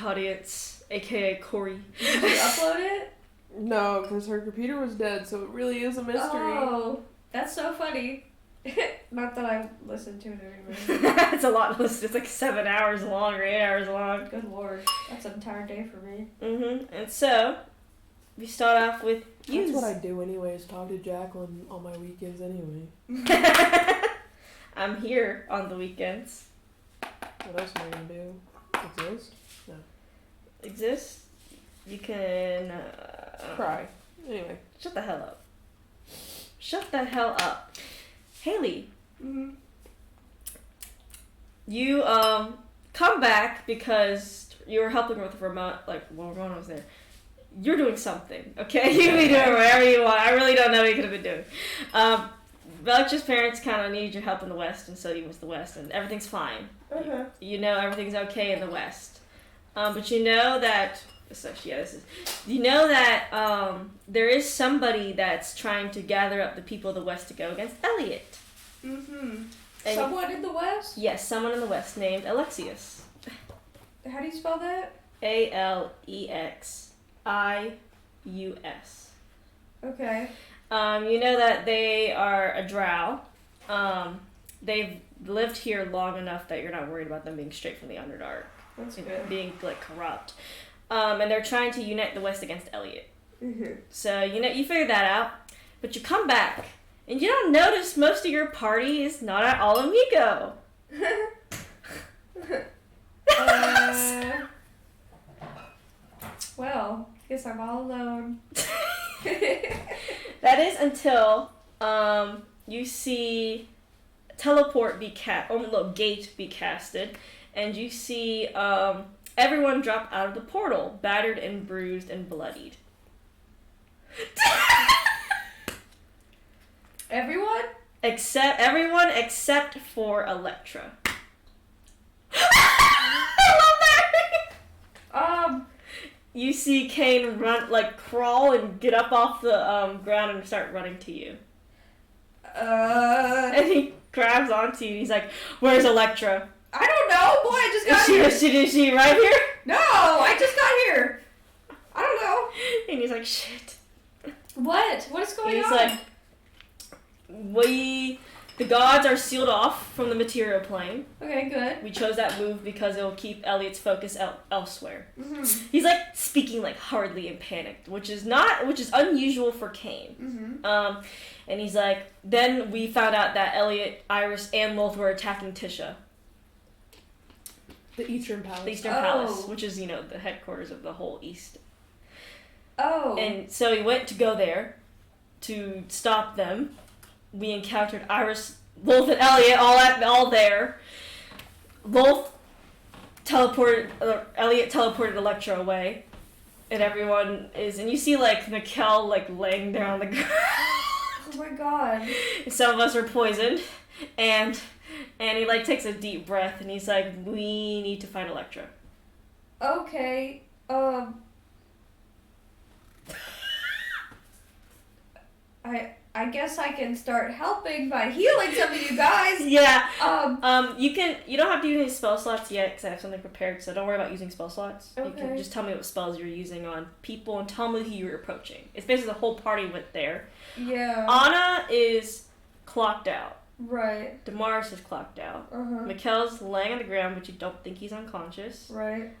audience, aka Corey. Did you upload it? No, because her computer was dead, so it really is a mystery. Oh, that's so funny. Not that I listened to it anyway. It's a lot. It's like 7 hours long or 8 hours long. Good lord, that's an entire day for me. And so, we start off with That's what I do anyways, talk to Jacqueline on my weekends anyway. I'm here on the weekends. What else am I gonna do? Exist? No. Exist? You can... Cry. Anyway. Shut the hell up. Shut the hell up. Haley. Mm-hmm. You, come back because you were helping with Ramona, Ramona was there. You're doing something, okay? You can be doing whatever you want. I really don't know what you could have been doing. Belcher's parents kind of needed your help in the West, and so you went to the West, and everything's fine. Uh-huh. You know everything's okay in the West. But you know that... You know that there is somebody that's trying to gather up the people of the West to go against Elliot. Mm-hmm. And Someone in the West? yes, someone in the West named Alexius. How do you spell that? Alexius. Okay. You know that they are a drow. They've lived here long enough that you're not worried about them being straight from the Underdark. That's good. Being, corrupt. And they're trying to unite the West against Elliot. Mm-hmm. So, you figure that out. But you come back, and you don't notice most of your party is not at all amigo. Well, guess I'm all alone. That is until you see gate be casted, and you see everyone drop out of the portal, battered and bruised and bloodied. Everyone? Everyone except for Electra. I love that! You see Kane crawl and get up off the ground and start running to you. And he grabs onto you and he's like, "Where's Electra?" I don't know, boy, I just got here. Is she right here? No, I just got here. I don't know. And he's like, "Shit." What? What is going on? He's like, the gods are sealed off from the material plane. Okay, good. We chose that move because it will keep Elliot's focus elsewhere. Mm-hmm. He's speaking hurriedly and panicked, which is unusual for Kane. Mm-hmm. And he's like, then we found out that Elliot, Iris, and Lolth were attacking Tisha. The Eastern Palace. The Eastern Palace, which is, the headquarters of the whole East. Oh. And so he went to go there to stop them. We encountered Iris, Lolth, and Elliot all there. Lolth Elliot teleported Electra away. And everyone is, and you see Mikkel laying there on the ground. Oh my god. Some of us are poisoned. And he takes a deep breath and he's like, "We need to find Electra." Okay. I guess I can start helping by healing some of you guys. Yeah. You don't have to use any spell slots yet because I have something prepared, so don't worry about using spell slots. Okay. You can just tell me what spells you're using on people and tell me who you're approaching. It's basically the whole party went there. Yeah. Anna is clocked out. Right. Damaris is clocked out. Uh-huh. Mikkel's laying on the ground, but you don't think he's unconscious. Right.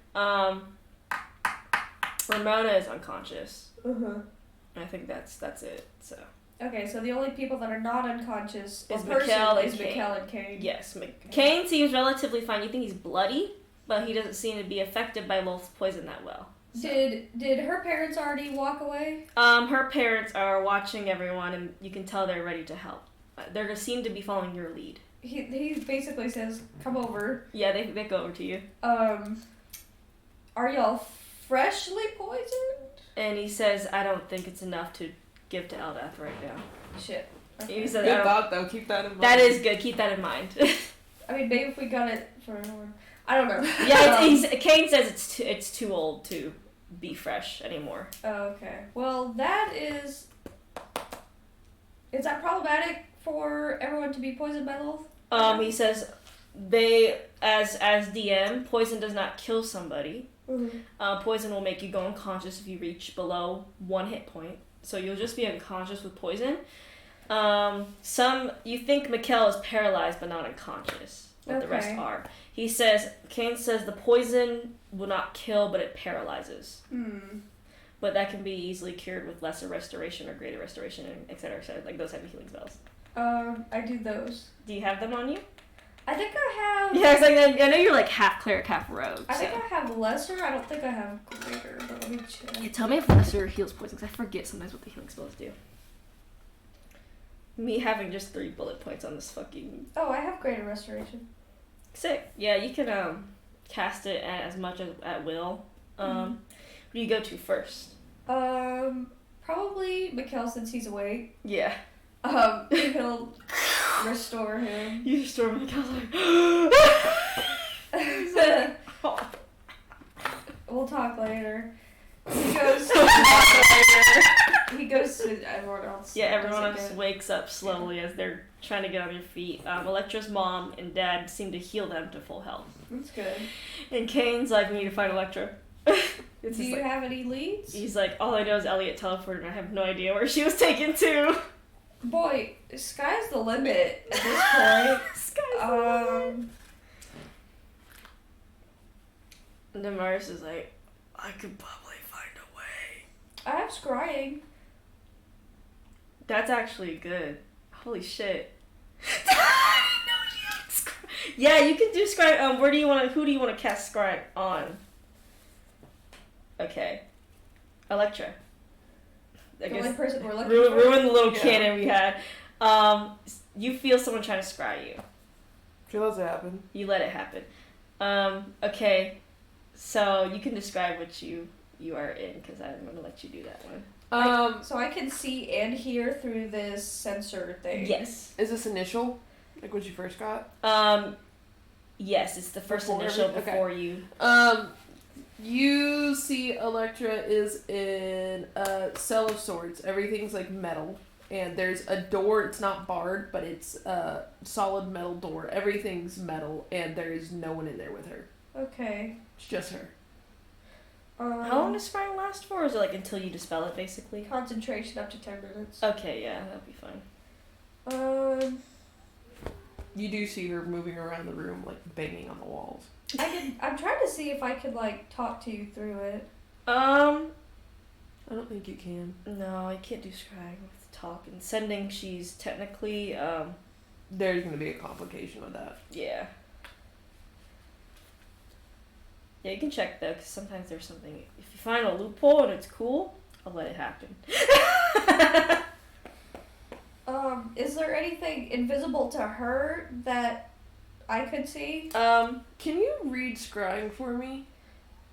Ramona is unconscious. Uh-huh. I think that's it, so... Okay, so the only people that are not unconscious is Mikkel and Kane. Yes, Kane seems relatively fine. You think he's bloody, but he doesn't seem to be affected by Lolth's poison that well. So. Did her parents already walk away? Her parents are watching everyone, and you can tell they're ready to help. They seem to be following your lead. He basically says, "Come over." Yeah, they go over to you. Are y'all freshly poisoned? And he says, "I don't think it's enough to give to Eldath right now." Shit. Okay. He says, good thought, though. Keep that in mind. That is good. Keep that in mind. I mean, maybe if we got it for... I don't know. Yeah, Kane says it's too old to be fresh anymore. Oh, okay. Well, that is... Is that problematic for everyone to be poisoned by Lolth? He says, they, as DM, poison does not kill somebody. Mm-hmm. Poison will make you go unconscious if you reach below 1 hit point. So you'll just be unconscious with poison. You think Mikkel is paralyzed but not unconscious. But the rest are. Kane says the poison will not kill, but it paralyzes. But that can be easily cured with lesser restoration or greater restoration, etc., etc. Like those type of healing spells. I do those. Do you have them on you? I think I have. Yeah, I know you're like half cleric, half rogue. I think I have lesser. I don't think I have greater. But let me check. Yeah, tell me if lesser heals poison, because I forget sometimes what the healing spells do. Me having just 3 bullet points on this fucking. Oh, I have greater restoration. Sick. Yeah, you can cast it as much as at will. Who do you go to first? Probably Mikkel since he's awake. Yeah. He'll restore him. You restore Mikkel's like. We'll talk later. He goes to everyone else. Yeah, everyone else wakes up slowly as they're trying to get on their feet. Electra's mom and dad seem to heal them to full health. That's good. And Kane's like, we need to find Electra. Do you have any leads? He's like, all I know is Elliot teleported and I have no idea where she was taken to. Boy, sky's the limit at this point. Sky's the limit. And then Mars is like, I could probably find a way. I have scrying. That's actually good. Holy shit. I didn't know she had scry. Yeah, you can do scry. Who do you want to cast scry on? Okay. Electra. The only person we're looking for. Ruin the little cannon we had. You feel someone trying to scry you. She lets it happen. You let it happen. Okay. So you can describe what you are in, because I'm going to let you do that one. So I can see and hear through this sensor thing. Yes. Is this initial? Like what you first got? Yes, it's the first Before initial okay. before you. You see Electra is in a cell of sorts. Everything's like metal. And there's a door, it's not barred, but it's a solid metal door. Everything's metal, and there is no one in there with her. Okay. It's just her. How long does scrying last for? Or is it like until you dispel it, basically? Concentration up to 10 minutes. Okay, yeah, that'll be fine. You do see her moving around the room, like banging on the walls. I'm trying to see if I could like talk to you through it. I don't think you can. No, I can't do scrying with talk. And sending, she's technically, There's going to be a complication with that. yeah. Yeah, you can check though, because sometimes there's something. If you find a loophole and it's cool, I'll let it happen. Is there anything invisible to her that I could see? Can you read scrying for me?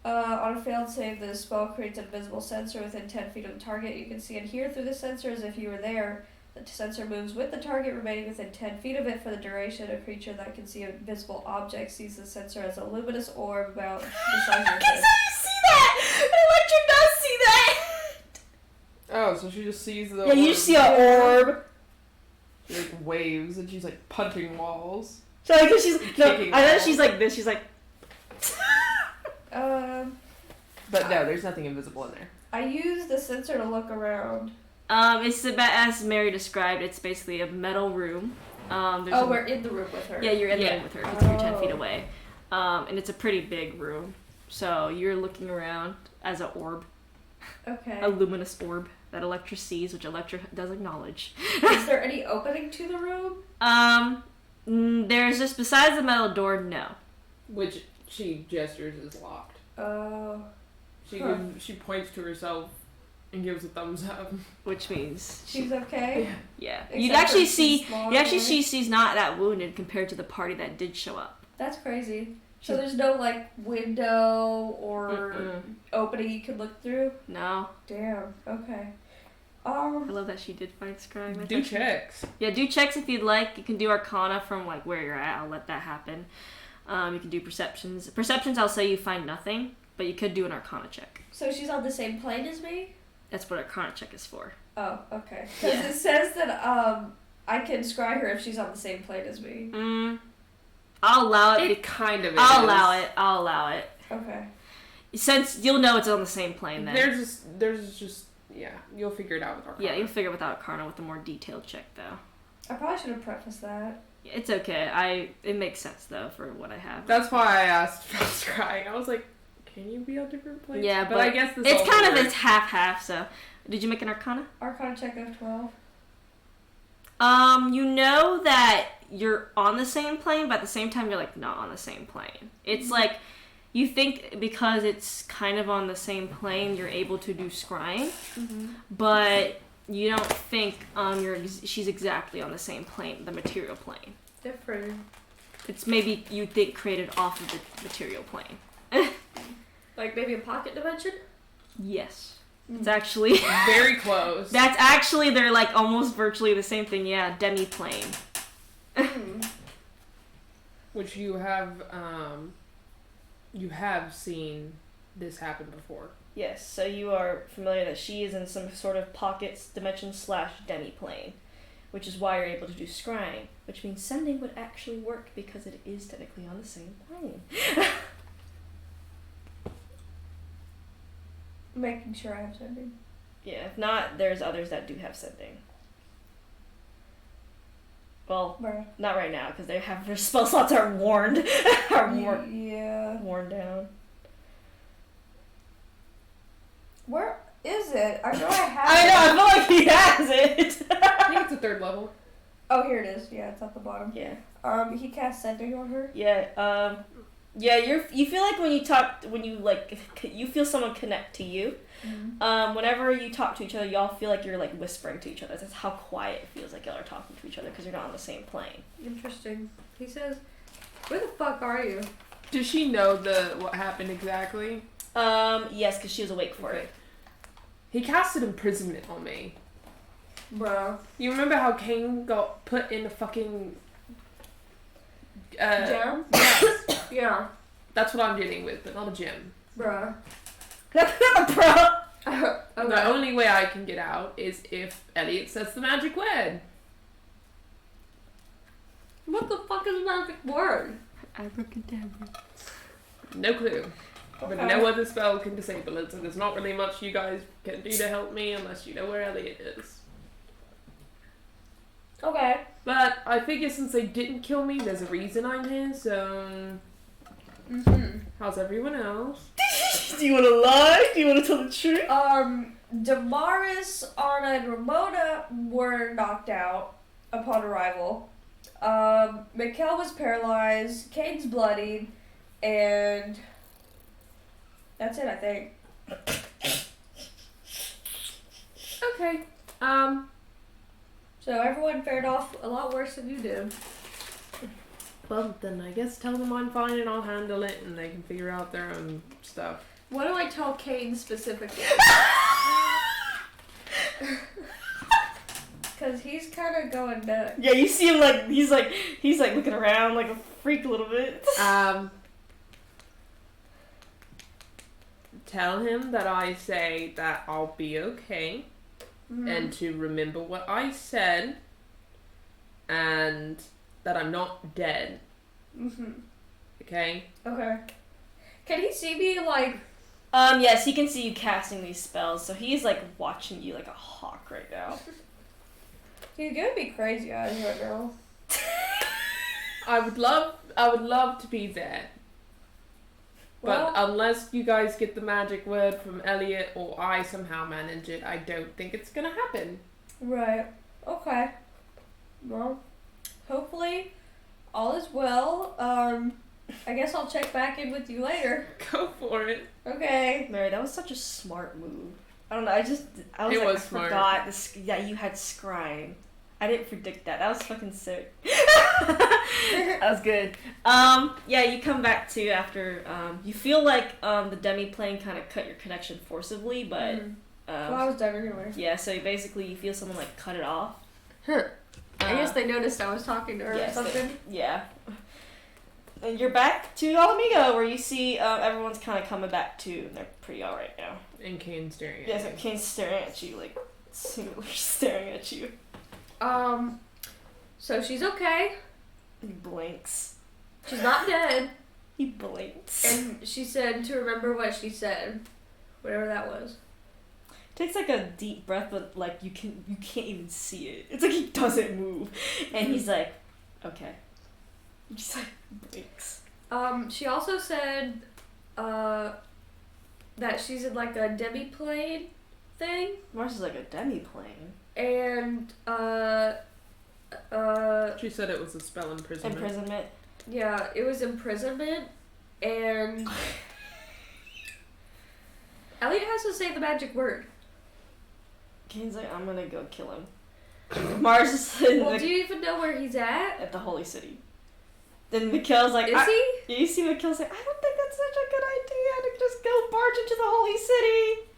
On a failed save, the spell creates an invisible sensor within 10 feet of the target. You can see and hear through the sensor as if you were there. The sensor moves with the target, remaining within 10 feet of it for the duration. A creature that can see invisible objects sees the sensor as a luminous orb about the size of your Okay, so head. you see that! Electra does see that! Oh, so she just sees the Yeah, you just see an orb. She, like waves and she's like punching walls. So like, she's Kicking I know walls. she's like this. She's like. But no, there's nothing invisible in there. I use the sensor to look around. It's about as Mary described. It's basically a metal room. We're in the room with her. Yeah, you're in the room with her because you're 10 feet away. And it's a pretty big room. So you're looking around as an orb. Okay. A luminous orb that Electra sees, which Electra does acknowledge. Is there any opening to the room? There's just besides the metal door, no. Which she gestures is locked. Oh. She points to herself and gives a thumbs up. Which means She's okay? yeah. Except You'd for actually she's see small, she's not that wounded compared to the party that did show up. That's crazy. So there's no like window or Mm-mm. opening you can look through? No. Damn. Okay. I love that she did find scrying. Do checks. Yeah, do checks if you'd like. You can do Arcana from like where you're at. I'll let that happen. You can do perceptions. Perceptions, I'll say you find nothing, but you could do an Arcana check. So she's on the same plane as me? That's what Arcana check is for. Oh, okay. Because it says that I can scry her if she's on the same plane as me. I'll allow it. It kind of is. I'll allow it. Okay. since you'll know it's on the same plane then. There's just yeah, you'll figure it out with Arcana. Yeah, you'll figure it without Arcana with a more detailed check though. I probably should have prefaced that. It's okay. It makes sense though for what I have. That's why I asked about scrying. I was like, can you be on different planes? Yeah, but I guess this it's also kind of works. it's half. So, did you make an Arcana? Arcana check of 12. You know that you're on the same plane, but at the same time you're like not on the same plane. It's like you think because it's kind of on the same plane, you're able to do scrying, but you don't think she's exactly on the same plane, the material plane. Different. It's maybe you think created off of the material plane. Like maybe a pocket dimension? Yes. It's actually very close. That's actually they're like almost virtually the same thing. Yeah, demi-plane. Which you have seen this happen before. Yes, so you are familiar that she is in some sort of pockets dimension / demi-plane, which is why you're able to do scrying, which means sending would actually work because it is technically on the same plane. Making sure I have sending. Yeah, if not, there's others that do have sending. Well, Bruh. not right now, because their spell slots are worn down. Where is it? I know I have I know, I feel like he has it! I think it's a 3rd level. Oh, here it is. Yeah, it's at the bottom. Yeah. He cast sending on her. Yeah, yeah, you feel like you feel someone connect to you. Whenever you talk to each other, y'all feel like you're like whispering to each other. That's how quiet it feels like y'all are talking to each other because you're not on the same plane. Interesting. He says, "Where the fuck are you?" Does she know what happened exactly? Yes, because she was awake for it. He casted imprisonment on me. Bro. You remember how Kane got put in a fucking Gem? Yes. Yeah. That's what I'm dealing with, but not a gem. Bruh. Bro! Okay. The only way I can get out is if Elliot says the magic word. What the fuck is a magic word? Abracadabra. No clue. Okay. But no other spell can disable it, so there's not really much you guys can do to help me unless you know where Elliot is. Okay. But I figure since they didn't kill me, there's a reason I'm here, so... How's everyone else? Do you want to lie? Do you want to tell the truth? Damaris, Anna, and Ramona were knocked out upon arrival. Mikkel was paralyzed, Kane's bloodied, and that's it, I think. Okay. So everyone fared off a lot worse than you did. Well, then I guess tell them I'm fine and I'll handle it and they can figure out their own stuff. What do I tell Kane specifically? Because he's kind of going nuts. Yeah, you see him like he's like looking around like a freak a little bit. Tell him that I say that I'll be okay and to remember what I said and that I'm not dead. Okay? Okay. Can he see me, like... Yes, he can see you casting these spells, so he's like watching you like a hawk right now. He's gonna be crazy eyes right now. I would love to be there. But unless you guys get the magic word from Elliot or I somehow manage it, I don't think it's gonna happen. Right. Okay. Well, hopefully all is well. I guess I'll check back in with you later. Go for it. Okay. Mary, that was such a smart move. I don't know, I Smart. forgot that you had scrying. I didn't predict that. That was fucking sick. That was good. Yeah, you come back to after, you feel like, the demi-plane kind of cut your connection forcibly, but, Well, I was done anyway. yeah, so basically you feel someone, like, cut it off. I guess they noticed I was talking to her or something. Yeah. And you're back to Alamigo, where you see, everyone's kind of coming back to, and they're pretty alright now. And Kane's staring at Yes, me. and Kane's staring at you, like, similarly staring at you. So she's okay. He blinks. She's not dead. He blinks. And she said to remember what she said. Whatever that was. Takes like a deep breath, but like you can't even see it. It's like he doesn't move, and he's like, okay. He just like blinks. She also said, that she's in like a demi-plane thing. Mars is like a demi-plane. And She said it was a spell imprisonment. Imprisonment. yeah, it was imprisonment, and Elliot has to say the magic word. Kane's like, I'm gonna go kill him. Mars is in Well, do you even know where he's at? the Holy City. Then Mikhail's like, Is he? Yeah, you see Mikhail's like, I don't think that's such a good idea to just go barge into the Holy City.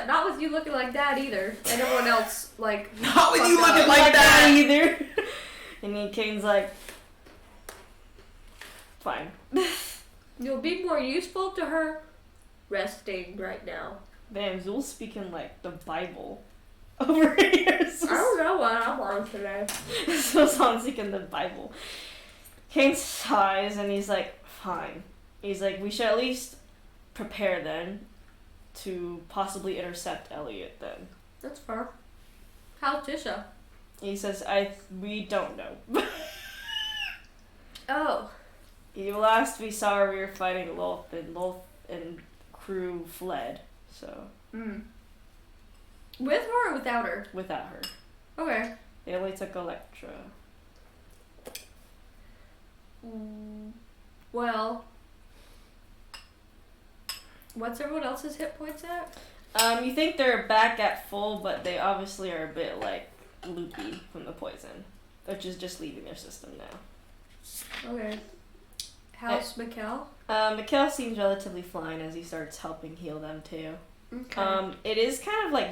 Not with you looking like that either, and everyone else like. Not with you fucked looking up. like that. either. And then Kane's like, fine. You'll be more useful to her resting right now. Damn, Zul's speaking like the Bible over here. I don't know what I'm on today. Zul's on speaking the Bible. Kane sighs and he's like, fine. He's like, we should at least prepare then to possibly intercept Elliot then. That's fair. How's Tisha? He says, we don't know. Oh. Last we saw her, we were fighting Lolth and crew fled, so. With her or without her? Without her. Okay. They only took Electra. Well, what's everyone else's hit points at? You think they're back at full, but they obviously are a bit, like, loopy from the poison. Which is just leaving their system now. Okay. How's Mikkel? Mikhail seems relatively fine as he starts helping heal them, too. Okay. It is kind of like,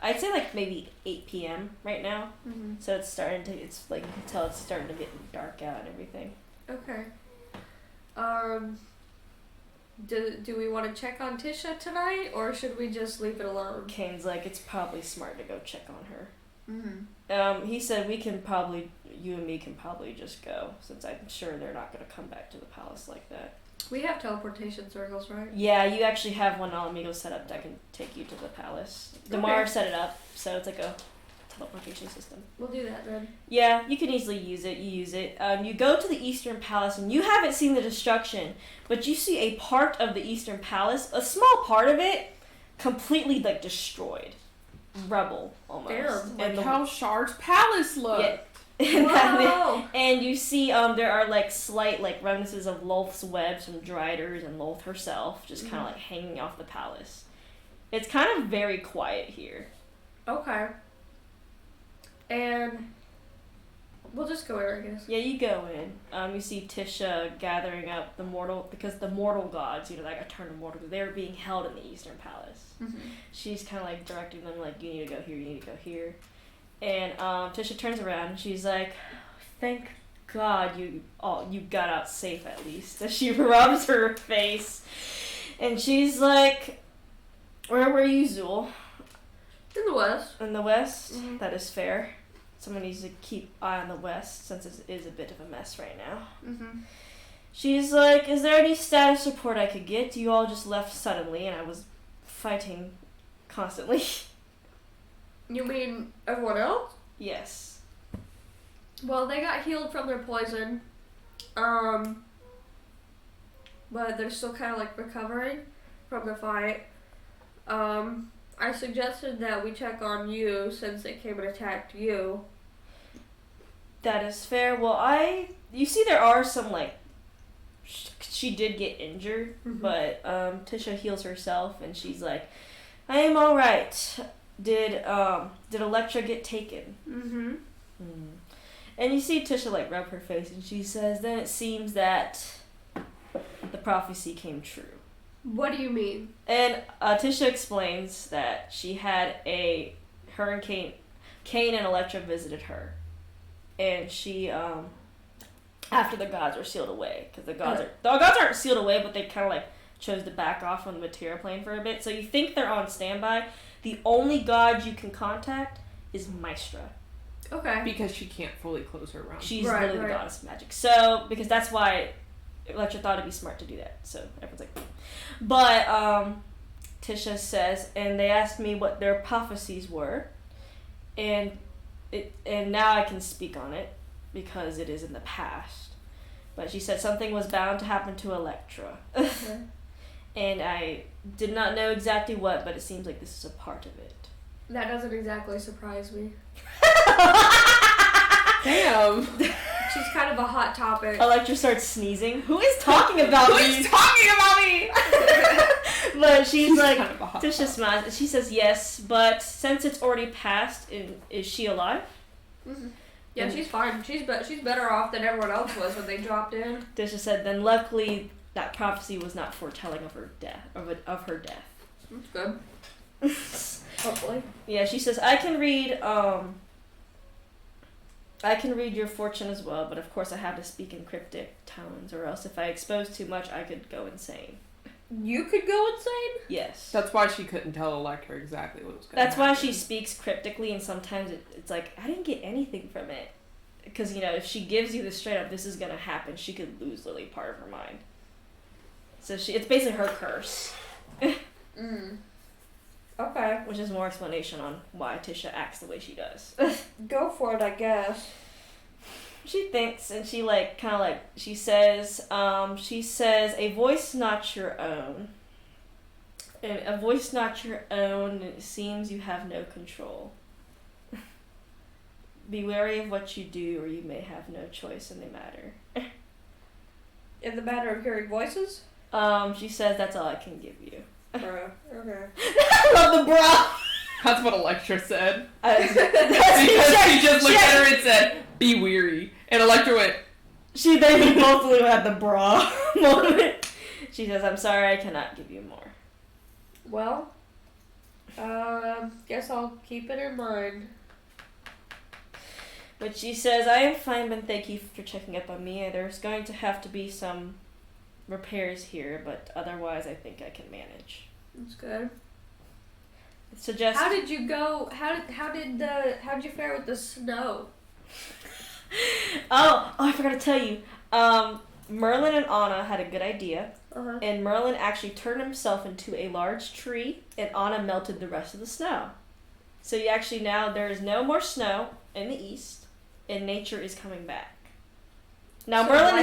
I'd say like maybe 8 p.m. right now. Mm-hmm. So it's it's like, you can tell it's starting to get dark out and everything. Okay. Do we want to check on Tisha tonight, or should we just leave it alone? Kane's like, it's probably smart to go check on her. Mm-hmm. He said you and me can probably just go, since I'm sure they're not going to come back to the palace like that. We have teleportation circles, right? Yeah, you actually have one Alamigo set up that can take you to the palace. Damar Okay. set it up, so it's like a teleportation system. We'll do that then. Yeah, you can easily use it. You use it. You go to the Eastern Palace, and you haven't seen the destruction, but you see a part of the Eastern Palace, a small part of it, completely like destroyed, rubble almost. Damn. Like how Shard's palace looked. Yeah. Whoa! And you see, there are like slight like remnants of Lolth's webs from Driders and Lolth herself, just kind of like hanging off the palace. It's kind of very quiet here. Okay. And we'll just go in, I guess. Yeah, you go in. You see Tisha gathering up the mortal gods, like eternal mortal, they were being held in the Eastern Palace. Mm-hmm. She's kind of like directing them, like, you need to go here, you need to go here. And Tisha turns around and she's like, thank God you got out safe at least. As she rubs her face. And she's like, where were you, Zul? In the west. In the west? Mhm. That is fair. Someone needs to keep eye on the west since it is a bit of a mess right now. Mm-hmm. She's like, is there any status support I could get? You all just left suddenly and I was fighting constantly. You mean everyone else? Yes. Well, they got healed from their poison. But they're still kind of like recovering from the fight. I suggested that we check on you since they came and attacked you. That is fair. Well, you see there are some, like, she did get injured, Mhm. but Tisha heals herself and she's like, I am alright. Did Electra get taken? Mm-hmm. And you see Tisha, like, rub her face and she says, then it seems that the prophecy came true. What do you mean? And Tisha explains that she had her and Cain and Electra visited her. And she, after the gods were sealed away, because the gods aren't sealed away, but they kind of like chose to back off from the material plane for a bit. So you think they're on standby. The only god you can contact is Maestra. Okay. Because she can't fully close her realm. She's Right, literally the right. goddess of magic. So, because that's why Electra thought it'd be smart to do that, so everyone's like, but Tisha says, and they asked me what their prophecies were, and now I can speak on it because it is in the past. But she said something was bound to happen to Electra. Okay. And I did not know exactly what, but it seems like this is a part of it. That doesn't exactly surprise me. Damn. She's kind of a hot topic. Electra starts sneezing. Who is talking about me? Who's talking about me? But she's like, kind of a hot Tisha dog. smiles. She says yes, but since it's already passed, is she alive? Mm-hmm. Yeah, she's fine. She's better off than everyone else was when they dropped in. Tisha said, then luckily that prophecy was not foretelling of her death. Of her death. That's good. Hopefully. Yeah, she says, I can read your fortune as well, but of course I have to speak in cryptic tones, or else if I expose too much, I could go insane. You could go insane? Yes. That's why she couldn't tell Electra exactly what was going to That's happen. why she speaks cryptically, and sometimes it's like, I didn't get anything from it. Because, if she gives you the straight up, this is going to happen, she could lose literally part of her mind. So it's basically her curse. Okay. Which is more explanation on why Tisha acts the way she does. Go for it, I guess. She thinks, and she she says, a voice not your own. And a voice not your own, and it seems you have no control. Be wary of what you do, or you may have no choice in the matter. In the matter of hearing voices? She says that's all I can give you. Okay. I love the bra! That's what Electra said. Because Because she just looked at her and said, be weary. And Electra went, we both really had the bra moment. She says, I'm sorry, I cannot give you more. Well, guess I'll keep it in mind. But she says, I am fine, but thank you for checking up on me. There's going to have to be some repairs here, but otherwise I think I can manage. That's good. It suggests... How did you go? How did you fare with the snow? Oh, I forgot to tell you. Merlin and Anna had a good idea. Uh-huh. And Merlin actually turned himself into a large tree, and Anna melted the rest of the snow. So you actually now, there is no more snow in the east, and nature is coming back. Now So Merlin why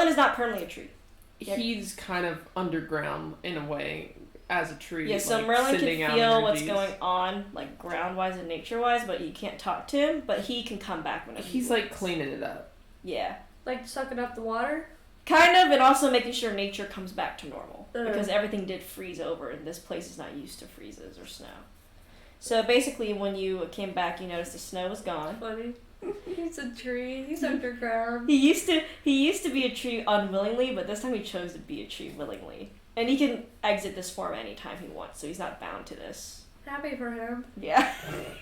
is not permanently a tree. he's kind of underground in a way as a tree. Yeah, so like, Merlin can sending out feel what's energies. going on, like ground-wise and nature-wise, but you can't talk to him. But he can come back whenever He's he like wants. cleaning it up. Yeah, Like sucking up the water? kind of, and also making sure nature comes back to normal Uh. because everything did freeze over, and this place is not used to freezes or snow. So basically, when you came back, you noticed the snow was gone. Funny. He's a tree. He's underground. He used to be a tree unwillingly, but this time he chose to be a tree willingly. And he can exit this form anytime he wants, so he's not bound to this. Happy for him. Yeah,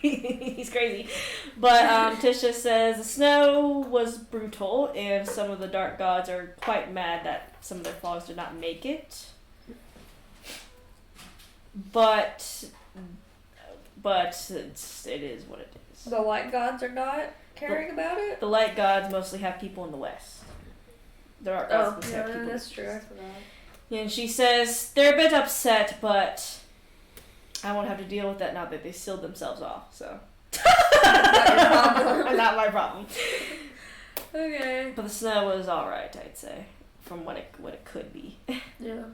he's crazy. But Tisha says the snow was brutal, and some of the dark gods are quite mad that some of their followers did not make it. But it is what it is. The light gods are not caring about it? The light gods mostly have people in the west. The dark gods mostly have people. that's true. I forgot. And she says they're a bit upset, but I won't have to deal with that now that they sealed themselves off. So not my problem. Okay. But the snow was all right, I'd say, from what it could be. Yeah.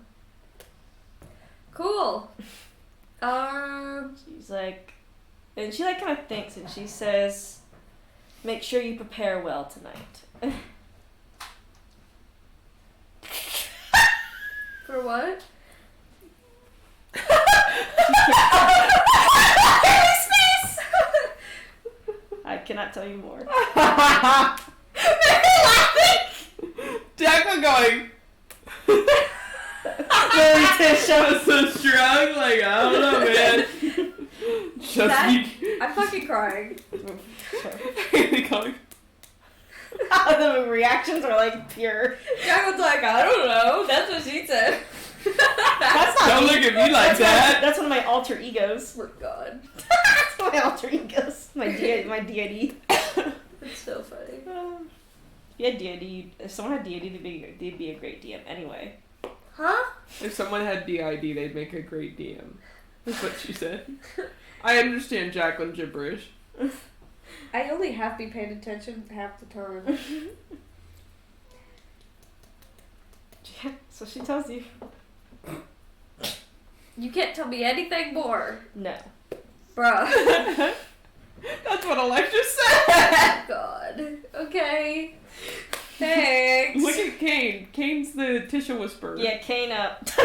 Cool. She's like, and she like kind of thinks, and she says, "Make sure you prepare well tonight." For what? I cannot tell you more. Declan going, Really, Tisha. I'm so strong, like, I don't know, man. Just be I'm fucking crying. going, The reactions are like pure. Jack was like, I don't know. That's what she said. That's not don't me. look at me like that. That's one of my alter egos. Oh God. That's my alter egos. My DID. It's so funny. If you had D&D, if someone had D&D, they'd be a great DM anyway. Huh? If someone had DID, they'd make a great DM. That's what she said. I understand Jacqueline gibberish. I only half be paying attention half the time. Yeah, so she tells you. You can't tell me anything more. No. Bruh. That's what Electra said! God. Okay. Thanks. Look at Kane. Kane's the Tisha whisperer. Yeah, Kane,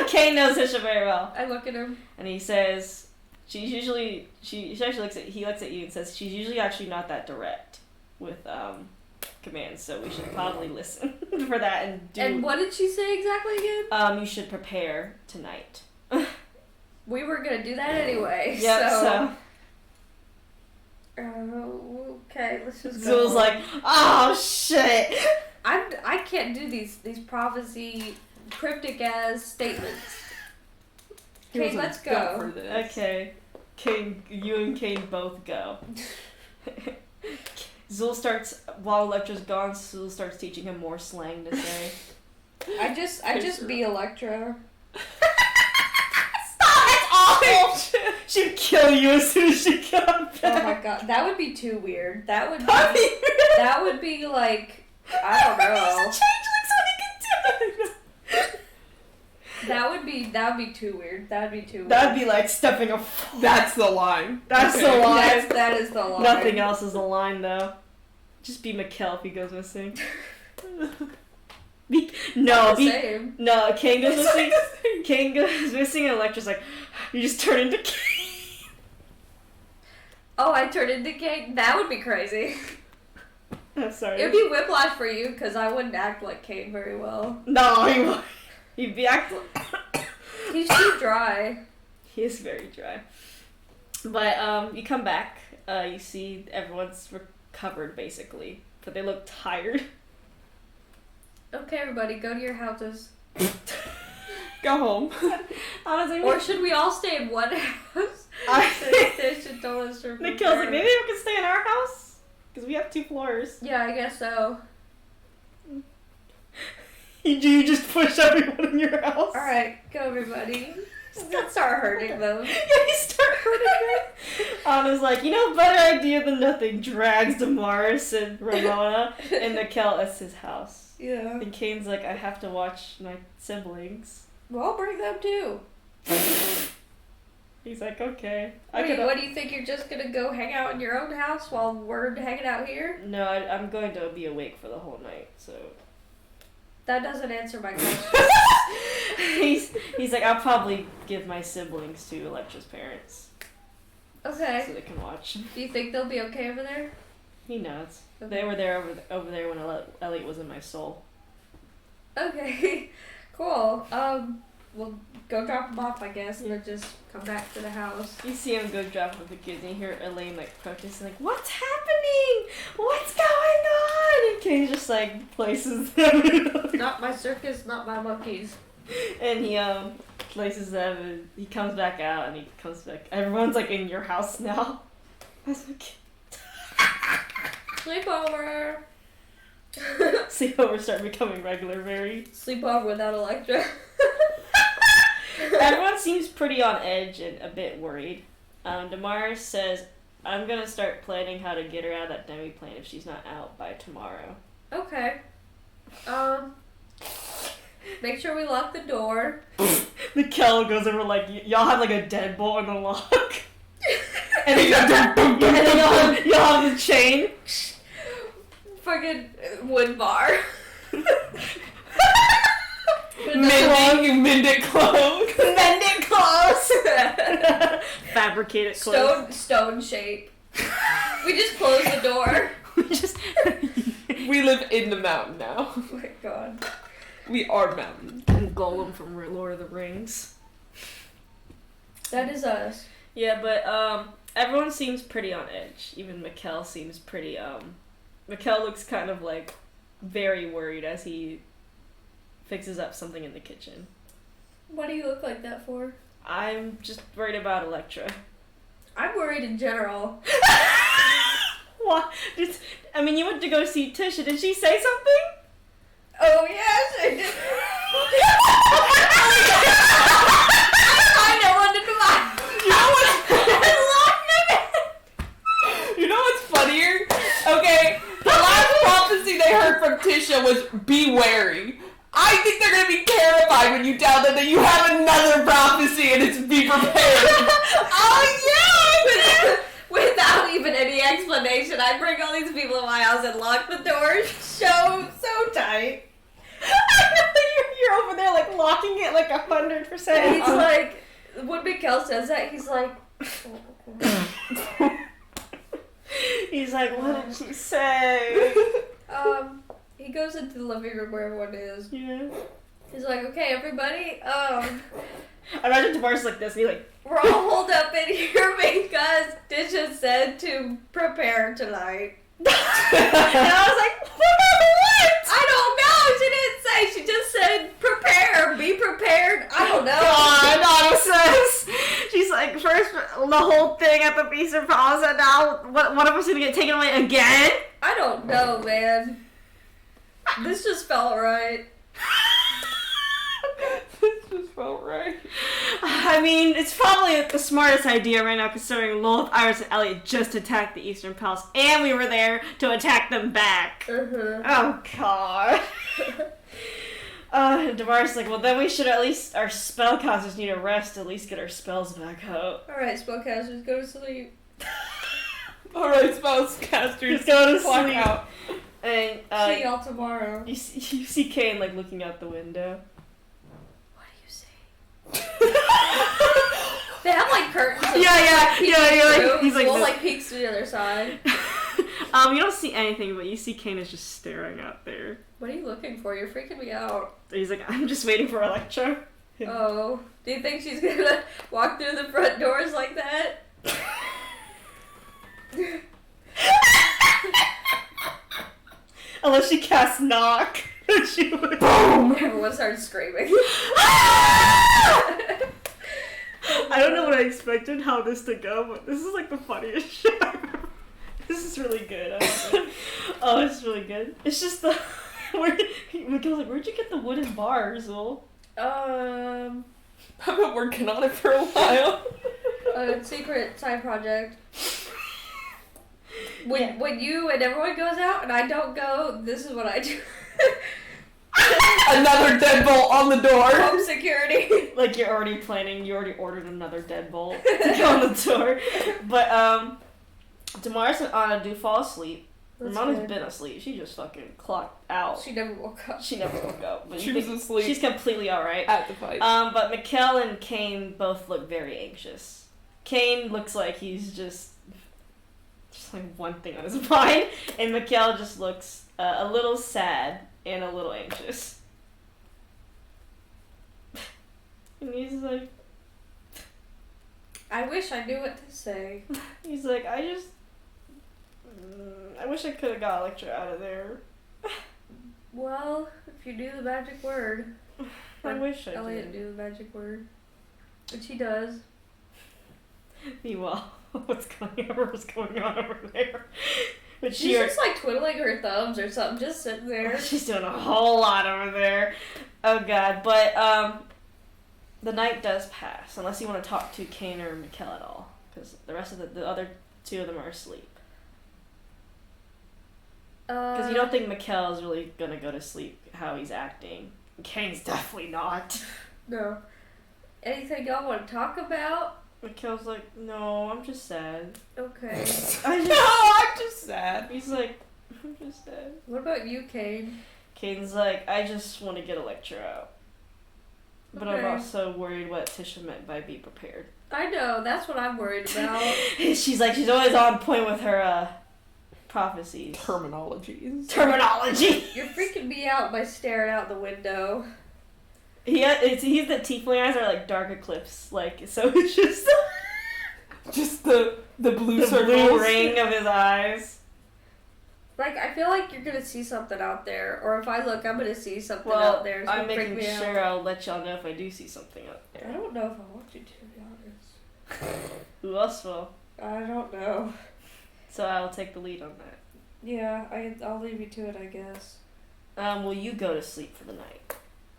Kane knows Tisha very well. I look at him. And he says, he actually looks at you and says, she's usually actually not that direct with, commands, so we should probably listen for that and do... And what did she say exactly again? You should prepare tonight. We were gonna do that anyway, Yep, so... Okay, let's just go. Zul's like, oh shit! I can't do these prophecy cryptic as statements. Here's Okay, a let's gut go. for this. Okay, Kane, you and Kane both go. Zul starts, while Electra's gone, Zul starts teaching him more slang to say. I just be Electra. Awful! She'd kill you as soon as she got back. Oh my god, that would be too weird. That would be like, I don't know. That would be too weird. That would be too weird. That'd be like stepping a. That's the line. That's Okay. the line. That is the line. Nothing else is the line though. Just be Mikkel if he goes missing. Not the same. No, Kane goes missing. Kane goes missing and Electra's like, you just turn into Kane. Oh, I turned into Kane? That would be crazy. I'm sorry. It would be whiplash for you, because I wouldn't act like Kane very well. No, he won't. He'd be acting. He's too dry. He is very dry. But you come back, you see everyone's recovered basically, but they look tired. Okay, everybody, go to your houses. Go home. Honestly, Or should we all stay in one house? They should tell us to Mikkel's like, maybe we can stay in our house? Because we have 2 floors. Yeah, I guess so. You just push everyone in your house? Alright, go everybody. Let's start hurting them. Yeah, you start hurting them. Anna's like, better idea than nothing. Drags Damaris and Ramona and Mikkel. That's his house. Yeah. And Kane's like, I have to watch my siblings. Well, I'll bring them too. He's like, okay. Wait, what do you think? You're just gonna go hang out in your own house while we're hanging out here? No, I'm going to be awake for the whole night, so... That doesn't answer my question. he's like, I'll probably give my siblings to Electra's parents. So Okay. they can watch. Do you think they'll be okay over there? He knows. Okay. They were there over there when Elliot was in my soul. Okay. Cool. We'll go drop them off, I guess, and then just come back to the house. You see him go drop with the kids, and you hear Elaine protesting, what's happening? What's going on? And Kane just places them. Not my circus, not my monkeys. And he places them, and he comes back out, and he comes back. Everyone's in your house now. That's okay. Sleepover. Sleepovers start becoming regular, very. Sleepover without Electra. Everyone seems pretty on edge and a bit worried. Damaris says, I'm gonna start planning how to get her out of that demi-plane if she's not out by tomorrow. Okay. Make sure we lock the door. Mikkel goes over y'all have a deadbolt and a lock. And then y'all have the chain. Fucking wood bar. Mend it clothes. Mend it close. Fabricated clothes. Stone shape. We just close the door. We live in the mountain now. Oh my god. We are mountain. And Golem from Lord of the Rings. That is us. Yeah, but everyone seems pretty on edge. Even Mikkel seems pretty Mikkel looks kind of very worried as he fixes up something in the kitchen. What do you look like that for? I'm just worried about Electra. I'm worried in general. What? I mean, you went to go see Tisha. Did she say something? Oh yes, I did. I know what to do. You know what's funnier? Okay, the last prophecy they heard from Tisha was be wary. I think they're gonna be terrified when you tell them that you have another prophecy and it's be prepared. Oh yeah! Without even any explanation, I bring all these people in my house and lock the doors so tight. You're over there like locking it like 100%. He's like, when Mikkel says that, he's like, He's like, what did she say? he goes into the living room where everyone is. Yeah. He's like, okay, everybody, I imagine Tavares like this, and he's like, we're all holed up in here because Tisha said to prepare tonight. and I was like, what? I don't know. She didn't say. She just said prepare. Be prepared. I don't know. God, nonsense. She's like, first the whole thing at the Eastern Palace, and now one of us is gonna get taken away again? I don't know, man. This just felt right. This just felt right. I mean, it's probably the smartest idea right now, considering Lilith, Iris, and Elliot just attacked the Eastern Palace, and we were there to attack them back. Oh, God. Tavares like, well, then we should at least, our spellcasters need a rest, at least get our spells back up. Alright, spellcasters, go to sleep. Alright, spellcasters, Just go to clock sleep. out. And, See y'all tomorrow. you see Kane, like, looking out the window. What do you say? They have like curtains. So Yeah, he's like, Will this. like peeks to the other side. You don't see anything, but you see Kane is just staring out there. What are you looking for? You're freaking me out. He's like, I'm just waiting for Electra. Oh, do you think she's gonna walk through the front doors like that? Unless she casts knock. She would. Boom! Everyone starts screaming. I don't know what I expected how this to go, but this is like the funniest shit I've ever. This is really good. I love it. Oh, it's really good. It's just the. Miguel's like, where'd you get the wooden bars, Will? I've been working on it for a while. A secret side project. When you and everyone goes out and I don't go, this is what I do. Another deadbolt on the door. Home security. Like you already ordered another deadbolt to go on the door. But Damaris and Anna do fall asleep. That's Ramona's good. been asleep. She just fucking clocked out. She never woke up. She never woke up. But She you was think asleep she's completely alright. at the fight. But Mikkel and Kane both look very anxious. Kane looks like he's just like one thing on his mind, and Mikkel just looks a little sad and a little anxious. And he's like, I wish I knew what to say. I wish I could have got Electra out of there. Well, if you do the magic word. I wish I Elliot did. do the magic word. Which he does. Meanwhile, what's going on over there? But She's just like twiddling her thumbs or something, just sitting there. She's doing a whole lot over there. Oh god, but the night does pass, unless you want to talk to Kane or Mikkel at all, because the rest of the other two of them are asleep. Because you don't think Mikkel is really gonna go to sleep how he's acting. Kane's definitely not. No. Anything y'all want to talk about? Mikkel's like, no, I'm just sad. Okay. I'm just sad. He's like, I'm just sad. What about you, Kane? Kane's like, I just want to get Electra out. But I'm Okay. also worried what Tisha meant by be prepared. I know, that's what I'm worried about. She's always on point with her prophecies. Terminologies. Terminology! You're freaking me out by staring out the window. He's the tiefling eyes are like dark eclipse, like, so it's just Just the blue the circles. blue ring of his eyes. Like, I feel like you're gonna see something out there, or if I look, I'm gonna see something Well, out there. It's I'm gonna freak making me sure out. I'll let y'all know if I do see something out I there. don't know if I want you to be honest. Who else will? I don't know. So I'll take the lead on that. Yeah, I'll leave you to it, I guess. Will you go to sleep for the night?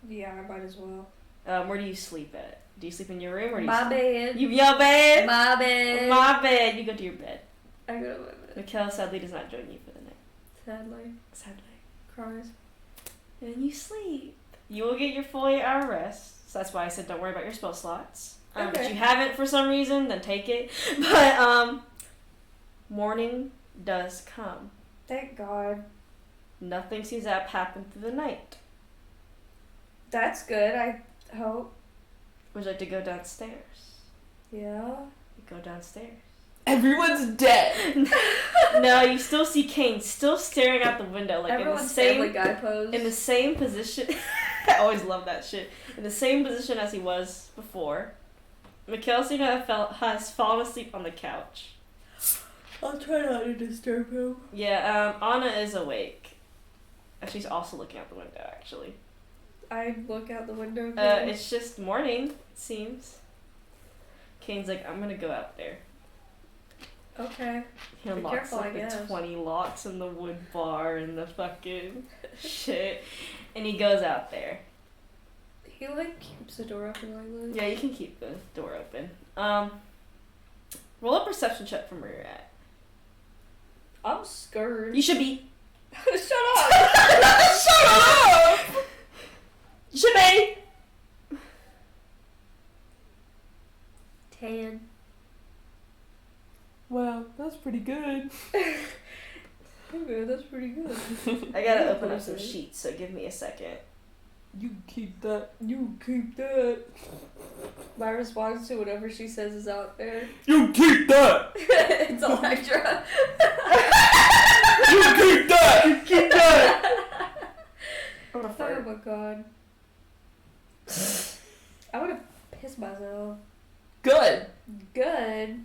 Yeah, I might as well. Where do you sleep at? Do you sleep in your room or do you My bed. your bed? My bed. My bed. You go to your bed. I go to my bed. Mikhail sadly does not join you for the night. Sadly. Cries. And you sleep. You will get your full 8-hour rest. So that's why I said don't worry about your spell slots. If Okay. you haven't for some reason, then take it. But morning does come. Thank God. Nothing seems to have happened through the night. That's good, I hope. Would you like to go downstairs? Yeah. You go downstairs. Everyone's dead. No, you still see Kane still staring out the window, like Everyone's in the same Family Guy pose. in the same position. I always love that shit. In the same position as he was before. Mikhail has fallen asleep on the couch. I'll try not to disturb him. Yeah, Anna is awake. She's also looking out the window, actually. I look out the window. It's just morning, it seems. Kane's like, I'm gonna go out there. Okay. He Be unlocks careful, like I the guess. 20 locks in the wood bar and the fucking shit. And he goes out there. He like keeps the door open like this. Yeah, you can keep the door open. Roll a perception check from where you're at. I'm scared. You should be. Shut up! Shut up! You should be. 10. Wow, that's pretty good. Okay, that's pretty good. I gotta open up some sheets, so give me a second. You keep that. You keep that. My response to whatever she says is out there. You keep that. It's Electra. You keep that. You keep that. I'm gonna Oh fart. my god. I would have pissed myself. Good. Good.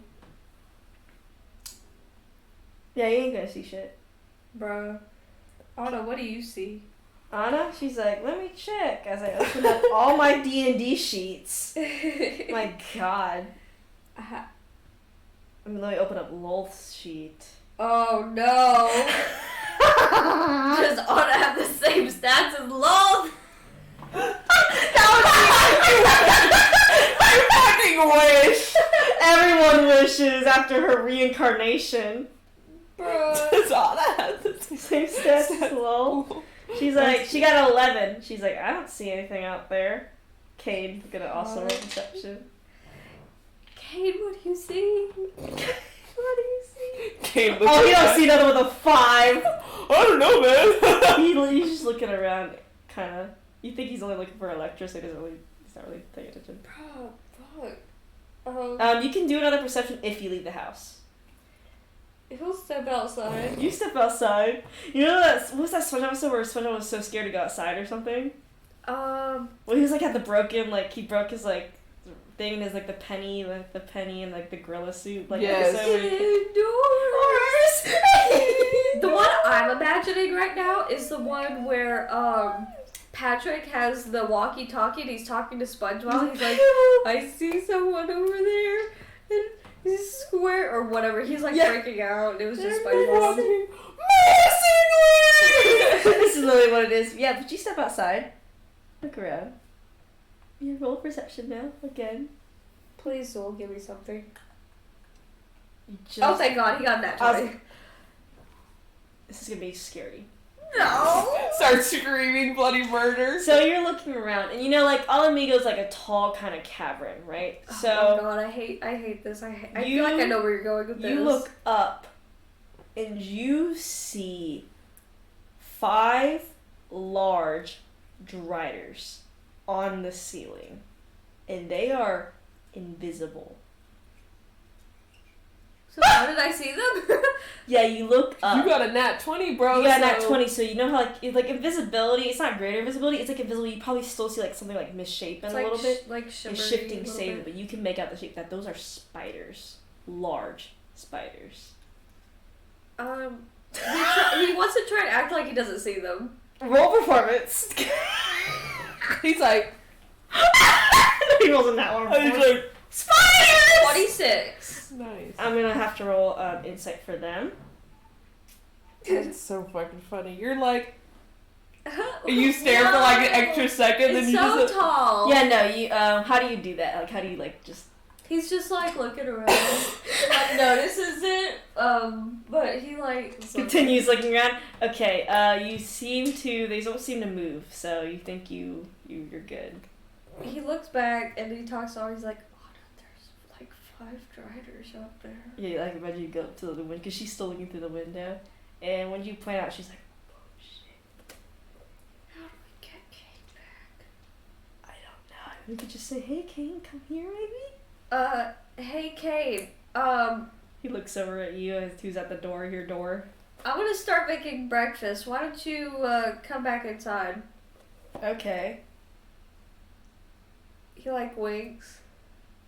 Yeah, you ain't gonna see shit. Bruh. Anna, what do you see? Anna, she's like, let me check as I open up all my D&D sheets. My god. Let me open up Lolth's sheet. Oh no. Does Anna have the same stats as Lol? I fucking wish! Everyone wishes after her reincarnation. Bruh. That's all I have to Same stats as Lol. She's like, she got an 11. She's like, I don't see anything out there. Cade's gonna also roll perception. Kate, what do you see? What do you see? Came Oh, you don't see nothing with a 5. I don't know, man. He's just looking around, kind of. You think he's only looking for Electra, so he's not really paying attention. Bruh, fuck. You can do another perception if you leave the house. He'll step outside. You step outside. You know what was that SpongeBob episode where SpongeBob was so scared to go outside or something? Well, he was like had the broken, like he broke his like thing and his like the penny and like the gorilla suit. Like Yes. episode where he- The one I'm imagining right now is the one where Patrick has the walkie-talkie and he's talking to SpongeBob. He's like, I see someone over there and he's square or whatever. He's like freaking out. And it was just SpongeBob. This is literally what it is. Yeah, but you step outside. Look around. You roll perception now again. Please, Zool, give me something. You just, Oh, thank God, he got that I was- toy. This is gonna be scary. No. Start screaming bloody murder. So you're looking around, and you know, like Alamigo's like a tall kind of cavern, right? Oh my So God, I hate this. I You- feel like I know where you're going with this. you look up, and you see 5 large driders on the ceiling, and they are invisible. So how did I see them? Yeah, you look up. You got a nat 20, bro. You got nat so- 20, so you know how like invisibility, it's not greater invisibility, it's like invisible, you probably still see like something like misshapen It's a like little bit. like It's shimmery shifting a little save, bit. but you can make out the shape that those are spiders. Large spiders. He wants to try and act like he doesn't see them. Roll performance. He's like, He rolls in that one. he's like, Spiders! 26. 6. Nice. I'm gonna have to roll insight for them. It's so fucking funny. You're like, you stare for like an extra second, then It's you so just. tall. Yeah, no, you. How do you do that? Like, how do you like just? He's just like looking around. Like notices it. But he like Continues looking around. Okay, you seem to. They don't seem to move, so you think you're good. He looks back and he talks on. He's like, oh, there's like 5 driders up there. Yeah, like imagine you go up to the window because she's still looking through the window, and when you point out, she's like, "Oh shit, How do we get Kate back? I don't know." We could just say, "Hey, Kane, come here, maybe." Hey Kate. He looks over at you as who's at the door, your door. I'm gonna start making breakfast. Why don't you come back inside? Okay. He like winks.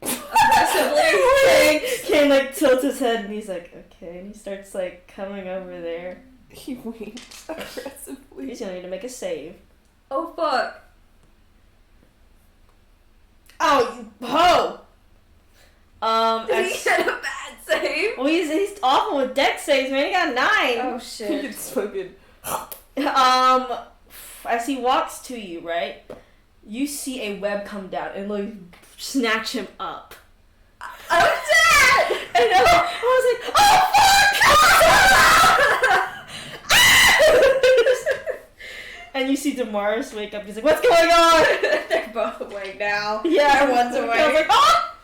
Aggressively. Kane like tilts his head and he's like, okay, and he starts like coming over there. He winks aggressively. He's gonna need to make a save. Oh fuck. Oh, you ho! Did he get a bad save? Well, he's awful with dex saves, man. He got 9. Oh He shit. gets fucking. As he walks to you, right, you see a web come down and like snatch him up. I'm dead! And I was like, oh fuck! And you see Damaris wake up. He's like, what's going on? They're both awake now. Yeah, Everyone's I was awake. like, oh!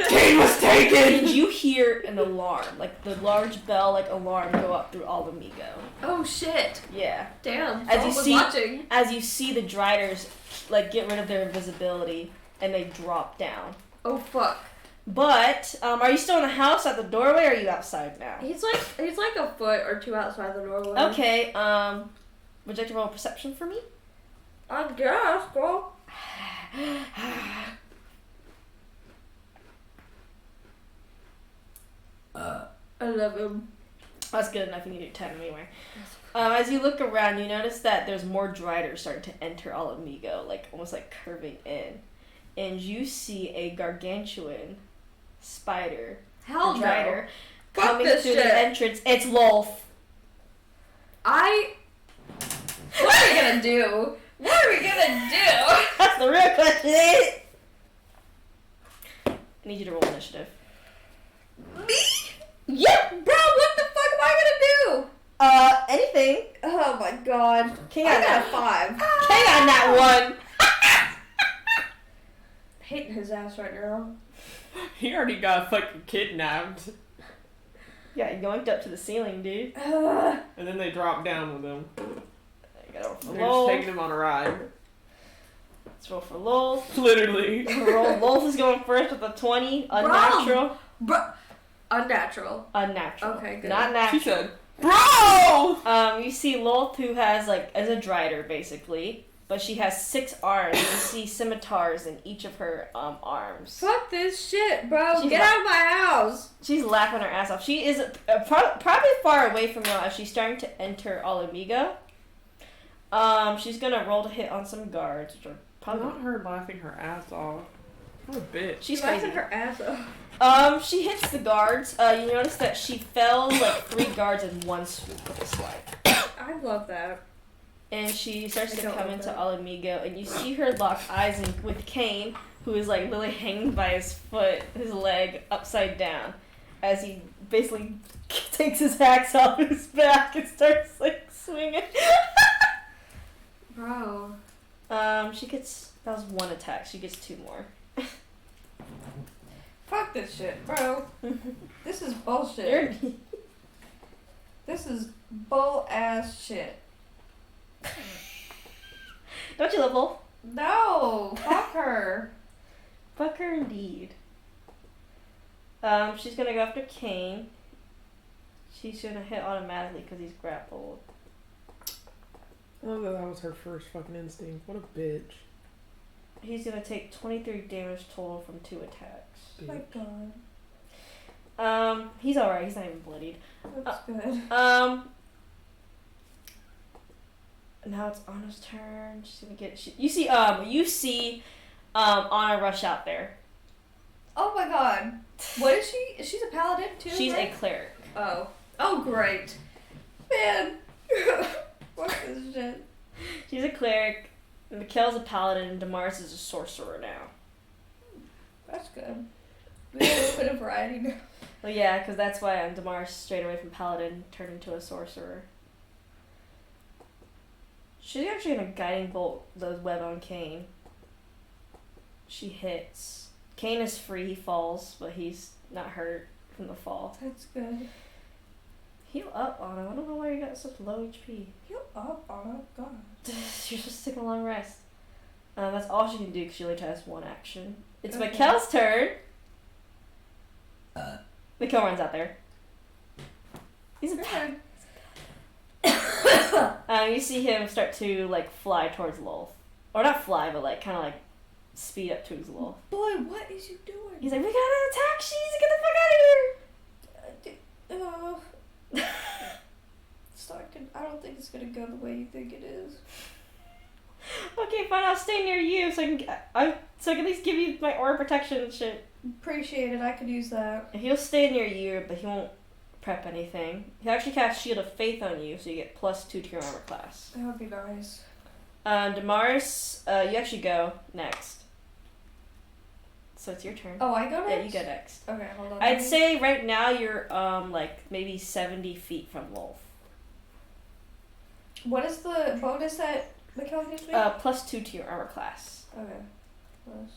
Kane was taken! And you hear an alarm, like the large bell, like alarm go up through all the Migo. Oh shit. Yeah. Damn. As Someone you was see- watching. As you see the Driders, like get rid of their invisibility and they drop down. Oh fuck. But are you still in the house at the doorway, or are you outside now? He's like a foot or 2 outside the doorway. Okay. Would you like to roll a perception for me? I guess, girl. I love him. That's good enough. You need your 10 anyway. As you look around, you notice that there's more Driders starting to enter all of Migo, like almost like curving in, and you see a gargantuan spider, Hell no. Drider, Fuck coming this through shit. the entrance. It's Lolth. What are we gonna do? What are we gonna do? That's the real question. I need you to roll initiative. Me? Yep, bro, what the fuck am I gonna do? Anything. Oh my god. King I on got that. a 5. King on that one. Hating his ass right now. He already got fucking kidnapped. Yeah, he yoinked up to the ceiling, dude. And then they dropped down with him. You gotta roll for They're just Lolth. taking him on a ride. Let's roll for Lolth. Literally. Roll. Lolth is going first with a 20. Unnatural. Bro. Unnatural. Unnatural. Okay, good. Not She natural. said, bro! You see Lolth, who has as a Drider basically, but she has 6 arms. You see scimitars in each of her arms. Fuck this shit, bro. She's Get out of my house. She's laughing her ass off. She is probably far away from y'all as she's starting to enter Alamigo. She's gonna roll to hit on some guards, which are probably Not her laughing her ass off. What a bitch. she's Laughing crazy. her ass off. She hits the guards. You notice that she fell 3 guards in one swoop with a swipe. I love that. And she starts I to don't come love into that. Alamigo, and you see her lock eyes with Kane, who is literally hanging by his foot, his leg upside down, as he basically takes his axe off his back and starts swinging. Bro. She gets that was 1 attack. She gets 2 more. Fuck this shit, bro. This is bullshit. You're- This is bull ass shit. Don't you love Wolf? No, fuck her. Fuck her indeed. She's gonna go after Kane. She's gonna hit automatically because he's grappled. I love that was her first fucking instinct. What a bitch. He's gonna take 23 damage total from 2 attacks. Oh my Bitch. god. He's alright. He's not even bloodied. That's good. Now it's Anna's turn. She's gonna get. You see Anna rush out there. Oh my god. What is she? She's a paladin too. She's right? a cleric. Oh. Oh, great. Man. What is shit? She's a cleric. Mikkel's a paladin, and Damaris is a sorcerer now. That's good. We have a little bit of variety now. Well, yeah, because that's why Damaris strayed away from paladin, turned into a sorcerer. She's actually gonna guiding bolt the web on Kane. She hits. Kane is free, he falls, but he's not hurt from the fall. That's good. Heal up, Anna. I don't know why you got such low HP. Heal up, Anna. God. You're supposed to take a long rest. That's all she can do because she only has one action. It's Okay. Mikkel's turn. Mikkel runs out there. He's a Okay. You see him start to like fly towards Lolth, or not fly, but like kind of like speed up towards Lolth. Boy, what is you doing? He's like, "We gotta attack! She's get the fuck out of here!" It's not good. I don't think it's gonna go the way you think it is. Okay, fine. I'll stay near you so I can so I can at least give you my aura protection and shit. Appreciate it. I could use that. He'll stay near you, but he won't prep anything. He'll actually cast Shield of Faith on you, so you get +2 to your armor class. That would be nice. Damaris, you actually go next. So it's your turn. Oh, I go next? Yeah, you go next. Okay, hold on. I'd say right now you're like maybe 70 feet from Lolth. What is the bonus that Mikkel gives me? +2 to your armor class. Okay. Plus.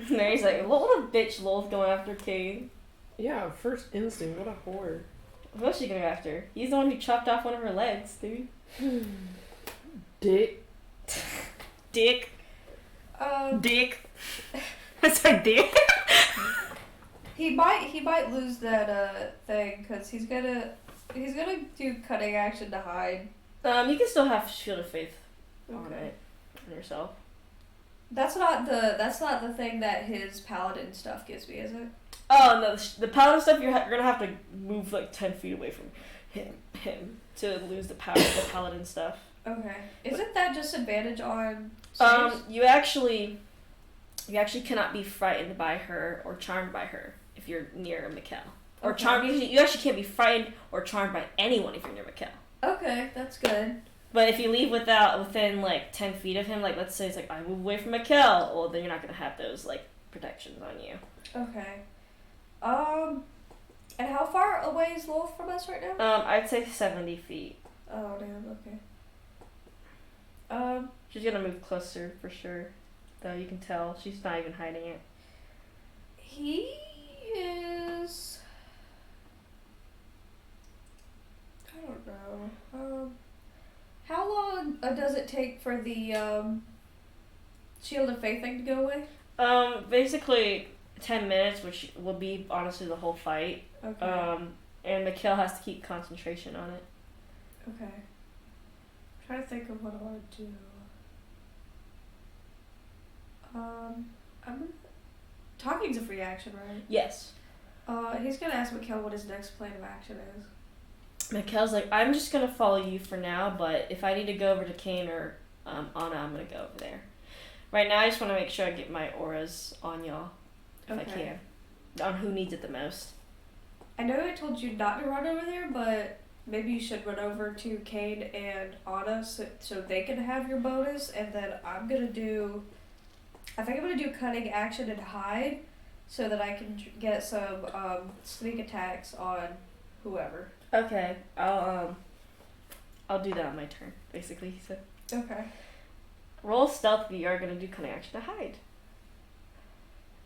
There he's like, what a bitch, Lolth going after Kane. Yeah, first instinct. What a whore. What was she going after? He's the one who chopped off one of her legs, dude. Dick. Dick. Dick. That's a dick. He might lose that thing because he's gonna do cutting action to hide. You can still have Shield of Faith on Okay. it on yourself. That's not the thing that his paladin stuff gives me, is it? Oh no, the paladin stuff you're gonna have to move like 10 feet away from him to lose the power of the paladin stuff. Okay. Isn't that disadvantage on saves? You actually cannot be frightened by her or charmed by her if you're near Mikkel. Or Okay. charmed. You actually can't be frightened or charmed by anyone if you're near Mikkel. Okay, that's good. But if you leave within like 10 feet of him, like let's say it's like I move away from Mikkel, well then you're not gonna have those like protections on you. Okay. And how far away is Lolth from us right now? I'd say 70 feet. Oh damn. Okay. She's gonna move closer for sure. Though you can tell she's not even hiding it. He is. I don't know. How long does it take for the Shield of Faith thing to go away? Basically 10 minutes, which will be honestly the whole fight. Okay. And Mikkel has to keep concentration on it. Okay. I'm trying to think of what I want to do. Talking's a free action, right? Yes. He's gonna ask Mikkel what his next plan of action is. Mikkel's like, I'm just gonna follow you for now, but if I need to go over to Kane or Anna, I'm gonna go over there. Right now, I just want to make sure I get my auras on y'all, if I Okay. can. On who needs it the most. I know I told you not to run over there, but maybe you should run over to Kane and Anna so they can have your bonus, and then I think I'm gonna do cutting action and hide, so that I can get some sneak attacks on whoever. Okay, I'll do that on my turn, basically, he said. Okay. Roll stealth, you are gonna do cunning action to hide.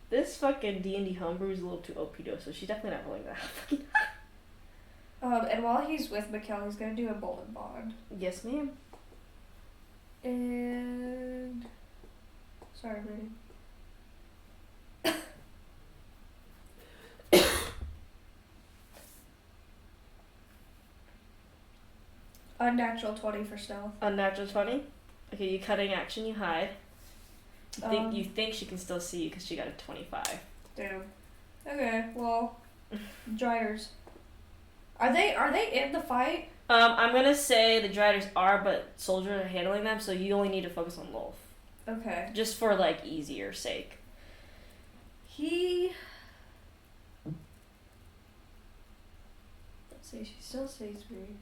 This fucking D&D homebrew is a little too OP though, so she's definitely not rolling that fucking And while he's with Mikkel, he's gonna do a Bolden Bond. Yes, ma'am. And sorry, reading. Unnatural 20 for stealth. Unnatural 20. Okay, you cutting action, you hide. You think she can still see you because she got a 25. Damn. Okay, well, Dryers. Are they in the fight? I'm gonna say the Driders are, but soldiers are handling them, so you only need to focus on Lolth. Okay. Just for like easier sake. He See, she still sees me.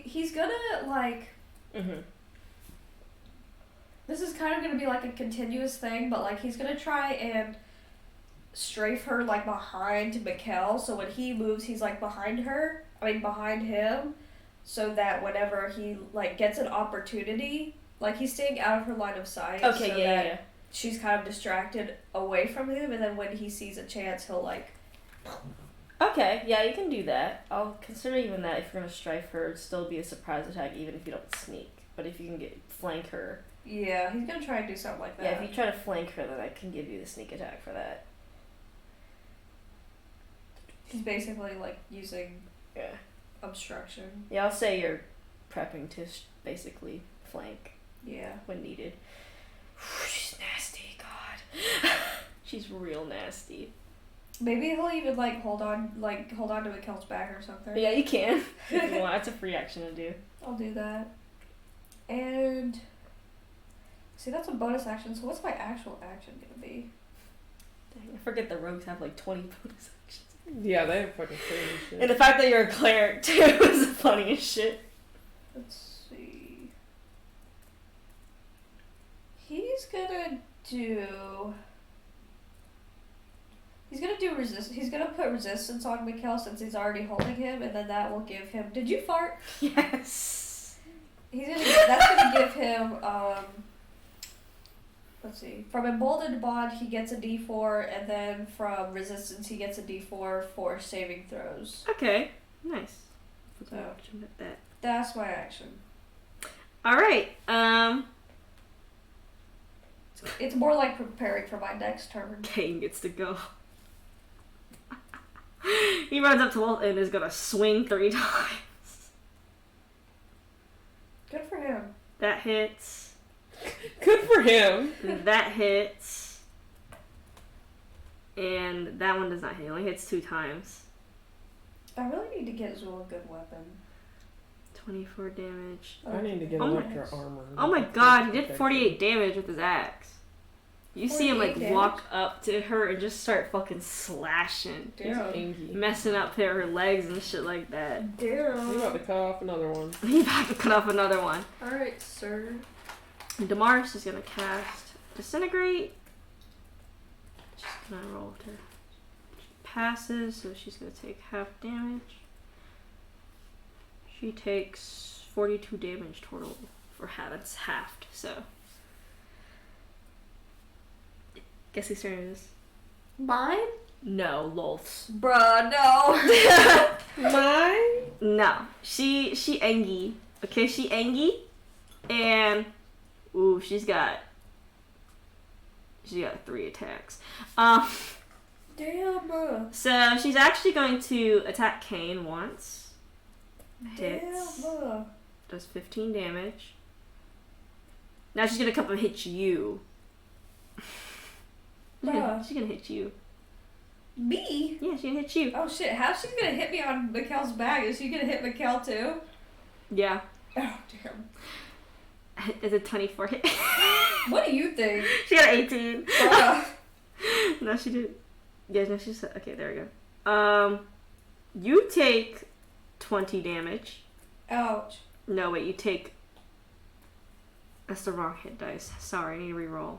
He's gonna, like... Mm-hmm. This is kind of gonna be, like, a continuous thing, but, like, he's gonna try and strafe her, like, behind Mikkel, so when he moves, he's, like, behind him, so that whenever he, like, gets an opportunity, like, he's staying out of her line of sight. Okay, so yeah, that yeah. she's kind of distracted away from him, and then when he sees a chance, he'll, like... Okay, yeah, you can do that. I'll consider even that if you're gonna strafe her, it'd still be a surprise attack even if you don't sneak. But if you can flank her... Yeah, he's gonna try and do something like that. Yeah, if you try to flank her, then I can give you the sneak attack for that. He's basically, like, using Yeah. obstruction. Yeah, I'll say you're prepping to basically flank Yeah. when needed. She's nasty, God. She's real nasty. Maybe he'll even, like, hold on to Mikkel's back or something. But yeah, you can. If you want. It's a free action to do. I'll do that. And... See, that's a bonus action, so what's my actual action gonna be? Dang, I forget the rogues have like 20 bonus actions. Yeah, they have fucking crazy shit. And the fact that you're a cleric too is the funniest shit. Let's see. He's gonna do He's gonna put resistance on Mikkel since he's already holding him, and then that will give him. Did you fart? Yes. That's gonna give him. Let's see. From Emboldened Bond, he gets a D4, and then from Resistance, he gets a D4 for saving throws. Okay. Nice. So At that. that's my action. All right. It's more like preparing for my next turn. Kane gets to go. He runs up to Walt and is gonna swing 3 times. Good for him. That hits. Good for him. That hits. And that one does not hit. It only hits 2 times. I really need to get Zool a good weapon. 24 damage. I need to get Oh my- Electra armor. Oh my god, he did 48 damage with his axe. You see him like 48 damage? walk up to her and just start fucking slashing. He's Damn. angry. Messing up her legs and shit like that. He's about Damn. to cut off another one. He about to cut off another one. Alright, sir. Damaris is gonna cast Disintegrate. She's gonna roll her. She passes, so she's gonna take half damage. She takes 42 damage total for half. That's halved, so. Guess whose turn it is? Mine? No, Lolth's. Bruh, no. Mine? No. She Angie. Okay, she Angie. And ooh, she's got 3 attacks. Damn, bruh. So she's actually going to attack Kane once. Damn, Hits. bruh. Does 15 damage. Now she's gonna come and hit you. Bruh. She's gonna hit you. Me? Yeah, she's gonna hit you. Oh shit, how's she gonna hit me on Mikkel's back? Is she gonna hit Mikkel too? Yeah. Oh, damn. It's a 24 hit. What do you think? She got 18. Bruh. No, she didn't. Yeah, no, she said. Okay, there we go. You take 20 damage. Ouch. No, wait, you take. That's the wrong hit dice. Sorry, I need to reroll.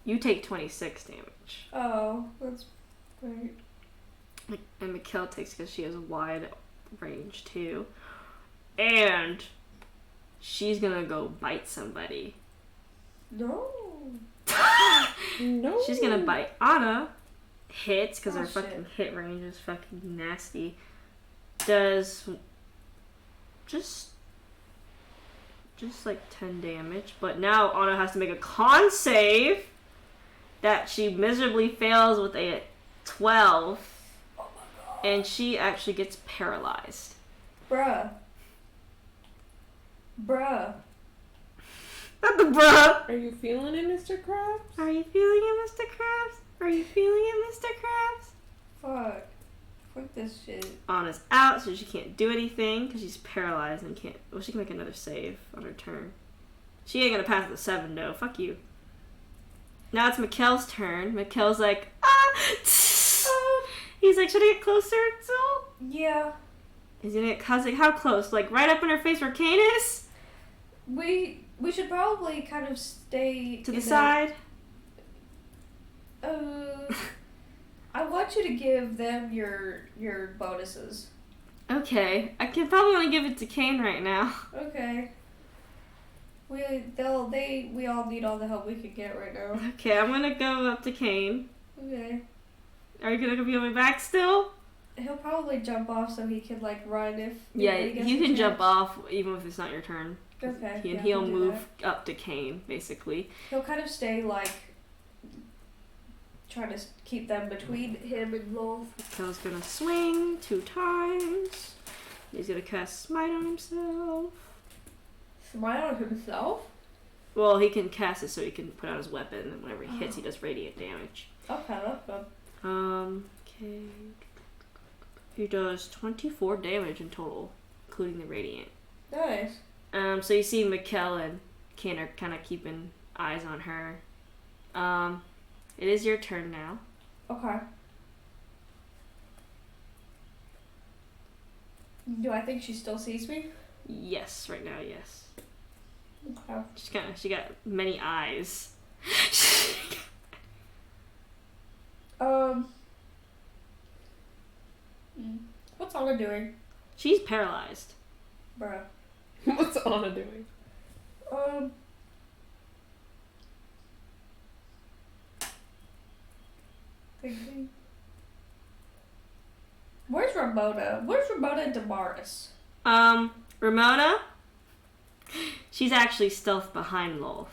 You take 26 damage. Oh, that's great. And Mikkel takes because she has a wide range too. And she's gonna go bite somebody. No. No. She's gonna bite Anna. Hits because Oh, her fucking hit range is fucking nasty. Does just like 10 damage. But now Anna has to make a con save that she miserably fails with a 12. Oh my god. And she actually gets paralyzed. Bruh. Bruh. Not the bruh. Are you feeling it, Mr. Krabs? Are you feeling it, Mr. Krabs? Are you feeling it, Mr. Krabs? Fuck. Fuck this shit. Anna's out, so she can't do anything because she's paralyzed and can't. Well, she can make another save on her turn. She ain't gonna pass the 7 though. Fuck you. Now it's Mikkel's turn. Mikkel's like, ah, He's like, should I get closer still? Yeah. He's gonna get how close? Like right up in her face where Kane is? We should probably kind of stay To the side? I want you to give them your bonuses. Okay. I can probably only give it to Kane right now. Okay. We all need all the help we can get right now. Okay, I'm gonna go up to Kane. Okay. Are you gonna be on my back still? He'll probably jump off so he can like run if Yeah, he gets you a can chance. jump off even if it's not your turn. Okay. And yeah, he'll we'll do move that. up to Kane, basically. He'll kind of stay like trying to keep them between him and Lolth. Kel's gonna swing 2 times. He's gonna cast Smite on himself. Smite on himself? Well, he can cast it so he can put out his weapon, and whenever he hits, he does radiant damage. Okay, that's good. Okay. He does 24 damage in total, including the radiant. Nice. So you see Mikkel and Kane are kind of keeping eyes on her. It is your turn now. Okay. Do I think she still sees me? Yes, right now, yes. Okay. She got many eyes. What's Anna doing? She's paralyzed. Bruh. What's Anna doing? Thinking. Where's Ramona? Where's Ramona and Damaris? Ramona, she's actually stealth behind Lolth.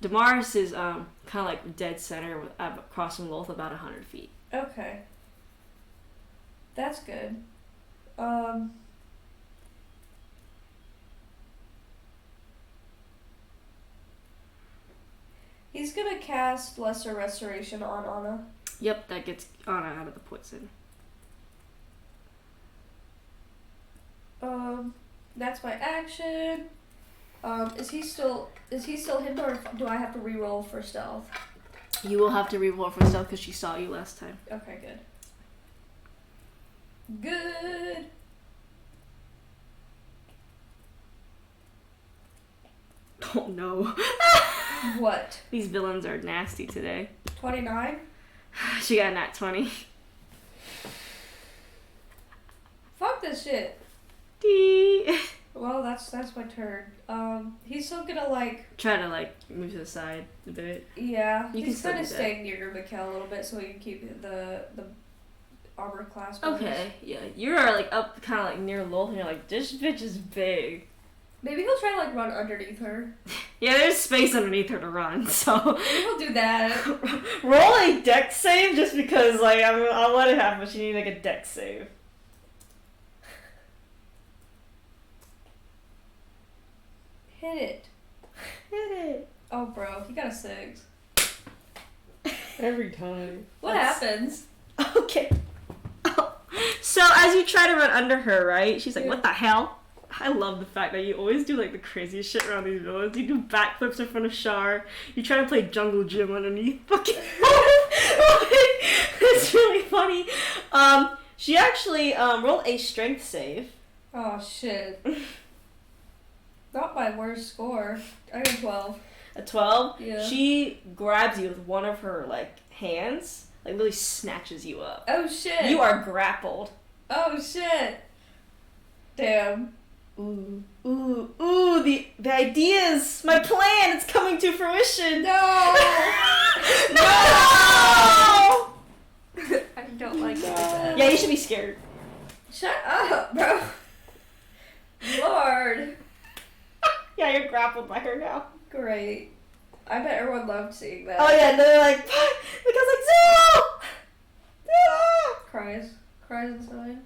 Damaris is kind of like dead center with across from Lolth about 100 feet. Okay. That's good. He's gonna cast Lesser Restoration on Anna. Yep, that gets Anna out of the poison. That's my action. Is he still hidden, or do I have to re-roll for stealth? You will have to reroll for stealth because she saw you last time. Okay, good. Good. Oh no. What? These villains are nasty today. 29? She got a nat 20. Fuck this shit. Dee. Well, that's my turn. He's still gonna like. Try to like move to the side a bit. Yeah. You can he's still gonna do that. stay near Mikkel a little bit so he can keep the armor class. bonus. Okay, yeah. You're like up kind of like near Lolth and you're like, this bitch is big. Maybe he'll try to like run underneath her. Yeah, there's space underneath her to run, so. Maybe he'll do that. Roll a dex save just because like I'll let it happen, but you need like a dex save. Hit it. Hit it. Oh, bro, he got a 6. Every time. What That's- happens? Okay. So as you try to run under her, right? She's like, Yeah. what the hell? I love the fact that you always do like the craziest shit around these villains. You do backflips in front of Shar. You try to play jungle gym underneath. Fucking. It's really funny. She actually rolled a strength save. Oh, shit. Not my worst score. I got 12. A 12. Yeah. She grabs you with one of her like hands, like literally snatches you up. Oh, shit. You are grappled. Oh, shit. Damn. Ooh, the ideas, my plan, it's coming to fruition. No! No! I don't like that. Yeah, you should be scared. Shut up, bro. Lord. Yeah, you're grappled by her now. Great. I bet everyone loved seeing that. Oh yeah, and they're like, because like, Zero! Zero! Cries. Cries inside.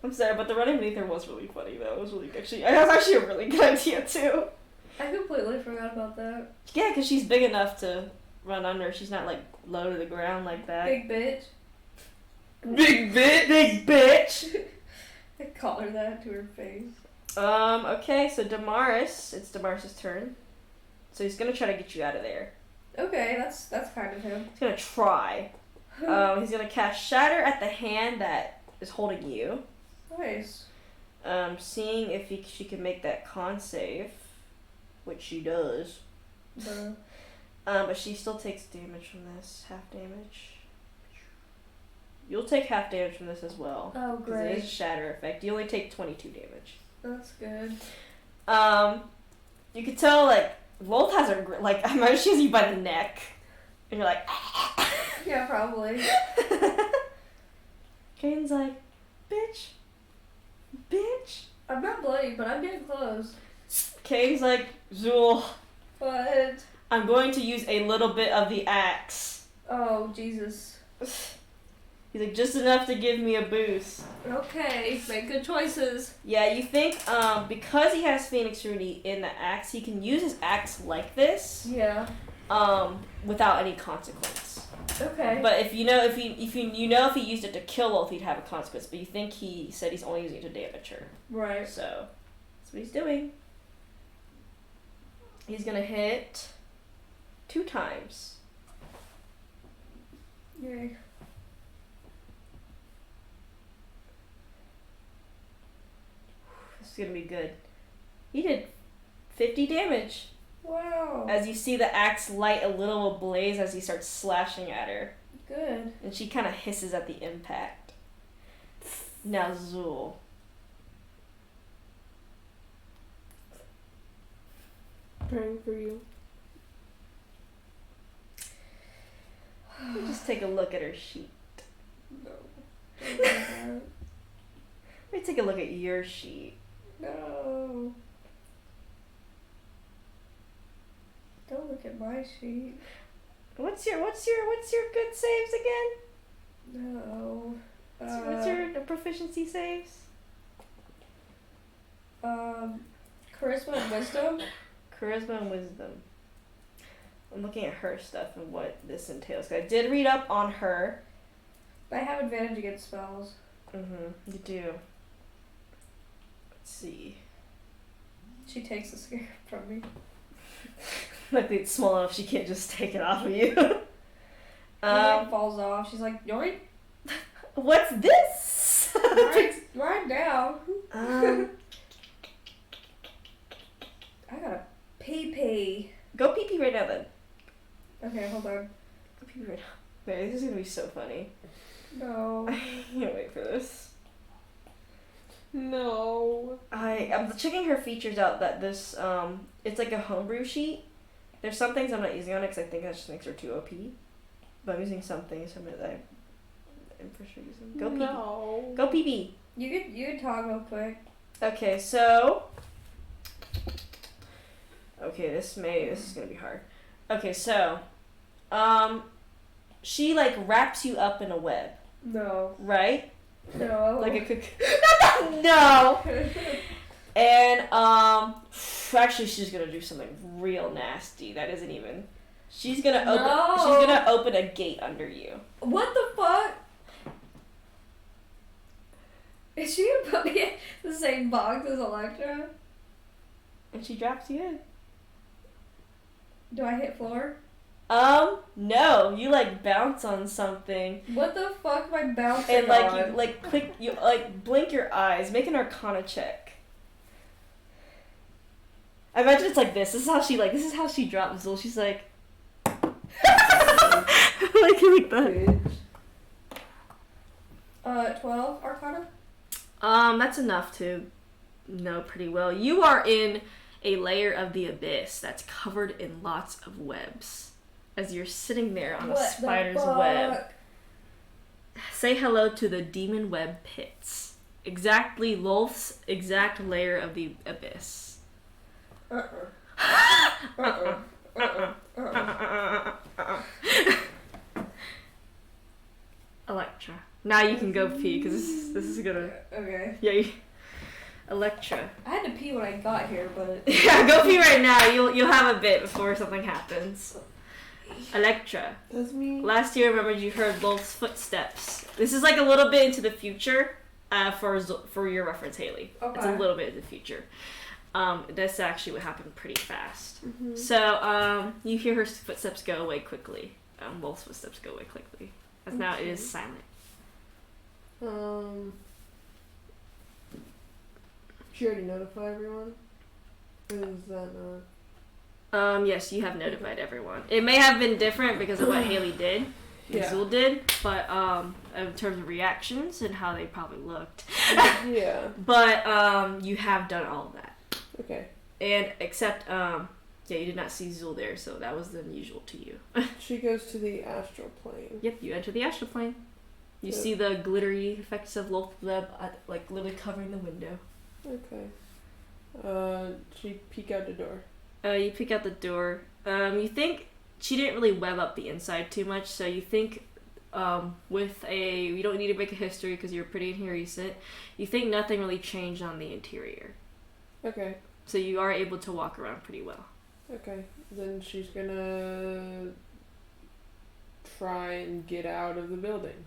I'm sorry, but the running beneath her was really funny though. It was really actually, it was actually a really good idea too. I completely forgot about that. Yeah, because she's big enough to run under. She's not like low to the ground like that. Big bitch. Big bitch. Big bitch. I call her that to her face. Okay, so Damaris, it's Damaris' turn. So he's gonna try to get you out of there. Okay, that's kind of him. He's gonna try. He's gonna cast Shatter at the hand that is holding you. Nice. Seeing if she can make that con save, which she does. But she still takes damage from this, half damage. You'll take half damage from this as well. Oh, Because it is a Shatter effect. You only take 22 damage. That's good. You could tell, like, Lolth has her, like, I imagine she has you by the neck. And you're like, Yeah, probably. Kane's like, bitch. I'm not bloody, but I'm getting close. Kane's like, Zool, But I'm going to use a little bit of the axe. oh Jesus. He's like, just enough to give me a boost. Okay, make good choices. Yeah, you think, because he has Phoenix Rudy in the axe, he can use his axe like this, Yeah. without any consequence. Okay. But if you know if he used it to kill Lolth, he'd have a consequence. But you think he said he's only using it to damage her. Right. So that's what he's doing. He's gonna hit 2 times. Yay. This is gonna be good. He did 50 damage. Wow. As you see the axe light a little ablaze as he starts slashing at her. Good. And she kind of hisses at the impact. Now Zool. Praying for you. Let me just take a look at her sheet. No. Don't do that. Let me take a look at your sheet. No. Don't look at my sheet. What's your good saves again? No. What's your proficiency saves? Charisma and wisdom. Charisma and wisdom. I'm looking at her stuff and what this entails. 'Cause I did read up on her. I have advantage against spells. You do. Let's see. She takes the scarab from me. Luckily it's small enough she can't just take it off of you. It falls off. She's like, yoink. What's this? Right now. um, I got a pee. go pee right now then. Okay, hold on. Go pee right now. Mary, this is gonna be so funny. No. I can't wait for this. No. I'm checking her features out that this, it's like a homebrew sheet. There's some things I'm not using on it because I think that just makes her too OP. But I'm using some things from it that I'm for sure using. Go pee. No. Go pee. You can talk real quick. Okay, so. Okay, this is gonna be hard. Okay, so, she like wraps you up in a web, No. right? No. Like a no. And actually, she's gonna do something real nasty. That isn't even. She's gonna open. No. She's gonna open a gate under you. What the fuck? Is she gonna put me in the same box as Electra? And she drops you in. Do I hit floor? No. You like bounce on something. What the fuck am I bouncing And like on? you like click you like blink your eyes, make an Arcana check. I imagine it's like this. This is how she drops Zul. She's like like that. 12 Arcana? That's enough to know pretty well. You are in a layer of the abyss that's covered in lots of webs. As you're sitting there on a spider's web. Say hello to the demon web pits. Exactly Lolth's exact layer of the abyss. Electra. Now you can go pee because this is gonna. Okay. Yeah. Electra. I had to pee when I got here, but Yeah, go pee right now. You'll have a bit before something happens. Electra. That's me. Last year, remember you heard Lolth's footsteps. This is like a little bit into the future, for your reference, Haley. Okay. It's a little bit in the future. That's actually what happened pretty fast. Mm-hmm. So, you hear her footsteps go away quickly. Wolf's footsteps go away quickly. As now it is silent. She already notified everyone? Or is that not? Yes, you have notified everyone. It may have been different because of what Haley did. Yeah. Zul did, but in terms of reactions and how they probably looked. Yeah. But you have done all of that. Okay. And except you did not see Zul there, so that was unusual to you. She goes to the astral plane. Yep, you enter the astral plane. You Yep. see the glittery effects of Wolf Web, like literally covering the window. Okay. She peek out the door. You peek out the door. You think she didn't really web up the inside too much, so you think you don't need to make a history because you're pretty recent. You think nothing really changed on the interior. Okay. So you are able to walk around pretty well. Okay. Then she's gonna try and get out of the building.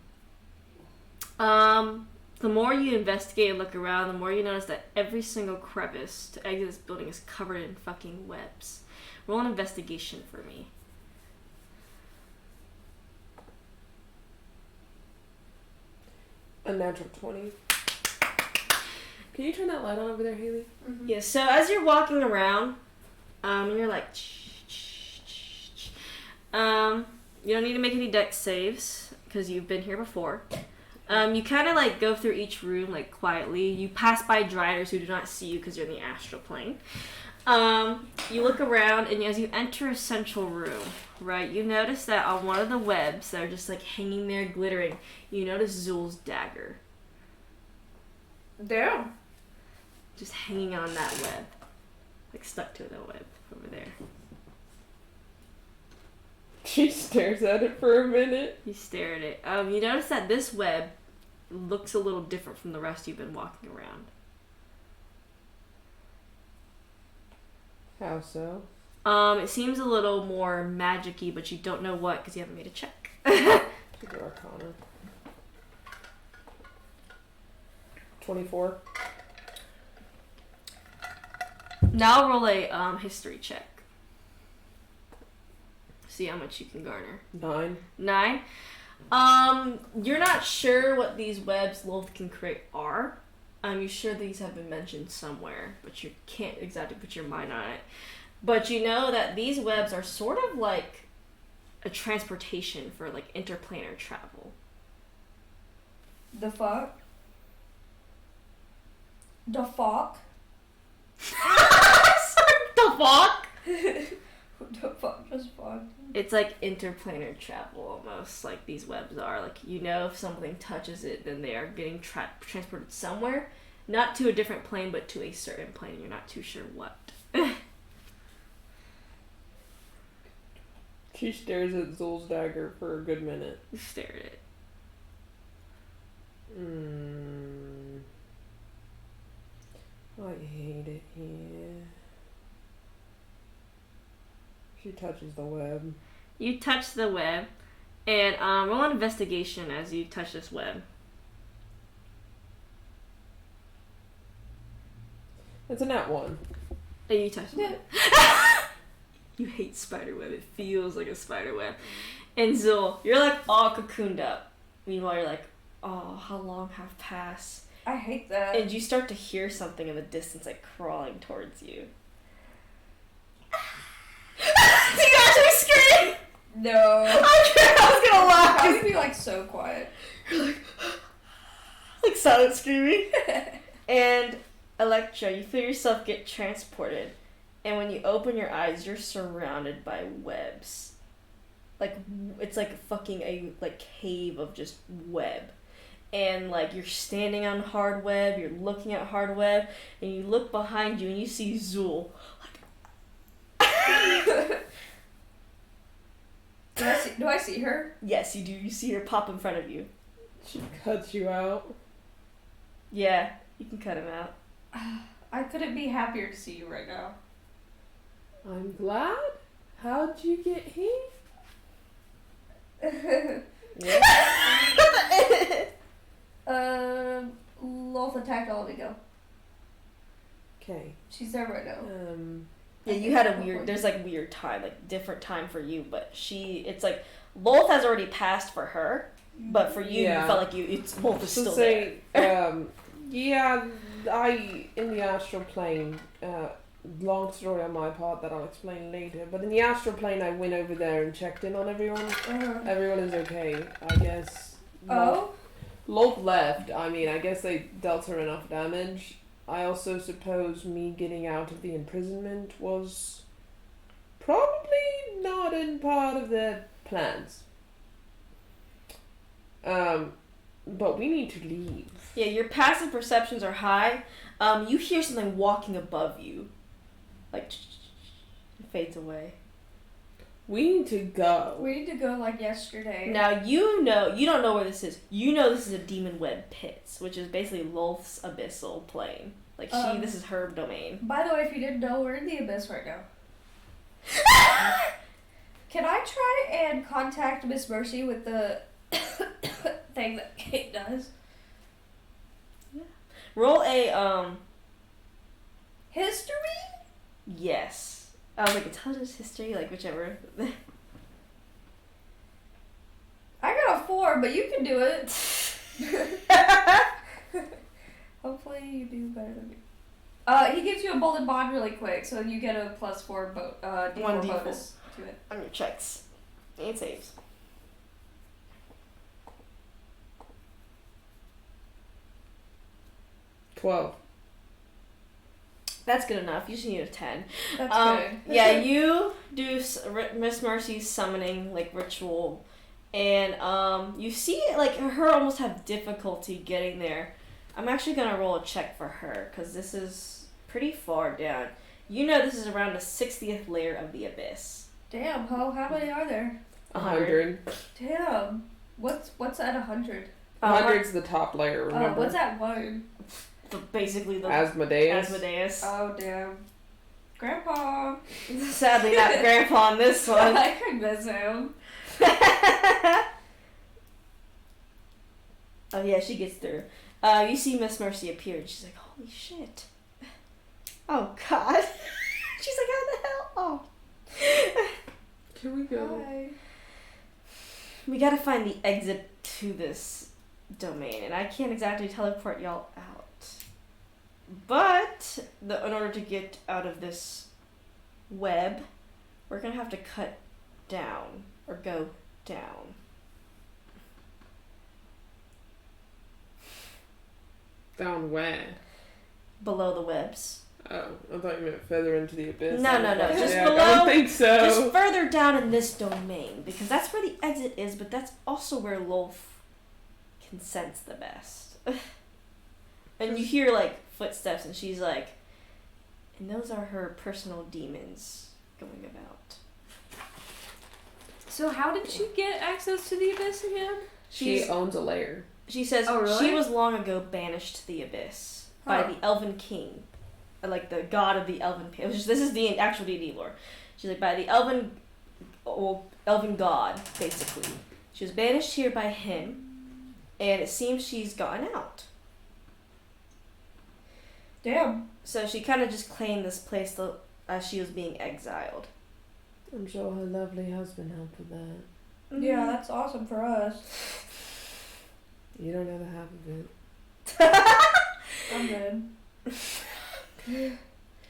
The more you investigate and look around, the more you notice that every single crevice to exit this building is covered in fucking webs. Roll an investigation for me. A natural 20. Can you turn that light on over there, Haley? Mm-hmm. Yeah, so as you're walking around, you're like, you don't need to make any dex saves because you've been here before. You kind of like go through each room like quietly. You pass by driders who do not see you because you're in the astral plane. You look around, and as you enter a central room, right, you notice that on one of the webs that are just like hanging there glittering, you notice Zul's dagger Damn. just hanging on that web, like stuck to the web over there. She stares at it for a minute. You stare at it. You notice that this web looks a little different from the rest you've been walking around. How so? It seems a little more magic-y, but you don't know what because you haven't made a check. Take the Arcana. 24. Now roll a history check. See how much you can garner. 9. 9. You're not sure what these webs Lilith can create are. You're sure these have been mentioned somewhere, but you can't exactly put your mind on it. But you know that these webs are sort of like a transportation for like interplanar travel. The fuck? The fuck? The fuck? The fuck just fuck? It's like interplanar travel almost, like these webs are. Like, you know, if something touches it, then they are getting transported somewhere. Not to a different plane, but to a certain plane. You're not too sure what. She stares at Zul's dagger for a good minute. You stare at it. I hate it here. She touches the web. You touch the web, and roll an investigation as you touch this web. It's a nat 1. And you touch it. You hate spiderweb. It feels like a spiderweb. And Zul, you're like all cocooned up. Meanwhile, you're like, oh, how long have passed? I hate that. And you start to hear something in the distance, like crawling towards you. Do you actually scream? No. I was gonna laugh. How can you be like so quiet? You're like silent screaming. And Electra, you feel yourself get transported, and when you open your eyes, you're surrounded by webs. Like, it's like fucking a like cave of just web. And like you're standing on hard web, you're looking at hard web, and you look behind you and you see Zul. Do I see her? Yes, you do. You see her pop in front of you. She cuts you out. Yeah, you can cut him out. I couldn't be happier to see you right now. I'm glad. How'd you get here? Loth attack, let me go. Okay. She's there right now. Yeah, you had a weird. There's like weird time, like different time for you, but it's like Lolth has already passed for her, but for you, Yeah. you felt like Lolth is So still say, there. yeah, I in the astral plane. Long story on my part that I'll explain later. But in the astral plane, I went over there and checked in on everyone. Everyone is okay, I guess. Oh? Lolth left. I mean, I guess they dealt her enough damage. I also suppose me getting out of the imprisonment was probably not in part of their plans. But we need to leave. Yeah, your passive perceptions are high. You hear something walking above you, like it fades away. We need to go. We need to go like yesterday. Now you don't know where this is. You know this is a demon web pits, which is basically Lolth's abyssal plane. Like this is her domain. By the way, if you didn't know, we're in the abyss right now. Can I try and contact Miss Mercy with the thing that Kate does? Roll a History? yes. I was like intelligence, history, like whichever. I got a 4, but you can do it. Hopefully you do better than me. He gives you a bullet bond really quick, so you get a +4 D4 1d4 bonus to it. on your checks and saves. $12. That's good enough. You just need a 10. That's good. Yeah, you do Miss Mercy's summoning like ritual, and you see like her almost have difficulty getting there. I'm actually gonna roll a check for her because this is pretty far down. You know this is around the 60th layer of the abyss. Damn, Ho, how many are there? 100. Damn. What's at 100? 100's the top layer, remember? What's at 1? Basically the Asmodeus. Oh, damn. Grandpa. Sadly not Grandpa on this one. I could miss him. Oh yeah, she gets through. You see Miss Mercy appear and she's like, holy shit. Oh god. She's like, how the hell? Oh. Can we go? Hi. We gotta find the exit to this domain, and I can't exactly teleport y'all out. But in order to get out of this web, we're gonna have to cut down or go down. Down where? Below the webs. Oh, I thought you meant further into the abyss. No, just yeah, below. I don't think so. Just further down in this domain, because that's where the exit is, but that's also where Lolth can sense the best. And you hear like footsteps, and she's like, and those are her personal demons going about. So how did she get access to the abyss again? She owns a lair. She says Oh, really? she was long ago banished to the abyss by the Elven King, like the god of the Elven. This is the actual D&D lore. She's like by the Elven god, basically. She was banished here by him, and it seems she's gotten out. Damn. So she kind of just claimed this place as she was being exiled. I'm sure her lovely husband helped with that. Yeah, that's awesome for us. You don't know the half of it. I'm good.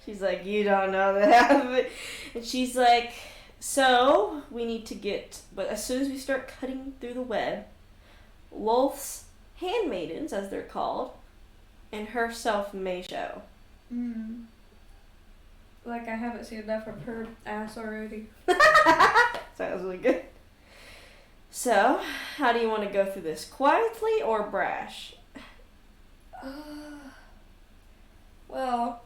She's like, you don't know the half of it. And she's like, so we need to but as soon as we start cutting through the web, Lolth's handmaidens, as they're called, and herself may show. Like I haven't seen enough of her ass already. So that was really good. So, how do you want to go through this? Quietly or brash? Well,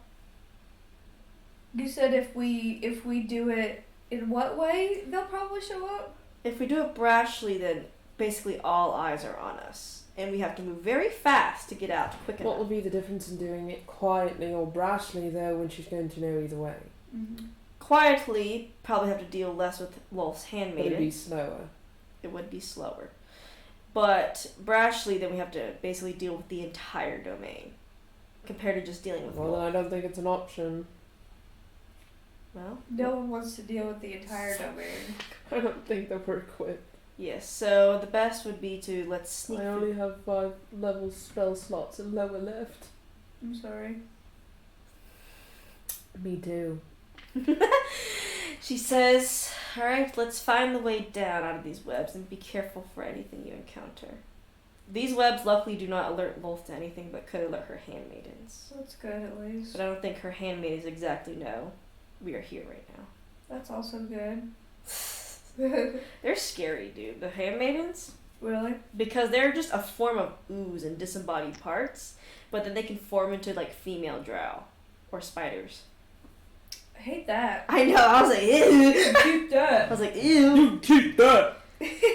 you said if we do it in what way they'll probably show up? If we do it brashly, then basically all eyes are on us. And we have to move very fast to get out quick enough. What will be the difference in doing it quietly or brashly, though, when she's going to know either way? Quietly, probably have to deal less with Lolth's Would handmaiden. it be slower? It would be slower. But brashly, then we have to basically deal with the entire domain. compared to just dealing with Well, then wolf. I don't think it's an option. Well, No one wants to deal with the entire domain. I don't think that we're equipped. yes. So the best would be to let's sneak. I only have 5 level spell slots and lower left. I'm sorry. Me too. She says, "All right, let's find the way down out of these webs and be careful for anything you encounter. These webs luckily do not alert Wolf to anything, but could alert her handmaidens. That's good at least. But I don't think her handmaidens exactly know we are here right now. That's also good. They're scary, dude. The handmaidens, Really? because they're just a form of ooze and disembodied parts, but then they can form into like female drow or spiders. I hate that. I know. I was like, ew. Keep that. I was like, ew. Keep that!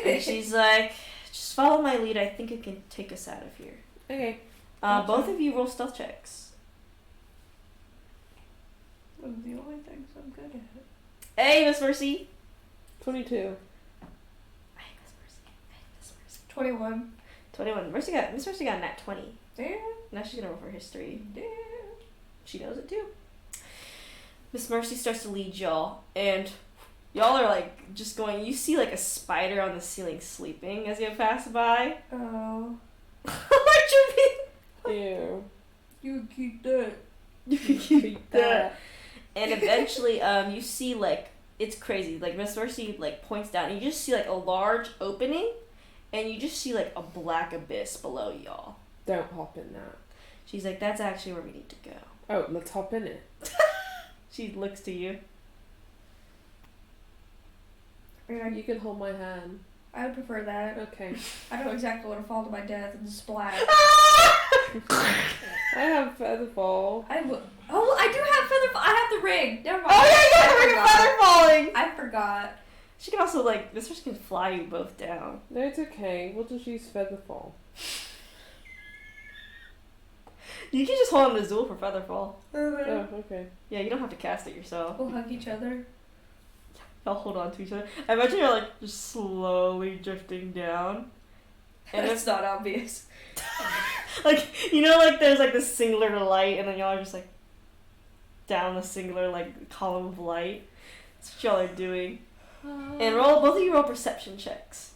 And she's like, just follow my lead. I think it can take us out of here. Okay. Gotcha. Both of you roll stealth checks. One of the only things I'm good at. Hey, Miss Mercy. 22. Hey, Miss Mercy. Hey, Miss Mercy. 21. 21. Miss Mercy got a nat 20. Damn. Now she's gonna roll for history. Damn. She knows it too. Miss Mercy starts to lead y'all, and y'all are like just going. You see like a spider on the ceiling sleeping as you pass by. Oh. What you mean? Ew. You keep that. You can keep that. And eventually, you see like it's crazy. Like Miss Mercy like points down, and you just see like a large opening, and you just see like a black abyss below y'all. Don't hop in that. She's like, "That's actually where we need to go." Oh, let's hop in it. She looks to you. I mean, You can hold my hand. I would prefer that. Okay. I don't exactly want to fall to my death and splat. I have Featherfall. I would. Oh, I do have feather. I have the ring. Never mind. Oh yeah, I yeah, forgot. feather falling. I forgot. She can also like Miss Mercy can fly you both down. No, it's okay. We'll just use Featherfall. You can just hold on to Zool for Featherfall. Oh, okay. Yeah, you don't have to cast it yourself. We'll hug each other. Y'all hold on to each other. I imagine you're like just slowly drifting down. And It's not obvious. like you know, like there's like this singular light, and then y'all are just like down the singular like column of light. That's what y'all are doing. And both of you roll perception checks.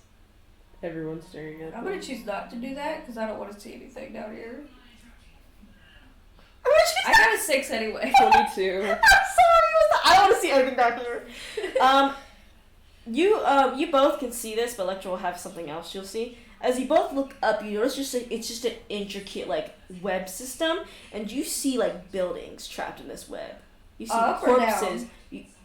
Everyone's staring at I'm me. gonna choose not to do that because I don't want to see anything down here. I got a 6 anyway. 22. I'm sorry, I want to see everything down here. You both can see this, but Electra will have something else you'll see. As you both look up, you notice it's just an intricate like web system, and you see like buildings trapped in this web. You see Up or down? corpses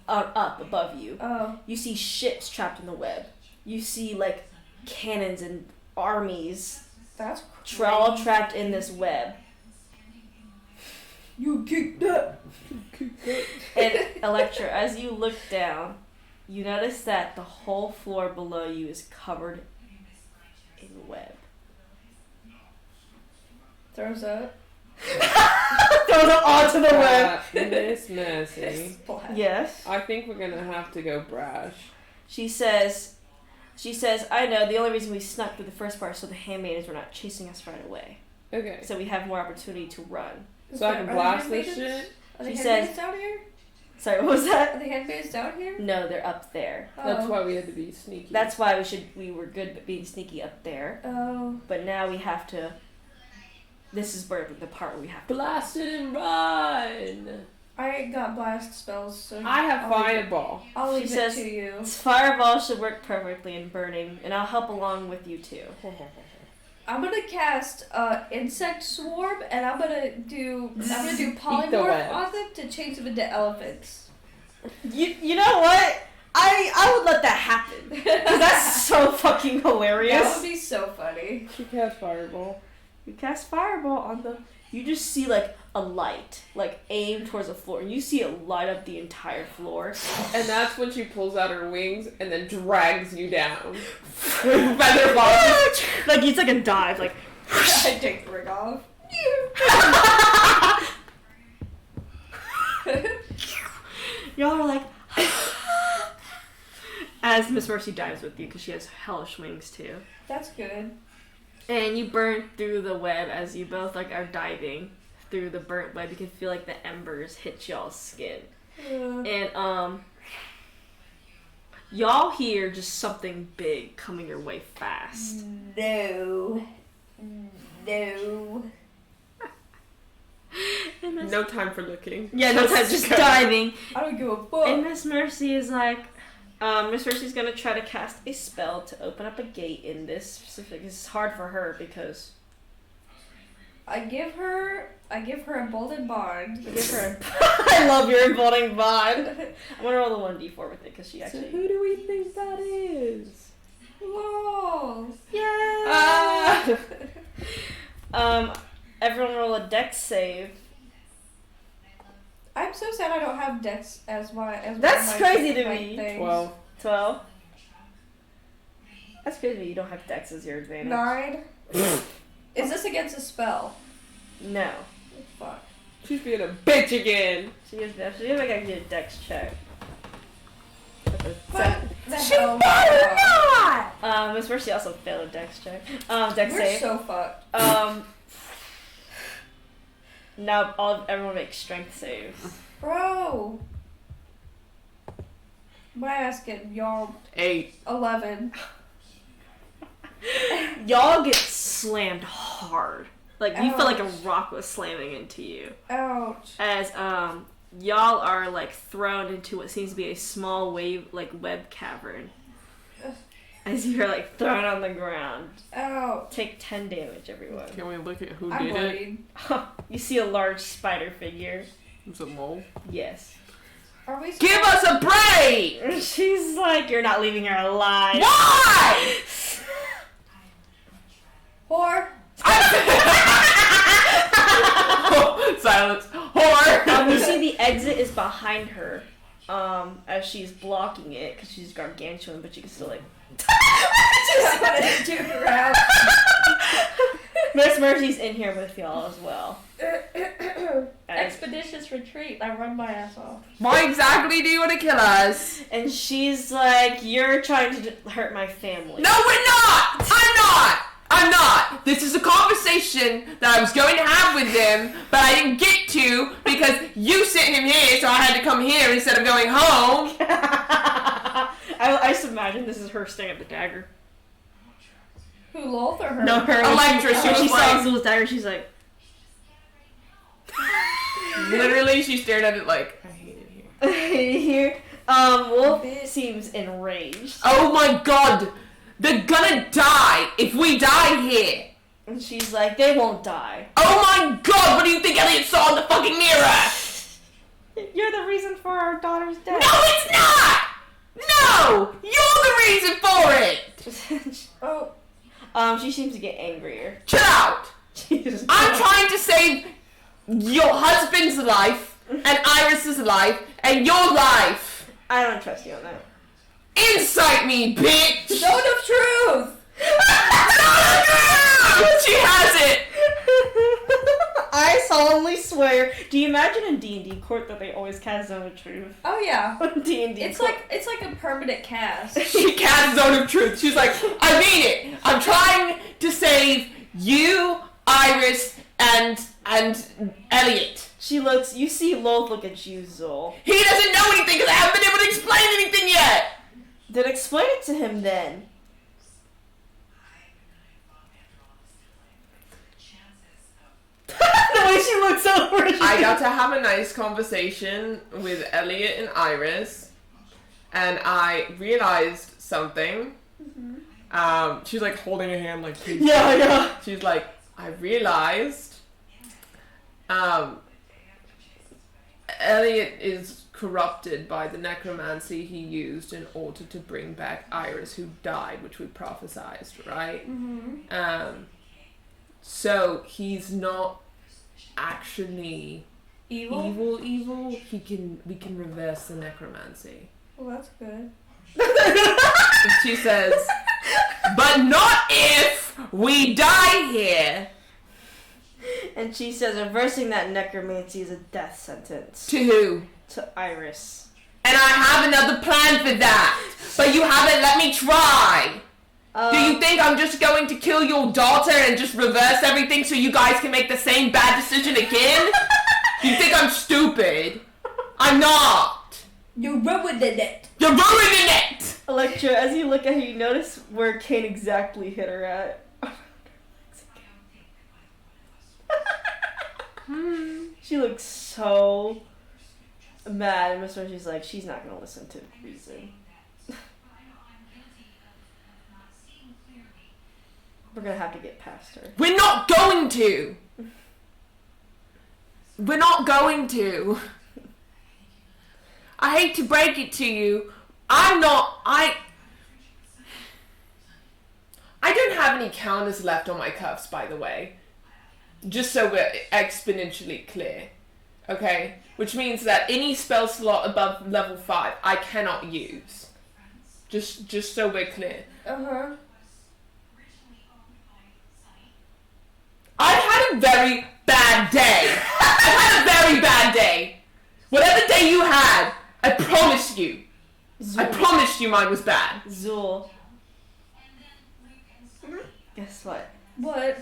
up above you. Oh. You see ships trapped in the web. You see like cannons and armies That's all trapped in this web. You kicked that. And Electra, as you look down, you notice that the whole floor below you is covered in web. Throws up. Throws it onto the web. Miss Mercy. Splat. Yes. I think we're gonna have to go brash. She says, I know, the only reason we snuck through the first part is so the handmaidens were not chasing us right away. Okay. So we have more opportunity to run. So I can Are blast the this handmaidens- shit? Are the She handmaidens down here? Sorry, what was Are that? the handmaidens down here? No, they're up there. That's Oh. why we had to be sneaky. That's why we were good at being sneaky up there. Oh. But now we have to. This is where the part where we have to blast it and run. I ain't got blast spells, so I have I'll leave it- fireball. I'll She leave says- it to you. This fireball should work perfectly in burning, and I'll help along with you too. I'm gonna cast insect swarm, and I'm gonna do web. polymorph on them to change them into elephants. You know what? I would let that happen. 'Cause that's so fucking That hilarious. would be so funny. She cast fireball. You cast fireball on them. You just see like a light, like aimed towards the floor, and you see it light up the entire floor. And that's when she pulls out her wings and then drags you down. With feather balls. Like it's like a dive, like. I take the ring off. Y'all are like. As Miss Mercy dives with you because she has hellish wings too. That's good. And you burn through the web as you both like are diving through the burnt web. You can feel like the embers hit y'all's skin. Yeah. And y'all hear just something big coming your way fast. No. No time for looking. Yeah, no time, just go. diving. I don't give a fuck. And Miss Mercy is like, Miss Mercy's gonna try to cast a spell to open up a gate in this specific. It's hard for her because I give her emboldened bond. I love your emboldening bond. I'm gonna roll the 1d4 with it because she So actually. who do we think that is? Lol. Yeah. Everyone roll a dex save. I'm so sad I don't have Dex as my That's one of crazy to my me. things. 12. That's crazy. You don't have dex as your advantage. 9. Is this against a spell? No. Fuck. She's being a bitch again. She is definitely like I can get a dex check. But the She hell better no. not! Miss Mercy also failed a dex check. Dex We're save. so fucked. Now everyone makes strength saves. Bro. My ass getting y'all 8. 11. Y'all get slammed hard. Like you feel like a Ouch. rock was slamming into you. Ouch. As y'all are like thrown into what seems to be a small web cavern. As you're like thrown on the ground. Ouch. Take 10 damage, everyone. Can we look at who I'm did it? worried. You see a large spider figure. It's a mole. Yes. Are we Give us a break! She's like, you're not leaving her alive. Why? Whore? Silence. Whore! You see the exit is behind her. As she's blocking it because she's gargantuan, but you can still like. Just gonna do around. Miss Mercy's in here with y'all as well. Expeditious retreat. I run my ass off. Why exactly do you want to kill us? And she's like, you're trying to hurt my family. No, we're not! I'm not! This is a conversation that I was going to have with them, but I didn't get to because you sent him here, so I had to come here instead of going home. I just imagine this is her staring at the dagger. Who, Lolth or her? No, her. Electra, she When she was saw like- Azul's dagger, she's like, Literally, she stared at it like, I hate it here. here. Wolf seems enraged. Oh my god! They're gonna die if we die here! And she's like, they won't die. Oh my god, what do you think Elliot saw in the fucking mirror? You're the reason for our daughter's No, death. it's not! No! You're the reason for it! Oh, She seems to get angrier. Chill out! Jesus I'm Christ. trying to save your husband's life, and Iris's life, and your life! I don't trust you on that. Incite me, bitch! zone of truth! She has it! I solemnly swear. Do you imagine in D&D court that they always cast Zone of Truth? Oh yeah. D&D It's court. like a permanent cast. She cast Zone of Truth. She's like, I mean it. I'm trying to save you, Iris, and Elliot. You see Lolth look at you, Zol. He doesn't know anything because I haven't been able to explain anything yet. Then explain it to him then. The way she looks over. I got to have a nice conversation with Elliot and Iris, and I realized something. She's like holding her hand like, please. Yeah. She's like, I realized Elliot is corrupted by the necromancy he used in order to bring back Iris, who died, which we prophesized, right? So he's not actually Evil? evil. We can reverse the necromancy. Well, that's good. And she says, But not if we die here. And she says reversing that necromancy is a death sentence To who? to Iris. And I have another plan for that. But you haven't let me try. Do you think I'm just going to kill your daughter and just reverse everything so you guys can make the same bad decision again? Do you think I'm stupid? I'm not. You're ruining it. You're ruining it! Electra, as you look at her, you notice where Kane exactly hit her at. She looks so mad, and Miss Roshie's like, she's not gonna listen to reason. We're gonna have to get past her. We're not going to! We're not going to. I hate to break it to you. I don't have any counters left on my cuffs, by the way. Just so we're exponentially clear. Okay? Which means that any spell slot above level 5, I cannot use. Just so we're clear. Uh-huh. I've had a very bad day. I've had a very bad day. Whatever day you had, I promise you. I promised you mine was bad. Zool. Guess what? What?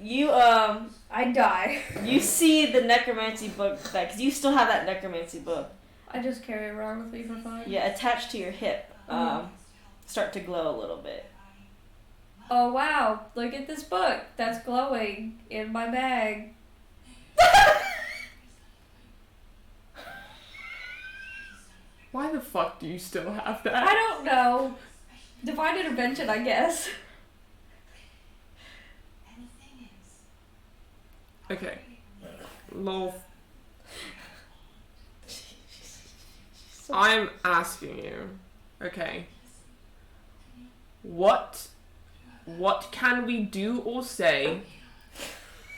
You, I die. you see the necromancy book back, because you still have that necromancy book. I just carry it around with me for fun. Yeah, attached to your hip. Start to glow a little bit. Oh wow, look at this book that's glowing in my bag. Why the fuck do you still have that? I don't know. Divine intervention, I guess. Okay. Lol. I'm asking you, okay, what can we do or say,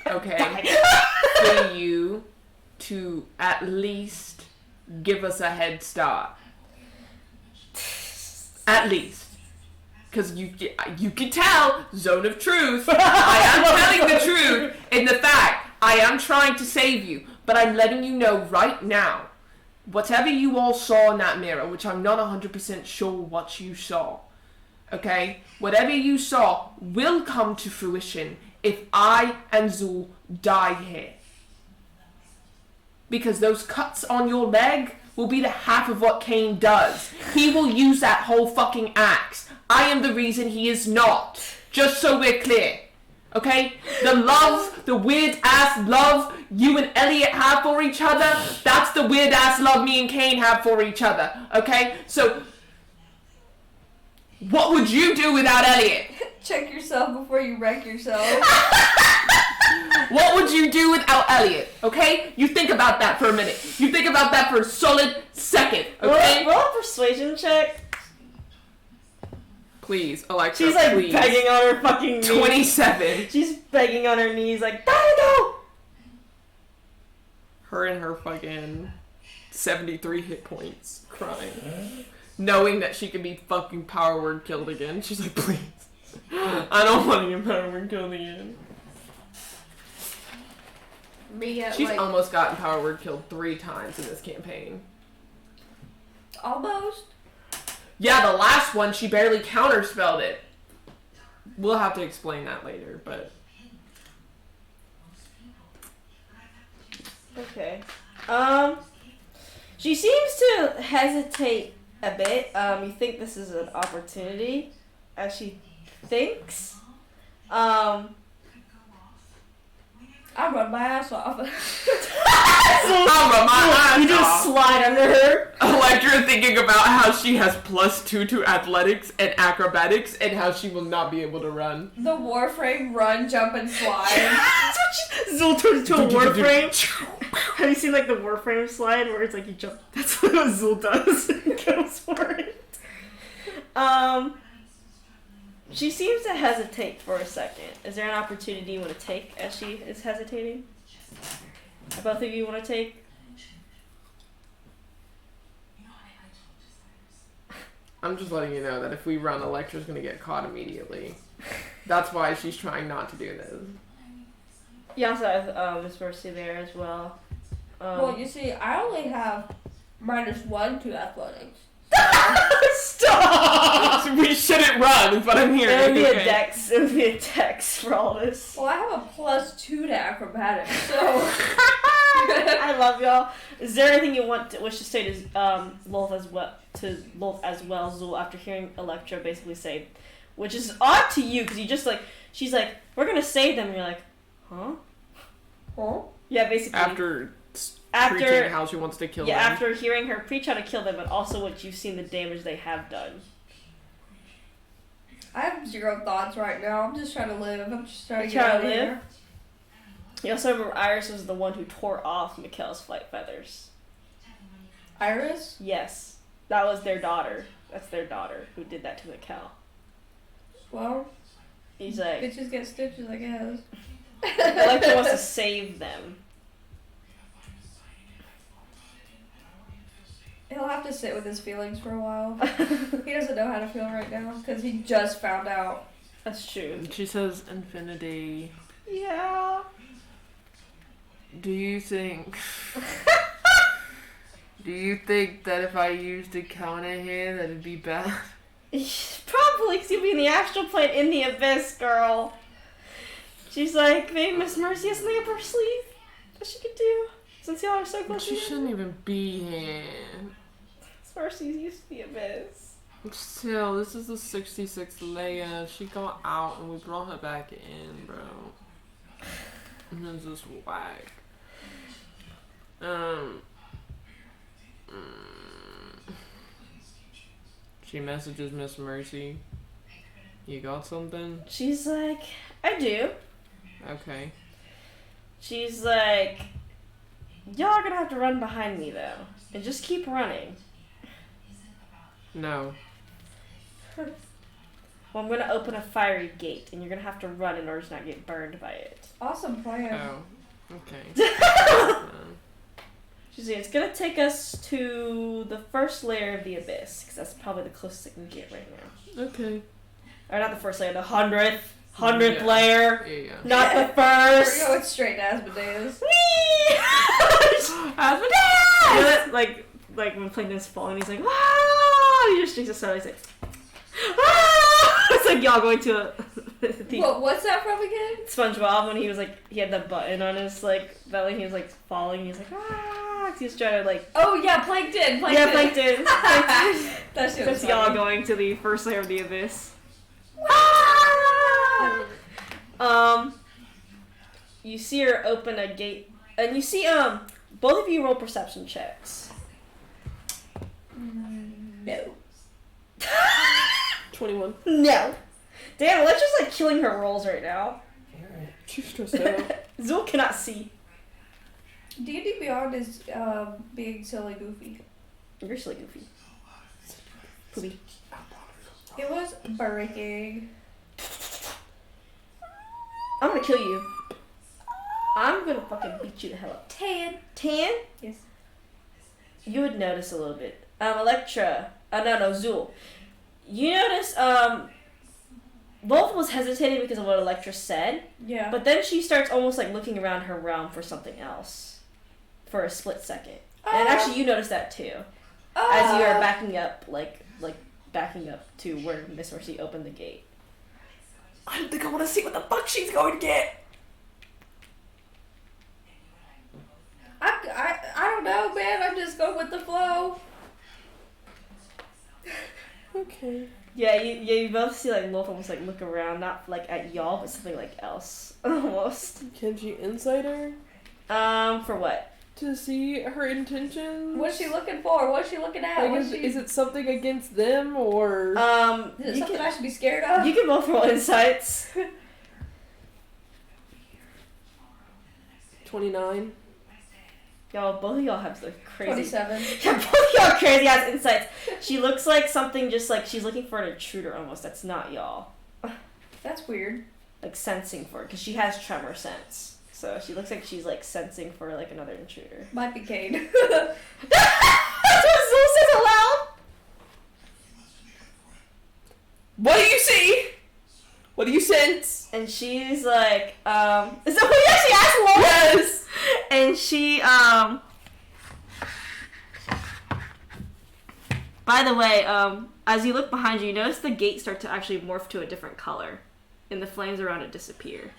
okay, for you to at least give us a head start? At least. Because you can tell, zone of truth, I am telling the truth in the fact I am trying to save you, but I'm letting you know right now, whatever you all saw in that mirror, which I'm not 100% sure what you saw, okay, whatever you saw will come to fruition if I and Zul die here. Because those cuts on your leg will be the half of what Cain does. He will use that whole fucking axe. I am the reason he is not. Just so we're clear. Okay? The love, the weird ass love you and Elliot have for each other, that's the weird ass love me and Cain have for each other. Okay? So, what would you do without Elliot? Check yourself before you wreck yourself. What would you do without Elliot? Okay? You think about that for a minute. You think about that for a solid second. Okay? Roll a persuasion check. Please, Alexa, She's like please. begging on her fucking knees. 27. She's begging on her knees like, gotta go! Her and her fucking 73 hit points crying. Knowing that she could be fucking power word killed again. She's like, please. I don't want to get power word killed again. Me at She's almost gotten power word killed 3 times in this campaign. almost. Yeah, the last one, she barely counterspelled it. We'll have to explain that later, but... Okay. She seems to hesitate a bit. You think this is an opportunity, as she thinks. I run my ass off. You just slide under her. Electra thinking about how she has +2 to athletics and acrobatics and how she will not be able to run. The Warframe run, jump, and slide. Zul turns into a warframe. Have you seen like the warframe slide where it's like you jump? That's what Zul does. Goes for it. She seems to hesitate for a second. Is there an opportunity you want to take as she is hesitating? Both of you want to take? I'm just letting you know that if we run, Electra's gonna get caught immediately. That's why she's trying not to do this. You also have Miss Mercy there as well. Well, you see, I only have -1 to athletics. Stop! We shouldn't run, is what I'm hearing. It would be a okay? dex. It would be a dex for all this. Well, I have a +2 to acrobatics, so. I love y'all. Is there anything you wish to say to Lolth as well, Zul, after hearing Electra basically say, which is odd to you because you just like, she's like, we're gonna save them, and you're like, huh? Huh? Yeah, basically. After preaching how she wants to kill them. After hearing her preach how to kill them, but also what you've seen the damage they have done. I have 0 thoughts right now. I'm just trying to live. I'm just trying to Trying get out to of live? here. You also remember Iris was the one who tore off Mikkel's flight feathers. Iris? Yes. That was their daughter. That's their daughter who did that to Mikkel. Well, He's like, bitches get stitches, I guess. Electra wants to save them. He'll have to sit with his feelings for a while. He doesn't know how to feel right now because he just found out. That's true. And she says, Infinity, Yeah. do you think that if I used a counter here that it'd be bad? Probably, because you'll be in the astral plane in the abyss, girl. She's like, maybe Miss Mercy has something up her sleeve that she could do. Since y'all are so close She together. shouldn't even be here. Miss Mercy's used to the abyss. Still, this is the 66th layer. She got out and we brought her back in, bro. And this is whack. She messages Miss Mercy. You got something? She's like, I do. Okay. She's like, y'all are gonna have to run behind me though. And just keep running. No. Well, I'm gonna open a fiery gate and you're gonna have to run in order to not get burned by it. Awesome plan. Oh. Okay. She's like, it's gonna take us to the first layer of the abyss, because that's probably the closest I can get right now. Okay. Or not the first layer, the 100th Yeah. layer. Yeah. Not the We're first. going straight to Asmodeus. Whee! Asmodeus! You know that, like when Plankton's falling, he's like, wow! He just drinks a soda, he's like, ah! It's like y'all going to a What's that from again? SpongeBob when he was like, he had the button on his like belly, he was like falling, he was like, ah! 'Cause he was trying to like, Oh yeah, Plankton. yeah, Plankton. That shit was That's y'all funny. going to the first layer of the abyss. You see her open a gate, and you see both of you roll perception checks. No. 21. No. Damn, Electra's like killing her rolls right now. She's stressed out. Zul cannot see. D&D Beyond is being silly goofy. You're silly goofy. Poopy. It was breaking. I'm gonna kill you. I'm gonna fucking beat you the hell up. 10. 10? Yes. You would notice a little bit. Electra. No, Zul. You notice, Wolf was hesitating because of what Electra said, Yeah. but then she starts almost like looking around her realm for something else. For a split second. And actually you notice that too. As you are backing up, like backing up to where Miss Mercy opened the gate. I don't think I want to see what the fuck she's going to get. I don't know, man. I'm just going with the flow. Okay. Yeah, you both see like Wolf almost like look around, not like at y'all, but something like else. Almost. Can she insight her For what? to see her intentions? What's she looking for? What's she looking at? Like, What's is it something against them or? Is it You something can, I should be scared of? you can both roll insights. 29. Y'all, both of y'all have like crazy. 27. Yeah, both of y'all crazy ass insights. She looks like something just like she's looking for an intruder almost. That's not y'all. That's weird. Like sensing for it, because she has tremor sense. So she looks like she's like sensing for like another intruder. Might be Cade. That's what Zul says aloud. What do you see? What do you sense? And she's like, is that what you actually asked Laura? Yes. And she, By the way, as you look behind you, you notice the gate start to actually morph to a different color, and the flames around it disappear.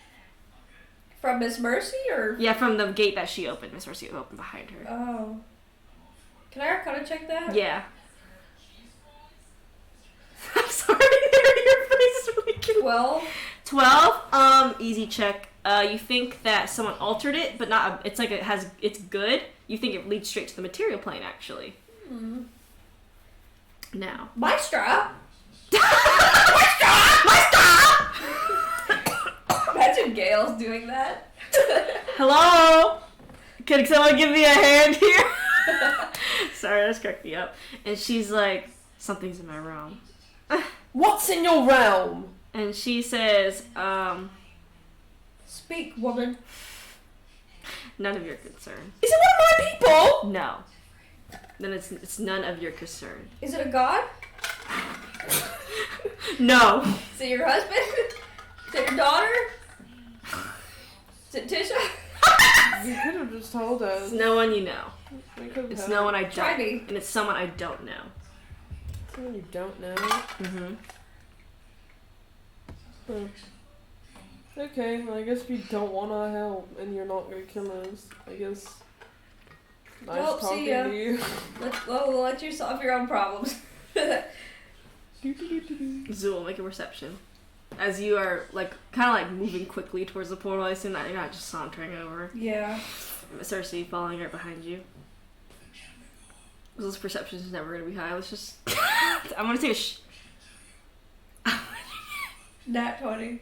From Miss Mercy, or? Yeah, from the gate that she opened. Miss Mercy opened behind her. Oh. Can I Arcana check that? Yeah. I'm sorry, your face is really cute. 12. 12. Easy check. You think that someone altered it, but not. It's like it's good. You think it leads straight to the material plane, actually. Hmm. Now. Maestra! Maestra! Imagine Gail's doing that. Hello? Can someone give me a hand here? Sorry, that's cracked me up. And she's like, something's in my realm. What's in your realm? And she says, Speak, woman. none of your concern. Is it one of my people? No. Then it's none of your concern. Is it a god? No. Is it your husband? Is it your daughter? Is it Tisha? You could have just told us. It's no one you know. We could have It's told. no one I Try don't. me. And it's someone I don't know. Someone you don't know. Mm-hmm. Okay, well, I guess we don't want to help, and you're not gonna kill us. I guess. Nice Well, talking see ya. to you. We'll let you solve your own problems. Zool, make a perception. As you are like kind of like moving quickly towards the portal, I assume that you're not just sauntering over. Yeah. Cersei following right behind you. Those perceptions is never gonna be high. Let's just. I'm gonna take a. Nat 20.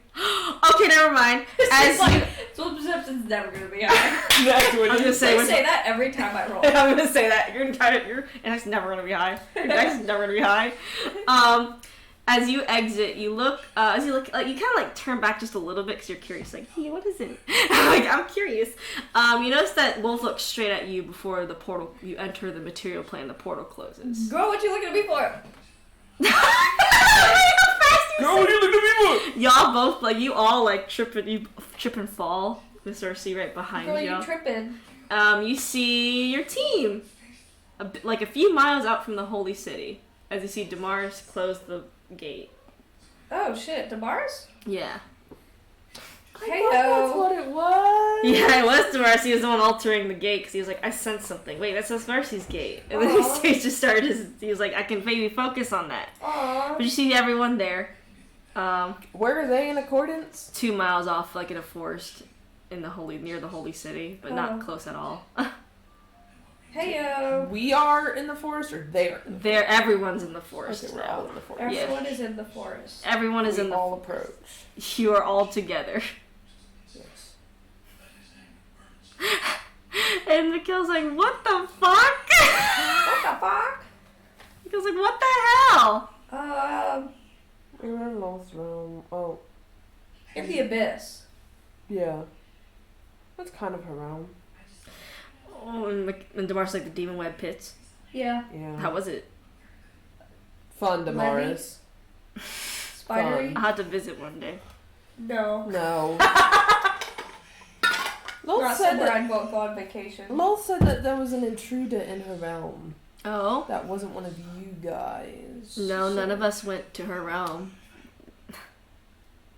Okay, never mind. As It's like, soul perception's never gonna be high. That's what I was you gonna say. I say that every time I roll. I'm gonna say that your index is never gonna be high. Your index is never gonna be high. As you exit, you look. As you look, like you kind of like turn back just a little bit because you're curious. Like, hey, what is it? Like, I'm curious. You notice that Wolf looks straight at you before the portal. You enter the material plane. The portal closes. Girl, what you looking at me for? Girl, what are you looking at me for? Y'all both you all trip and fall. Miss Cersei right behind Girl, y'all. you tripping. You see your team, a few miles out from the holy city, as you see Damaris close the gate. Oh shit, Damaris? Yeah. Hey, That's what it was. Yeah, it was Damaris. He was the one altering the gate because he was like, I sense something. Wait, that's Damaris' gate. And then Aw. he just started. He was like, I can maybe focus on that. Aww. But you see everyone there. Where are they in accordance? 2 miles off, in a forest, near the holy city, but not Oh. close at all. Hey, We are in the forest, or they are? There, everyone's in the forest Okay, we're now. all in the forest. everyone is in the forest. Everyone is We in the. all approach. You are all together. Yes. And Mikhail's like, what the fuck? What the fuck? Mikhail's like, what the hell? We're in Lost Realm. Oh, In the abyss. yeah. That's kind of her realm. Oh, and Damaris like the demon web pits. Yeah. Yeah. How was it? Fun, Damaris. Spidery? I'll have to visit one day. No. No. Not Lol said somewhere that. I'd go on vacation. Lol said that there was an intruder in her realm. Oh? That wasn't one of you guys. No, none of us went to her realm.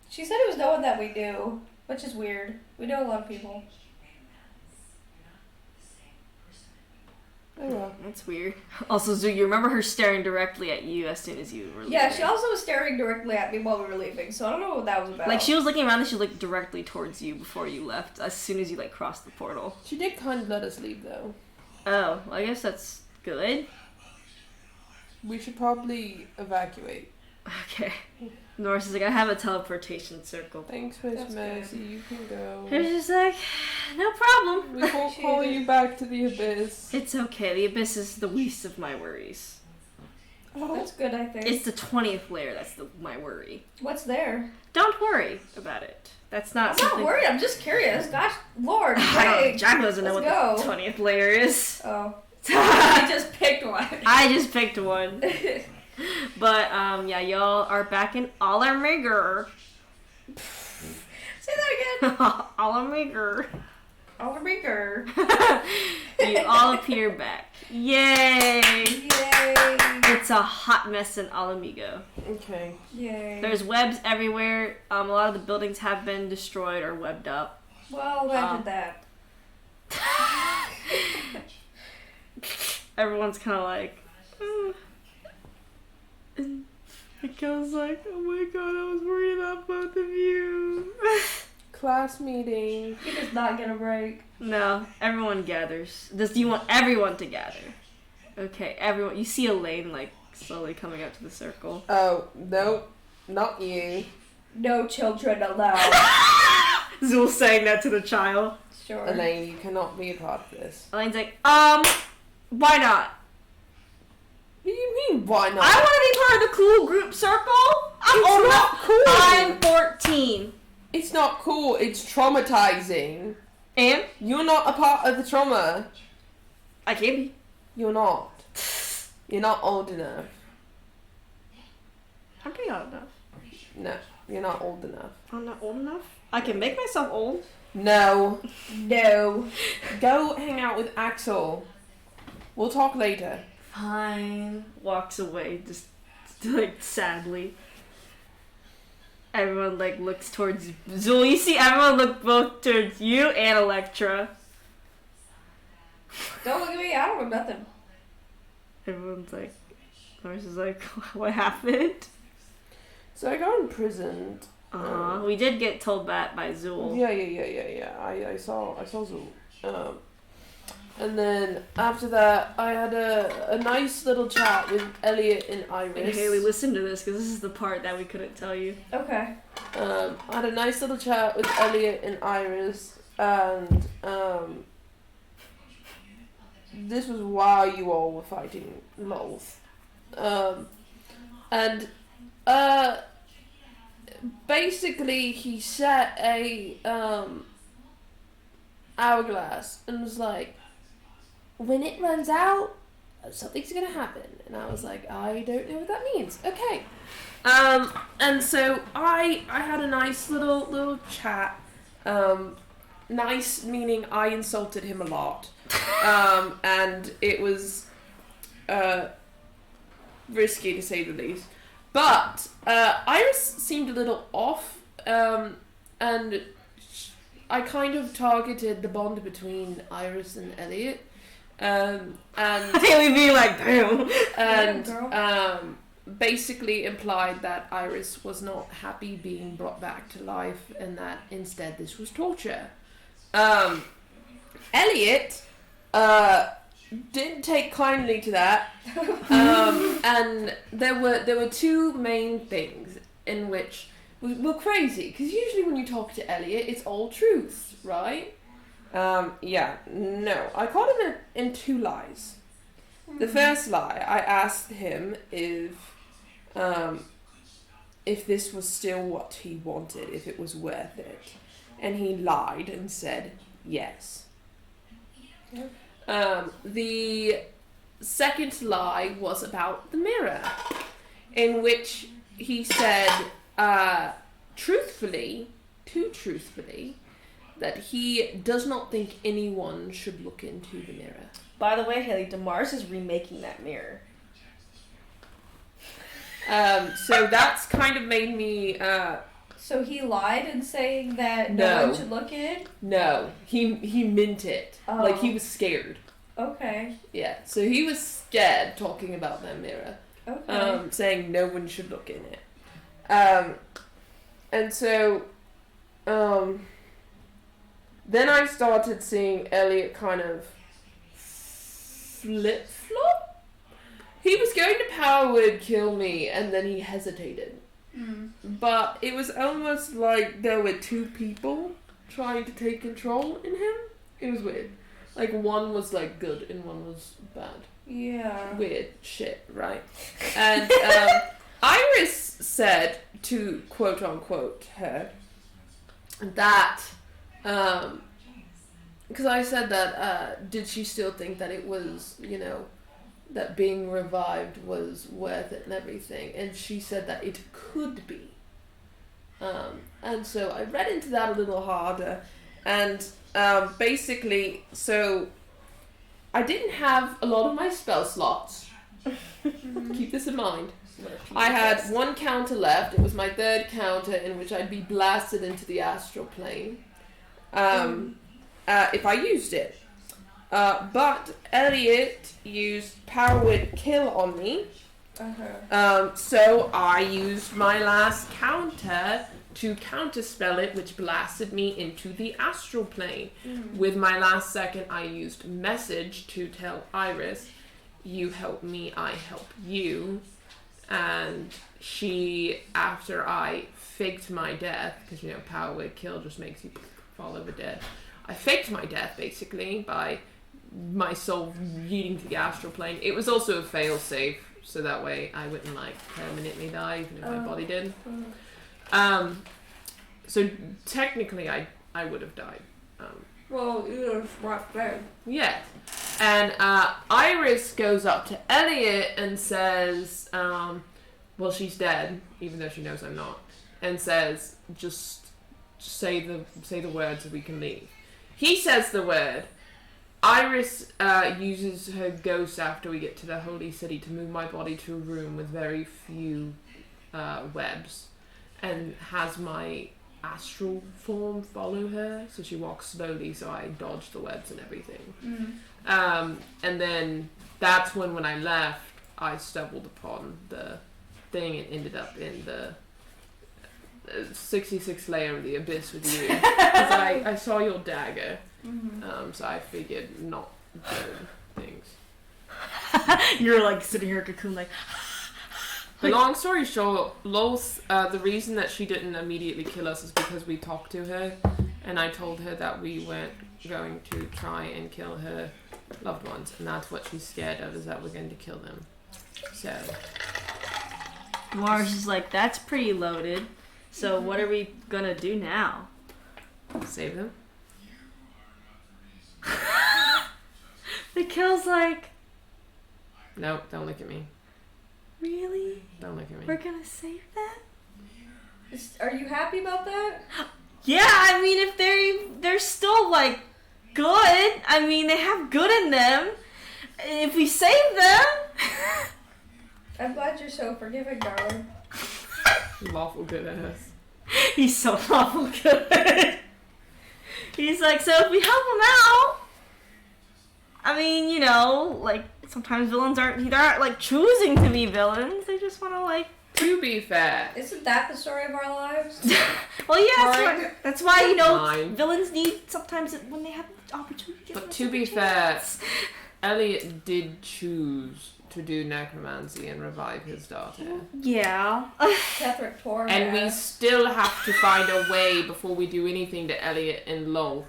She said it was no one that we knew, which is weird. We know a lot of people. Oh well. That's weird. Also, Zoo, you remember her staring directly at you as soon as you were leaving. Yeah, she also was staring directly at me while we were leaving, so I don't know what that was about. She was looking around and she looked directly towards you before you left, as soon as you, crossed the portal. She did kind of let us leave, though. Oh, well, I guess that's good. We should probably evacuate. Okay. Norris is like, I have a teleportation circle. Thanks, Miss That's Mercy. You can go. She's just like, no problem. We won't call you back to the abyss. It's okay. The abyss is the least of my worries. Oh, That's good, I think. It's the 20th layer that's my worry. What's there? Don't worry about it. That's not I'm something... not worried, I'm just curious. Gosh, Lord, I don't know. Greg. Jack doesn't know Let's what the go. 20th layer is. Oh. I just picked one. I just picked one. But, yeah, y'all are back in Alarmigger. Say that again. Alarmigger. Aldermaker. You all appear back. Yay! Yay. It's a hot mess in Alamigo. Okay. Yay. There's webs everywhere. A lot of the buildings have been destroyed or webbed up. Well, imagine that. Everyone's kind of like, and Mikael's like, oh my god, I was worried about both of you. Class meeting. He does not get a break. No, everyone gathers. Do you want everyone to gather? Okay, everyone. You see Elaine like slowly coming up to the circle. Oh, no, not you. No children allowed. Zool saying that to the child. Sure. Elaine, you cannot be a part of this. Elaine's like, why not? What do you mean, why not? I want to be part of the cool group circle. I'm It's old not enough. cool. I'm 14. It's not cool, it's traumatizing. And You're not a part of the trauma. I can be. You're not. You're not old enough. I'm pretty old enough. No, you're not old enough. I'm not old enough. I can make myself old. No. No. Go hang out with Axel. We'll talk later. Fine. Walks away, just like sadly. Everyone like looks towards Zool. You see everyone look both towards you and Electra. Don't look at me. I don't know nothing. Everyone's like, Norris is like, what happened? So I got imprisoned. We did get told that by Zool. Yeah. I saw Zool. And then after that, I had a nice little chat with Elliot and Iris. And Haley, listen to this because this is the part that we couldn't tell you. Okay. I had a nice little chat with Elliot and Iris, and this was while you all were fighting lols. And basically he set a hourglass and was like, when it runs out, something's gonna happen. And I was like, I don't know what that means. Okay. And so I had a nice little chat. Nice meaning I insulted him a lot. And it was risky to say the least. But Iris seemed a little off, and I kind of targeted the bond between Iris and Elliot. And Haley being like, damn. And basically implied that Iris was not happy being brought back to life, and that instead this was torture. Elliot didn't take kindly to that, and there were two main things in which were crazy, because usually when you talk to Elliot, it's all truth, right? Yeah, no. I caught him in two lies. The first lie, I asked him if this was still what he wanted, if it was worth it. And he lied and said yes. The second lie was about the mirror, in which he said, truthfully, that he does not think anyone should look into the mirror. By the way, Haley, Demars is remaking that mirror. So that's kind of made me, So he lied in saying that No. no one should look in? no, he meant it. Oh. Like, he was scared. Okay. Yeah, so he was scared talking about that mirror. Okay. Saying no one should look in it. And so, then I started seeing Elliot kind of flip-flop. He was going to power word kill me, and then he hesitated. But it was almost like there were two people trying to take control in him. It was weird. Like, one was like good and one was bad. Yeah. Weird shit, right? And Iris said to quote unquote her that because I said that did she still think that it was, you know, that being revived was worth it and everything, and she said that it could be. And so I read into that a little harder, and basically, so I didn't have a lot of my spell slots. Keep this in mind. I had one counter left. It was my third counter in which I'd be blasted into the astral plane. If I used it. But Elliot used Power Word Kill on me. So I used my last counter to counterspell it, which blasted me into the astral plane. With my last second, I used Message to tell Iris, you help me, I help you. And she, after I faked my death, because Power Word Kill just makes you fall over dead. I faked my death basically by my soul yeeting to the astral plane. It was also a fail safe, so that way I wouldn't permanently die, even if my body did. So technically I would have died. Well, you're right there. Yeah. And Iris goes up to Elliot and says, well, she's dead, even though she knows I'm not, and says, just say the word so we can leave. He says the word. Iris uses her ghost after we get to the holy city to move my body to a room with very few webs, and has my astral form follow her, so she walks slowly, so I dodge the webs and everything. And then that's when I left, I stumbled upon the thing and ended up in the 66th layer of the abyss with you. Because I saw your dagger, so I figured not good things. You're like sitting here cocoon like... The long story short, Loth, the reason that she didn't immediately kill us is because we talked to her, and I told her that we weren't going to try and kill her loved ones, and that's what she's scared of, is that we're going to kill them. So Mars is like, that's pretty loaded. So what are we gonna do now? save them. The kill's like, No, don't look at me. really? Don't look at me. We're gonna save that? Are you happy about that? Yeah, I mean, if they're still like good, I mean, they have good in them. If we save them, I'm glad you're so forgiving, darling. Lawful good ass. he's so awful good. He's like, so if we help him out, I mean, you know, like sometimes villains aren't like choosing to be villains. They just want to like. To be fair, Isn't that the story of our lives? Well, yeah, Right. that's why you know Fine. villains need sometimes when they have the opportunity. but to be fair, Elliot did choose to do necromancy and revive his daughter. Yeah. Ketherick tore her And we ass. still have to find a way before we do anything to Elliot and Loth.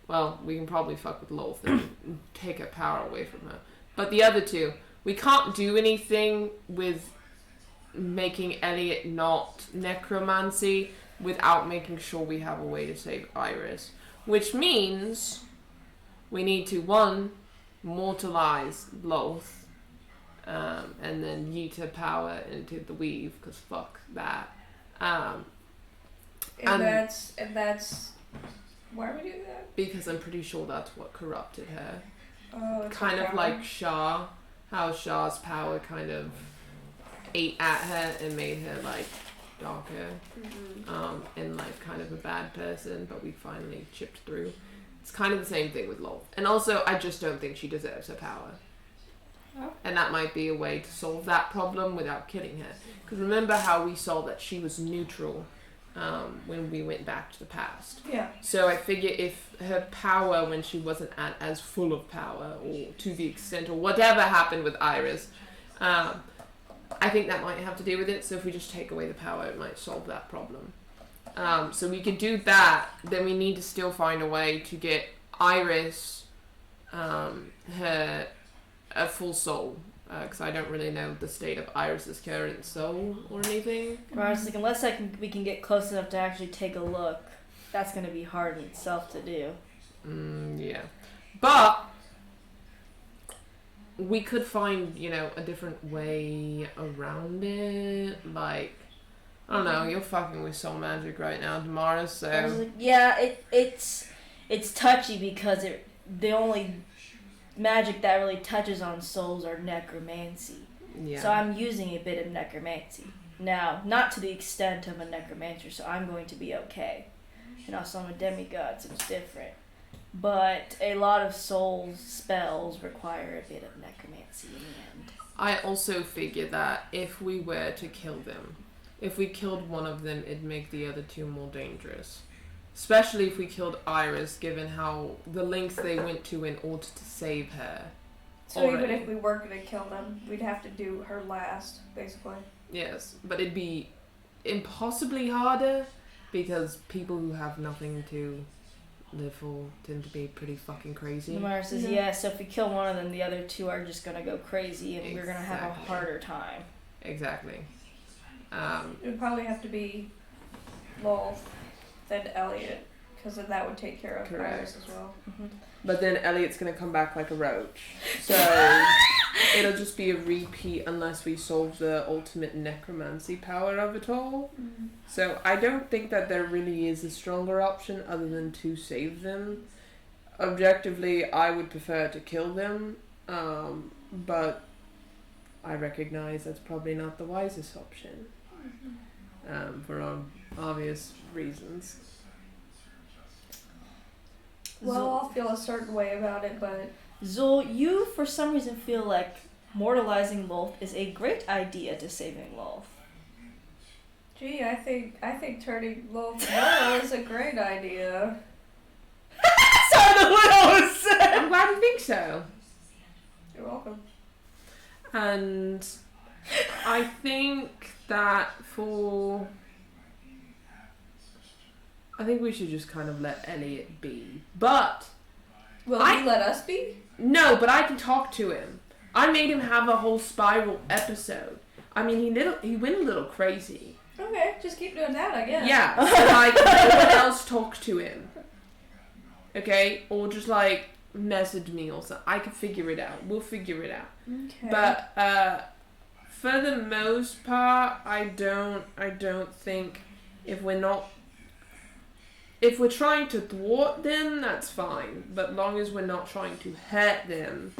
Well, we can probably fuck with Loth and take her power away from her. But the other two, we can't do anything with making Elliot not necromancy without making sure we have a way to save Iris. Which means we need to, one, mortalize Loth, and then yeet her power into the weave, because fuck that. And and- that's why are we doing that? Because I'm pretty sure that's what corrupted her. Oh, it's Kind her of power. like Shah, how Shah's power kind of ate at her and made her like darker, and like kind of a bad person, but we finally chipped through. It's kind of the same thing with Loth. And also, I just don't think she deserves her power. Oh. And that might be a way to solve that problem without killing her. Because remember how we saw that she was neutral when we went back to the past. Yeah. So I figure if her power, when she wasn't as full of power, or to the extent, or whatever happened with Iris, I think that might have to do with it. So if we just take away the power, it might solve that problem. So we could do that. Then we need to still find a way to get Iris her a full soul. Because I don't really know the state of Iris's current soul or anything. Well, I was like, unless we can get close enough to actually take a look, that's gonna be hard in itself to do. Yeah. But we could find, a different way around it. Like, I don't know, you're fucking with soul magic right now, Damaris, I was so... like, yeah, it's touchy because the only magic that really touches on souls are necromancy. Yeah. So I'm using a bit of necromancy. Now, not to the extent of a necromancer, so I'm going to be okay. And also I'm a demigod, so it's different. But a lot of soul spells require a bit of necromancy in the end. I also figure that if we were to kill them, if we killed one of them, it'd make the other two more dangerous. Especially if we killed Iris, given how the lengths they went to in order to save her. So already. even if we were gonna kill them, we'd have to do her last, basically. Yes, but it'd be impossibly harder because people who have nothing to live for tend to be pretty fucking crazy. Namara says, yeah, so if we kill one of them, the other two are just gonna go crazy and we're gonna have a Exactly. harder time. Exactly. It would probably have to be Lolth, then Elliot, because then that would take care of Correct. Iris as well. But then Elliot's gonna come back like a roach. So it'll just be a repeat unless we solve the ultimate necromancy power of it all. So I don't think that there really is a stronger option other than to save them. Objectively, I would prefer to kill them, but I recognize that's probably not the wisest option, for obvious reasons. Well, I'll feel a certain way about it, but Zul, you for some reason feel like mortalizing Lolth is a great idea to saving Lolth. gee, I think turning Lolth mortal is a great idea. Sorry, the what I was saying. I'm glad you think so. You're welcome. And I think that I think we should just kind of let Elliot be. But Will you let us be? no, but I can talk to him. I made him have a whole spiral episode. I mean, he went a little crazy. Okay, just keep doing that, I guess. Yeah, so like no one else talk to him. Okay, or just like message me or something. I can figure it out. We'll figure it out. Okay. But for the most part, I don't think if we're trying to thwart them, that's fine. But long as we're not trying to hurt them.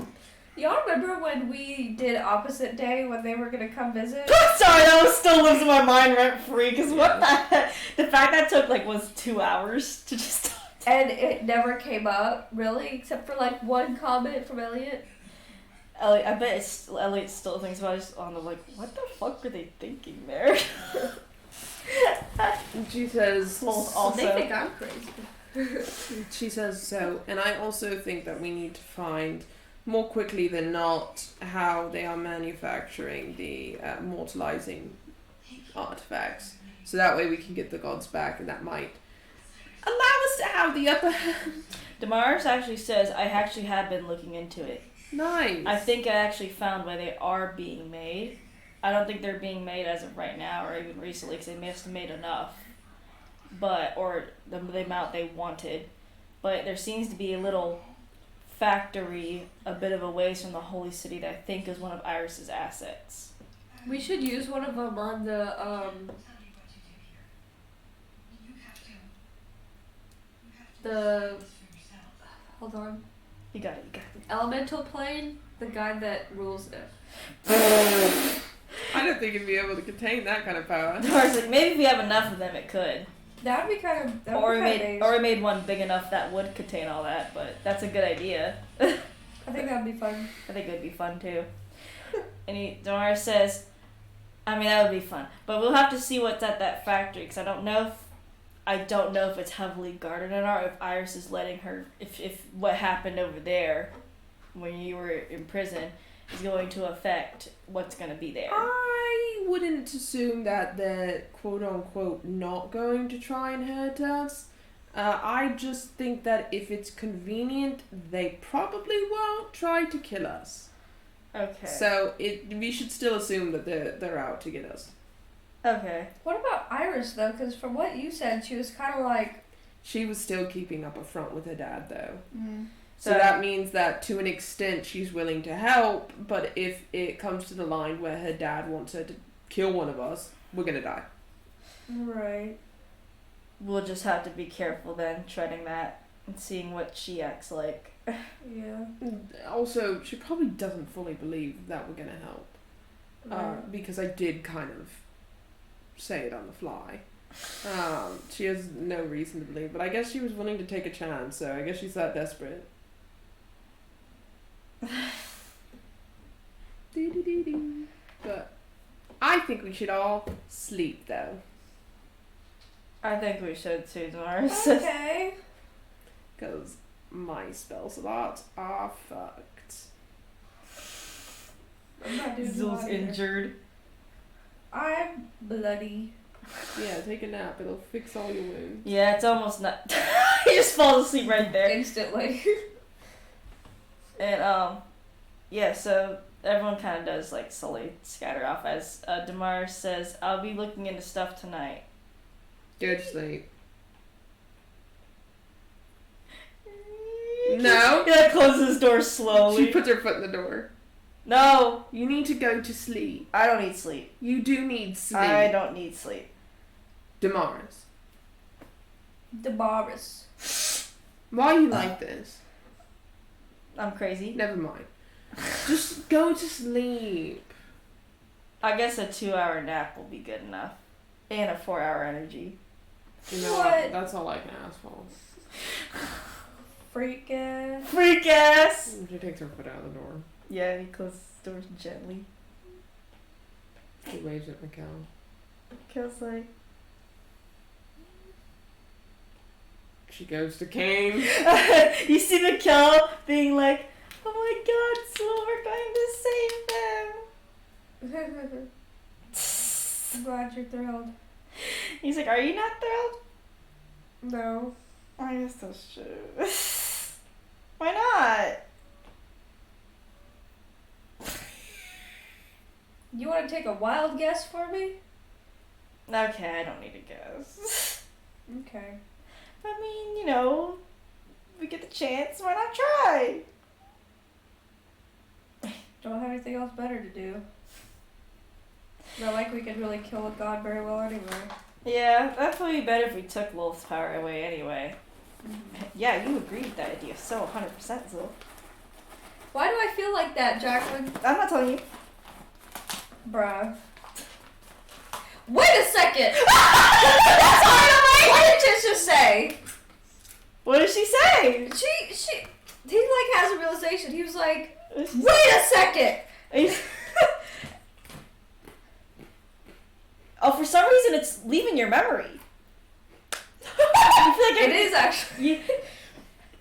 Y'all remember when we did opposite day when they were gonna come visit? Sorry, that was still lives in my mind rent free. Because what the heck? The fact that took was 2 hours to just. And it never came up, really, except for like one comment from Elliot. Elliot, I bet Elliot still thinks about it on the what the fuck were they thinking there? And she says, Also, They think I'm crazy. she says so, and I also think that we need to find more quickly than not how they are manufacturing the mortalizing artifacts, so that way we can get the gods back, and that might allow us to have the upper hand. Damaris actually says, I actually have been looking into it. Nice. I think I actually found why they are being made. I don't think they're being made as of right now or even recently because they must have made enough. Or the amount they wanted. But there seems to be a little factory a bit of a ways from the holy city that I think is one of Iris's assets. We should use one of them on the hold on, You got it. elemental plane, the guy that rules it. I don't think it'd be able to contain that kind of power. Damaris like, maybe if we have enough of them it could. That would be kind of. That Or would we be kind made of or we made one big enough that would contain all that, but that's a good idea. I think that'd be fun. I think it would be fun too. And Damaris says, I mean that would be fun, but we'll have to see what's at that factory because I don't know if it's heavily guarded or not, or if Iris is letting her, if what happened over there when you were in prison is going to affect what's going to be there. I wouldn't assume that they're quote unquote not going to try and hurt us. I just think that if it's convenient, they probably won't try to kill us. Okay. So we should still assume that they're out to get us. Okay. What about Iris though? Because from what you said, she was kind of like. She was still keeping up a front with her dad, though. Mm. So that means that to an extent she's willing to help, but if it comes to the line where her dad wants her to kill one of us, we're gonna die. Right. We'll just have to be careful then, treading that and seeing what she acts like. Yeah. Also, she probably doesn't fully believe that we're gonna help. because I did kind of say it on the fly. She has no reason to believe, but I guess she was willing to take a chance, so I guess she's that desperate. But I think we should all sleep, though. I think we should too, Damaris. Okay. Because my spell slots are fucked. I'm not doing Zill's well either. injured. I'm bloody. Yeah, take a nap. It'll fix all your wounds. Yeah, it's almost not. He just falls asleep right there. Instantly. And yeah, so everyone kind of does like slowly scatter off as Damaris says, "I'll be looking into stuff tonight." Good sleep. No. He like closes his door slowly. She puts her foot in the door. No, You need to go to sleep. I don't need sleep. You do need sleep. I don't need sleep. Damaris. Damaris. Why are you like this? I'm crazy. Never mind. Just go to sleep. I guess a 2-hour nap will be good enough. And a 4-hour energy. You know What? That's all I can ask for. Freak ass. Freak ass! She takes her foot out of the door. Yeah, he closes the door gently. She waves at Mikkel. Kills like... She goes to Kane. You see Mikkel being like, "Oh my god, Swill, we're going to save them." I'm glad you're thrilled. He's like, "Are you not thrilled?" No. I guess that's true. Why not? You want to take a wild guess for me? Okay, I don't need to guess. Okay. I mean, you know, we get the chance, why not try? Don't have anything else better to do. Not like we could really kill a god very well anyway. Yeah, that'd probably be better if we took Wolf's power away anyway. Yeah, you agreed with that idea, so 100%, Zil. Why do I feel like that, Jacqueline? I'm not telling you. Bruh. Wait a second! That's all what did Tisha say? What did she say? He like has a realization. He was like, wait a second! Oh, for some reason it's leaving your memory. You feel like It is actually.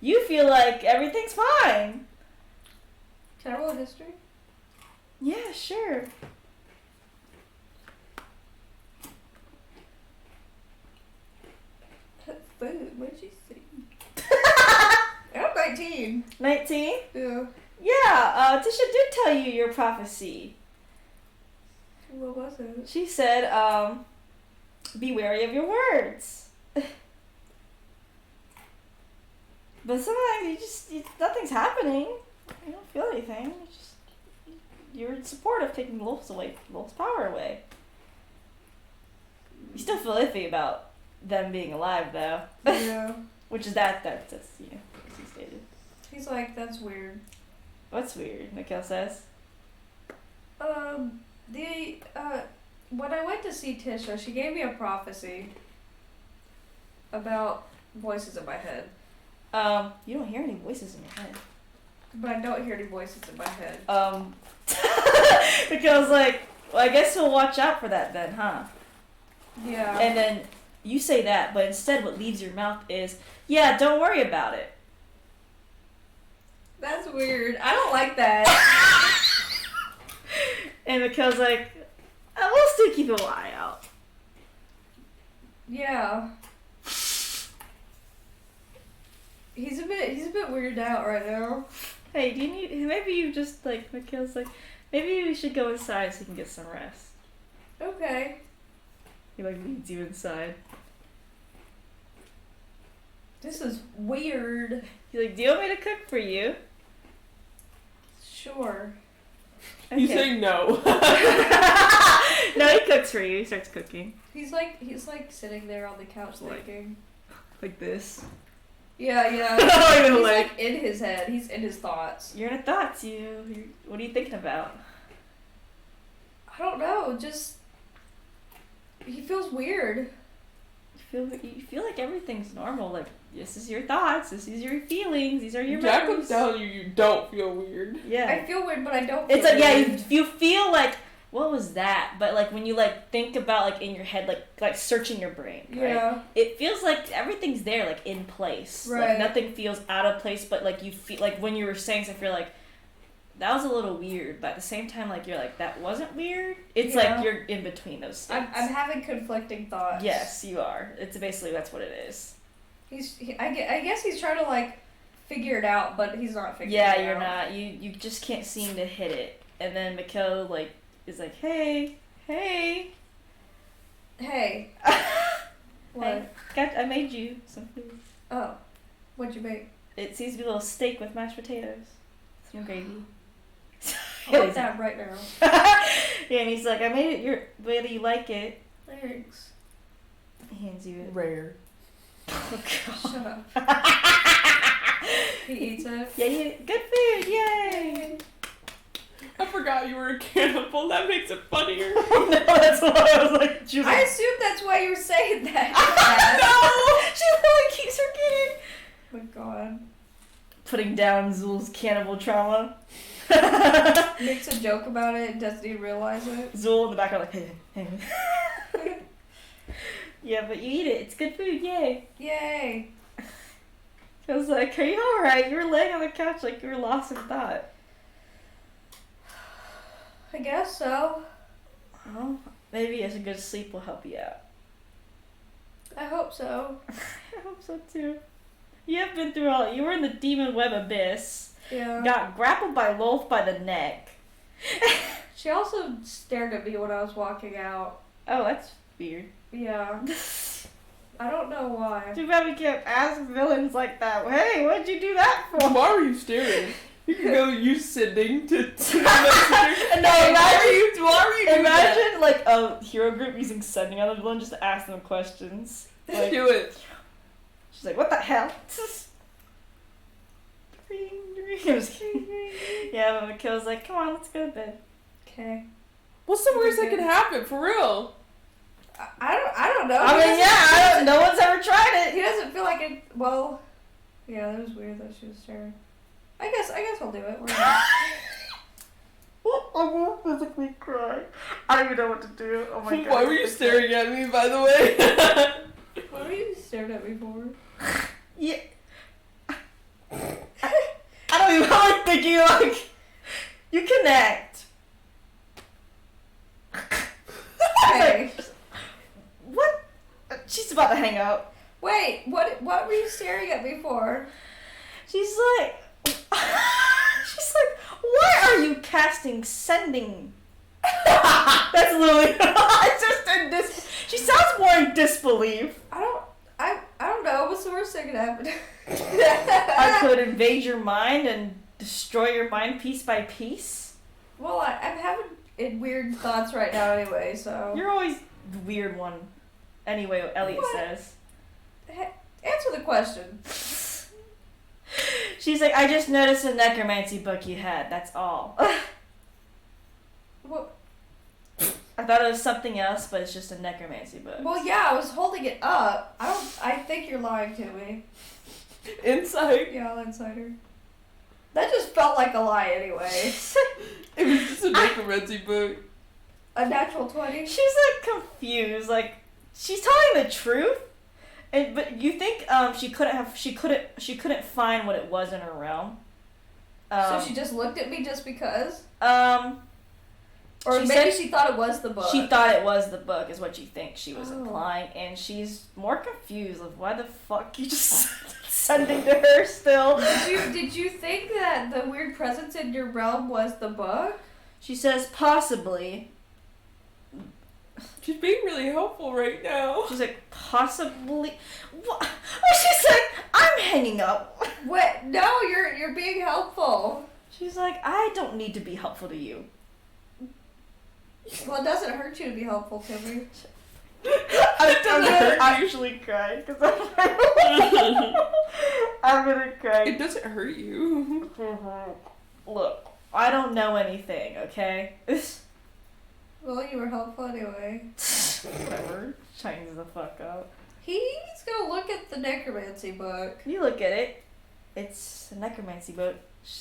You feel like everything's fine. Can I roll history? Yeah, sure. Food. What did you say? I'm 19. 19? Yeah. Yeah, Tisha did tell you your prophecy. What was it? She said, be wary of your words. But sometimes nothing's happening. You don't feel anything. It's just, you're in support of taking Wolf's power away. You still feel iffy about them being alive, though. Yeah. Which is that's you know, as he stated. He's like, that's weird. What's weird, Mikkel says. When I went to see Tisha, she gave me a prophecy about voices in my head. You don't hear any voices in your head. But I don't hear any voices in my head. Mikkel's like, well, I guess we'll watch out for that then, huh? Yeah. And then you say that, but instead what leaves your mouth is, yeah, don't worry about it. That's weird. I don't like that. And Mikkel's like, we'll still keep an eye out. Yeah. He's a bit weirded out right now. Hey, maybe you just, like, Mikkel's like, maybe we should go inside so you can get some rest. Okay. He, like, leads you inside. This is weird. He's like, do you want me to cook for you? Sure. You say no. No, he cooks for you. He starts cooking. He's like sitting there on the couch Like- thinking. Like this. Yeah. Oh, He's you're like in his head. He's in his thoughts. You're in a thoughts. What are you thinking about? I don't know, just he feels weird. You feel like everything's normal. Like, this is your thoughts. This is your feelings. These are your Jack memories. will tell you don't feel weird. Yeah. I feel weird, but I don't feel It's like, yeah, weird. you feel like, what was that? But like when you like think about like in your head, like searching your brain, right? Yeah. It feels like everything's there, like in place. Right. Like nothing feels out of place, but like you feel like when you were saying stuff, you're like, that was a little weird, but at the same time, like you're like, that wasn't weird. It's Yeah. like you're in between those states. I'm having conflicting thoughts. Yes, you are. It's basically that's what it is. I guess he's trying to like figure it out, but he's not figuring Yeah, it you're out. not. You just can't seem to hit it. And then Mikhail like is like, hey. Hey. What? Hey, I made you some food. Oh. What'd you make? It seems to be a little steak with mashed potatoes. Some gravy. I want that right now. Yeah, and he's like, I made it your way that you like it. Thanks. He hands you it. Rare. Oh, God. Shut up. He eats it. Yeah, good food, yay! I forgot you were a cannibal. That makes it funnier. No, that's why I was like, she was I like, assume that's why you were saying that. no! She really keeps forgetting. Oh my god. Putting down Zool's cannibal trauma. Makes a joke about it and doesn't even realize it. Zool in the background like, hey. Yeah, but you eat it. It's good food, yay. Yay. I was like, are you alright? You were laying on the couch like you were lost in thought. I guess so. Well, maybe a good sleep will help you out. I hope so. I hope so too. You have been through all. You were in the demon web abyss. Yeah. Got grappled by Lolth by the neck. She also stared at me when I was walking out. Oh, that's weird. Yeah. I don't know why. Too bad we can't ask villains like that. Hey, what'd you do that for? Why were you staring? You can go use sending to the messenger. No, imagine. Why were you doing that? Imagine like a hero group using sending on the villain just to ask them questions. Like, Do it. she's like, what the hell? Yeah, but Mikhail's like, come on, let's go to bed. Okay. What's the worst that could happen? For real? I don't know. I mean, yeah, no one's ever tried it. He doesn't feel like it. Well, yeah, that was weird that she was staring. I guess I'll do it. Why not? I won't physically cry. I don't even know what to do. Oh my god. Why were you staring at me, by the way? What were you staring at me for? Yeah. I don't even know. I'm thinking like you connect. Hey. What? She's about to hang up. Wait, what were you staring at me for? She's like, why are you casting sending? That's literally. It's just in dis. She sounds more in disbelief. I don't know. What's the worst that could happen? I could invade your mind and destroy your mind piece by piece. Well, I'm having weird thoughts right now anyway, so. You're always the weird one. Anyway, Elliot What? says. Answer the question. She's like, I just noticed a necromancy book you had. That's all. Well, I thought it was something else, but it's just a necromancy book. well, yeah, I was holding it up. I think you're lying to me. Insight. Yeah, I'll insider. That just felt like a lie anyway. It was just a necromancy book. A natural 20. She's like confused. Like she's telling the truth, but you think she couldn't find what it was in her realm. So she just looked at me just because? Or She maybe said she thought it was the book. she thought it was the book, is what you think she was Oh. implying, and she's more confused of why the fuck you just sending to her still. Did you think that the weird presence in your realm was the book? She says possibly. She's being really helpful right now. She's like possibly. What? She's like, I'm hanging up. What? No, you're being helpful. She's like, I don't need to be helpful to you. Well, it doesn't hurt you to be helpful to me. I usually cry because I'm gonna cry. It doesn't hurt you. Look, I don't know anything, okay? Well, you were helpful anyway. Whatever. Chinese the fuck up. He's gonna look at the necromancy book. You look at it. It's a necromancy book,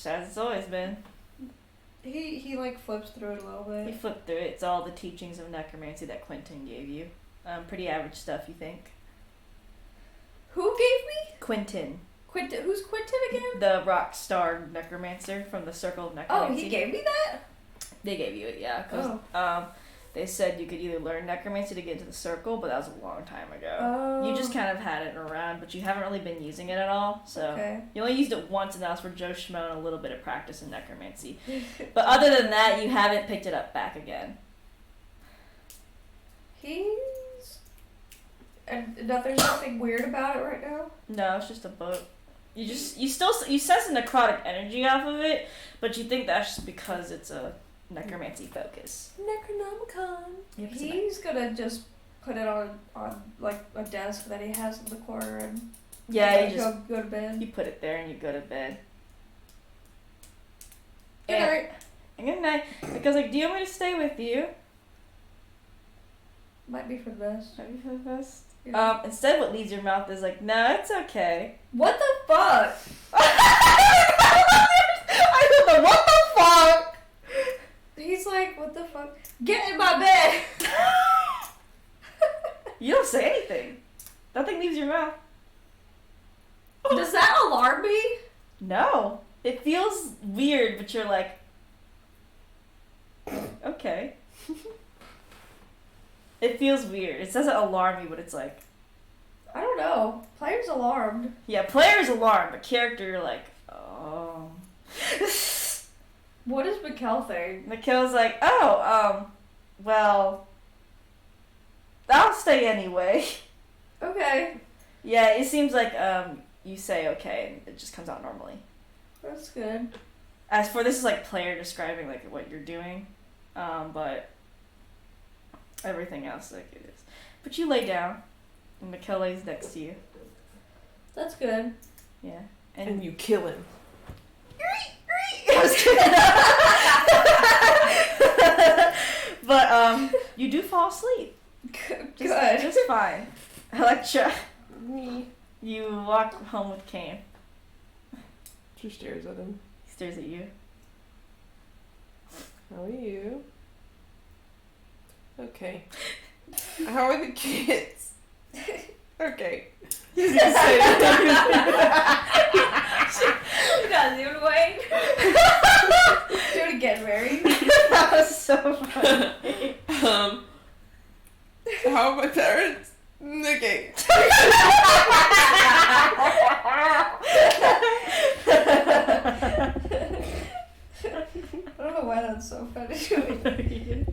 as it's always been. He like flips through it a little You bit. flip through it. It's all the teachings of necromancy that Quentin gave you. Pretty average stuff, you think. Who gave me? Quentin, Quentin. Who's Quentin again? the rock star necromancer from the Circle of Oh, Necromancy. he gave me that? They gave you it, yeah. 'Cause, they said you could either learn necromancy to get into the circle, but that was a long time ago. Oh. You just kind of had it around, but you haven't really been using it at all. So Okay. you only used it once, and that was for Joe Schmo and a little bit of practice in necromancy. But other than that, you haven't picked it up back again. And there's nothing weird about it right now? No, it's just a book. You sense a necrotic energy off of it, but you think that's just because it's a necromancy focus. Necronomicon. Yep, it's a He's gonna just put it on like a desk that he has in the corner and yeah, you just go to bed. you put it there and you go to bed. Good And- night. And good night. Because like, do you want me to stay with you? Might be for the best. Maybe for the best. Yeah. Instead, what leaves your mouth is like, no, it's okay. What the fuck? I don't know what the fuck. He's like, what the fuck? Get in my bed. You don't say anything. Nothing leaves your mouth. Does that alarm me? No. It feels weird, but you're like, okay. It feels weird. It doesn't alarm you, but it's like, I don't know. Player's alarmed. yeah, player's alarmed, but character, you're like, oh. What does Mikkel think? Mikhail's like, oh, well, I'll stay anyway. Okay. Yeah, it seems like, you say okay, and it just comes out normally. That's good. As for this is like player describing like what you're doing, but everything else like it is. But you lay down, and Mikhail lays next to you. That's good. Yeah, And you kill him. I was kidding. But you do fall asleep. Good. Just fine. Electra, Me. you walk home with Kane. She stares at him. He stares at you. How are you? Okay. How are the kids? Okay. You guys even wait. Do it again, Mary. That was so funny. How are my parents? Okay. I don't know why that's so funny to me.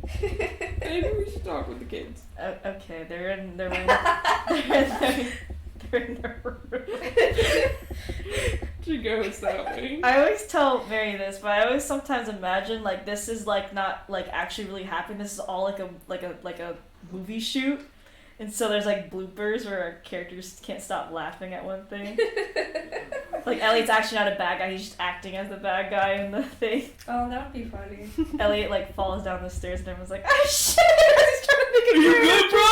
Maybe we should talk with the kids. Okay, they're in their room. They're in their room. She goes that way. I always tell Mary this, but I always sometimes imagine like this is like not like actually really happening. This is all like a movie shoot, and so there's like bloopers where our characters can't stop laughing at one thing. Like Elliot's actually not a bad guy; he's just acting as the bad guy in the thing. Oh, that would be funny. Elliot like falls down the stairs, and everyone's like, "Oh shit!" He's trying to make it. You good, bro?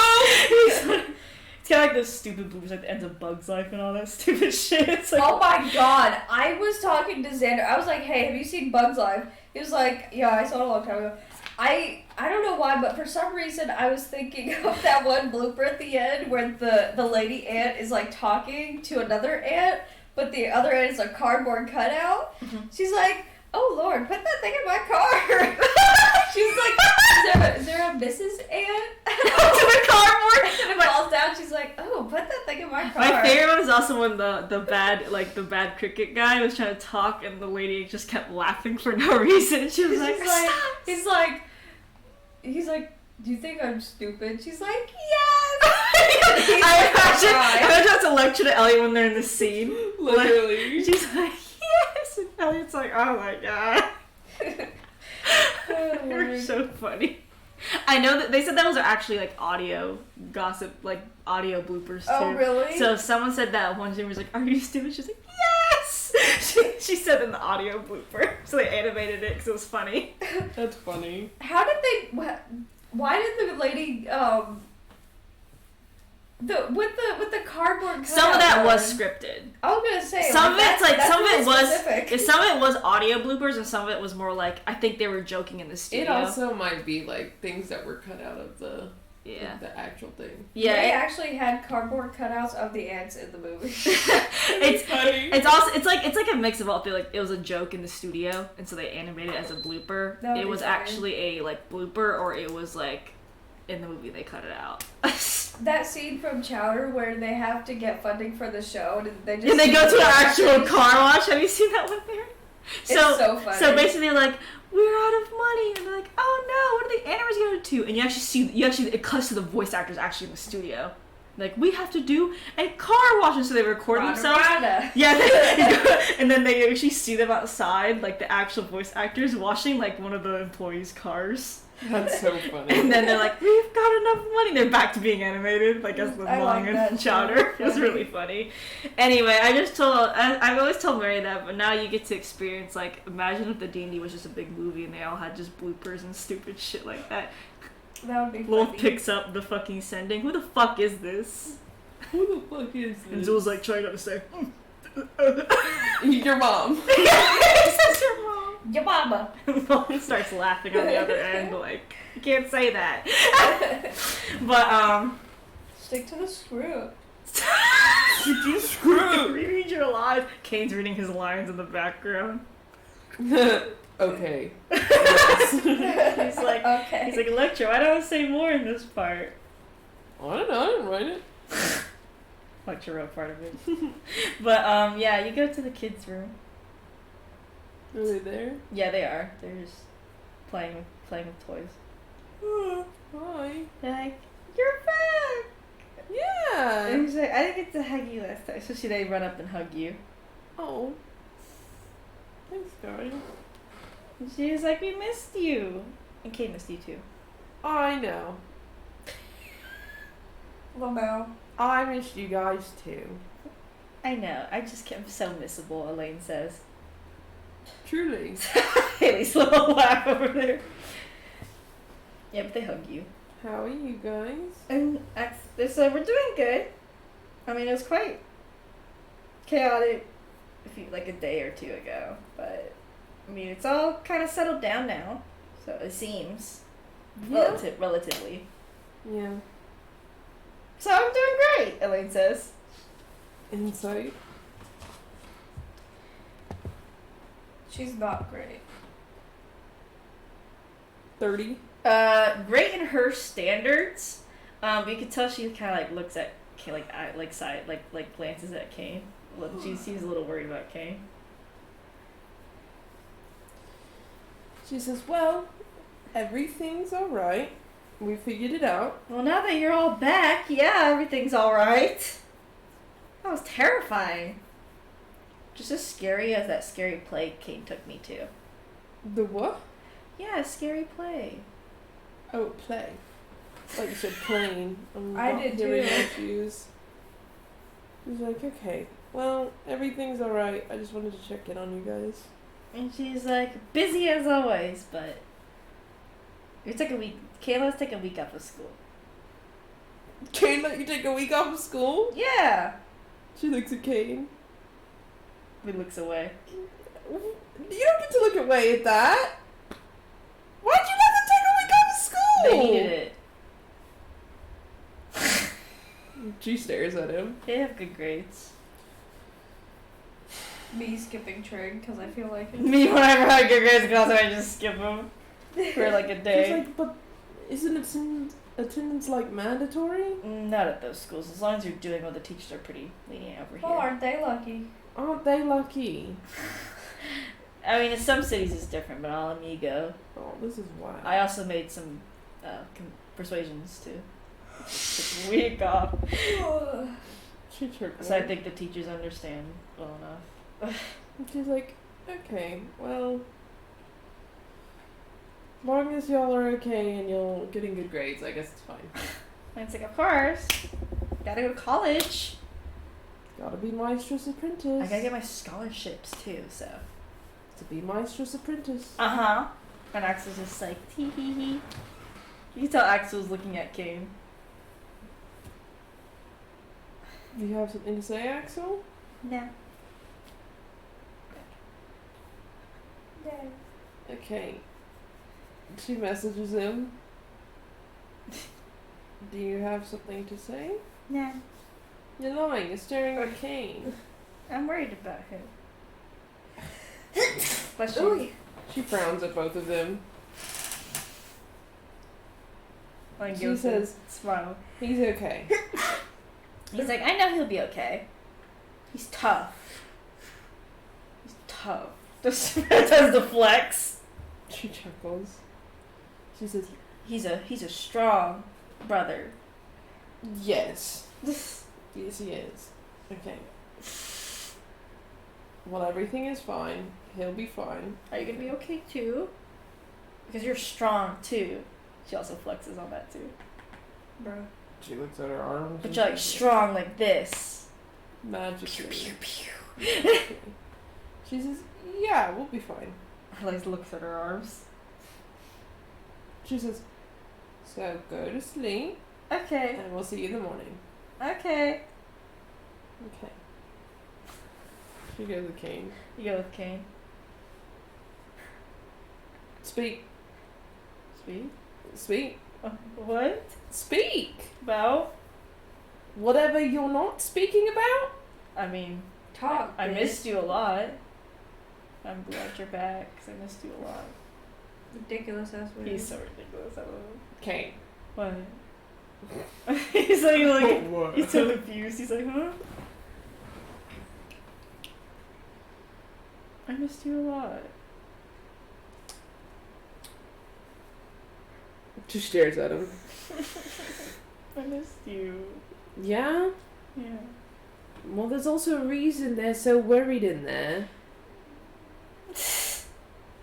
It's kind of like those stupid bloopers, like the ends of Bug's Life and all that stupid shit. It's like, Oh my god, I was talking to Xander. I was like, hey, have you seen Bug's Life? He was like, yeah, I saw it a long time ago. I don't know why, but for some reason I was thinking of that one blooper at the end where the lady ant is like talking to another ant, but the other ant is a cardboard cutout. Mhm. She's like, oh Lord, put that thing in my car. She's like, is there a Mrs. Ant? to the cardboard. And it falls down. She's like, oh, put that thing in my car. My favorite one is also when the bad cricket guy was trying to talk and the lady just kept laughing for no reason. She was like, "Stop." He's like, do you think I'm stupid? She's like, yes. I imagine that's a lecture to Elliot when they're in the scene. Literally. She's like, yes, and Elliot's like, oh my god. Oh, They're Lord. so funny. I know that they said those are actually like audio gossip, like audio bloopers too. Oh, really? So if someone said that one, she was like, "Are you stupid?" She's like, "Yes." She said in the audio blooper, so they animated it because it was funny. That's funny. How did they? Why did the lady with the cardboard Some of cutout that one- was scripted. I was gonna say Some of it's like that's some of really it was specific. some of it was audio bloopers and some of it was more like I think they were joking in the studio. It also might be like things that were cut out of the yeah. the actual thing. Yeah. They actually had cardboard cutouts of the ants in the movie. it's funny. It's also it's like a mix of all. Like it was a joke in the studio, and so they animated it as a blooper. That would It be was funny. actually a like blooper, or it was like in the movie they cut it out. That scene from Chowder where they have to get funding for the show and they just And they go to an actual car wash. Have you seen that one there? It's so funny. So basically, they're like, we're out of money, and they're like, oh no, what are the animators gonna do? And you actually it cuts to the voice actors actually in the studio. Like, we have to do a car wash, and so they record themselves. Rada. Yeah, and then they actually see them outside, like the actual voice actors washing like one of the employees' cars. That's so funny. And then they're like, we've got enough money. They're back to being animated, like as the I long like and that Chowder. show. It was really funny. Anyway, I've always told Mary that, but now you get to experience, like, imagine if the D&D was just a big movie and they all had just bloopers and stupid shit like that. That would be Wolf funny. picks up the fucking sending. Who the fuck is this? Who the fuck is And this? Zool's like trying not to say, Your mom. he says your mom. Your mama. Mom starts laughing on the other end, like, you can't say that. But, Stick to the script. you screw. Reread your lines. Kane's reading his lines in the background. Okay. He's like, Okay. Electra, why don't I say more in this part? I don't know. I didn't write it. Electra wrote part of it. But, yeah, you go to the kids' room. Are they there? Yeah, they are. They're just playing with toys. Hi. They're like, you're back! Yeah. And he's like, I didn't get to hug you last time. So they run up and hug you. Oh. Thanks, guys. And she was like, we missed you. And Kate missed you too. I know. Well, no. I missed you guys too. I know. I just kept so missable, Elaine says. Truly. Haley's little laugh over there. Yeah, but they hug you. How are you guys? And so we're doing good. I mean, it was quite chaotic like a day or two ago. But, I mean, it's all kind of settled down now. So it seems. Yeah. Relatively. Yeah. So I'm doing great, Elaine says. Insight. She's not great. 30. Great in her standards. You can tell she kind of like looks at Kane, like glances at Kane. She seems a little worried about Kane. She says, well, everything's alright. We figured it out. Well, now that you're all back, yeah, everything's all right. That was terrifying. Just as scary as that scary play Kane took me to. The what? Yeah, scary play. Oh, play. Like you said, plane. I not did hearing too. issues. He's like, okay, well, everything's alright. I just wanted to check in on you guys. And she's like, busy as always, but you took a week. Kayla's taking a week off of school. Kane let you take a week off of school? Yeah. She looks at Kane. He looks away. You don't get to look away at that. Why'd you let them take a week off of school? They needed it. She stares at him. They have good grades. Me skipping trig because I feel like Me, whenever I had good grades in class, I just skip them for like a She's day. like, but isn't attendance like mandatory? Not at those schools. As long as you're doing well, the teachers are pretty lenient over well, here. aren't they lucky? Aren't they lucky? I mean, in some cities it's different, but I'll amigo. Oh, this is wild. I also made some persuasions too. Took a week off, She tripped. so I think the teachers understand well enough. And she's like, okay, well, as long as y'all are okay and you're getting good grades, I guess it's fine. And it's like, of course, gotta go to college. Gotta be Maestra's apprentice. I gotta get my scholarships too, so. To be Maestra's apprentice. And Axel's just like, tee hee hee. You can tell Axel's looking at Kane. Do you have something to say, Axel? No. No. Okay. She messages him. Do you have something to say? No. You're lying. You're staring at Kane. I'm worried about him. But Ooh. She frowns at both of them. like, She says, smile. he's okay. He's like, I know he'll be okay. He's tough. He's tough. Does the flex. She chuckles. She says, He's a strong brother. yes. Yes, he is. Okay. Well, everything is fine. He'll be fine. Are you gonna be okay too? Because you're strong too. She also flexes on that too. Bro. She looks at her arms. But and you're like she says, strong like this. magically. She says, yeah, we'll be fine. Like looks at her arms. She says, so go to sleep Okay. and we'll see you in the morning. Okay. Okay. She goes with Kane. You go with Kane. Speak. Speak. Speak. What? Speak! About? Whatever you're not speaking about? I mean, Talk. I bitch. missed you a lot. I'm glad you're back because I missed you a lot. Ridiculous ass weird. He's so ridiculous. I love him. Kane. What? He's like What? he's so confused. He's like, huh? I missed you a lot. She stares at him. I missed you. Yeah? Yeah. Well, there's also a reason they're so worried in there.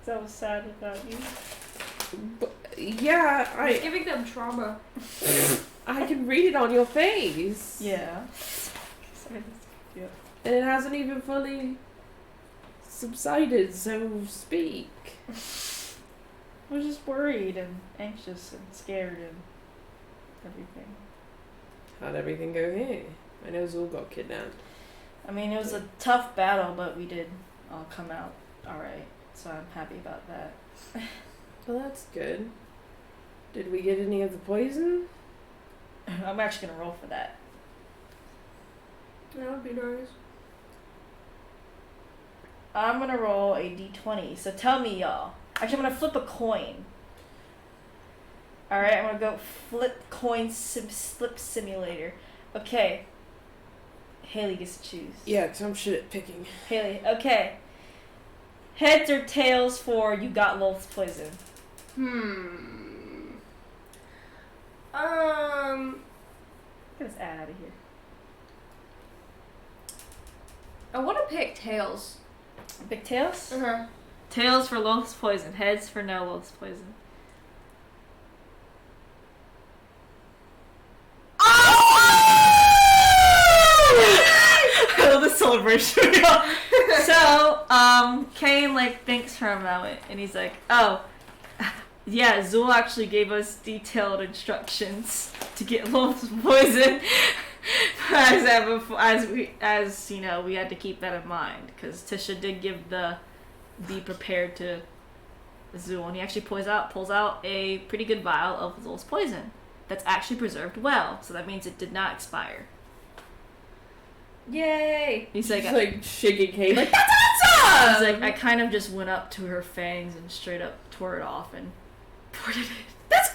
That was sad about you. But, yeah, It's giving them trauma. I can read it on your face. Yeah. Sorry. Yeah. And it hasn't even fully subsided, so speak. I was just worried and anxious and scared and everything. How'd everything go here? I know Zul got kidnapped. I mean, it was a tough battle, but we did all come out alright. So I'm happy about that. Well, that's good. Did we get any of the poison? I'm actually gonna roll for that. That would be nice. I'm gonna roll a d20. So tell me, y'all. Actually, I'm gonna flip a coin. Alright, I'm gonna go flip coin flip simulator. Okay. Haley gets to choose. Yeah, 'cause I'm shit at picking. Haley, okay. Heads or tails for you got Lolth's poison? Get this ad out of here. I want to pick tails. Big tails? Uh-huh. Tails for Lolth's poison. Heads for no Lolth's poison. I love the celebration. So, Kane like thinks for a moment and he's like, oh, yeah, Zul actually gave us detailed instructions to get Lolth's poison. as you know, we had to keep that in mind because Tisha did give the be prepared to Zul, and he actually pulls out a pretty good vial of Zul's poison that's actually preserved well, so that means it did not expire. Yay! He's She's like, like shaking Kate, like, that's awesome! he's like, I kind of just went up to her fangs and straight up tore it off and poured it in. That's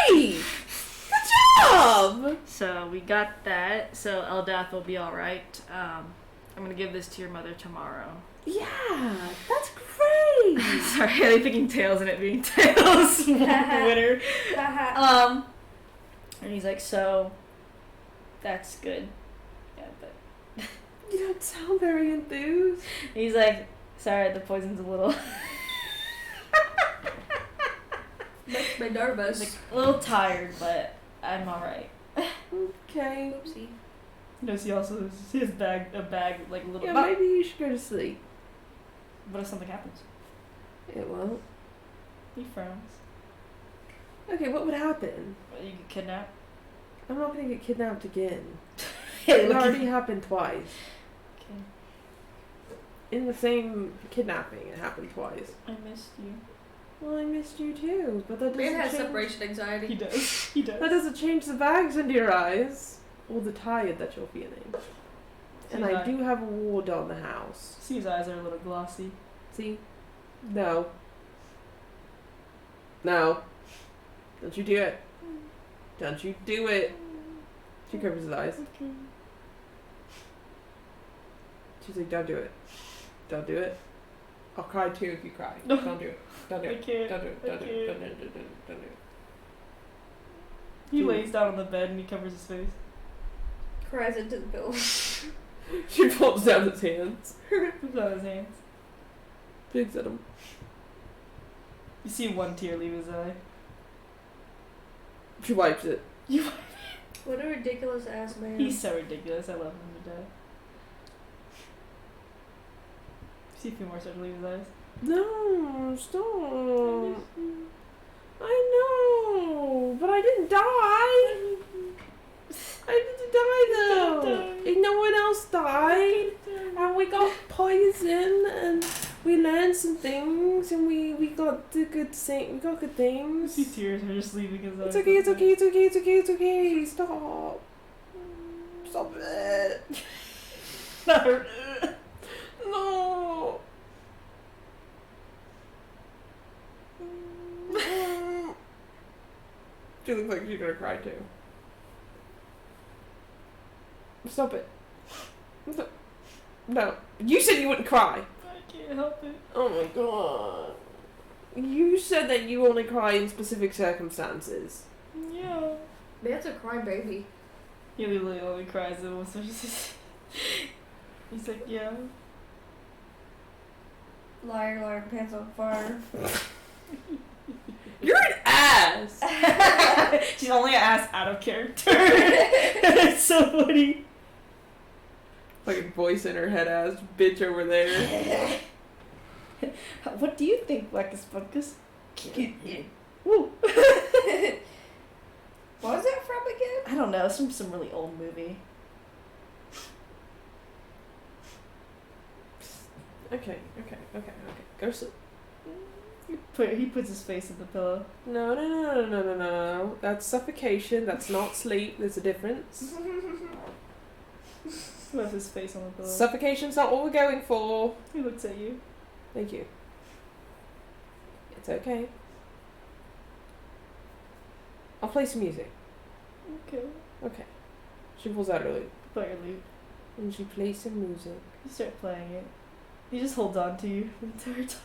great! Good job! So we got that. So Eldath will be alright. I'm gonna give this to your mother tomorrow. Yeah, that's great! Sorry, Haley picking tails and it being tails. Winner. And he's like, so that's good. Yeah, but You don't sound very enthused. he's like, sorry, the poison's a little Makes me nervous. like a little tired, but I'm alright. Okay. Oopsie. Notice he also has his bag, like a little. Yeah, maybe you should go to sleep. What if something happens? It won't. He frowns. Okay, what would happen? You get kidnapped. I'm not gonna get kidnapped again. Hey, It look already at- happened twice. Okay. In the same kidnapping, it happened twice. I missed you. Well, I missed you too, but that Man doesn't has change. separation anxiety. He does. He does. That doesn't change the bags under your eyes or the tired that you're feeling. And I do have a ward on the house. See, his eyes are a little glossy. See? No. No. Don't you do it. Don't you do it. She covers his eyes. Okay. She's like, don't do it. Don't do it. I'll cry too if you cry. No. Don't do it. Don't do I it. can't. Don't do it. Don't do it. Don't do it. Don't do it. He Dude. lays down on the bed and he covers his face. Cries into the pillow. She pulls down his hands. Puts out his hands. Picks at him. You see one tear leave his eye. She wipes it. What a ridiculous ass man. He's so ridiculous. I love him to death. See a few more start to leave his eyes. No, stop. I know, but I didn't die. I didn't die though. And no one else died. And we got poison and we learned some things and we got the good thing. We got good things. See tears are just leaving his eyes. It's okay. It's okay. It's okay. It's okay. It's okay. Stop. Stop it. No. She looks like she's gonna cry too. Stop it. Stop. No. You said you wouldn't cry. I can't help it. Oh my god. You said that you only cry in specific circumstances. Yeah. Man's a crying baby. He literally only cries at once. He's like, yeah. Liar, liar, pants on fire. You're an ass! She's only an ass out of character. It's so funny. Fucking voice in her head ass bitch over there. What do you think, Blackus Bunkus? Woo. What was that from again? I don't know. It's from some really old movie. Okay. Go sleep. He puts his face in the pillow. No. That's suffocation. That's not sleep. There's a difference. He puts his face on the pillow. Suffocation's not what we're going for. He looks at you. Thank you. It's okay. I'll play some music. Okay. Okay. She pulls out her lute. Play your lute. And she plays some music. You start playing it. He just holds on to you the entire time.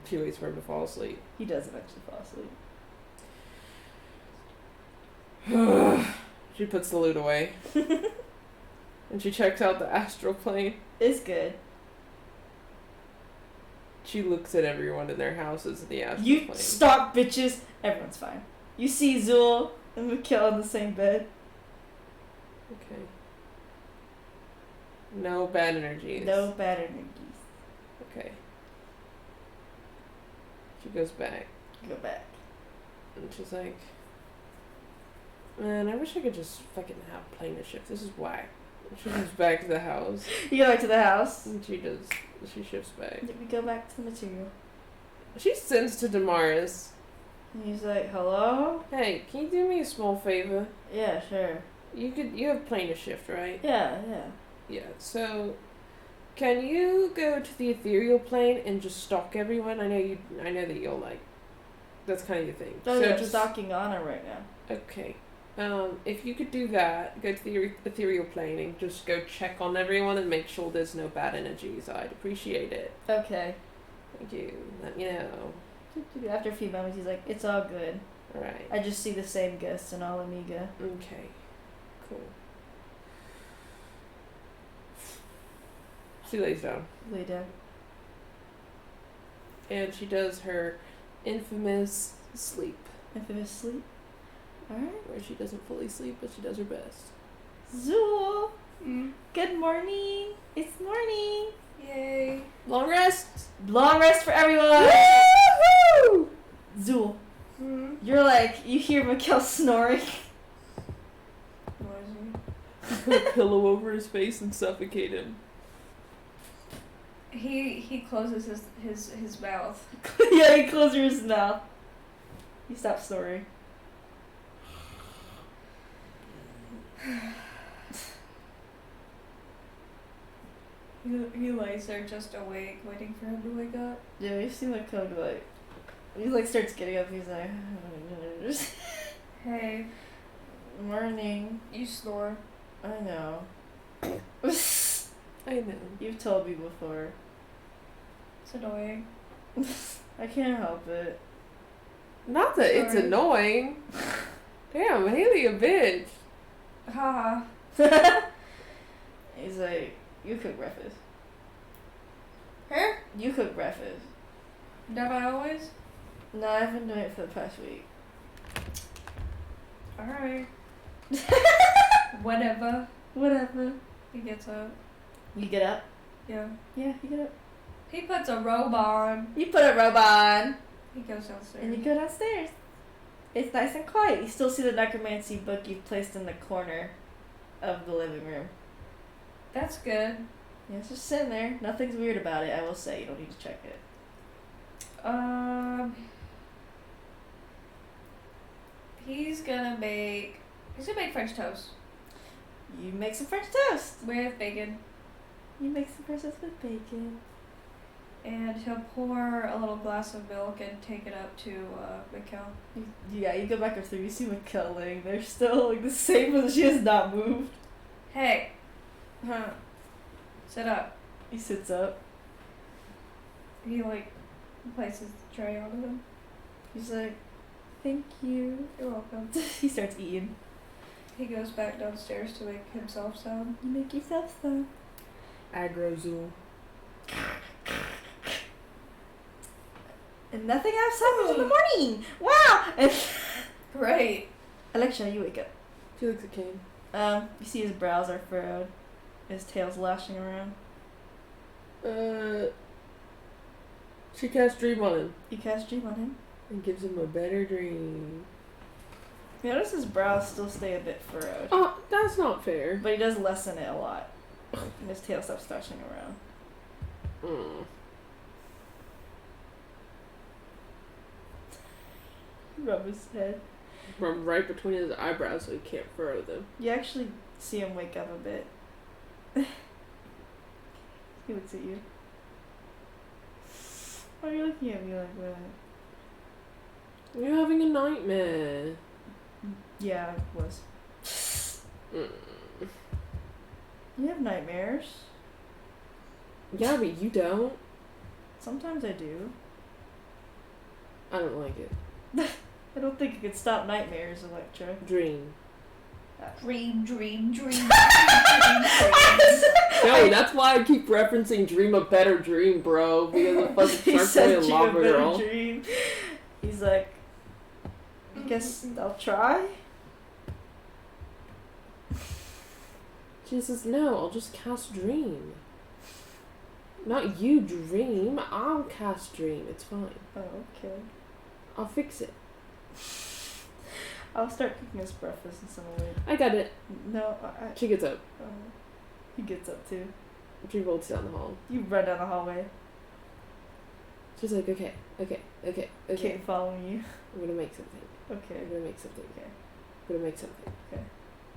She waits for him to fall asleep. He does eventually fall asleep. She puts the lute away. And she checks out the astral plane. It's good. She looks at everyone in their houses in the astral You plane. stop, bitches. Everyone's fine. You see Zool and Mikkel in the same bed. Okay. No bad energies. No bad energies. Okay. She goes back. Go back. And she's like, man, I wish I could just fucking have plane a shift. This is whack. And she goes back to the house. You go back to the house. And she shifts back. We go back to the material. She sends to Damaris, And he's like, hello? hey, can you do me a small favor? Yeah, sure. You have plane a shift, right? Yeah. Yeah, so can you go to the ethereal plane and just stalk everyone? I know that you'll like, that's kind of your thing. Oh, so yeah, just stalking Anna right now. Okay. If you could do that, go to the ethereal plane and just go check on everyone and make sure there's no bad energies. I'd appreciate it. Okay. Thank you. Let me know. After a few moments, he's like, it's all good. Alright. I just see the same ghosts in all Amiga. Okay. Cool. She lays down. Lay down. And she does her infamous sleep. Infamous sleep. Alright. Where she doesn't fully sleep, but she does her best. Zool! Good morning! It's morning! Yay. Long rest! Long rest for everyone! Woohoo! Zool. You're like, you hear Mikkel snoring. Noisy. Put a pillow over his face and suffocate him. He closes his mouth. Yeah, he closes his mouth. He stops snoring. He lays there just awake, waiting for him to wake up. Yeah, you see Mikkel like, he like starts getting up. He's like, Hey, morning. you snore. I know. I know. You've told me before. It's annoying. I can't help it. Not that it's Sorry. annoying. Damn, Haley a bitch. Haha. He's like, you cook breakfast. Huh? You cook breakfast. Don't I always? No, I've been doing it for the past week. Alright. Whatever. Whatever. He gets up. You get up? Yeah. Yeah, you get up. He puts a robe on. You put a robe on, He goes downstairs. and you go downstairs. It's nice and quiet. You still see the necromancy book you've placed in the corner of the living room. That's good. Yeah, it's just sitting there. Nothing's weird about it, I will say. You don't need to check it. He's gonna make French toast You make some French toast. with bacon, You make some French toast with bacon. and he'll pour a little glass of milk and take it up to Mikkel. Yeah, you go back up there. You see Mikkel laying there still, like the same as she has not moved. Hey, Huh. sit up. He sits up. He places the tray onto him. He's like, thank you. You're welcome. He starts eating. He goes back downstairs to make himself some. You make yourself some. Agrozul. And nothing else happens in the morning. Wow! And Great. Alexia, you wake up. She looks a king. You see his brows are furrowed. His tail's lashing around. She casts dream on him You cast dream on him. and gives him a better dream. You notice his brows still stay a bit furrowed. Oh, that's not fair. But he does lessen it a lot. And his tail stops thrashing around. Mm. Rub his head. From right between his eyebrows so he can't furrow them. You actually see him wake up a bit. He looks at you. Why are you looking at me like that? You're having a nightmare. Yeah, I was. Mm. You have nightmares. Yeah, but you don't. Sometimes I do. I don't like it. I don't think it could stop nightmares, Electra. Dream. Dream, dream, dream. No, that's why I keep referencing Dream a Better Dream, bro. Because of fucking He Shark said Boy and dream a Lava better Girl. dream. He's like, I guess I'll try. She says, no, I'll just cast Dream. Not you dream, I'll cast Dream. It's fine. Oh, okay. I'll fix it. I'll start cooking his breakfast in some way. I got it. No, She gets up. he gets up too. Dream bolts down the hall. You run down the hallway. She's like, okay. Kate following you. I'm gonna make something. Okay. I'm gonna make something. Okay. I'm gonna make something. Okay.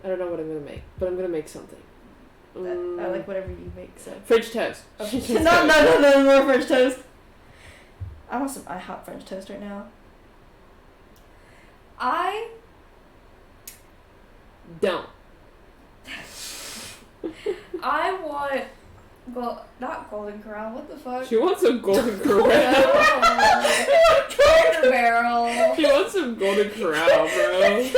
I don't know what I'm gonna make, but I'm gonna make something. I like whatever you make, so. French toast. Okay. No more French toast. I want some IHOP French toast right now. Don't. I want not Golden Corral. What the fuck? She wants some Golden Corral. Cracker Barrel. She wants some Golden Corral, bro.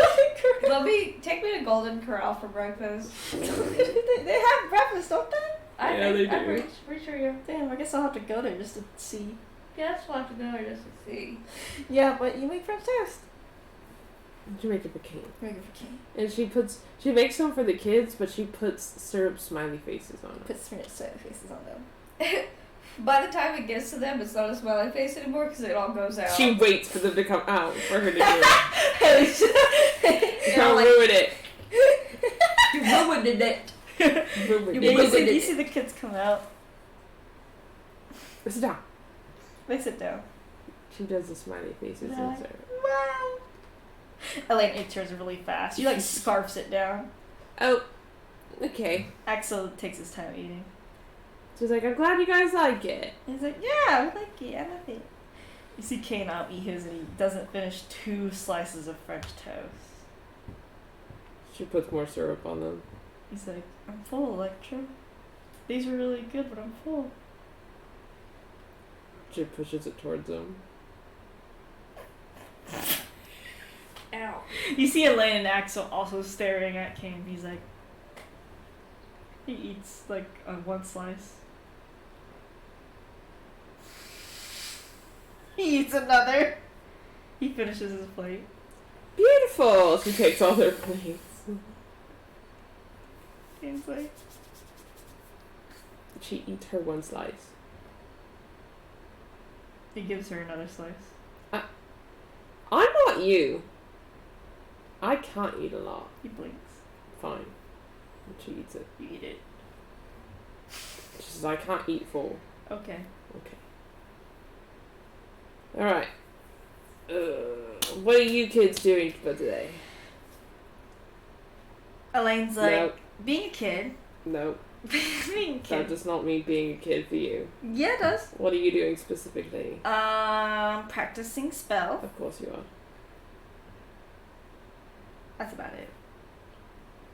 Take me to Golden Corral for breakfast. They have breakfast, don't they? Yeah, they do. I'm pretty sure you. Damn, I guess I'll have to go there just to see. Yeah, that's what I have to go there just to see. Yeah, but you make French toast. She make it for King. Make it for King. And she makes some for the kids, but she puts syrup smiley faces on them. Put French faces on them. By the time it gets to them, it's not a smiley face anymore because it all goes out. She waits for them to come out for her to do it. Don't ruin it. You ruined it. Ruin Yeah, it. you see the kids come out. Sit down. They sit down. She does the smiley faces Yeah. and so. Wow. Elaine, it turns really fast. She like scarfs it down. Oh, okay. Axel takes his time eating. She's like, I'm glad you guys like it. He's like, yeah, I like it. I love it. You see Kane out eat his and he doesn't finish 2 slices of French toast. She puts more syrup on them. He's like, I'm full, Electra. These were really good, but I'm full. She pushes it towards them. Ow. You see Elaine and Axel also staring at Kane. He's like, he eats like 1 slice. He eats another. He finishes his plate. Beautiful! She takes all their plates. Kane's like, She eats her 1 slice. he gives her another slice. I'm not you. I can't eat a lot. He blinks. Fine. And she eats it. You eat it. She says, I can't eat full. Okay. Okay. Alright. What are you kids doing for today? Elaine's like, Nope. being a kid. Nope. Being a That kid. does not mean being a kid for you. Yeah, it does. What are you doing specifically? Practicing spell. Of course you are. That's about it.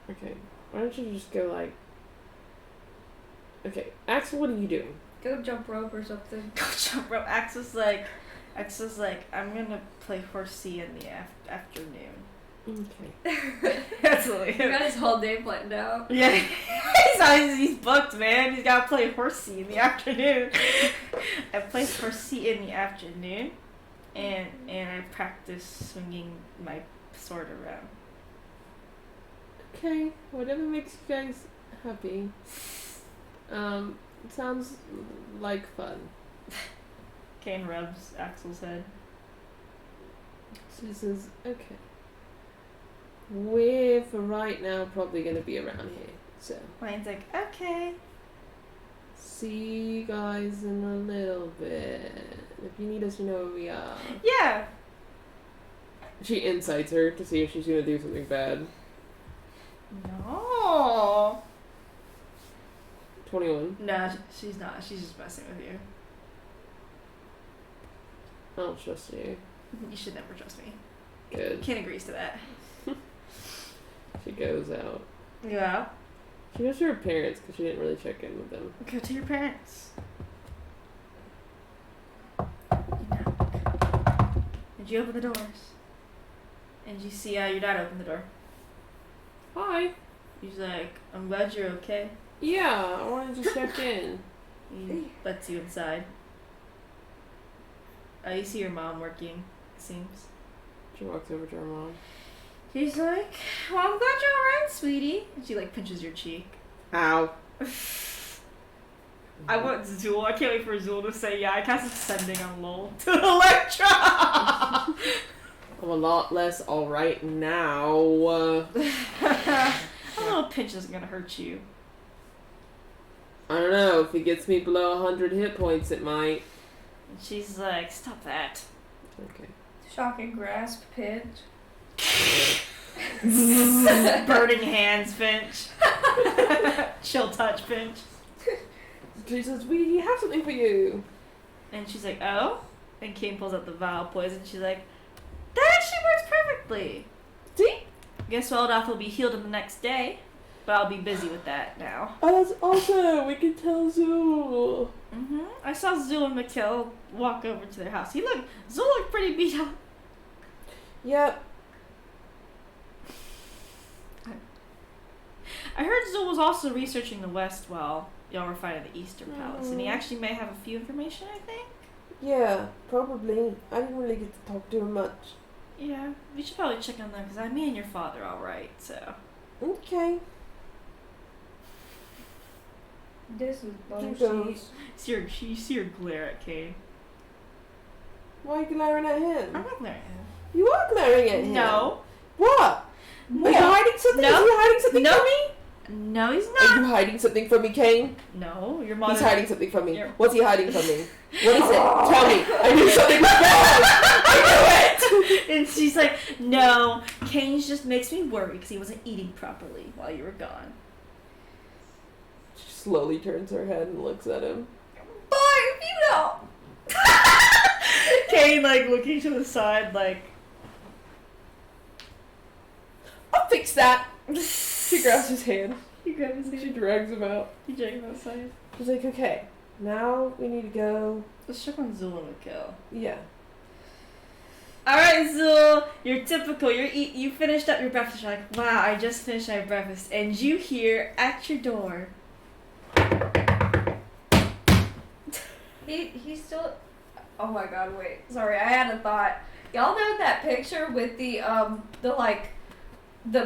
Okay. Why don't you just go like... Okay. Axel, what are you doing? Go jump rope or something. Go jump rope. Axel's like, I'm gonna play horsey in the afternoon. Okay. That's what He got his whole day planned out. Yeah, he's booked, man. He's gotta play horsey in the afternoon. I play horsey in the afternoon, and I practice swinging my sword around. Okay. Whatever makes you guys happy. Sounds like fun. Kane rubs Axel's head. She says, okay. We're, for right now, probably going to be around here. So, Elaine's like, okay. see you guys in a little bit. If you need us, you know where we are. Yeah. She incites her to see if she's going to do something bad. No. 21. No, she's not. She's just messing with you. I don't trust you. You should never trust me. Good. Ken agrees to that. She goes out. Yeah. She goes to her parents because she didn't really check in with them. Go to your parents. And you open the doors. And you see your dad open the door. Hi. He's like, I'm glad you're okay. Yeah, I wanted to check in. He lets you inside. You see your mom working, it seems. She walks over to her mom. He's like, well, I'm glad you're alright, sweetie. And she, like, pinches your cheek. Ow. I want Zool. I can't wait for Zool to say, yeah, I cast Ascending on Lowell to Electra. I'm a lot less alright now. A little pinch isn't gonna hurt you. I don't know. If it gets me below 100 hit points, it might. And she's like, stop that. Okay. Shock and grasp, pinch. Burning hands, Finch. Chill touch, Finch. She says, we have something for you. And she's like, oh? And Kane pulls out the vial poison. She's like, that actually works perfectly. See? Guess Oldoth will be healed in the next day. But I'll be busy with that now. Oh, that's awesome. We can tell Zool. I saw Zool and Mikkel walk over to their house. Zool looked pretty beat up. Yep. I heard Zool was also researching the West while y'all were fighting the Eastern Palace. And he actually may have a few information, I think. Yeah, probably. I didn't really get to talk to him much. Yeah, we should probably check on them because me and your father are alright, so. Okay. This is Here bullshit. goes. You see her glare at Kane. Why are you glaring at I'm him? not glaring at him. You are glaring at him. No. What? No. Are you hiding something? No. Is he hiding something No. from me? No, he's Are not. you hiding something from me, Kane? No, your mother. He's hiding something from me. You're- What's he hiding from me? What is it? Tell me. I knew something was wrong. I knew it. And she's like, no, Kane just makes me worry because he wasn't eating properly while you were gone. She slowly turns her head and looks at him. Boy, you know. Kane, like, looking to the side, like... I'll fix that. She grabs his hand. He grabs his She hand. drags him out. He dragged him outside. She's like, okay, now we need to go. Let's check on Zul and Mikkel. Yeah. Alright, Zul, you're typical. You finished up your breakfast. You're like, wow, I just finished my breakfast. And you hear at your door. He's still. Oh my god! Wait, sorry, I had a thought. Y'all know that picture with the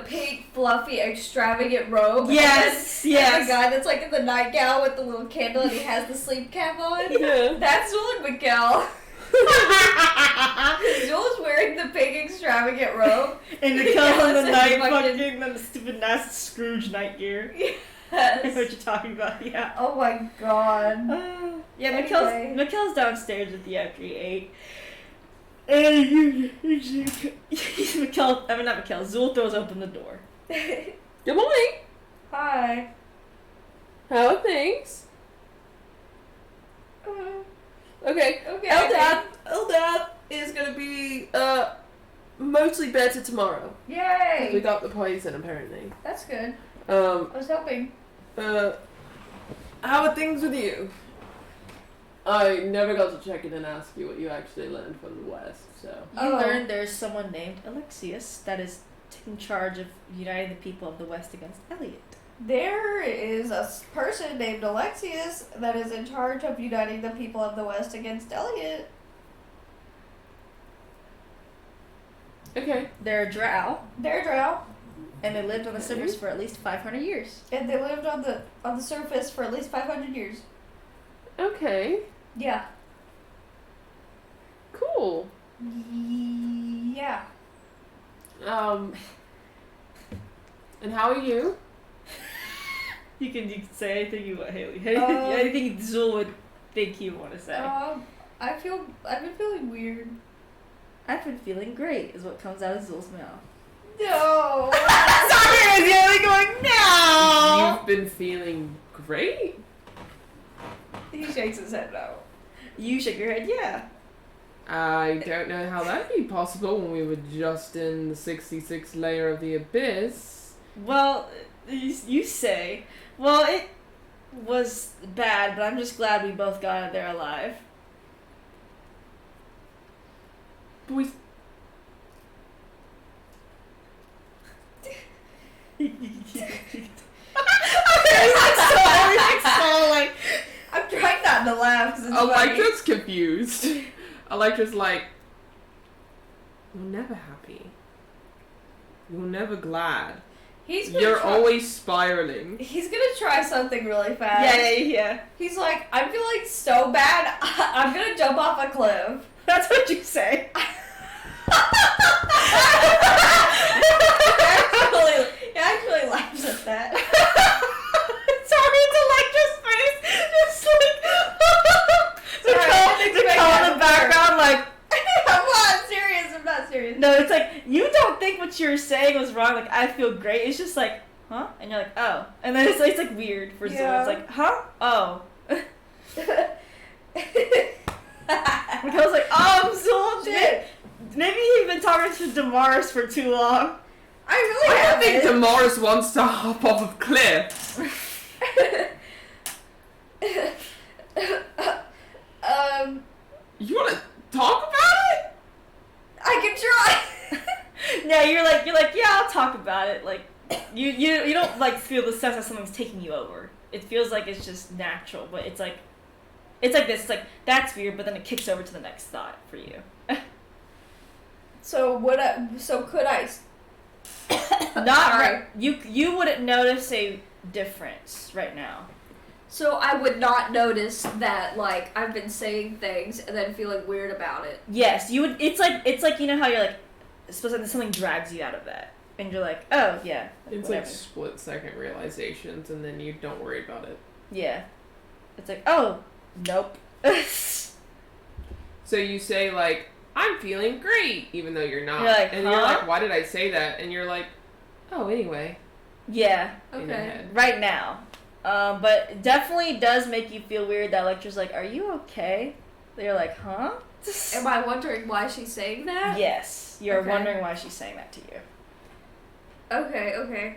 pink, fluffy, extravagant robe? Yes, And yes. the guy that's like in the nightgown with the little candle and he has the sleep cap on? Yeah. That's Zul and Miguel. Zul's wearing the pink, extravagant robe. And Mikkel's on the Yeah, night fucking- fucking the stupid nice Scrooge night gear. I know what Yes. you're talking about, yeah. Oh my god. Yeah, Anyway. Mikkel's downstairs with you after you ate. And Zul throws open the door. Good morning. Hi. How are things? Okay. Okay. Eldad is gonna be mostly better tomorrow. Yay. We got the poison apparently. That's good. Um. I was hoping. How are things with you? I never got to check in and ask you what you actually learned from the West, so. You Oh. learned there's someone named Alexius that is taking charge of uniting the people of the West against Elliot. There is a person named Alexius that is in charge of uniting the people of the West against Elliot. Okay. They're a drow, They're drow, and they lived on the surface for at least 500 years. and they lived on the surface for at least 500 years. Okay. Yeah. Cool. Yeah. And how are you? You can say anything you want, Haley. Um, Anything Zul would think you want to say. I've been feeling weird. I've been feeling great, is what comes out of Zul's mouth. No. Sorry, Haley going, no! You've been feeling great? He shakes his head no. You shake your head, yeah. I don't know how that'd be possible when we were just in the 66th layer of the abyss. Well, you say. Well, it was bad, but I'm just glad we both got out there alive. But we... I'm trying not to laugh because it's funny. Electra's confused. Electra's like, you're never happy. You're never glad. You're always spiraling. He's gonna try something really fast. Yeah. He's like, I'm feeling so bad, I'm gonna jump off a cliff. That's what you say. He actually laughs at that. Sorry, it's Electra's face. Just like Sorry, I didn't the expect call that in the background, like I'm not serious. no, it's like you don't think what you're saying was wrong. Like I feel great. It's just like huh, and you're like oh, and then it's like weird for Zul. Yeah. It's like huh, oh. Like, I was like oh, Zul, Shit. maybe you've been talking to Damaris for too long. I really I don't think haven't. Damaris wants to hop off of cliffs. You want to talk about it? I can try. Yeah, you're like yeah, I'll talk about it. Like you don't like feel the sense that something's taking you over. It feels like it's just natural, but it's like this. It's like that's weird, but then it kicks over to the next thought for you. So could I? Not Sorry. right. You wouldn't notice a difference right now. So I would not notice that, like, I've been saying things and then feeling weird about it. Yes, you would. It's like you know how you're like, suppose that something drags you out of that, and you're like, oh yeah. It's whatever. like split-second realizations, and then you don't worry about it. Yeah. It's like, oh, nope. So you say, like, I'm feeling great, even though you're not. You're like, and huh? you're like, why did I say that? And you're like, oh, anyway. Yeah. In your head. Right now. But it definitely does make you feel weird that lecture's like, are you okay? You're like, huh? Am I wondering why she's saying that? Yes. You're Okay. wondering why she's saying that to you. Okay.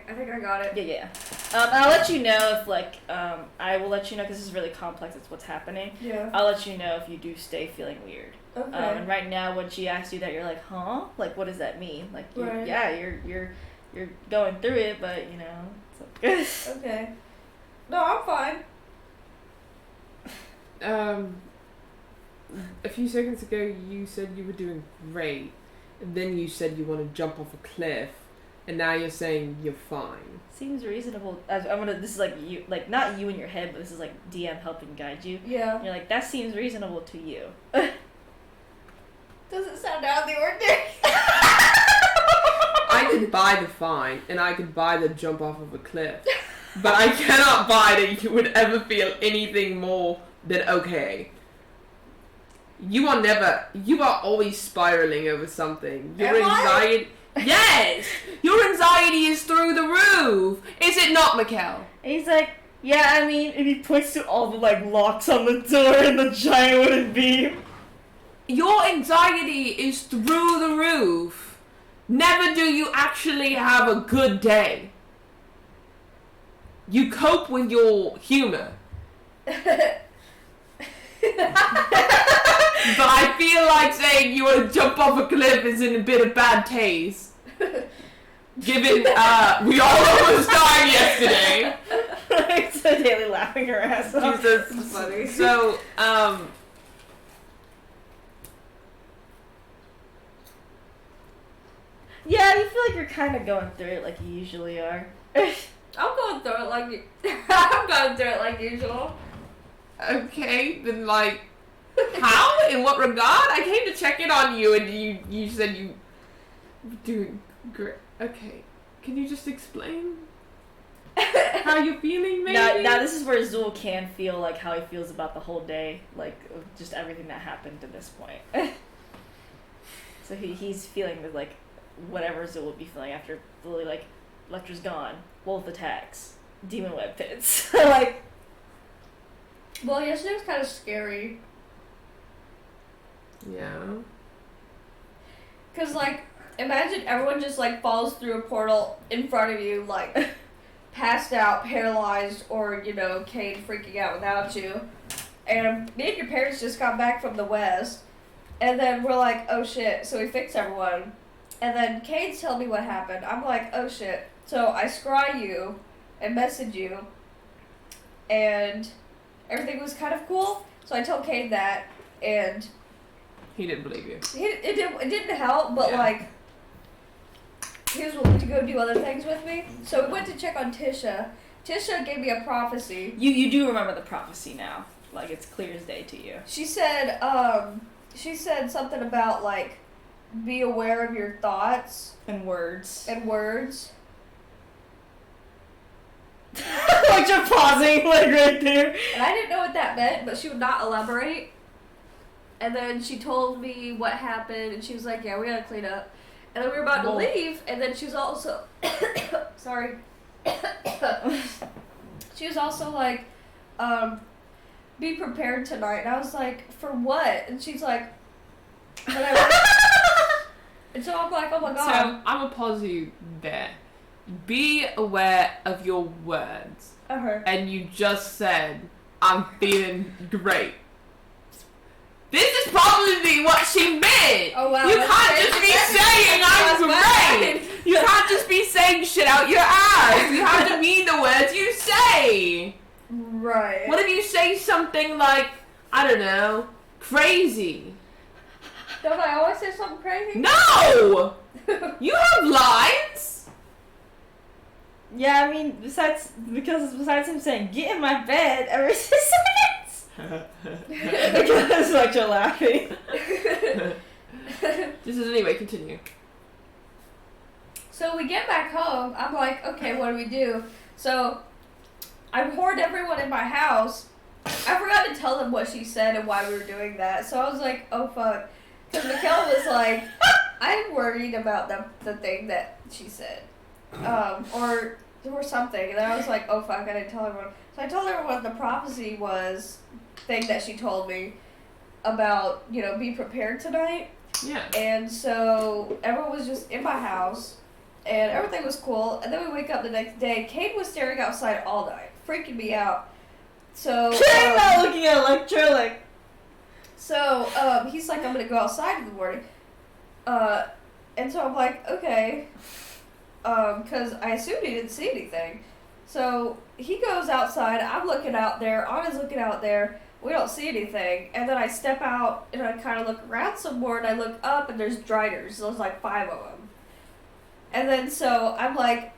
I think I got it. Yeah. I'll let you know if, like, I will let you know because this is really complex. It's what's happening. Yeah. I'll let you know if you do stay feeling weird. Okay. And right now, when she asks you that, you're like, huh? Like, what does that mean? Like, Right. yeah, you're going through it, but, you know, it's okay. Okay. No, I'm fine. A few seconds ago, you said you were doing great, and then you said you want to jump off a cliff, and now you're saying you're fine. Seems reasonable. This is like you, like not you in your head, but this is like DM helping guide you. Yeah. You're like, that seems reasonable to you. Doesn't sound out of the ordinary. I could buy the fine, and I could buy the jump off of a cliff, but I cannot buy that you would ever feel anything more than okay. You are always spiraling over something. Your Am I? anxiety... Yes! Your anxiety is through the roof! Is it not, Mikkel? And he's like, yeah, I mean, and he points to all the like locks on the door and the giant wooden beam. Your anxiety is through the roof. Never do you actually have a good day. You cope with your humor. But I feel like saying you want to jump off a cliff is in a bit of bad taste. Given, we all almost died yesterday. So Daily laughing her ass off. Jesus. That's funny. So, Yeah, you feel like you're kind of going through it like you usually are. I'm going through it like I'm going through it like usual. okay, then like, how? In what regard? I came to check in on you and you said you were doing great. Okay, can you just explain how you're feeling, maybe? Now this is where Zool can feel like how he feels about the whole day, like of just everything that happened to this point. So he's feeling with like whatever Zool would be feeling after Lily, like, Lecter's gone, wolf attacks, demon web pits. Like, Well, yesterday was kind of scary. Yeah. Because, like, imagine everyone just, like, falls through a portal in front of you, like, passed out, paralyzed, or, you know, Cade freaking out without you. And me and your parents just got back from the West. And then we're like, oh shit. So we fix everyone. And then Cade's telling me what happened. I'm like, oh shit. So I scry you and message you. And everything was kind of cool. So I told Cade that. And He didn't believe you. it didn't help, but Yeah. like, he was willing to go do other things with me. So we went to check on Tisha. Tisha gave me a prophecy. you do remember the prophecy now. Like, it's clear as day to you. She said something about, like, be aware of your thoughts And words. and words. Like, you're pausing, like, right there. And I didn't know what that meant, but She would not elaborate. And then she told me what happened, and she was like, yeah, we gotta clean up. And then we were about to Whoa. leave, and then she was also... sorry. She was also like, be prepared tonight. And I was like, for what? And she's like, and and so I'm like, oh my god. So I'm gonna pause you there. Be aware of your words. And you just said, I'm feeling great. This is probably what she meant. Oh wow. You that's can't crazy. just be saying I'm great. You can't just be saying shit out your ass. You have to mean the words you say. Right. What if you say something like, I don't know, crazy? Don't I always say something crazy? No! You have lines. Yeah, I mean, besides him saying, get in my bed every 6 seconds. Because like you're laughing. This is anyway, continue. So we get back home. I'm like, okay, what do we do? So I warned everyone in my house. I forgot to tell them what she said and why we were doing that. So I was like, oh fuck. Because Mikkel was like, I'm worried about the thing that she said. Or something. And then I was like, oh fuck, I didn't tell everyone. So I told everyone what the prophecy was, thing that she told me about, be prepared tonight. Yeah. And so everyone was just in my house, and everything was cool. And then we wake up the next day. Kate was staring outside all night, freaking me out. So Kate's not looking at Electra like. So he's like, I'm gonna go outside in the morning. And so I'm like, okay, because I assumed he didn't see anything. So he goes outside. I'm looking out there. Anna's looking out there. We don't see anything. And then I step out and I kind of look around some more, and I look up and there's driders. There's like 5 of them. And then so I'm like,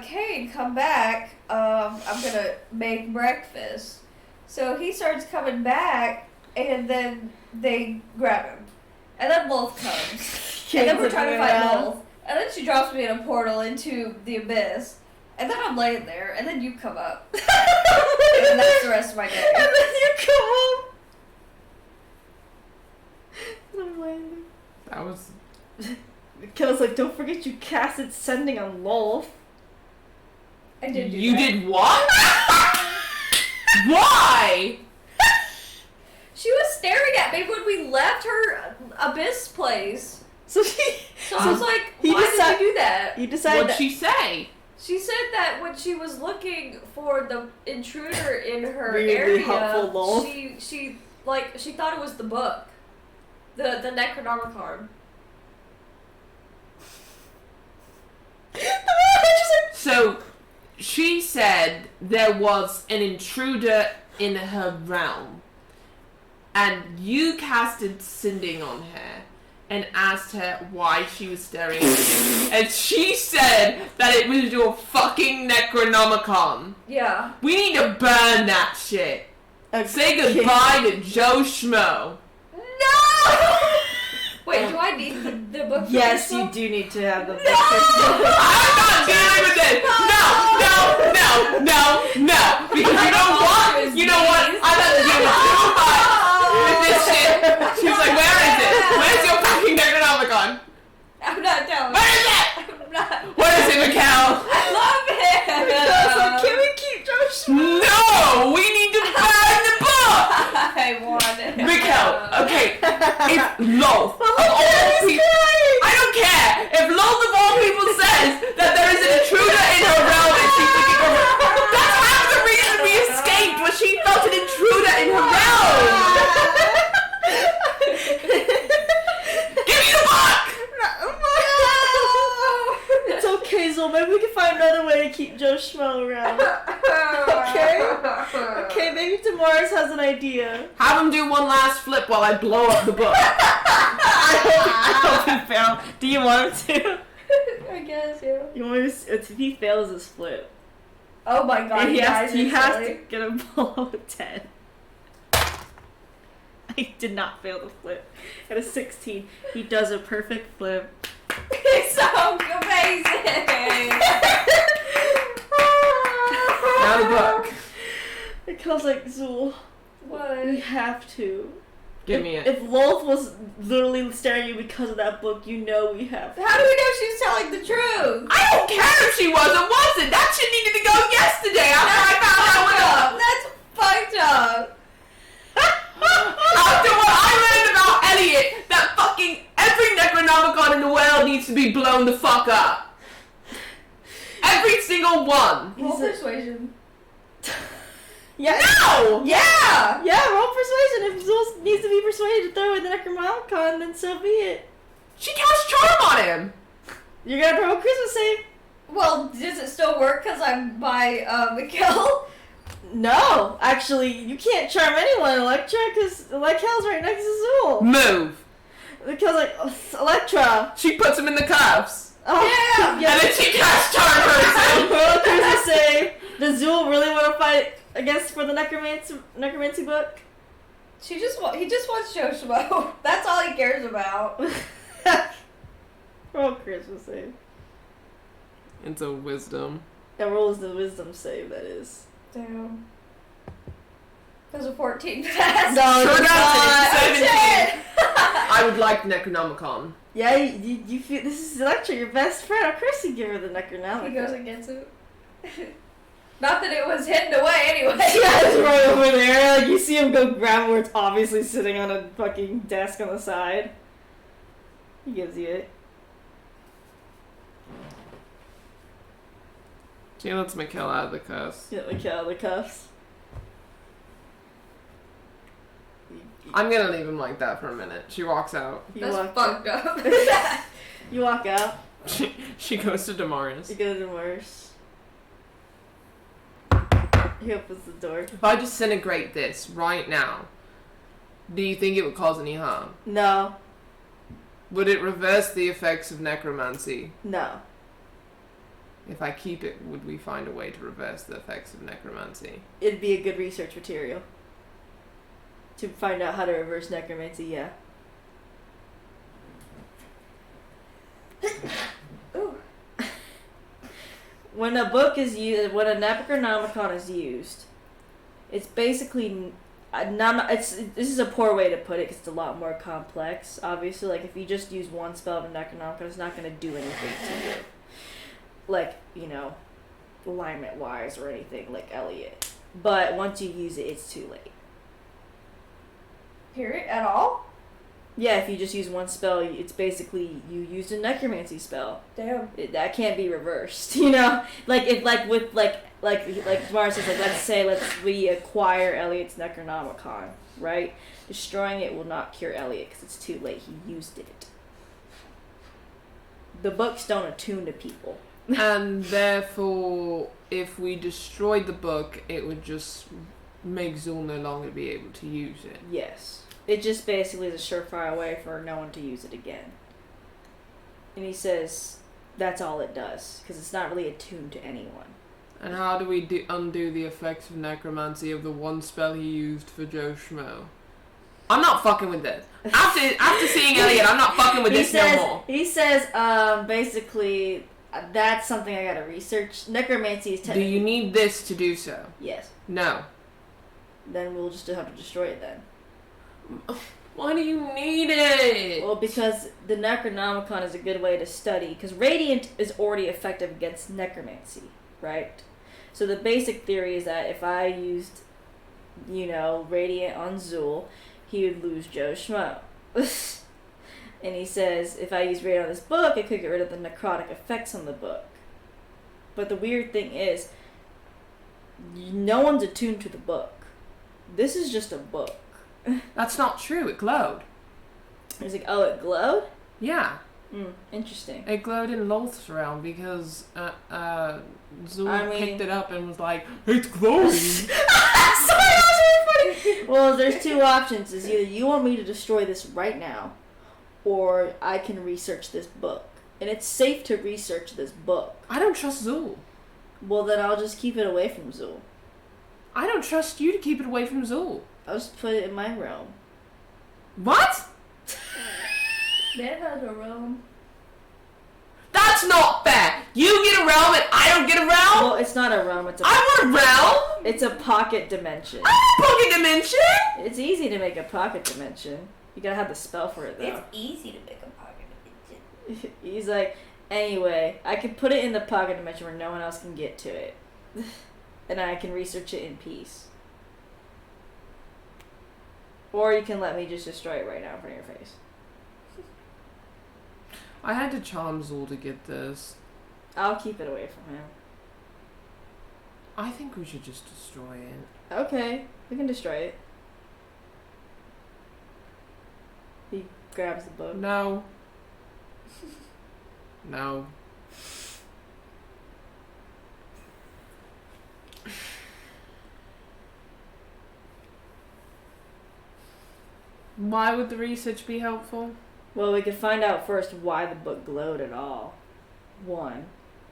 Kane, come back. I'm gonna make breakfast. So he starts coming back, and then they grab him. And then Wolf comes. And then we're trying to fight Wolf. And then she drops me in a portal into the abyss. And then I'm laying there, and then you come up. And that's the rest of my day. And then you come up. And I'm laying there. That was... Kel's like, don't forget you casted sending on Lolf. I did do You that. did what? Why? She was staring at me when we left her abyss place. So I was like, he why did you do that? You decided What'd she say? She said that when she was looking for the intruder in her Really area, helpful, lol. she thought it was the book, the Necronomicon. So, she said there was an intruder in her realm, and you casted sending on her and asked her why she was staring at you, and she said that it was your fucking Necronomicon. Yeah. We need to burn that shit. Say goodbye to Joe Schmo. No! Wait, do I need the book? Yes, you do need to have the book. I'm not dealing with this. No. Because you know what? I'm not dealing too much with this shit. She's like, where is it? Where's your fucking Necronomicon? I'm not telling. Where is it? I'm not. What is it, Mikkel? I love it. Like, can we keep Josh? No, we need to burn the book. I want it. Mikkel, okay, if Loth of all people, I don't care. If Loth of all people says that there is an intruder in her realm and she's looking for her, that's half the reason we escaped, was she felt an intruder in her realm. Give me the book. It's okay, Zol. Maybe we can find another way to keep Joe Schmo around. Okay, maybe Damaris has an idea. Have him do one last flip while I blow up the book. I hope he fails. Do you want him to? I guess, yeah. You want me to? If he fails his flip, Oh my god, and he has to instantly. get a below a 10. He did not fail the flip. At a 16, he does a perfect flip. It's so amazing. Now the book. It comes like, Zool, What? we have to. Give me it. If Lolth was literally staring at you because of that book, you know we have to. How do we know she's telling the truth? I don't care if she was or wasn't. That shit needed to go yesterday after I found out what up. That's fucked up. After what I learned about Elliot, that fucking every Necronomicon in the world needs to be blown the fuck up. Every single one. Roll persuasion. Yeah. No! Yeah! Yeah, roll persuasion. If Zool needs to be persuaded to throw in the Necronomicon, then so be it. She cast charm on him. You're gonna throw a Christmas save. Well, does it still work because I'm by Mikkel? No, actually, you can't charm anyone, Electra, because Electra's right next to Zool. Move. Because, like, Electra. She puts him in the cuffs. Oh, Yeah. And then she casts charm person. Roll a Christmas it against for the necromancy book? He just wants Joe Schmo. That's all he cares about. Roll charisma save. It's a wisdom. That rolls the wisdom save, that is. Damn. There's a 14 pass. No, Sure it's got it. not. 17. I would like Necronomicon. Yeah, you feel this is Electra, your best friend. Of course you give her the Necronomicon. He goes and gets it. Not that it was hidden away anyway. Yeah, it's right over there. Like, you see him go grab where it's obviously sitting on a fucking desk on the side. He gives you it. She lets Mikkel out of the cuffs. Get the out of the cuffs. I'm gonna leave him like that for a minute. She walks out. You That's walk fucked up. You walk out. She goes to Damaris. You go to worse. He opens the door. If I disintegrate this right now, do you think it would cause any harm? No. Would it reverse the effects of necromancy? No. If I keep it, would we find a way to reverse the effects of necromancy? It'd be a good research material. To find out how to reverse necromancy, yeah. Ooh. When a book is used, when a Necronomicon is used, it's basically this is a poor way to put it because it's a lot more complex. Obviously, like if you just use one spell of a Necronomicon, it's not going to do anything to you. Like, you know, alignment wise or anything like Elliot. But once you use it, it's too late. Period. At all? Yeah, if you just use one spell, it's basically you used a necromancy spell. Damn. That can't be reversed, you know. Like if like Mara says, like let's say we acquire Elliot's Necronomicon, right? Destroying it will not cure Elliot because it's too late. He used it. The books don't attune to people. And therefore, if we destroyed the book, it would just make Zul no longer be able to use it. Yes. It just basically is a surefire way for no one to use it again. And he says that's all it does, because it's not really attuned to anyone. And how do we undo the effects of necromancy of the one spell he used for Joe Schmo? I'm not fucking with this. After seeing Elliot, I'm not fucking with this no more. He says, basically, that's something I gotta research. Necromancy is Do technically... you need this to do so? Yes. No. Then we'll just have to destroy it then. Why do you need it? Well, because the Necronomicon is a good way to study, because Radiant is already effective against Necromancy, right? So the basic theory is that if I used, you know, Radiant on Zul, he would lose Joe Schmo. And he says, if I use Radiant on this book, it could get rid of the necrotic effects on the book. But the weird thing is, no one's attuned to the book. This is just a book. That's not true. It glowed. He's like, oh, it glowed? Yeah. Interesting. It glowed in Loth's realm because Zul picked it up and was like, it's glowing. Sorry, that was really funny. Well, there's two options. Is either you want me to destroy this right now, or I can research this book. And it's safe to research this book. I don't trust Zul. Well, then I'll just keep it away from Zul. I don't trust you to keep it away from Zul. I'll just put it in my realm. What? Man has a realm. That's not fair. You get a realm and I don't get a realm? Well, it's not a realm. It's a I want a realm. It's a pocket dimension. Pocket dimension? It's easy to make a pocket dimension. You gotta have the spell for it, though. It's easy to make a pocket dimension. He's like, anyway, I can put it in the pocket dimension where no one else can get to it. And I can research it in peace. Or you can let me just destroy it right now in front of your face. I had to charm Zul to get this. I'll keep it away from him. I think we should just destroy it. Okay, we can destroy it. He grabs the book. No. No. Why would the research be helpful? Well, we could find out first why the book glowed at all. One.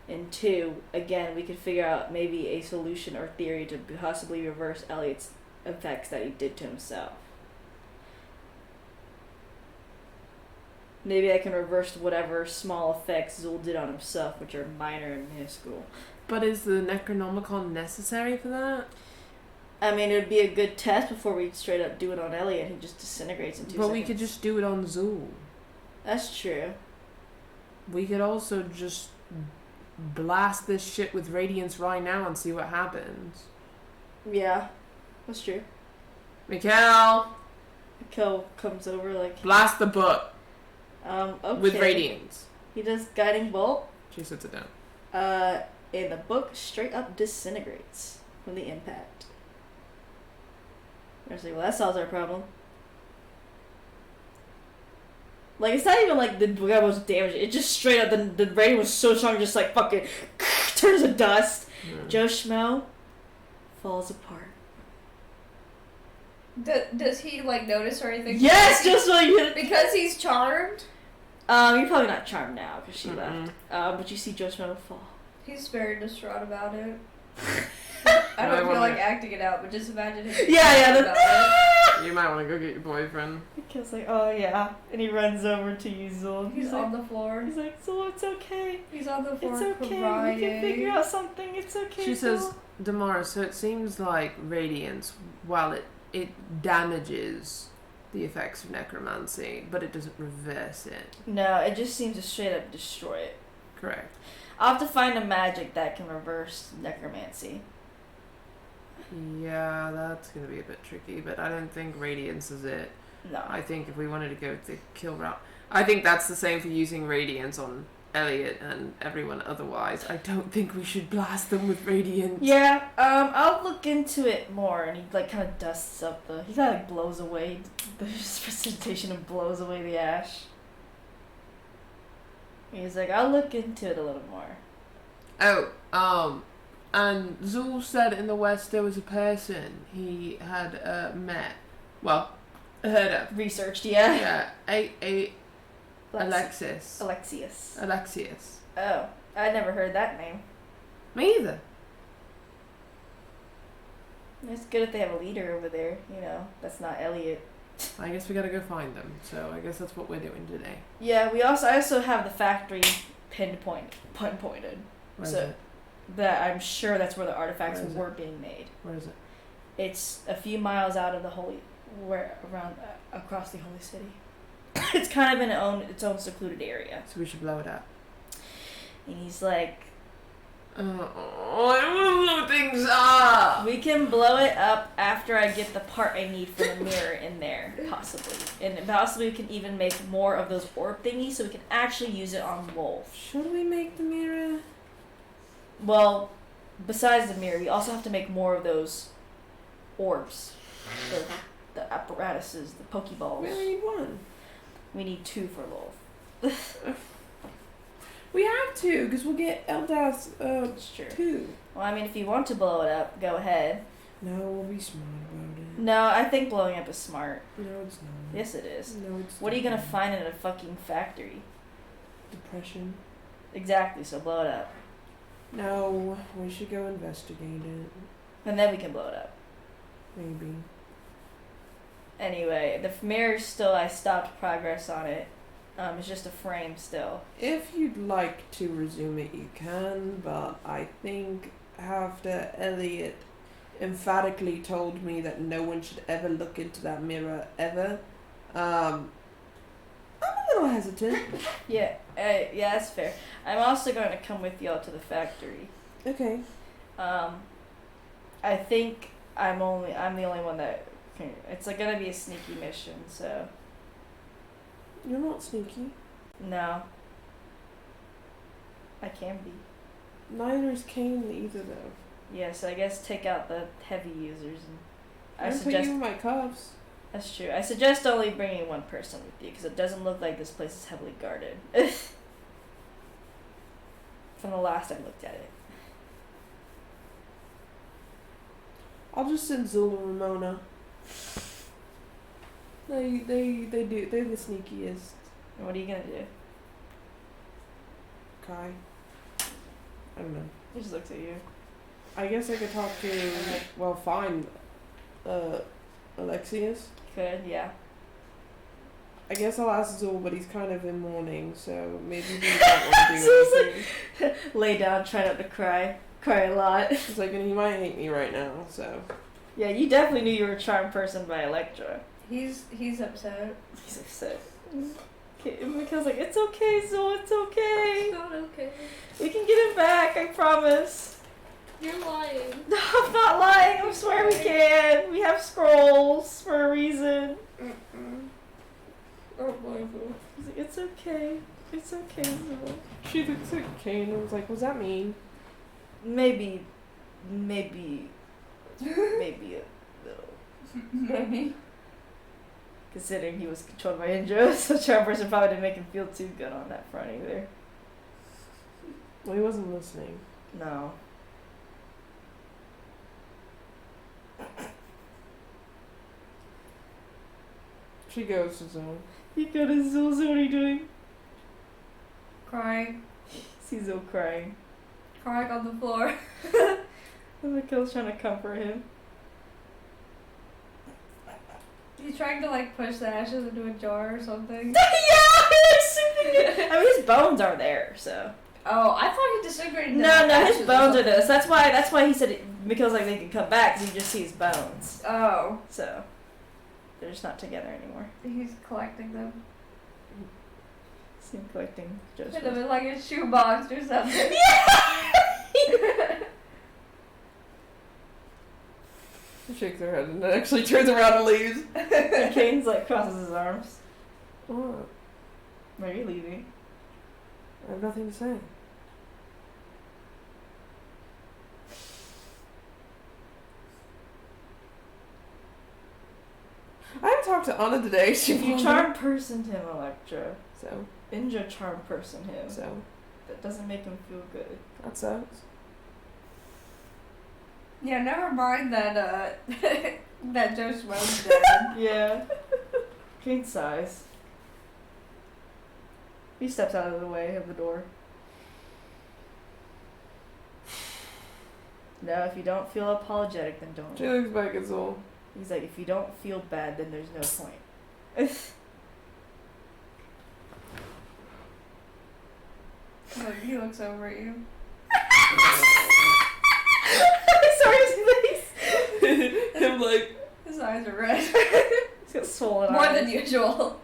And 2, again, we could figure out maybe a solution or theory to possibly reverse Elliot's effects that he did to himself. Maybe I can reverse whatever small effects Zul did on himself, which are minor and minuscule. But is the Necronomicon necessary for that? I mean, it would be a good test before we straight up do it on Elliot. He just disintegrates in 2 seconds. But we could just do it on Zool. That's true. We could also just blast this shit with radiance right now and see what happens. Yeah, that's true. Mikhail, Kel comes over like, blast the book okay. with radiance. He does guiding bolt. She sits it down. And the book straight up disintegrates from the impact. I was like, well, that solves our problem. Like, it's not even like the guy was damaged. It just straight up, the rating was so strong, just like fucking turns to dust. Joe Schmo falls apart. Does he like notice or anything? Yes, just like because he's charmed. You're probably not charmed now because she left. But you see Joe Schmo fall. He's very distraught about it. I don't feel like acting it out, but just imagine him. Yeah. About it. You might want to go get your boyfriend. Kil's like, oh yeah, and he runs over to you, Zul. He's like, on the floor. He's like, Zul, it's okay. He's on the floor. It's okay. Crying. We can figure out something. It's okay. She Zul. says, Damara, so it seems like radiance, while it damages the effects of necromancy, but it doesn't reverse it. No, it just seems to straight up destroy it. Correct. I'll have to find a magic that can reverse necromancy. Yeah, that's going to be a bit tricky, but I don't think radiance is it. No. I think if we wanted to go the kill route, I think that's the same for using radiance on Elliot and everyone otherwise. I don't think we should blast them with radiance. Yeah, I'll look into it more, and he like kind of dusts up he kind of like blows away the precipitation and blows away the ash. He's like, I'll look into it a little more. Oh, and Zul said in the West there was a person he had met. Well, heard of. Researched, yeah. Yeah, Alexius. Oh, I never heard that name. Me either. It's good if they have a leader over there, that's not Elliot. I guess we gotta go find them, so I guess that's what we're doing today. Yeah, I also have the factory pinpointed. Where is So- it? That I'm sure that's where the artifacts Where is it? were being made. Where is it? It's a few miles out of the across the holy city. It's kind of in its own secluded area. So we should blow it up. And he's like, I don't know things up. we can blow it up after I get the part I need for the mirror in there, possibly. And possibly we can even make more of those orb thingies so we can actually use it on Wolf. Should we make the mirror? Well, besides the mirror, we also have to make more of those orbs. The apparatuses, the Pokeballs. We only need one. We need 2 for Wolf. We have to, because we'll get Eldas Sure. 2. Well, I mean, if you want to blow it up, go ahead. No, we'll be smart about it. No, I think blowing up is smart. No, it's not. Yes, it is. No, it's What are you gonna not. find in a fucking factory? Depression. Exactly, so blow it up. No, we should go investigate it. And then we can blow it up. Maybe. Anyway, the mirror still, I stopped progress on it. It's just a frame still. If you'd like to resume it, you can, but I think after Elliot emphatically told me that no one should ever look into that mirror ever, I'm a little hesitant. Yeah, that's fair. I'm also going to come with y'all to the factory. Okay. I think I'm the only one that can, it's like gonna be a sneaky mission, so You're not sneaky. no. I can be. Neither is Kane either, though. Yes, I guess take out the heavy users and I I'll put suggest you in my cuffs. that's true. I suggest only bringing one person with you because it doesn't look like this place is heavily guarded. From the last I looked at it. I'll just send Zul and Ramona. They're the sneakiest. And what are you gonna do? Kai. I don't know. He just looks at you. I guess I could talk to, well, fine, Alexius. Could, yeah. I guess I'll ask Zul, but he's kind of in mourning, so maybe he won't want to do Zul's anything. Lay down, try not to cry. Cry a lot. He's like, and he might hate me right now, so. Yeah, you definitely knew you were a charmed person by Electra. He's upset. He's upset. Okay, Mikhail's like, it's okay, Zul, it's okay. It's not okay. We can get him back, I promise. You're lying. No, I'm not lying, I swear we can. We have scrolls for a reason. Oh my god. He's like, it's okay. It's okay, Zul. She looks at Kane and was like, what does that mean? Maybe a little. Maybe. Considering he was controlled by Indra, so charm person probably didn't make him feel too good on that front either. Well, he wasn't listening. No. She goes to Zul. You go to Zul, what are you doing? Crying. See Zul crying. Crying on the floor. And Mikhail's trying to comfort him. He's trying to like push the ashes into a jar or something. Yeah, I mean, his bones are there, so. Oh, I thought he disintegrated. No, his bones are there. So that's why he said Mikhail's like they can come back. 'Cause you just see his bones. Oh, So they're just not together anymore. he's collecting them. See him collecting Joe's Should have bones. been like a shoebox or something. She shakes her head and then actually turns around and leaves. And Kane's like crosses his arms. What? Where are you leaving? I have nothing to say. I haven't talked to Anna today. She You charm person him, Electra. So, Indra charm person him. so, That doesn't make him feel good. that sucks. Yeah, never mind that that Joe Schmo's dead. Yeah. Kane sighs. He steps out of the way of the door. No, if you don't feel apologetic, then don't. She looks back at Zul. He's like, if you don't feel bad, then there's no point. Look, he looks over at you. Sorry, his face. Him like, His eyes are red. He's got swollen More eyes. than usual.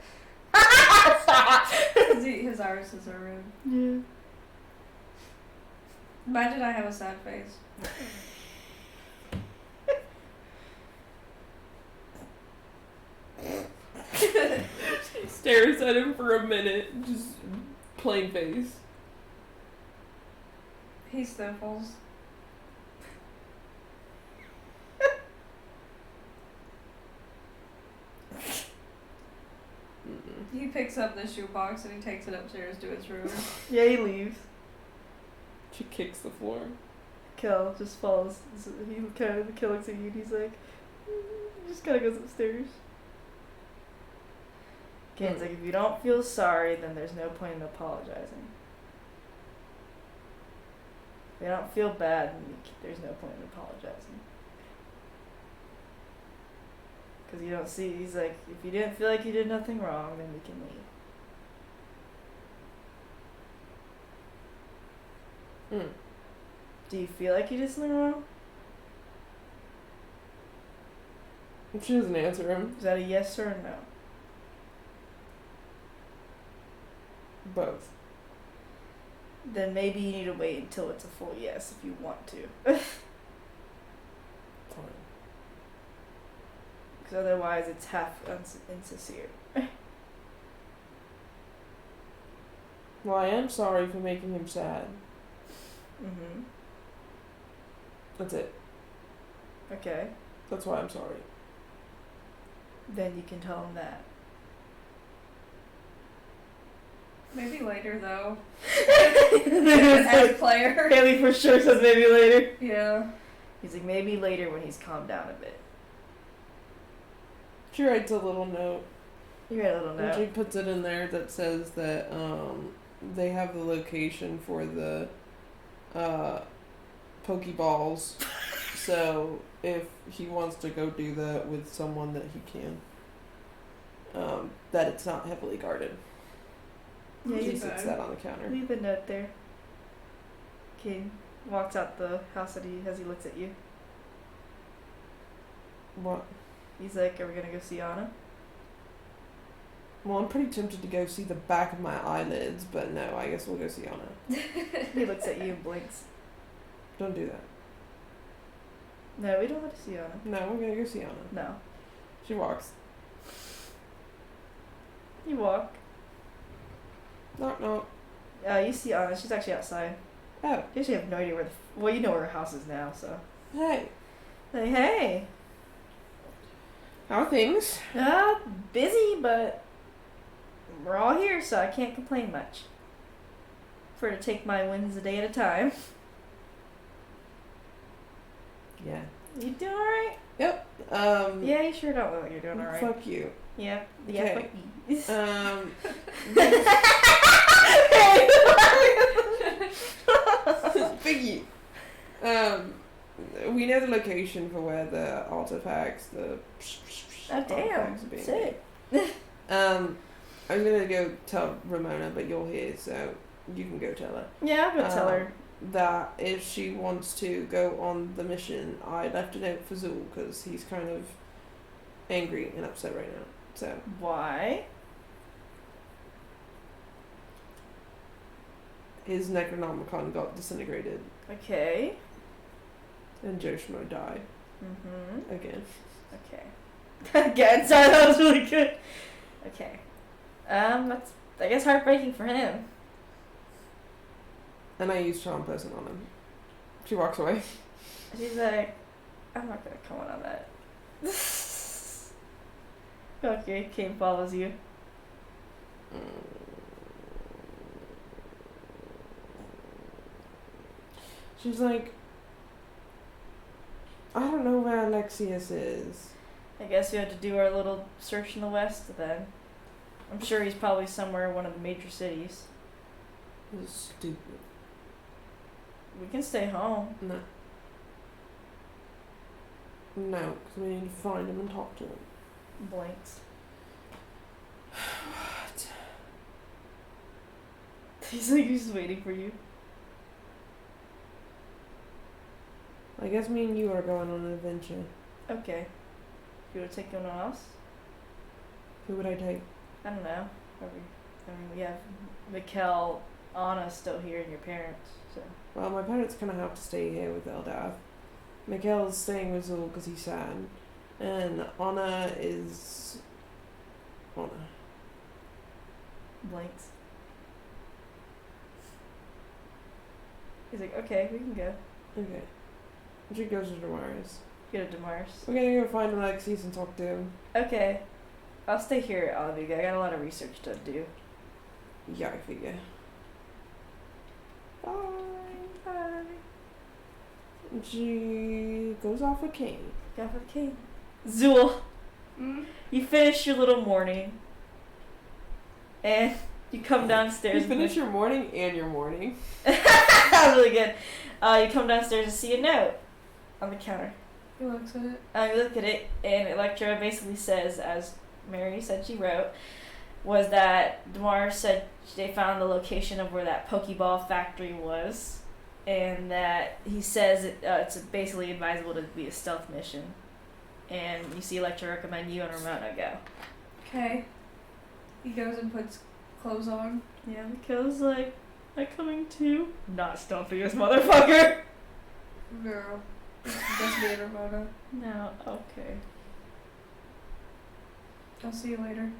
His irises are red. Yeah. Imagine I have a sad face. she stares at him for a minute, just plain face. He sniffles. He picks up the shoebox and he takes it upstairs to its room. Yeah, he leaves. She kicks the floor. Kel just follows. He kind of Kel looks at you and he's like, he just kind of goes upstairs. Kane's like, if you don't feel sorry, then there's no point in apologizing. If you don't feel bad, then there's no point in apologizing. Because you don't see, he's like, if you didn't feel like you did nothing wrong, then we can leave. Mm. Do you feel like you did something wrong? She doesn't answer him. Is that a yes or a no? Both. Then maybe you need to wait until it's a full yes if you want to. Fine. Because otherwise it's half insincere. Well, I am sorry for making him sad. Mm-hmm. That's it. Okay. That's why I'm sorry. Then you can tell him that. Maybe later though. As As player. Haley for sure says maybe later. Yeah. He's like, maybe later when he's calmed down a bit. She writes a little note. You read a little And she note. puts it in there that says that they have the location for the Pokeballs. So if he wants to go do that with someone that he can, that it's not heavily guarded. Yeah, He you sits that on the counter. leave a note there. King walks out the house as he looks at you. What? He's like, "Are we gonna go see Anna?" Well, I'm pretty tempted to go see the back of my eyelids, but no, I guess we'll go see Anna. He looks at you and blinks. Don't do that. No, we don't want to see Anna. No, we're gonna go see Anna. No. She walks. You walk. Knock knock. You see Anna. She's actually outside. Oh, You actually have no idea where well, you know where her house is now, so. hey. Hey. How are things? Busy, but we're all here, so I can't complain much. Prefer to take my wins a day at a time. Yeah. You doing alright? Yep. Yeah, you sure don't look like you're doing alright. Fuck you. Yeah. Yeah, Okay. fuck you. Biggie. We know the location for where the artifacts, the Oh, damn. artifacts are being Sick. made. I was gonna go tell Ramona, but you're here, so you can go tell her. Yeah, I'm gonna tell her. That if she wants to go on the mission, I left a note for Zool because he's kind of angry and upset right now. So Why? his Necronomicon got disintegrated Okay. and Joshmo died Mm-hmm. again. Okay. Again, sorry, that was really good. Okay. That's, I guess, heartbreaking for him. And I used charm person on him. She walks away. She's like, I'm not gonna comment on that. Okay, Kane follows you. She's like, I don't know where Alexius is. I guess we had to do our little search in the west then. I'm sure he's probably somewhere in one of the major cities. This is stupid. We can stay home. No. No, because we need to find him and talk to him. Blinks. What? He's like, he's just waiting for you. I guess me and you are going on an adventure. Okay. You want to take anyone else? Who would I take? I don't know. We have Mikkel, Anna still here, and your parents. So Well, my parents kind of have to stay here with Eldath. Mikhail's staying with Zul because he's sad. And Anna is... Anna. blinks. He's like, okay, we can go. Okay. She goes to Damaris. Go to Damaris. We're gonna go find Alexius and talk to him. Okay. I'll stay here at Alviga. I got a lot of research to do. Yeah, I figure. Bye. Bye. And she goes off with Kane. Go for the king. Zool, Mm. you finish your little morning. And you come downstairs. You finish your morning and your morning. That was really good. You come downstairs to see a note on the counter. He looks at it. You look at it, and Electra basically says, as Mary said she wrote, was that Damar said they found the location of where that Pokeball factory was, and that he says it's basically advisable to be a stealth mission. And you see Electra recommend you and Ramona go. Okay. He goes and puts clothes on. Yeah, Mikkel's like, I'm coming too. Not stealthy as motherfucker. Girl. Just me and Ramona. No, okay. I'll see you later.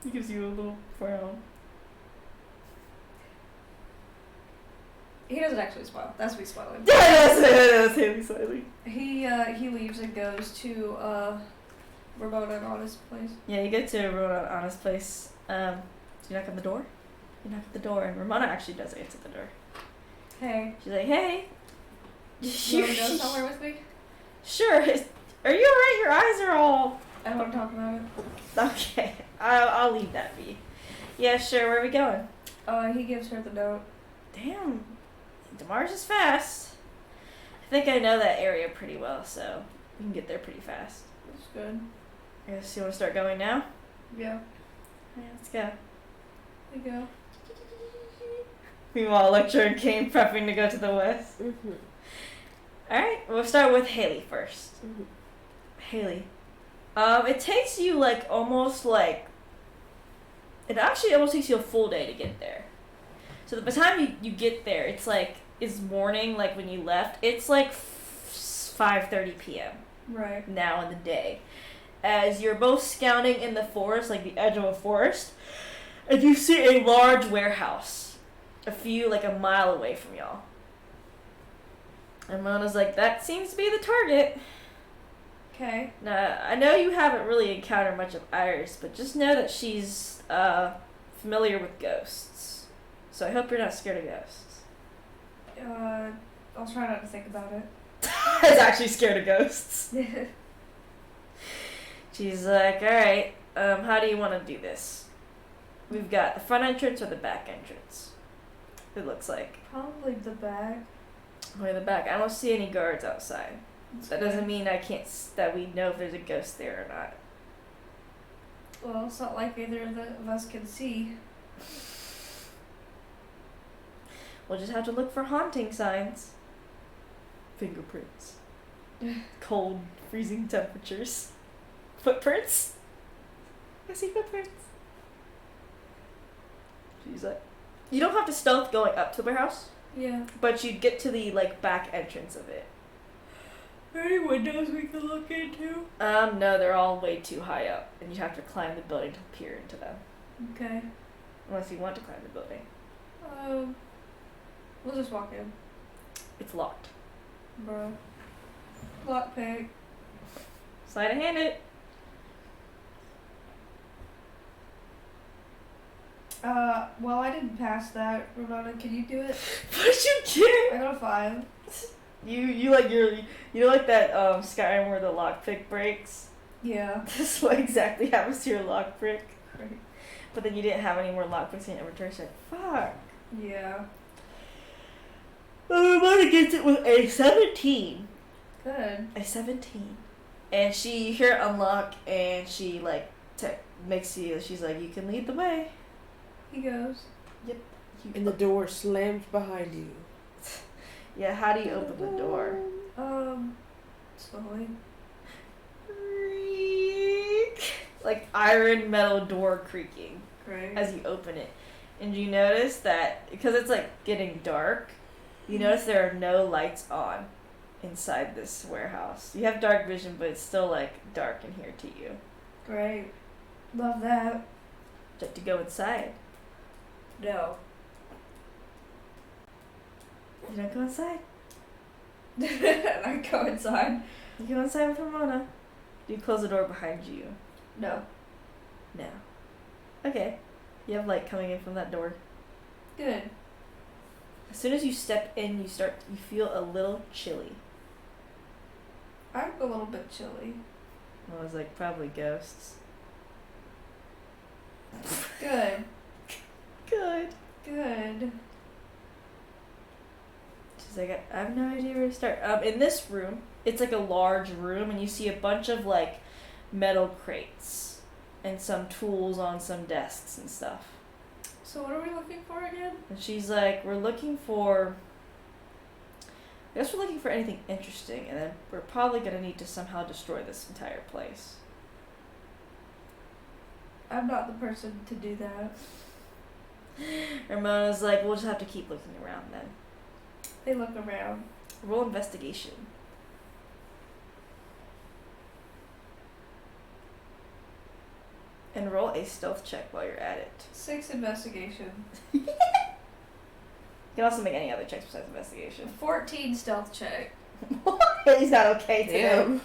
He gives you a little frown. He doesn't actually smile. That's me smiling. Yeah, that's Haley slightly. He leaves and goes to Ramona and Anna's place. Yeah, you get to Ramona and Anna's place. Do you knock on the door? You knock at the door, and Ramona actually does answer the door. Hey. She's like, hey. You wanna go somewhere with me? Sure. Are you alright? Your eyes are all... I don't want to talk about it. Okay. I'll leave that be. Yeah, sure. Where are we going? He gives her the note. Damn. Damar's is fast. I think I know that area pretty well, so we can get there pretty fast. That's good. I guess you want to start going now? Yeah. Yeah, let's go. There you go. Meanwhile, Electra and Kane prepping to go to the west. Mm-hmm. Alright, we'll start with Haley first. Mm-hmm. Haley. It takes you like almost like it actually almost takes you a full day to get there. So by the time you get there, it's like it's morning like when you left. It's like 5:30 p.m. Right. now in the day. As you're both scouting in the forest, like the edge of a forest, and you see a large warehouse like a mile away from y'all. And Mona's like, that seems to be the target. Okay. Now, I know you haven't really encountered much of Iris, but just know that she's familiar with ghosts. So I hope you're not scared of ghosts. I'll try not to think about it. Is actually scared of ghosts. She's like, alright, how do you want to do this? We've got the front entrance or the back entrance. It looks like. Probably the back. Or the back. I don't see any guards outside. That doesn't mean that we know if there's a ghost there or not. Well, it's not like either of us can see. We'll just have to look for haunting signs. Fingerprints. Cold, freezing temperatures. Footprints. I see footprints. She's like, you don't have to stealth going up to the warehouse, Yeah. but you'd get to the like back entrance of it. Are there any windows we can look into? No, they're all way too high up, and you have to climb the building to peer into them. Okay. Unless you want to climb the building. We'll just walk in, It's locked. bro. Lockpick. Sleight of hand it. Well, I didn't pass that. Ramona, can you do it? But you can't. I got a 5. You like that Skyrim where the lockpick breaks. Yeah. This is what exactly happens to your lockpick. Great. But then you didn't have any more lockpicks in your inventory. So fuck. Yeah. Ramona gets it with a 17. Good. A 17. And you hear it unlock, and she like makes you. She's like, you can lead the way. He goes. And the door slams behind you. Yeah, how do you open the door? Slowly. Creak. Like iron metal door creaking Great. as you open it. And you notice that because it's like getting dark, you notice there are no lights on inside this warehouse. You have dark vision, but it's still like dark in here to you. Great. Love that. Just to go inside. No. You don't go inside. I go inside. You go inside with Ramona. You close the door behind you. No. No. Okay. You have light coming in from that door. Good. As soon as you step in, you feel a little chilly. I'm a little bit chilly. I was like, probably ghosts. Good. Good. Good. She's like, I have no idea where to start. In this room, it's like a large room, and you see a bunch of like metal crates and some tools on some desks and stuff. So what are we looking for again? And she's like, I guess we're looking for anything interesting, and then we're probably gonna need to somehow destroy this entire place. I'm not the person to do that. Ramona's like, we'll just have to keep looking around then. They look around. Roll investigation. And roll a stealth check while you're at it. 6 investigation. You can also make any other checks besides investigation. 14 stealth check. He's not okay today.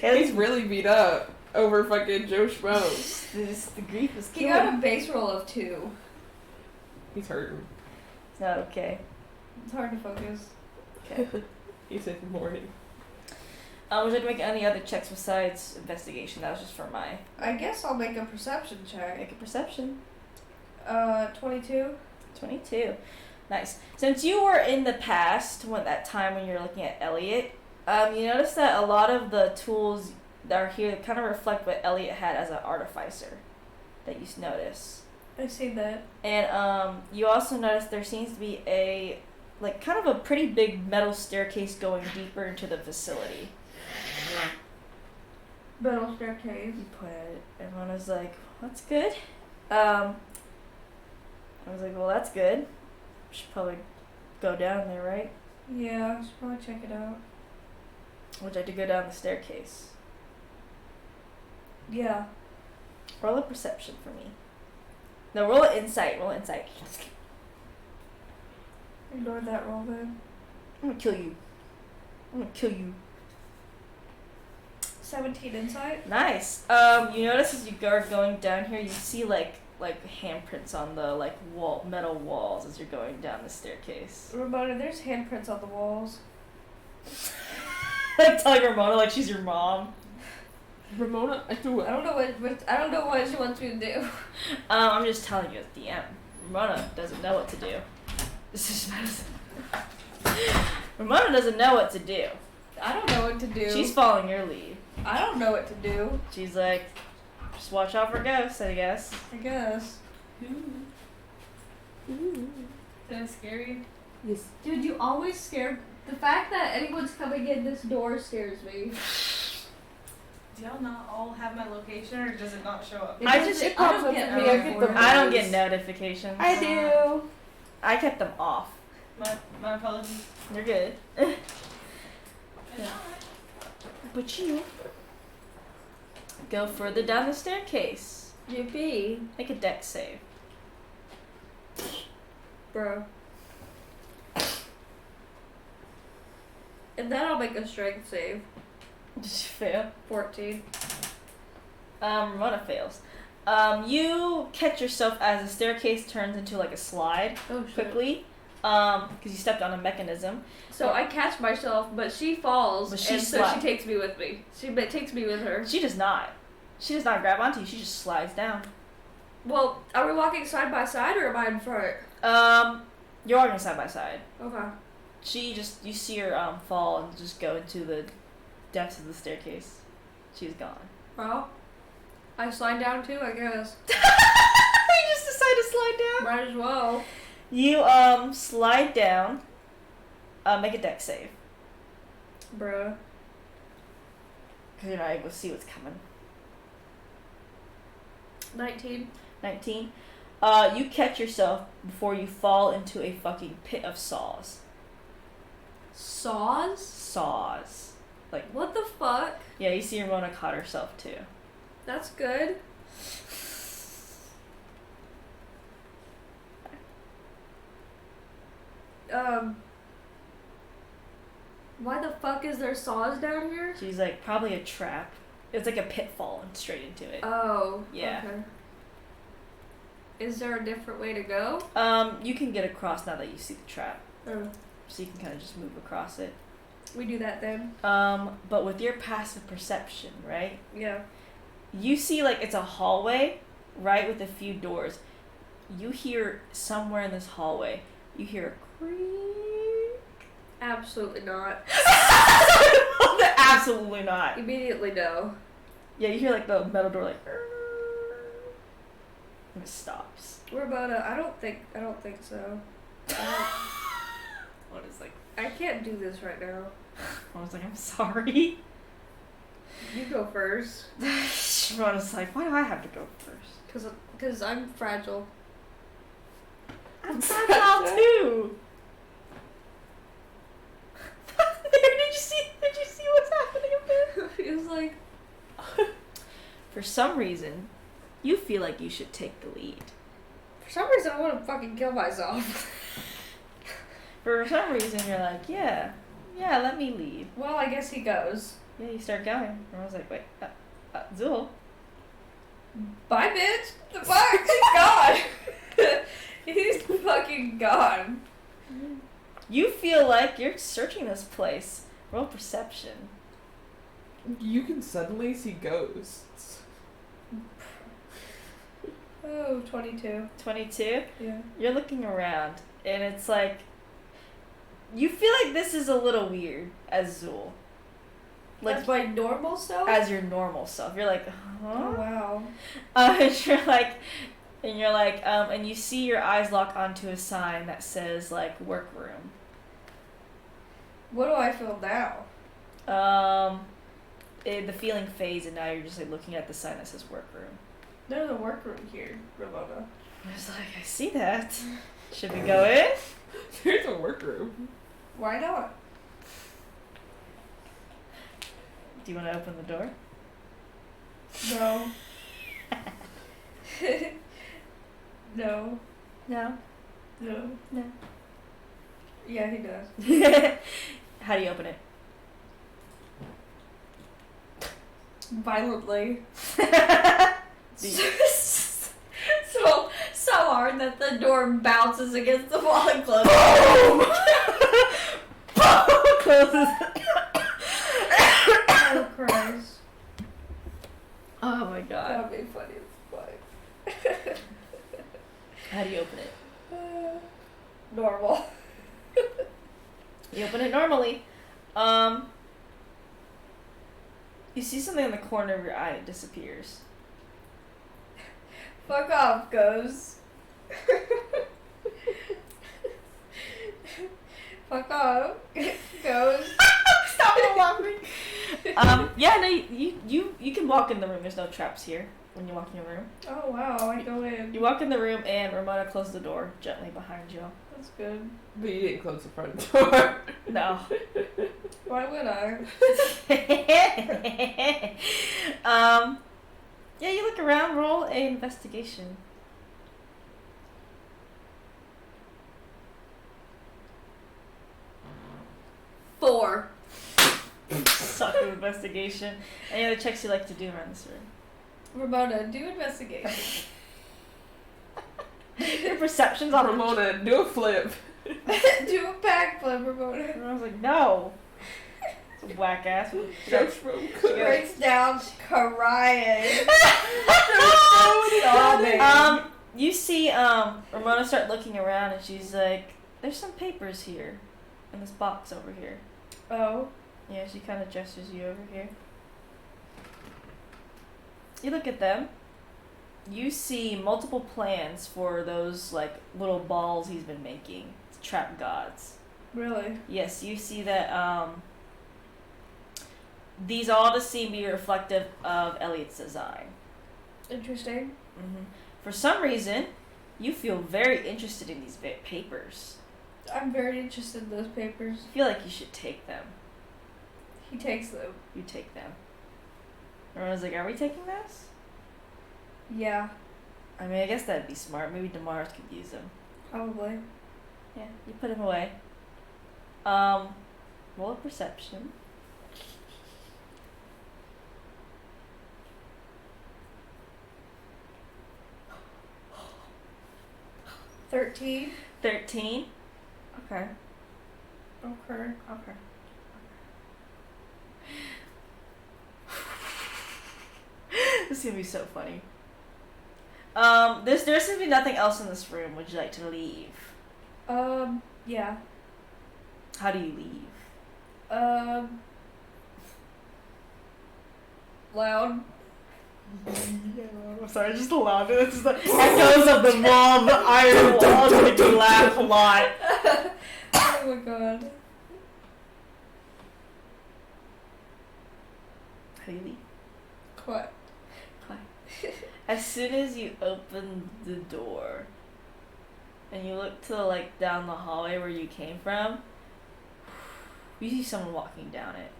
Damn. He's really beat up over fucking Joe Schmo. The grief is He killing got him. a base roll of 2. He's hurting. It's not okay. It's hard to focus. Okay. He's in the morning. Would you like to make any other checks besides investigation? That was just for my... I guess I'll make a perception check. Make a perception. 22. 22. Nice. Since you were in the past, when that time when you were looking at Elliot, you notice that a lot of the tools that are here kind of reflect what Elliot had as an artificer. That you notice. I see that. And you also notice there seems to be a kind of a pretty big metal staircase going deeper into the facility. Metal staircase. You point at it. Everyone was like, "That's good." I was like, "Well, that's good. Should probably go down there, right?" Yeah, I should probably check it out. Would you like to go down the staircase? Yeah. Roll a perception for me. No, roll an insight. Roll an insight. Ignore that roll then. I'm gonna kill you. I'm gonna kill you. 17 insight. Nice. You notice as you are going down here, you see like handprints on the metal walls as you're going down the staircase. Ramona, there's handprints on the walls. Telling Ramona like she's your mom. Ramona, I do it. I don't know what she wants me to do. I'm just telling you as DM. Ramona doesn't know what to do. This is medicine. Ramona doesn't know what to do. I don't know what to do. She's following your lead. I don't know what to do. She's like, just watch out for ghosts, I guess. I guess. Is that scary? Yes. Dude, you always scare. The fact that anyone's coming in this door scares me. Do y'all not all have my location, or does it not show up? I just- it pops up get for me. I get the I don't get buttons. notifications. I do. I kept them off. My apologies. You're good. Yeah. But you go further down the staircase. Yippee. Make a dex save. Bro. And then I'll make a strength save. Did you fail? 14. Ramona fails. You catch yourself as the staircase turns into like a slide Oh shit. quickly. Because you stepped on a mechanism. So I catch myself, but she falls, But she and so slides. she takes me with me. She takes me with her. She does not. She does not grab onto you. She just slides down. Well, are we walking side by side or am I in front? You're walking side by side. Okay. You see her fall and just go into the depths of the staircase. She's gone. Well, I slide down too, I guess. You just decide to slide down. Might as well. You slide down. Make a dex save Bruh. because you're not able to see what's coming. 19. 19. You catch yourself before you fall into a fucking pit of saws. Saws? Saws. What the fuck? Yeah, you see Ramona caught herself too. That's good. Why the fuck is there saws down here? She's like, probably a trap. It's like a pitfall and straight into it. Oh. Yeah. Okay. Is there a different way to go? You can get across now that you see the trap. Oh. So you can kind of just move across it. We do that then. But with your passive perception, right? Yeah. You see like it's a hallway, right, with a few doors. You hear somewhere in this hallway, you hear a creak. Absolutely not. Absolutely not. Immediately no. Yeah, you hear like the metal door like and it stops. We're about I don't think so. What is like I can't do this right now. I was like, I'm sorry. You go first. I was like, why do I have to go first? Cause I'm fragile. I'm fragile too. Did you see what's happening up there? He was like, For some reason, you feel like you should take the lead. for some reason I want to fucking kill myself. For some reason, you're like, yeah, let me lead. Well, I guess he goes. Yeah, you start going. And I was like, wait, Zool. Bye, bitch. The fuck? He's gone. He's fucking gone. You feel like you're searching this place. Roll perception. You can suddenly see ghosts. Oh, 22. 22. Yeah. You're looking around, and it's like you feel like this is a little weird as Zool. Like That's my normal self? as your normal self. You're like, Oh, huh? wow. And you're like, and you see your eyes lock onto a sign that says like workroom. What do I feel now? The feeling fades, and now you're just like looking at the sign that says workroom. There's a workroom here, Ramona. I was like, I see that. Should we go in? There's a workroom. Why not? Do you want to open the door? No. No. No. No. No. Yeah, he does. How do you open it? Violently. Do you- So hard that the door bounces against the wall and closes. Closes. Oh, Christ. Oh my god. That would be funny as fuck. How do you open it? Normal. You open it normally. You see something in the corner of your eye, it disappears. Fuck off, Goes. Fuck off. Goes. Stop laughing. Yeah, no, you can walk in the room. There's no traps here when you walk in your room. Oh, wow. I go in. You walk in the room and Ramona closed the door gently behind you. That's good. But you didn't close the front door. No. Why would I? Yeah, you look around, roll a investigation. Four. Suck of investigation. Any other checks you like to do around this room? Ramona, do investigation. Your perception's on Ramona, do a flip. Do a backflip, Ramona. I was like, no. It's a whack ass. Just from She breaks down crying. You see, Ramona start looking around and she's like, there's some papers here in this box over here. Oh. Yeah, she kind of gestures you over here. You look at them. You see multiple plans for those, like, little balls he's been making to trap gods. Really? Yes, you see that, these all just seem to be reflective of Elliot's design. Interesting. Mm-hmm. For some reason, you feel very interested in these papers. I'm very interested in those papers. I feel like you should take them. He takes them. You take them. Everyone's like, are we taking this? Yeah, I mean, I guess that'd be smart. Maybe Damaris could use them. probably. Yeah, you put him away. Roll a perception. $13. 13. Okay. Okay. Okay. This is gonna be so funny. There seems to be nothing else in this room. Would you like to leave? Yeah. How do you leave? Loud. I'm sorry, just loud. It's just the echoes of the wall, the iron walls make me laugh a lot. Oh my god. How do you leave? What? As soon as you open the door and you look to like down the hallway where you came from, you see someone walking down it.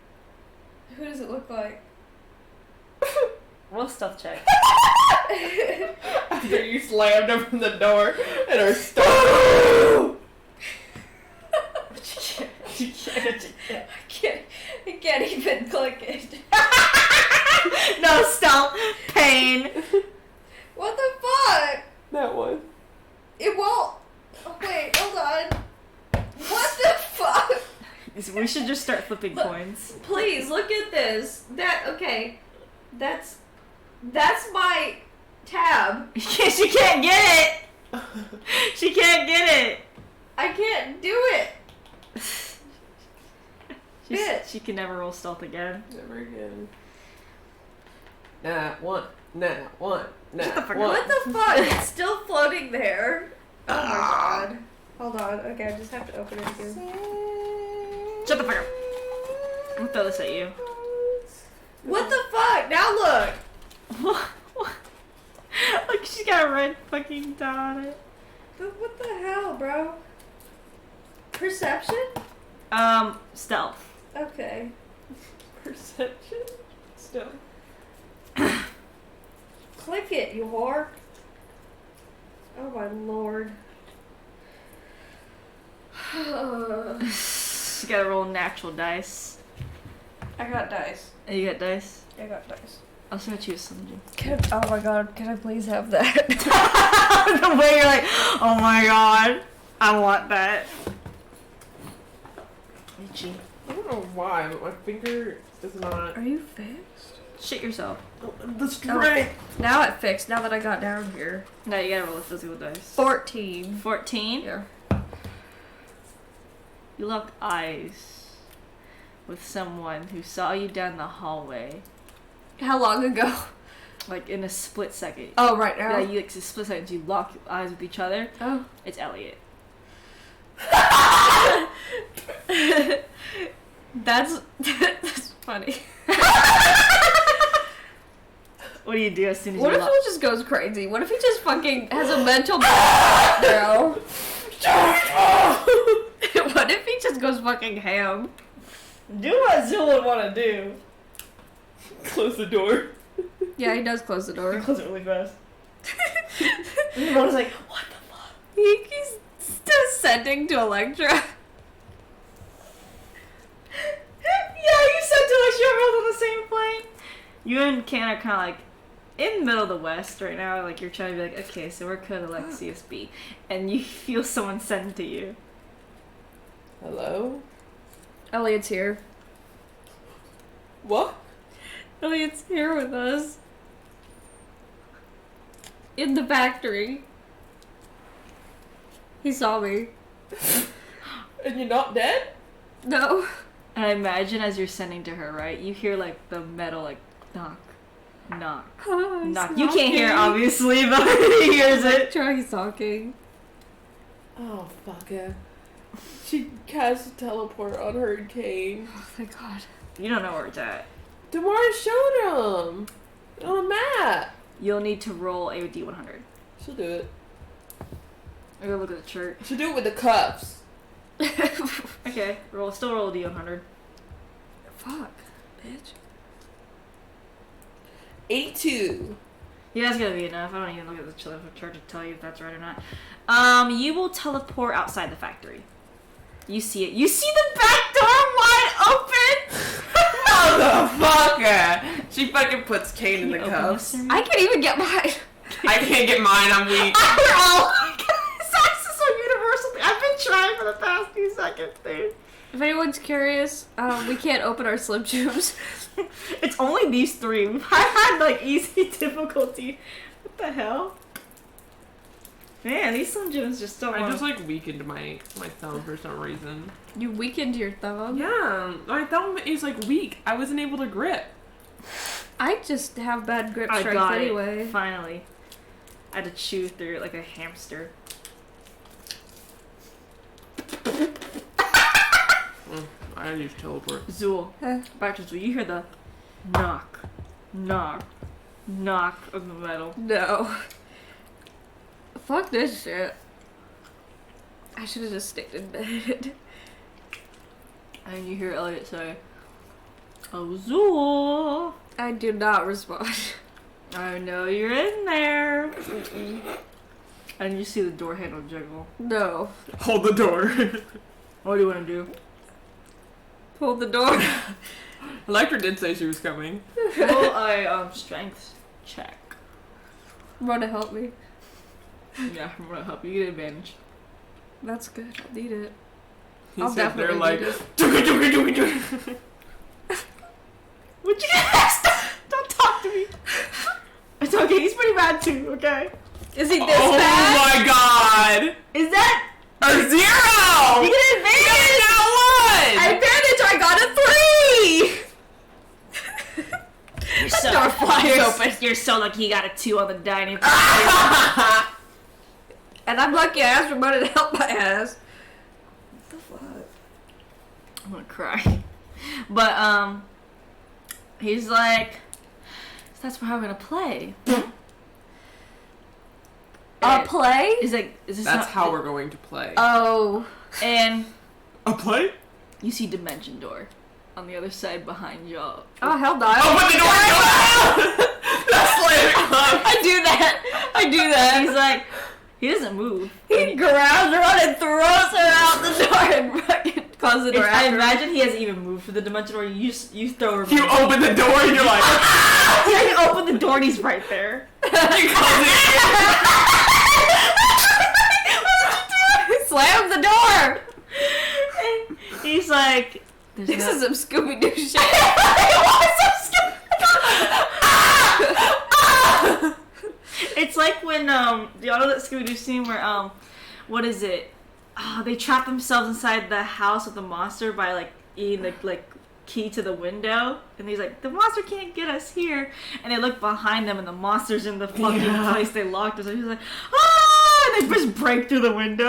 Who does it look like? Roll a stealth check. After you slammed open the door and are stuck. I can't even click it. No stealth. Pain. What the fuck? That one. It won't. Oh, wait, hold on. What the fuck? We should just start flipping coins. Please look at this. That's my tab. She can't get it. She can't get it. I can't do it. She can never roll stealth again. Never again. Nah, one. Nah, one. Nah, Shut the fuck up. one. What the fuck? It's still floating there. Oh my god. Hold on. Okay, I just have to open it again. Shut the fuck up. I'm gonna throw this at you. What the fuck? Now look. What? Like she's got a red fucking dot on it. What the hell, bro? Perception? Stealth. Okay. Perception? Still. Click it, you whore. Oh my lord. You gotta roll natural dice. I got dice. Oh, you got dice? I got dice. I'll send you something. Oh my god, can I please have that? The way you're like, oh my god, I want that. Itchy. I don't know why, but my finger is not. Are you fixed? Shit yourself. The strength! Now it fixed, now that I got down here. No, you gotta roll a physical dice. 14. 14? Yeah. You locked eyes with someone who saw you down the hallway, How long ago? like in a split second. Oh, right now. Yeah, you like a split second. You lock eyes with each other. Oh. It's Elliot. That's funny. What do you do as soon as What you if lock? he just goes crazy? What if he just fucking has a mental breakdown? What if he just goes fucking ham? Do what Zul would want to do. Close the door. Yeah, he does close the door. Close it really fast. Everyone's like, what the fuck? He's descending to Electra. Yeah, you said to like you're both on the same plane. You and Ken are kind of like in the middle of the west right now. Like you're trying to be like, okay, so where could Alexius be? And you feel someone send to you. Hello? Elliot's here. What? Elliot's here with us. In the factory. He saw me. And you're not dead? No. And I imagine as you're sending to her, right, you hear like the metal like knock, knock, Oh, he's knock. You can't hear it knocking. obviously, but he hears it. Try he's talking. Oh, fuck it. She cast a teleport on her and Kane. Oh my god. You don't know where it's at. Demar showed him on a map. You'll need to roll a D100. She'll do it. I gotta look at the chart. She'll do it with the cuffs. Okay, still roll a D100. Fuck, bitch. 82. Yeah, that's gonna be enough. I don't even look at the chart to tell you if that's right or not. You will teleport outside the factory. You see it. You see the back door wide open. Motherfucker! She fucking puts Kane in the You open cuffs. this, I can't even get mine. I can't get mine, I'm weak. That's so universal. I've been trying for the past few seconds, dude. If anyone's curious, we can't open our Slim Jims. It's only these three. I've had like easy difficulty. What the hell? Man, these Slim Jims just don't. I just like weakened my thumb for some reason. You weakened your thumb. Yeah, my thumb is like weak. I wasn't able to grip. I just have bad grip I strength got anyway. it. Finally, I had to chew through it like a hamster. I use teleport. Zool, Huh? back to Zool. You hear the knock, knock, knock of the metal. No. Fuck this shit. I should have just stayed in bed. And you hear Elliot say, "Oh, Zool, I do not respond. I know you're in there." And you see the door handle jiggle. No. Hold the door. What do you want to do? Pull the door. Electra did say she was coming. Roll a strength check. Want to help me? Yeah, I'm gonna help you. You get advantage. That's good. I'll need it. He I'll said they're definitely like, need it. Would you don't talk to me. It's okay. He's pretty bad too. Okay. Is he this oh bad? my god! Is that A 0! You get advantage! Now one! Advantage, I got a 3! You're so, door flies open. You're so lucky you got a 2 on the die. And And I'm lucky I asked Ramona to help my ass. What the fuck? I'm gonna cry. But, he's like, that's how we're gonna play. Play? Is like, is this That's not, how we're going to play. Oh. And A play? you see Dimension Door on the other side behind y'all. Oh, hell no. Open the door! That's slamming club! I do that. He's like, he doesn't move. He grabs her on and throws her out the door and fucking closes the door I after her. imagine he hasn't even moved for the Dimension Door. You throw her. You open the door and you're like, Yeah, you open the door and he's right there. you close it. Slam the door! And he's like, This is some Scooby-Doo shit. It's like when y'all know that Scooby-Doo scene where what is it? Oh, they trap themselves inside the house with the monster by like eating the like key to the window, and he's like, the monster can't get us here, and they look behind them and the monster's in the fucking place they locked us. And he's like, ah, and they just break through the window.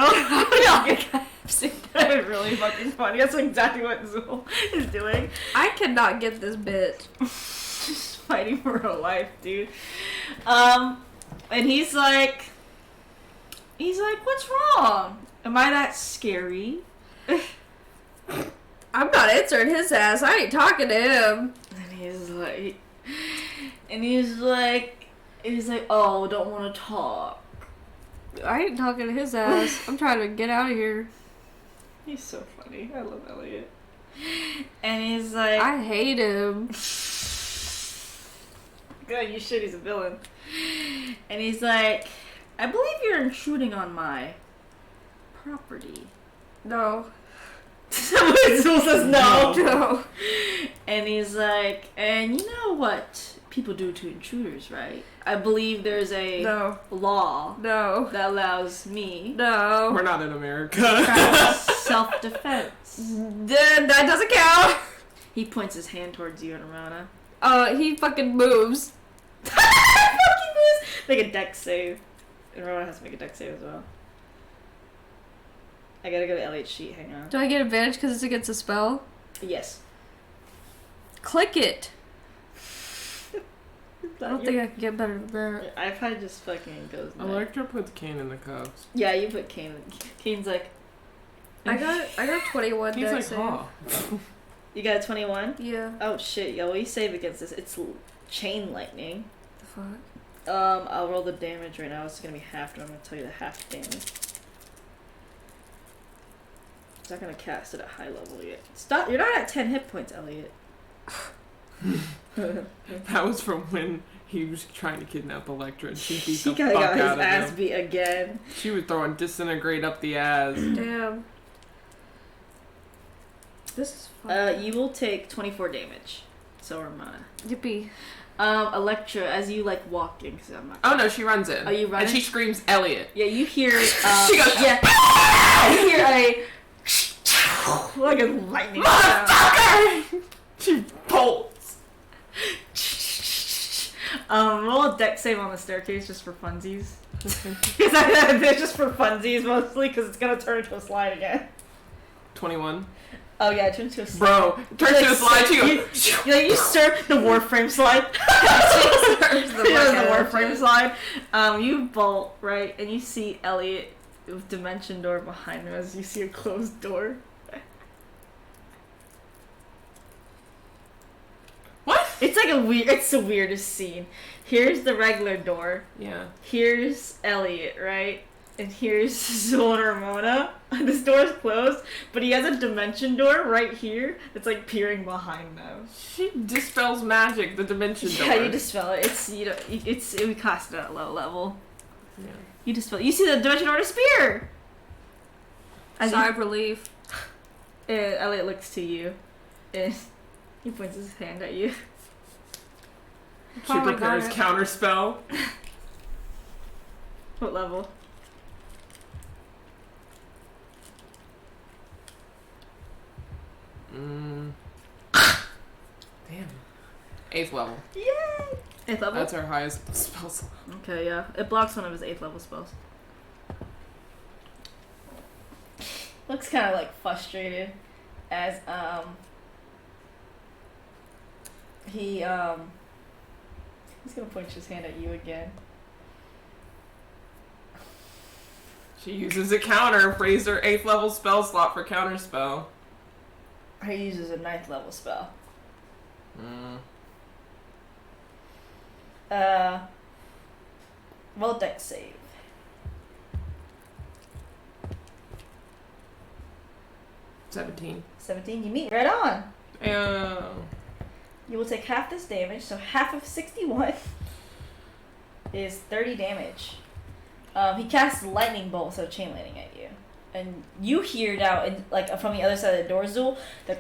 That is really fucking funny. That's exactly what Zool is doing. I cannot get this bitch. Just fighting for her life, dude. And he's like, what's wrong? Am I that scary? I'm not answering his ass. I ain't talking to him. And he's like, oh, don't want to talk. I ain't talking to his ass. I'm trying to get out of here. He's so funny. I love Elliot. And he's like, I hate him. God, you should. He's a villain. And he's like, I believe you're intruding on my property. No. Zool says no. No. And he's like, and you know what people do to intruders, right? I believe there's a No. law No. that allows me No. We're not in America. self-defense. That doesn't count. He points his hand towards you and Ramona. He fucking moves. Make a dex save. And Ramona has to make a dex save as well. I gotta go to Elliot's sheet, hang on. Do I get advantage because it's against a spell? Yes. Click it. I don't think I can get better than that. I probably just fucking goes nuts. Electra puts Kane in the cuffs. Yeah, you put Kane. Kane's like... I got 21 He's dex like, save. huh. You got a 21? Yeah. Oh shit, yeah, well you save against this. It's chain lightning. The fuck? I'll roll the damage right now. It's gonna be half, and I'm gonna tell you the half damage. It's not gonna cast it at high level yet. Stop! You're not at 10 hit points, Elliot. That was from when he was trying to kidnap Electra and she beat She the kinda fuck got his out of ass him. beat again. She was throwing disintegrate up the ass. Damn. This is fun. You will take 24 damage. So Ramona. Yippee. Electra, as you like walk in, because I'm not. Oh no, she runs in. Oh, you run and in? she screams Elliot. Yeah, you hear. She goes, yeah. You hear a like a lightning sound. Motherfucker! She bolts. Roll a dex save on the staircase just for funsies. They're just for funsies mostly, because it's gonna turn into a slide again. 21. Oh yeah, it turns into a slide. Bro, turns to a slide. She goes. You serve the Warframe slide. the Warframe slide. You bolt right, and you see Elliot with Dimension Door behind him as you see a closed door. What? It's like it's the weirdest scene. Here's the regular door. Yeah. Here's Elliot, right? And here's Zool and Ramona. This door is closed, but he has a dimension door right here that's like peering behind them. She dispels magic, the dimension door. Yeah, you dispel it. We cast it at low level. Yeah. You dispel it. You see the dimension door spear! Sigh of relief. And Elliot looks to you. And he points his hand at you. She Probably prepares got it. counterspell. What level? Damn. 8th level. Yay! 8th level? That's our highest spell slot. Okay, yeah. It blocks one of his 8th level spells. Looks kind of like frustrated as he's gonna point his hand at you again. She uses a counter. Raised her 8th level spell slot for counter spell. He uses a 9th level spell. Roll dex save. 17. 17, you meet right on. Oh. You will take half this damage, so half of 61 is 30 damage. He casts lightning bolt, so chain lightning at you. And you hear now, like from the other side of the door, Zool, the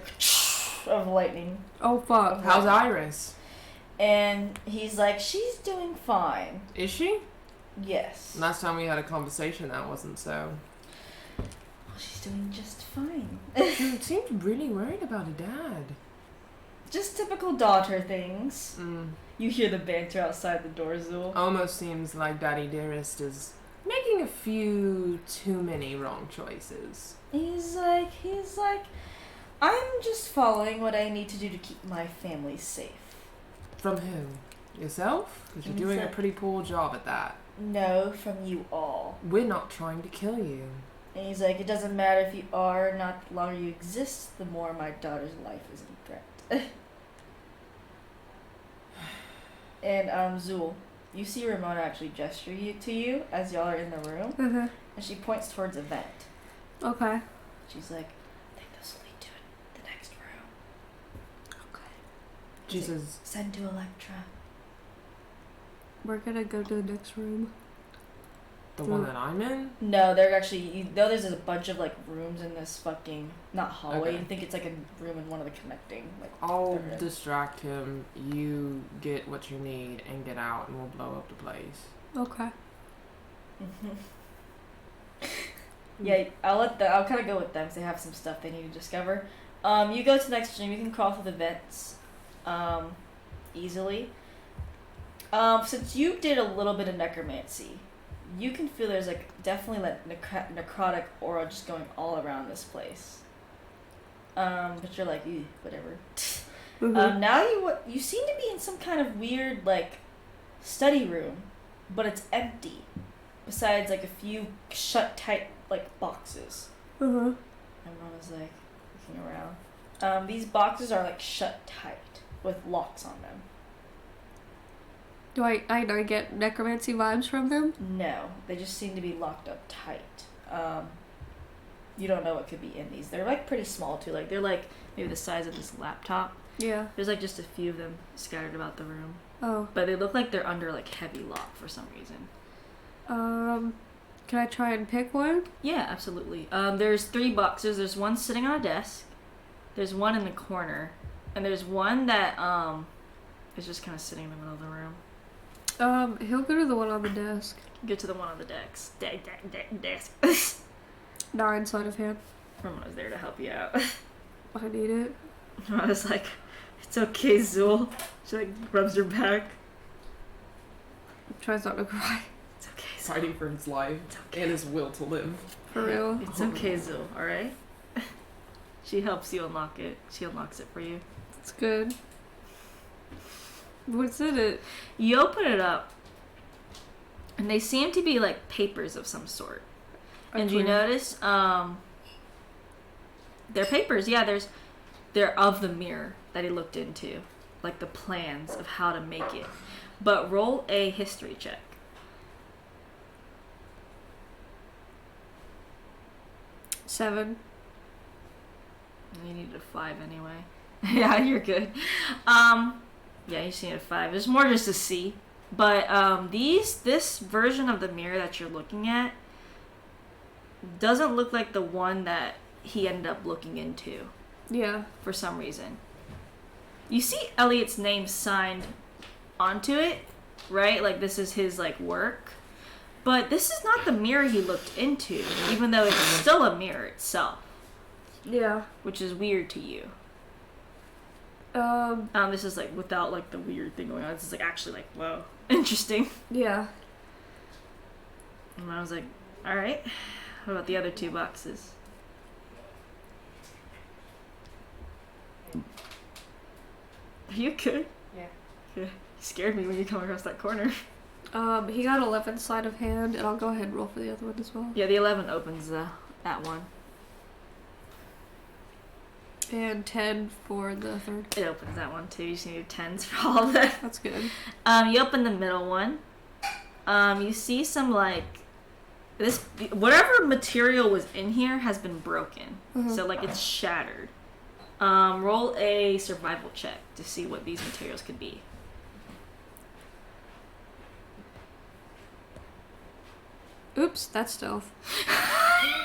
of lightning. Oh fuck. How's Iris? And he's like, she's doing fine. Is she? Yes. Last time we had a conversation, that wasn't so. Well, she's doing just fine. She seemed really worried about her dad. Just typical daughter things. Mm. You hear the banter outside the door, Zool. Almost seems like Daddy Dearest is making a few too many wrong choices. He's like, I'm just following what I need to do to keep my family safe. From who? Yourself? Because you're He's doing a like- pretty poor job at that. No, from you all. We're not trying to kill you. And he's like, it doesn't matter if you are, not the longer you exist, the more my daughter's life is in threat. And, Zool, you see Ramona actually gesture to you as y'all are in the room, Mm-hmm. and she points towards a vent. Okay. She's like, I think this will lead to the next room. Okay. She says, Send to Electra. We're gonna go to the next room. the one that I'm in? No, they're actually, you know, there's a bunch of, like, rooms in this fucking, not hallway, Okay. you think it's, like, a room in one of the connecting, like, I'll they're in. distract him, you get what you need, and get out, and we'll blow up the place. Okay. Yeah, I'll kind of go with them because they have some stuff they need to discover. You go to the next room. You can crawl through the vents, easily. Since you did a little bit of necromancy, you can feel there's like definitely like necrotic aura just going all around this place. But you're like, ew, whatever. Mm-hmm. Now you seem to be in some kind of weird like study room, but it's empty. Besides like a few shut tight like boxes. Mm-hmm. Everyone is like looking around. These boxes are like shut tight with locks on them. Do I get necromancy vibes from them? No, they just seem to be locked up tight. You don't know what could be in these. They're like pretty small too. Like they're like maybe the size of this laptop. Yeah. There's like just a few of them scattered about the room, Oh. but they look like they're under like heavy lock for some reason. Can I try and pick one? Yeah, absolutely. There's 3 boxes. There's one sitting on a desk. There's one in the corner, and there's one that is just kind of sitting in the middle of the room. He'll go to the one on the desk. Get to the one on the desk. 9 sleight of hand. Ramona's there to help you out. I need it. Ramona's like, it's okay, Zool. She like rubs her back. Tries not to cry. It's okay, Zool. Fighting for his life It's okay. and his will to live. For real. It's okay, Zool. All right. She helps you unlock it. She unlocks it for you. It's good. What's in it? You open it up, and they seem to be like papers of some sort. And you notice, they're papers. Yeah, they're of the mirror that he looked into, like the plans of how to make it. But roll a history check. Seven. You needed a 5 anyway. Yeah, you're good. Yeah, you just need a 5. There's more just to see. But this version of the mirror that you're looking at doesn't look like the one that he ended up looking into Yeah. for some reason. You see Elliot's name signed onto it, right? Like this is his like work. But this is not the mirror he looked into, even though it's still a mirror itself, Yeah. which is weird to you. This is like without like the weird thing going on. This is like actually like whoa, interesting. Yeah. And I was like, all right. What about the other 2 boxes? Are you good? Yeah. You scared me when you come across that corner. He got 11 sleight of hand, and I'll go ahead and roll for the other one as well. Yeah, the 11 opens that one. And 10 for the third. It opens that one too. You just need 10s for all of that. That's good. You open the middle one. You see some like this whatever material was in here has been broken. Mhm. So like it's shattered. Roll a survival check to see what these materials could be. Oops, that's stealth.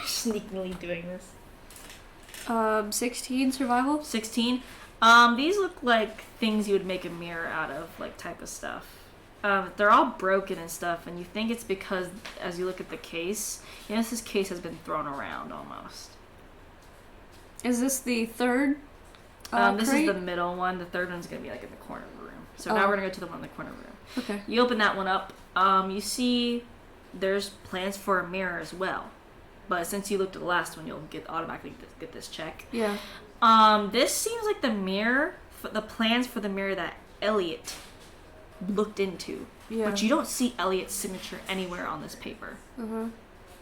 Sneakily doing this. 16 survival. 16. These look like things you would make a mirror out of, like type of stuff. They're all broken and stuff, and you think it's because as you look at the case, you notice this case has been thrown around almost. Is this the third? This crate? is the middle one. The third one's gonna be like in the corner of the room. So Oh. now we're gonna go to the one in the corner room. Okay. You open that one up. You see there's plans for a mirror as well. But since you looked at the last one, you'll automatically get this check. Yeah. This seems like the mirror, the plans for the mirror that Elliot looked into. Yeah. But you don't see Elliot's signature anywhere on this paper. Uh-huh.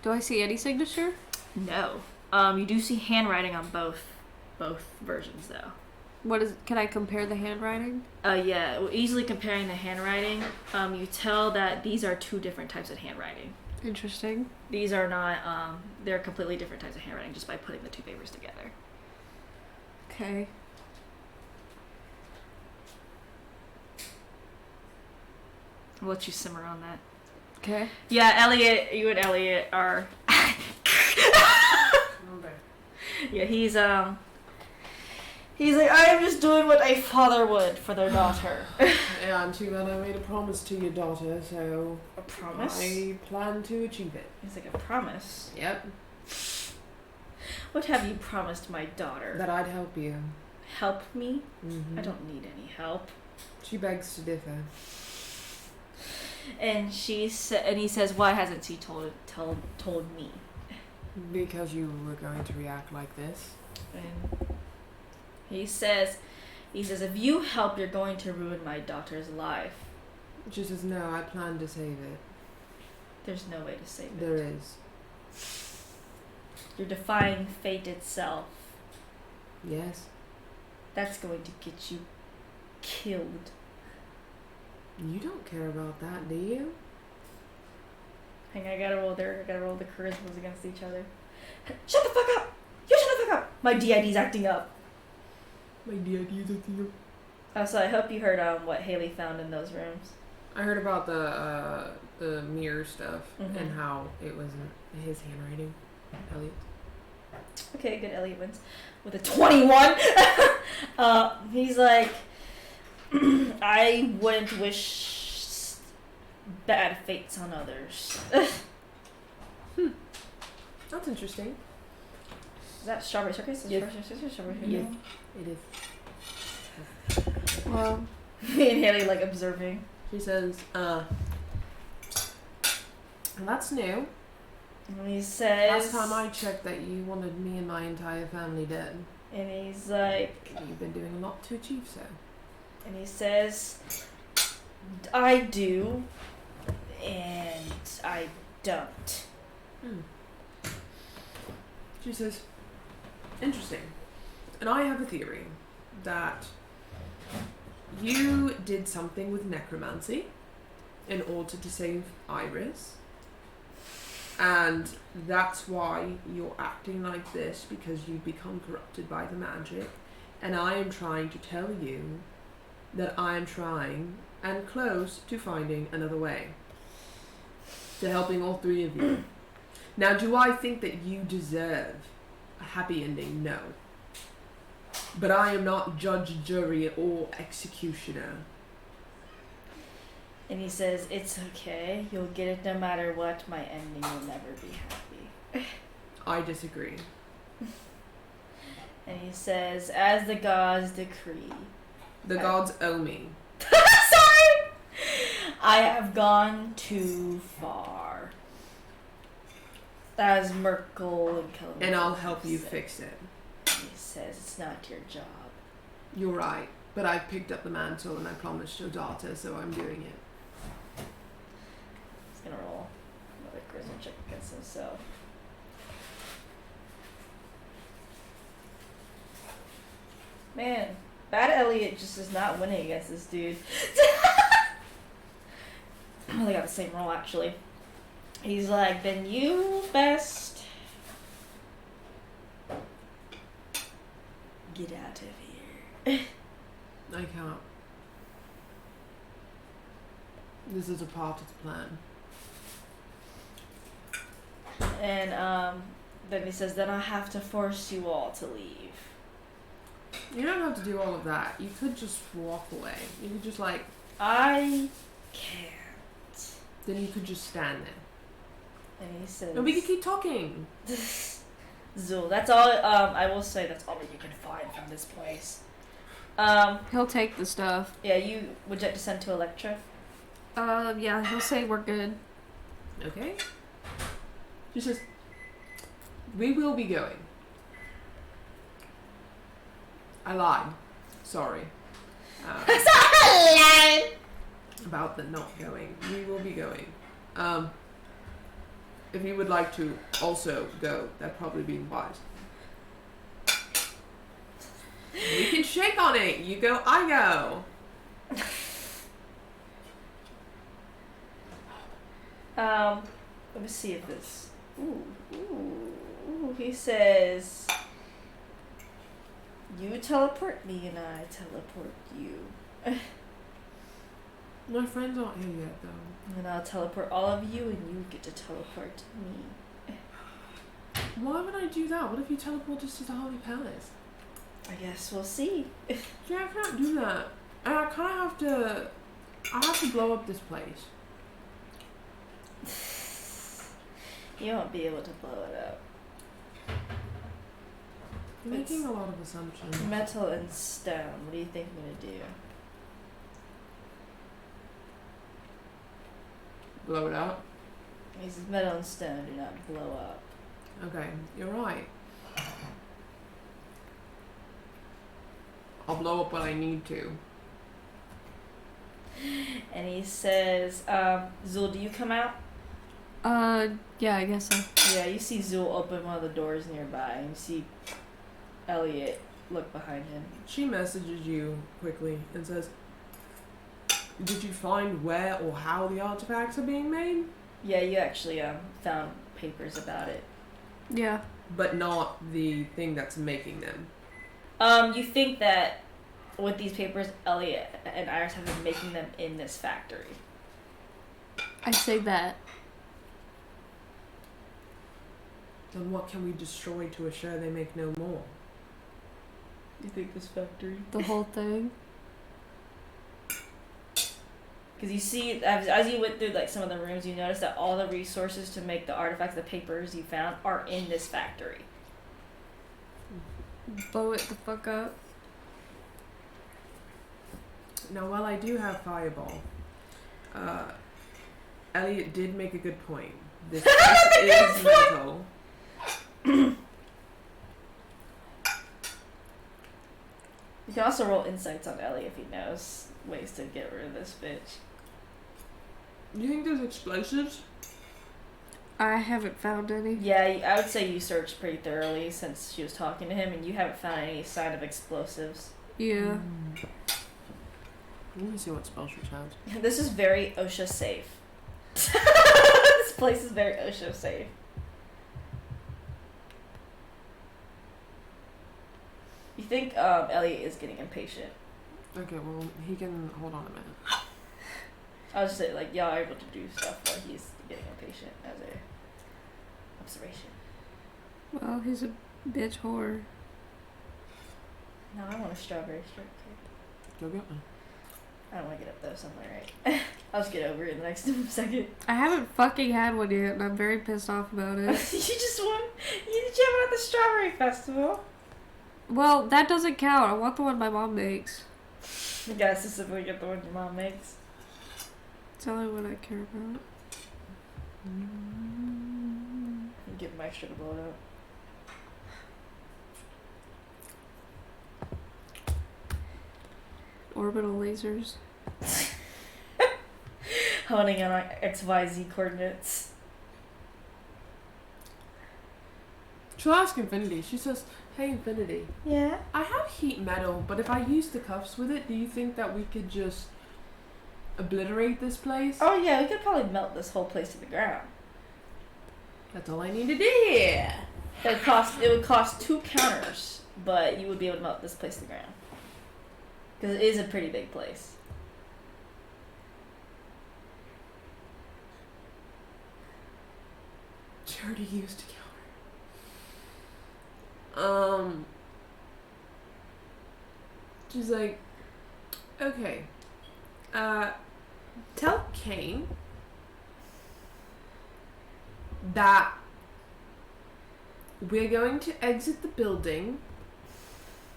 Do I see any signature? No. You do see handwriting on both versions though. Can I compare the handwriting? Yeah, easily comparing the handwriting, you tell that these are 2 different types of handwriting. Interesting. These are not, they're completely different types of handwriting just by putting the 2 papers together. Okay. I'll let you simmer on that. Okay. Yeah, you and Elliot are, yeah, he's like, I am just doing what a father would for their daughter. Yeah, and too bad I made a promise to your daughter, so A promise? I plan to achieve it. He's like, a promise? Yep. What have you promised my daughter? That I'd help you. Help me? Mm-hmm. I don't need any help. She begs to differ. And he says, why hasn't he told me? Because you were going to react like this. And he says, if you help, you're going to ruin my daughter's life. She says, no, I plan to save it. There's no way to save it. There is. You're defying fate itself. Yes. That's going to get you killed. You don't care about that, do you? Hang on, I gotta roll the charismas against each other. Shut the fuck up! You shut the fuck up! My DID's acting up. My DID's acting up. So I hope you heard what Haley found in those rooms. I heard about the mirror stuff Mhm. and how it wasn't his handwriting. Elliot. Okay, good. Elliot wins with a 21. He's like, I wouldn't wish bad fates on others. That's interesting. Is that strawberry circus? Yes. Strawberry Yes. It is. Well, Me and Haley like observing. She says, that's new. And he says, Last time I checked that you wanted me and my entire family dead. and he's like, You've been doing a lot to achieve so. and he says, I do, and I don't. She says, interesting. And I have a theory that you did something with necromancy in order to save Iris. And that's why you're acting like this, because you've become corrupted by the magic. And I am trying to tell you that I am trying and close to finding another way to helping all 3 of you. Now, do I think that you deserve a happy ending? No. But I am not judge, jury, or executioner. And he says, it's okay. You'll get it no matter what. My ending will never be happy. I disagree. And he says, as the gods decree. The gods owe me. Sorry! I have gone too far. As Merkel and Kelly. And I'll help you fix it. He says it's not your job. You're right. But I picked up the mantle and I promised your daughter, so I'm doing it. He's gonna roll another charisma check against himself. Man, Bad Elliot just is not winning against this dude. Oh, they got the same roll actually. He's like, then you best get out of here. I can't. This is a part of the plan. And then he says, then I have to force you all to leave. You don't have to do all of that. You could just walk away. You could just like... I can't. Then you could just stand there. And he says... No, we could keep talking. Zul, that's all, I will say that's all that you can find from this place. He'll take the stuff. Yeah, would you like to send to Electra? Yeah, he'll say we're good. Okay? She says, we will be going. I lied. Sorry. About the not going. We will be going. If you would like to also go, that'd probably be wise. We can shake on it. You go, I go. Let me see if this... Ooh, he says... You teleport me and I teleport you. My friends aren't here yet, though. And I'll teleport all of you and you get to teleport me. Why would I do that? What if you teleport us to the Holy Palace? I guess we'll see. Yeah, I can't do that. And I kind of have to... I have to blow up this place. You won't be able to blow it up. You're making a lot of assumptions. Metal and stone. What do you think I'm gonna do? Blow it up? He says metal and stone do not blow up. Okay, you're right. I'll blow up when I need to. And he says, Zul, do you come out? Yeah, I guess so. Yeah, you see Zul open one of the doors nearby, and you see Elliot look behind him. She messages you quickly and says, did you find where or how the artifacts are being made? Yeah, you actually found papers about it. Yeah. But not the thing that's making them. You think that with these papers, Elliot and Iris have been making them in this factory. I say that. Then what can we destroy to assure they make no more? You think this factory? The whole thing. Because you see, as you went through like some of the rooms, you noticed that all the resources to make the artifacts, the papers you found, are in this factory. Blow it the fuck up. Now, while I do have Fireball, Elliot did make a good point. This place is metal. You can also roll insights on Ellie if he knows ways to get rid of this bitch. Do you think there's explosives? I haven't found any. Yeah, I would say you searched pretty thoroughly since she was talking to him, and you haven't found any sign of explosives. Yeah. Let me see what spell she has. This is very OSHA safe. This place is very OSHA safe. You think Elliot is getting impatient? Okay, well, he can hold on a minute. I was just saying, like, y'all are able to do stuff while he's getting impatient as a observation. Well, he's a bitch whore. No, I want a strawberry shortcake. Go get one. I don't want to get up though, so I'm alright. I'll just get over it in the next second. I haven't fucking had one yet, and I'm very pissed off about it. You just won. You did you have one at the strawberry festival? Well, that doesn't count. I want the one my mom makes. You gotta specifically get the one your mom makes. That's only what I care about. You give them extra to blow it up. Orbital lasers. Honing in on XYZ coordinates. She'll ask Infinity. She says, "Hey, Infinity, Yeah? I have heat metal, but if I use the cuffs with it, do you think that we could just obliterate this place?" Oh yeah, we could probably melt this whole place to the ground. That's all I need to do. It would cost 2 counters, but you would be able to melt this place to the ground. Because it is a pretty big place. She already used a counter. She's like, okay. Tell Kane that we're going to exit the building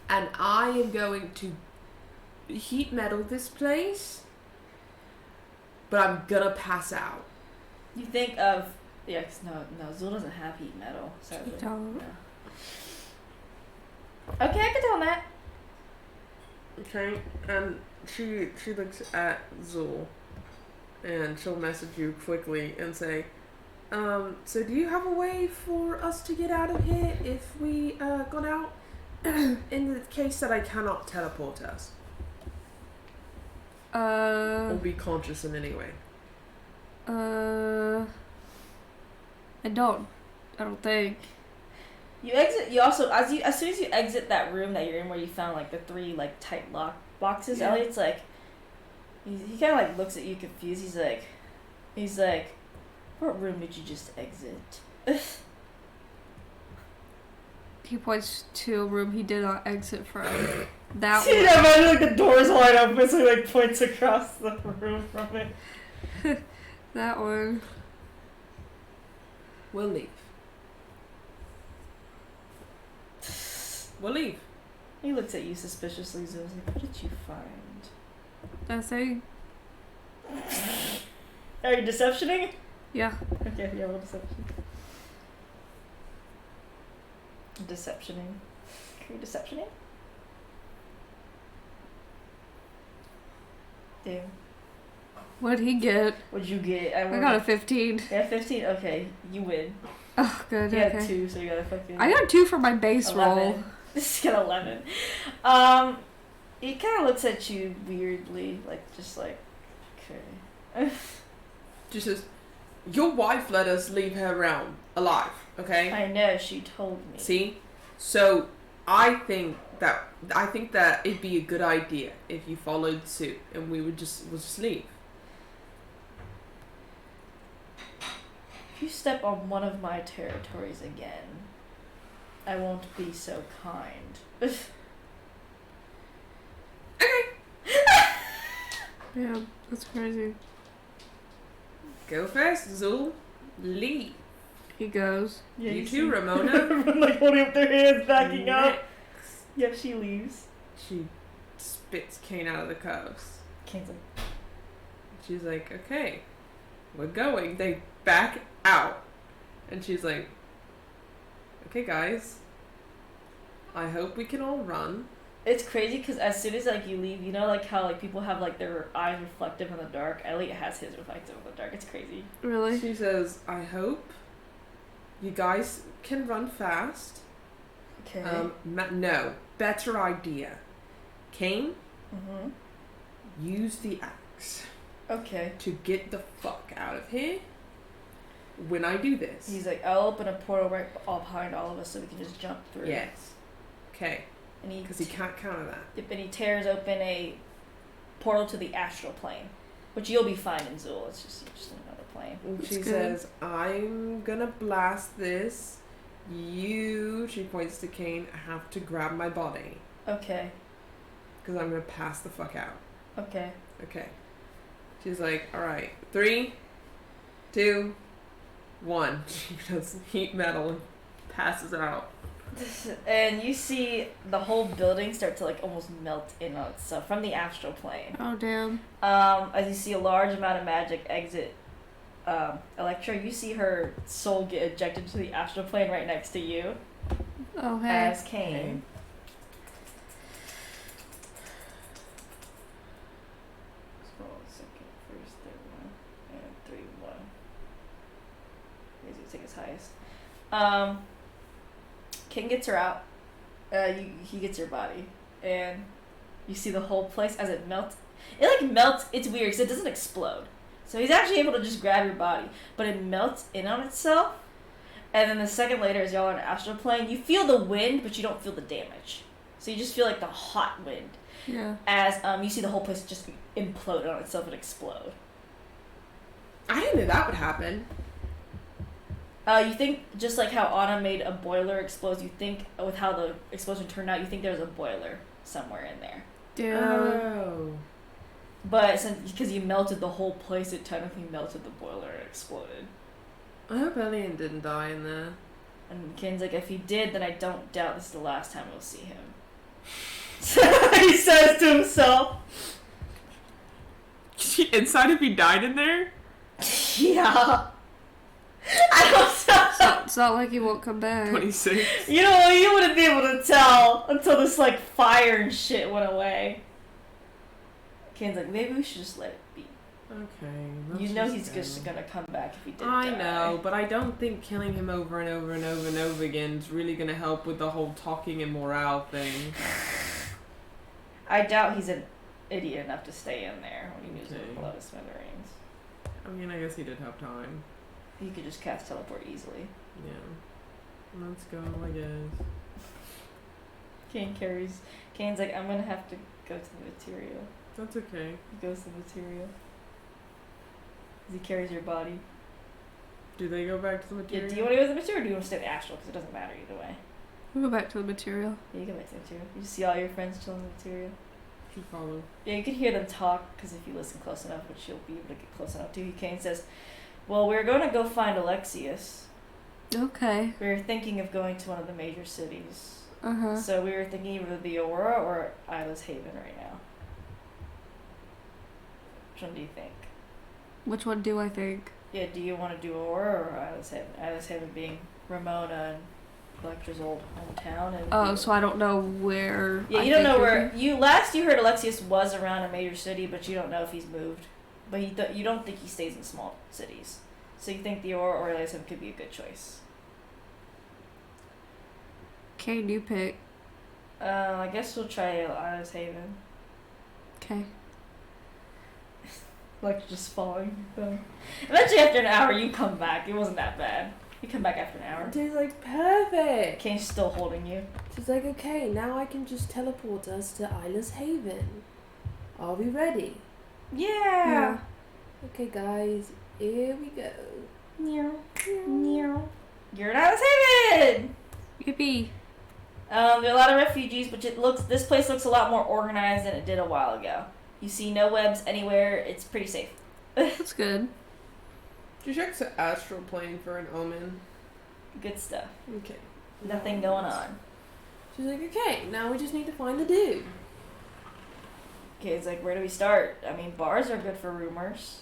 and I am going to heat metal this place, but I'm gonna pass out. You think of... Yeah, 'cause no, Zul doesn't have heat metal. Sadly. You don't. No. Okay, I can tell him that. Okay, and she looks at Zul, and she'll message you quickly and say, so do you have a way for us to get out of here if we got out? In the case that I cannot teleport us or be conscious in any way. I don't think. You exit. You also as soon as you exit that room that you're in, where you found like the 3 like tight lock boxes. Yeah. Elliot's like, he kind of like looks at you confused. He's like, what room did you just exit? He points to a room he did not exit from. That See one. that man, like the door's wide open, so he like points across the room from it. That one. We'll leave. We'll leave. He looks at you suspiciously. Zo's like, what did you find? That thing? Are you deceptioning? Yeah. Okay, yeah, roll deception. Deceptioning. Are you deceptioning? Damn. What'd he get? What'd you get? I got a 15. Yeah, 15? Okay, you win. Oh, good. You Okay. had 2, so you got a fucking... I got 2 for my base 11. roll. This got 11. He kind of looks at you weirdly, like, just like, okay. She says, your wife let us leave her around alive, okay? I know, she told me. See? So I think that it'd be a good idea if you followed suit and we'll just leave. If you step on one of my territories again, I won't be so kind. Yeah, that's crazy. Go first, Zul. Leave. He goes. Yeah, you see too, Ramona. everyone like holding up their hands, backing up. Next. Yep, she leaves. She spits Kane out of the cuffs. Kane's like, She's like, okay, we're going. They back out. And she's like, okay, guys, I hope we can all run. it's crazy because as soon as like you leave, you know, like how like people have like their eyes reflective in the dark. Elliot has his reflective in the dark. It's crazy. Really? She says, I hope you guys can run fast. Okay. No, better idea. Kane, Mhm. use the axe Okay. to get the fuck out of here when I do this. He's like, I'll open a portal right all behind all of us so we can just jump through. Yes. Okay, And he because he can't counter that. Yep, and he tears open a portal to the astral plane, which you'll be fine in Zool. It's just another plane. And That's she good. says, I'm gonna blast this. You, she points to Kane, have to grab my body. Okay. Because I'm gonna pass the fuck out. Okay. Okay. She's like, alright, 3, 2, 1. She does heat metal and passes out. And you see the whole building start to like almost melt in on itself from the astral plane. Oh damn. As you see a large amount of magic exit Electra, you see her soul get ejected to the astral plane right next to you. Oh hey. As Kane. Scroll a second. First, third one, and 3, 1. He's gonna take his highest. King gets her out. He gets your body, and you see the whole place as it melts. It like melts. It's weird because it doesn't explode. So he's actually able to just grab your body, but it melts in on itself. And then the second later, as y'all are on an astral plane, you feel the wind, but you don't feel the damage. So you just feel like the hot wind. Yeah. As you see the whole place just implode on itself and explode. I didn't know that would happen. You think, just like how Anna made a boiler explode, you think with how the explosion turned out, you think there was a boiler somewhere in there. Oh. But because you melted the whole place, it technically melted the boiler and exploded. I hope Elian didn't die in there. And Kane's like, if he did, then I don't doubt this is the last time we'll see him. He says to himself. Inside if he died in there? Yeah. I don't know. It's not like he won't come back. 26. You know, you wouldn't be able to tell until this, like, fire and shit went away. Kane's like, maybe we should just let it be. Okay. You know he's just gonna come back if he did I die. know, but I don't think killing him over and over and over and over again is really gonna help with the whole talking and morale thing. I doubt he's an idiot enough to stay in there when he moves Okay. below the smithereens. I mean, I guess he did have time. He could just cast teleport easily. Yeah. Let's go, I guess. Kane's like, I'm gonna have to go to the material. That's okay. He goes to the material. He carries your body. Do they go back to the material? Yeah, do you want to go to the material or do you want to stay in the astral? Because it doesn't matter either way. We'll go back to the material. Yeah, you go back to the material. You just see all your friends chilling in the material. Should follow. Yeah, you can hear them talk because if you listen close enough, which you'll be able to get close enough to, Kane says, well, we're going to go find Alexius. Okay. We were thinking of going to one of the major cities. Uh-huh. So we were thinking either the Aurora or Isla's Haven right now. Which one do you think? Which one do I think? Yeah, do you want to do Aurora or Isla's Haven? Isla's Haven being Ramona and Electra's old hometown. And Oh, so I don't know where. yeah, you don't know where. You heard Alexius was around a major city, but you don't know if he's moved. But you don't think he stays in small cities. So you think the Aurora or Isla's Haven could be a good choice. Okay, you pick. I guess we'll try Isla's Haven. Okay. Like just falling. Eventually, after an hour, you come back. It wasn't that bad. You come back after an hour. She's like, perfect. Kane's still holding you. She's like, okay, now I can just teleport us to Isla's Haven. Are we ready? Yeah. Okay, guys, here we go. Meow. Meow. You're in Isla's Haven. Yippee. There are a lot of refugees, but this place looks a lot more organized than it did a while ago. You see no webs anywhere. It's pretty safe. That's good. Did you check the astral plane for an omen? Good stuff. Okay. Nothing going on. She's like, okay, now we just need to find the dude. Okay, it's like, where do we start? I mean, bars are good for rumors.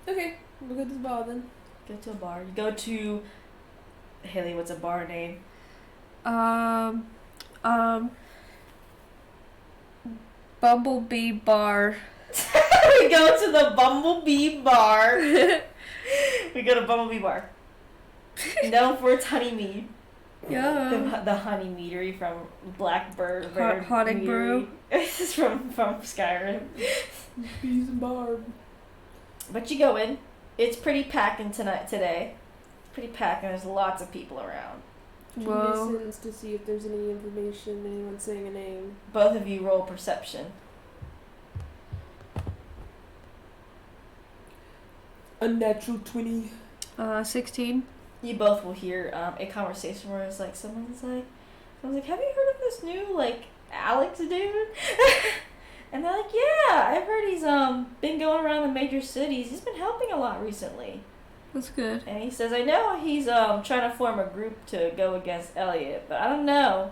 Okay, we'll go to the bar then. Go to a bar. You go to... Haley, what's a bar name? Bumblebee Bar. We go to the Bumblebee Bar. We go to Bumblebee Bar. Known for its honey mead. Yeah. The honey meadery from Blackbird. Haunting Brew. This is from Skyrim. Bees and barb. But you go in. It's pretty packing today. Pretty packing. There's lots of people around. She Whoa. listens to see if there's any information, anyone saying a name. Both of you roll perception. A natural 20. 16. You both will hear a conversation where it's like someone's like, have you heard of this new like Alex dude? And they're like, yeah, I've heard he's been going around the major cities. He's been helping a lot recently. That's good. And he says, I know he's trying to form a group to go against Elliot, but I don't know.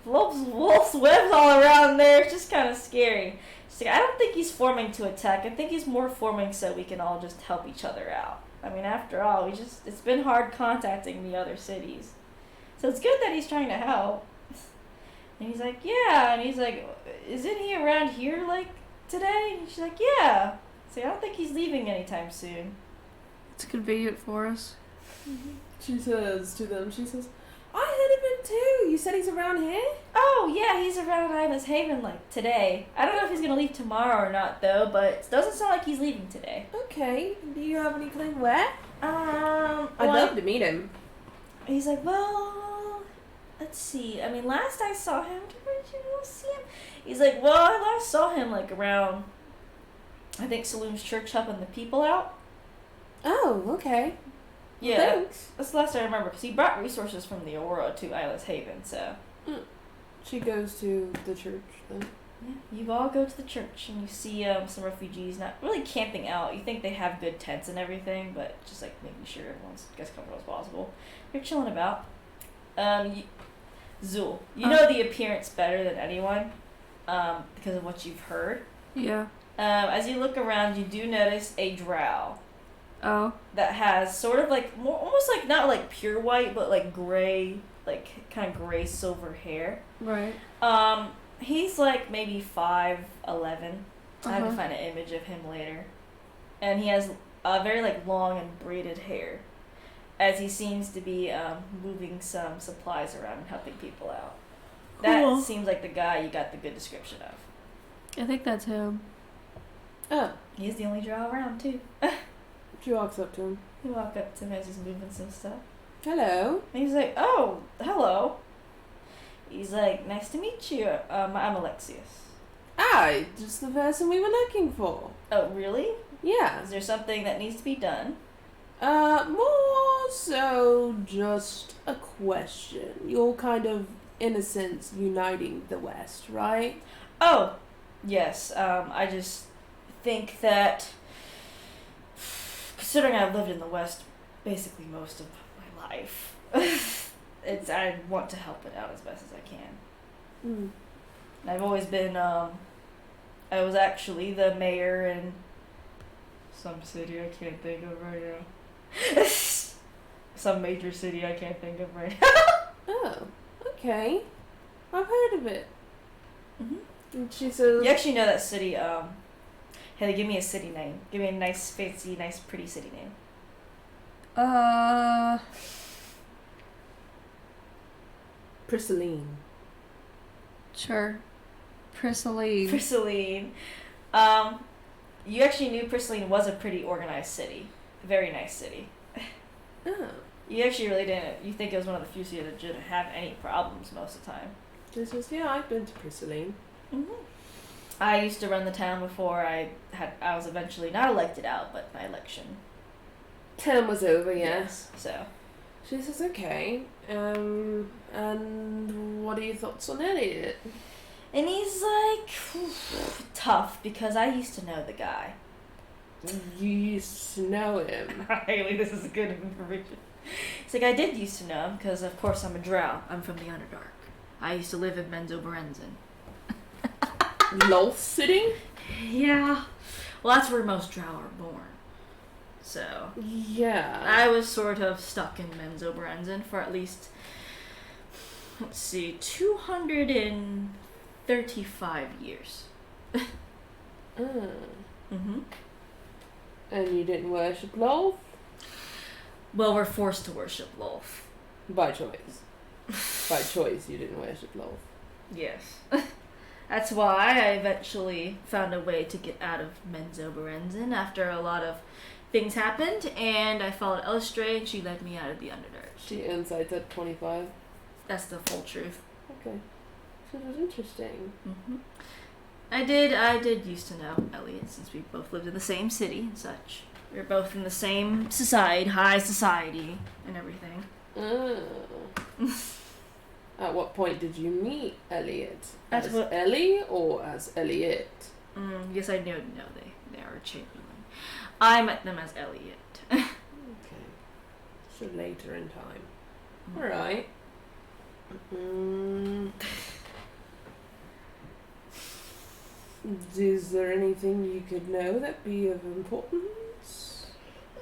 Wolf's webs all around there. It's just kind of scary. She's like, I don't think he's forming to attack. I think he's more forming so we can all just help each other out. I mean, after all, it's been hard contacting the other cities. So it's good that he's trying to help. And he's like, yeah. And he's like, isn't he around here, like, today? And she's like, yeah. So I don't think he's leaving anytime soon. It's convenient for us. She says to them, I heard of him too. You said he's around here? Oh, yeah, he's around Isla's Haven, like, today. I don't know if he's going to leave tomorrow or not, though, but it doesn't sound like he's leaving today. Okay. Do you have any clue where? I'd love to meet him. He's like, well, let's see. I mean, last I saw him, where did you see him? He's like, well, I last saw him, like, around, I think, Saloon's church helping the people out. Oh, okay. Yeah, Thanks. that's the last I remember, because he brought resources from the Aurora to Isla's Haven, so. She goes to the church then. Yeah, you all go to the church, and you see some refugees not really camping out. You think they have good tents and everything, but just, like, making sure everyone's as comfortable as possible. They're chilling about. Zul, you know the appearance better than anyone, because of what you've heard. Yeah. As you look around, you do notice a drow. Oh. That has sort of like more, almost like not like pure white, but like gray, like kind of gray silver hair. Right. He's like maybe 5'11". I have to Uh-huh. find an image of him later, and he has very like long and braided hair, as he seems to be moving some supplies around and helping people out. Cool. That seems like the guy you got the good description of. I think that's him. Oh. He's the only drow around too. She walks up to him. You walk up to him as he's moving some stuff. Hello. And he's like, oh, hello. He's like, nice to meet you. I'm Alexius. Ah, just the person we were looking for. Oh, really? Yeah. Is there something that needs to be done? More so just a question. You're kind of, in a sense, uniting the West, right? Oh, yes. I just think that, considering I've lived in the West basically most of my life, I want to help it out as best as I can. I've always been, I was actually the mayor in some city I can't think of right now. Some major city I can't think of right now. Oh, okay. I've heard of it. Mhm. And she says, You actually know that city, Haley, give me a city name. Give me a nice, fancy, nice, pretty city name. Priscilline. Sure. Priscilline. Priscilline. You actually knew Priscilline was a pretty organized city. A very nice city. Oh. You actually really didn't. You think it was one of the few cities that didn't have any problems most of the time. She says, yeah, I've been to Priscilline. I used to run the town before I was eventually not elected out, but my election. Term was over, yes. So. She says, okay. And what are your thoughts on Elliot? And he's like, tough, because I used to know the guy. You used to know him. Haley, this is good information. It's like, I did used to know him, because of course I'm a drow. I'm from the Underdark. I used to live in Menzoberranzan. Lolth City? Yeah. Well, that's where most drow are born. So, Yeah. I was sort of stuck in Menzoberranzan for at least, let's see, 235 years. Mm-hmm. And you didn't worship Lolth? Well, we're forced to worship Lolth. By choice. By choice, you didn't worship Lolth. Yes. That's why I eventually found a way to get out of Menzoberranzan after a lot of things happened, and I followed Elistray, and she led me out of the Underdark. She insights at 25. That's the full truth. Okay. So it was interesting. Mm-hmm. I did used to know Elliot, since we both lived in the same city and such. We were both in the same society, high society, and everything. Oh. At what point did you meet Elliot? That's as what- Ellie or as Elliot? Yes, I know they are Chamberlain. I met them as Elliot. Okay. So later in time. Alright. Is there anything you could know that be of importance?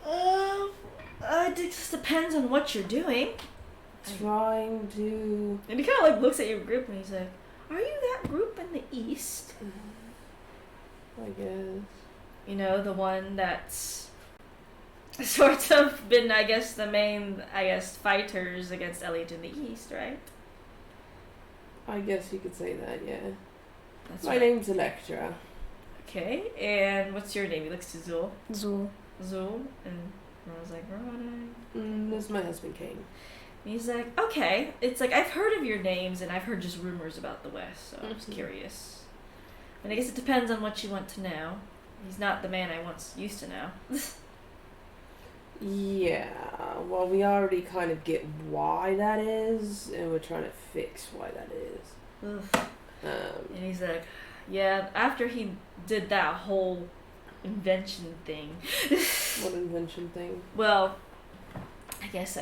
It just depends on what you're doing. Trying to... And he kind of like looks at your group and he's like, "Are you that group in the east? I guess. You know, the one that's sort of been, I guess, the main, fighters against Elliot in the east, right?" I guess you could say that, yeah. That's My right. name's Electra. Okay, and what's your name? He looks to Zul. Zul. Zul, and Ron's like, "Ron." That's my husband, Kane. And he's like, "Okay." It's like, I've heard of your names, and I've heard just rumors about the West, so I was curious. And I guess it depends on what you want to know. He's not the man I once used to know. Yeah, well, we already kind of get why that is, and we're trying to fix why that is. Ugh. And he's like, "Yeah, after he did that whole invention thing." What invention thing? Well, I guess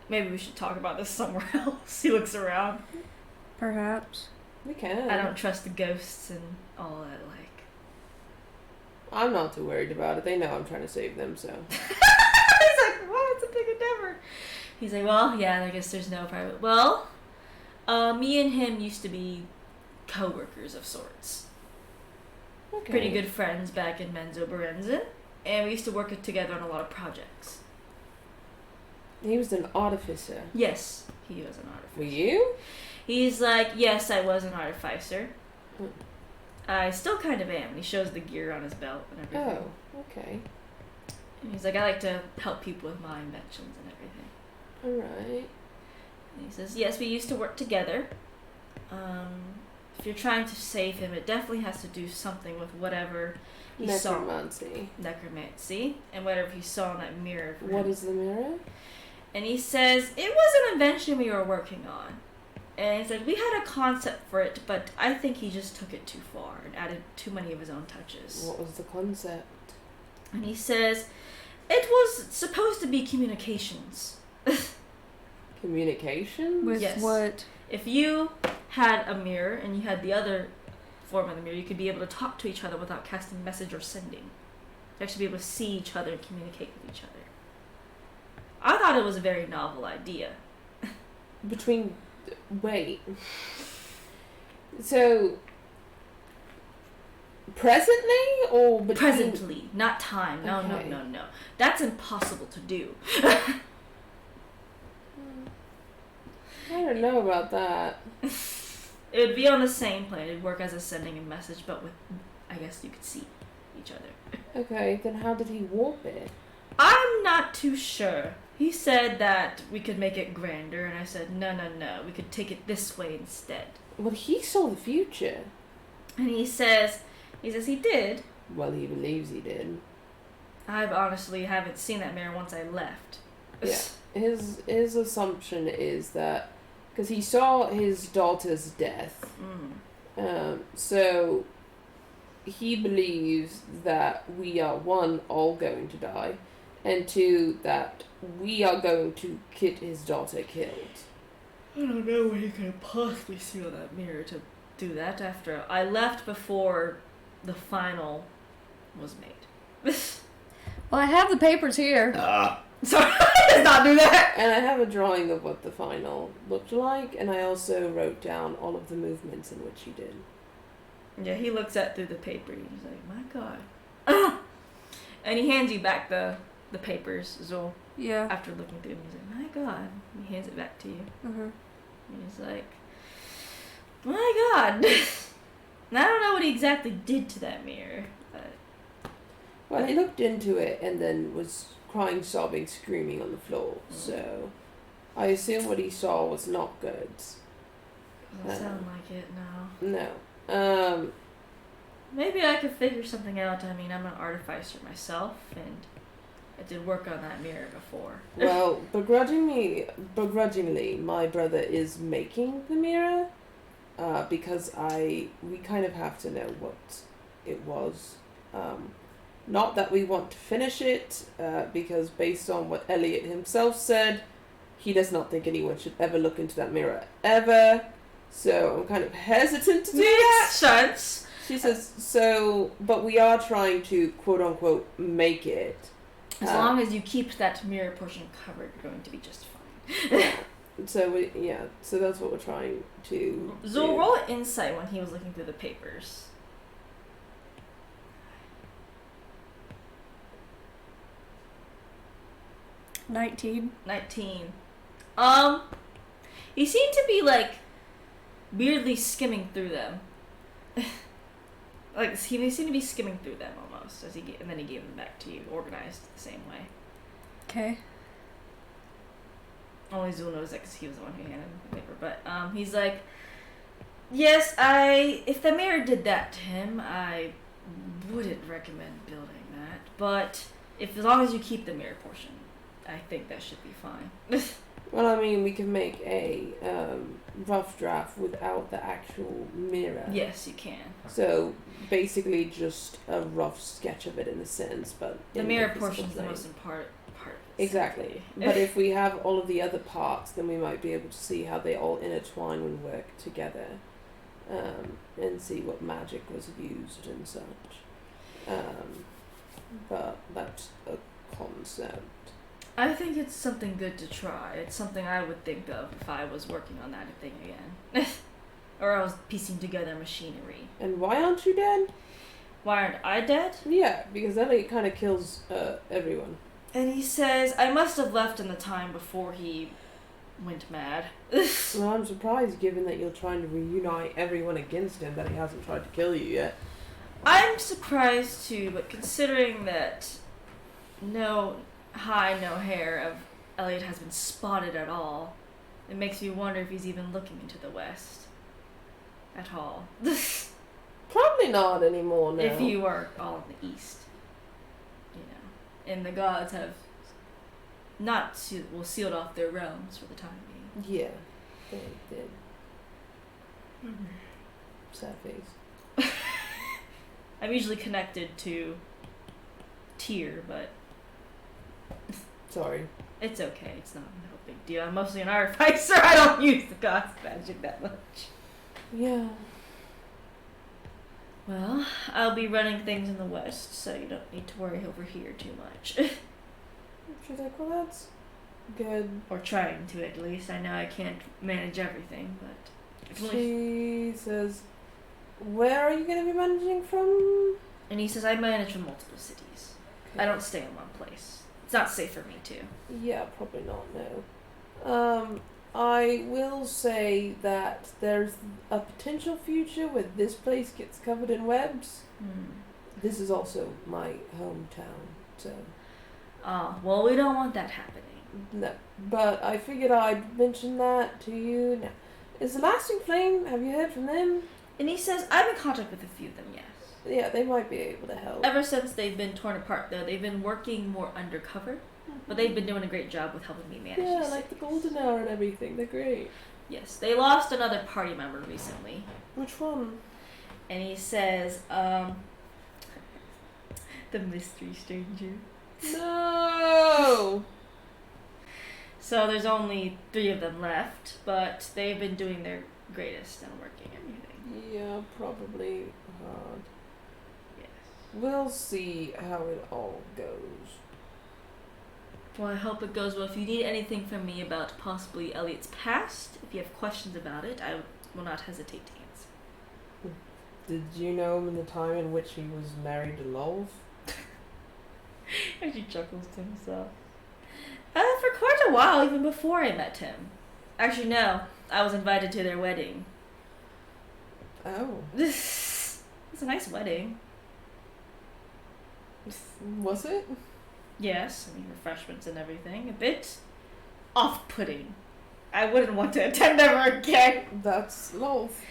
maybe we should talk about this somewhere else. He looks around. Perhaps. We can. I don't trust the ghosts and all that, like. I'm not too worried about it. They know I'm trying to save them, so. He's like, "Well, it's a big endeavor." He's like, "Well, yeah, I guess there's no private." Well, me and him used to be co-workers of sorts. Okay. Pretty good friends back in Menzo Berenzen. And we used to work together on a lot of projects. He was an artificer. Yes, he was an artificer. Were you? He's like, "Yes, I was an artificer. Hmm. I still kind of am." He shows the gear on his belt and everything. Oh, okay. And he's like, "I like to help people with my inventions and everything." Alright. And he says, "Yes, we used to work together. If you're trying to save him, it definitely has to do something with whatever he saw. Necromancy. And whatever he saw in that mirror. What is the mirror? And he says, "It was an invention we were working on." And he said, "We had a concept for it, but I think he just took it too far and added too many of his own touches." What was the concept? And he says, "It was supposed to be communications." Communication? With Yes. what? If you had a mirror and you had the other form of the mirror, you could be able to talk to each other without casting message or sending. You actually be able to see each other and communicate with each other. I thought it was a very novel idea. Wait. So... Presently or between... Presently, not time. No, Okay. no. That's impossible to do. I don't know about that. It would be on the same plane. It'd work as a sending a message, but with, I guess you could see each other. Okay, then how did he warp it? I'm not too sure. He said that we could make it grander, and I said, no. We could take it this way instead. Well, he saw the future. And he says he did. Well, he believes he did. I honestly haven't seen that mirror once I left. Yeah. His assumption is that because he saw his daughter's death, so he believes that we are, one, all going to die, and two, that we are going to get his daughter killed. I don't know what you could possibly see on that mirror to do that after I left before the final was made. Well, I have the papers here. Sorry, I did not do that. And I have a drawing of what the final looked like, and I also wrote down all of the movements in which he did. Yeah, he looks at through the paper. He's like, "My God," and he hands you back the papers, Zul. Yeah. After looking through them, he's like, "My God," he hands it back to you. Mm-hmm. And he's like, "My God." And I don't know what he exactly did to that mirror, but Well, he looked into it and then was crying, sobbing, screaming on the floor. So I assume what he saw was not good. doesn't sound like it, no. No. Maybe I could figure something out. I mean, I'm an artificer myself, and I did work on that mirror before. Well, begrudgingly, my brother is making the mirror, because we kind of have to know what it was. Not that we want to finish it, because based on what Elliot himself said, he does not think anyone should ever look into that mirror ever. So I'm kind of hesitant to do that. Makes sense. She says, so, but we are trying to, quote unquote, make it. As long as you keep that mirror portion covered, you're going to be just fine. So that's what we're trying to So do. roll insight when he was looking through the papers. 19. 19. He seemed to be like weirdly skimming through them. Like he seemed to be skimming through them almost and then he gave them back to you, organized the same way. Okay. Only Zul knows that because he was the one who handed him the paper. But he's like, yes, if the mayor did that to him, I wouldn't recommend building that. But as long as you keep the mirror portion, I think that should be fine. Well, I mean, we can make a rough draft without the actual mirror. Yes, you can. So basically, just a rough sketch of it in a sense, but The in mirror physical portion is the plane. most important part. Of this Exactly. movie. But if we have all of the other parts, then we might be able to see how they all intertwine and work together, and see what magic was used and such. But that's a concept. I think it's something good to try. It's something I would think of if I was working on that thing again. Or I was piecing together machinery. And why aren't you dead? Why aren't I dead? Yeah, because Elliot kind of kills everyone. And he says, I must have left in the time before he went mad. Well, I'm surprised, given that you're trying to reunite everyone against him, that he hasn't tried to kill you yet. I'm surprised too, but considering that no hair of Elliot has been spotted at all, it makes me wonder if he's even looking into the west at all. Probably not anymore now. If you are all in the east, and the gods have sealed off their realms for the time being. Yeah, they did. Sad face. I'm usually connected to Tyr, but Sorry. it's okay. It's not no big deal. I'm mostly an artificer. I don't use the gods' magic that much. Yeah. Well, I'll be running things in the west, so you don't need to worry over here too much. She's like, well, that's good. Or trying to, at least. I know I can't manage everything, but if only. She says, where are you going to be managing from? And he says, I manage from multiple cities. I don't stay in one place. It's not safe for me to. Yeah, probably not, no. I will say that there's a potential future where this place gets covered in webs. This is also my hometown, so... Well, we don't want that happening. No, but I figured I'd mention that to you. Now, is the Lasting Flame, have you heard from them? And he says, I'm in contact with a few of them, yes. Yeah, they might be able to help. Ever since they've been torn apart, though, they've been working more undercover. But they've been doing a great job with helping me manage Yeah, these like the cities. Golden Hour and everything. They're great. Yes, they lost another party member recently. Which one? And he says, the mystery stranger. No! So there's only 3 of them left, but they've been doing their greatest and working everything. Yeah, probably hard. Yes. We'll see how it all goes. Well, I hope it goes well. If you need anything from me about possibly Elliot's past, if you have questions about it, I will not hesitate to answer. Did you know him in the time in which he was married to Lolf? And she chuckles to himself. For quite a while, even before I met him. Actually, no. I was invited to their wedding. Oh. It's a nice wedding. Was it? Yes, I mean, refreshments and everything. A bit off-putting. I wouldn't want to attend ever again. That's Lolf.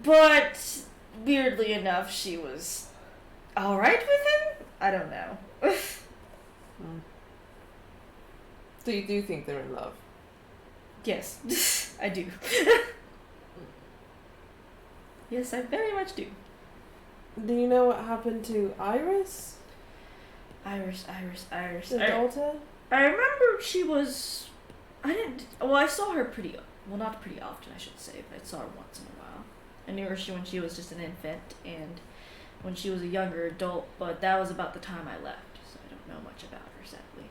But, weirdly enough, she was alright with him? I don't know. So you do think they're in love? Yes, I do. Yes, I very much do. Do you know what happened to Iris? Iris. The daughter? I remember she was. I saw her not pretty often, I should say, but I saw her once in a while. I knew her when she was just an infant and when she was a younger adult, but that was about the time I left, so I don't know much about her, sadly.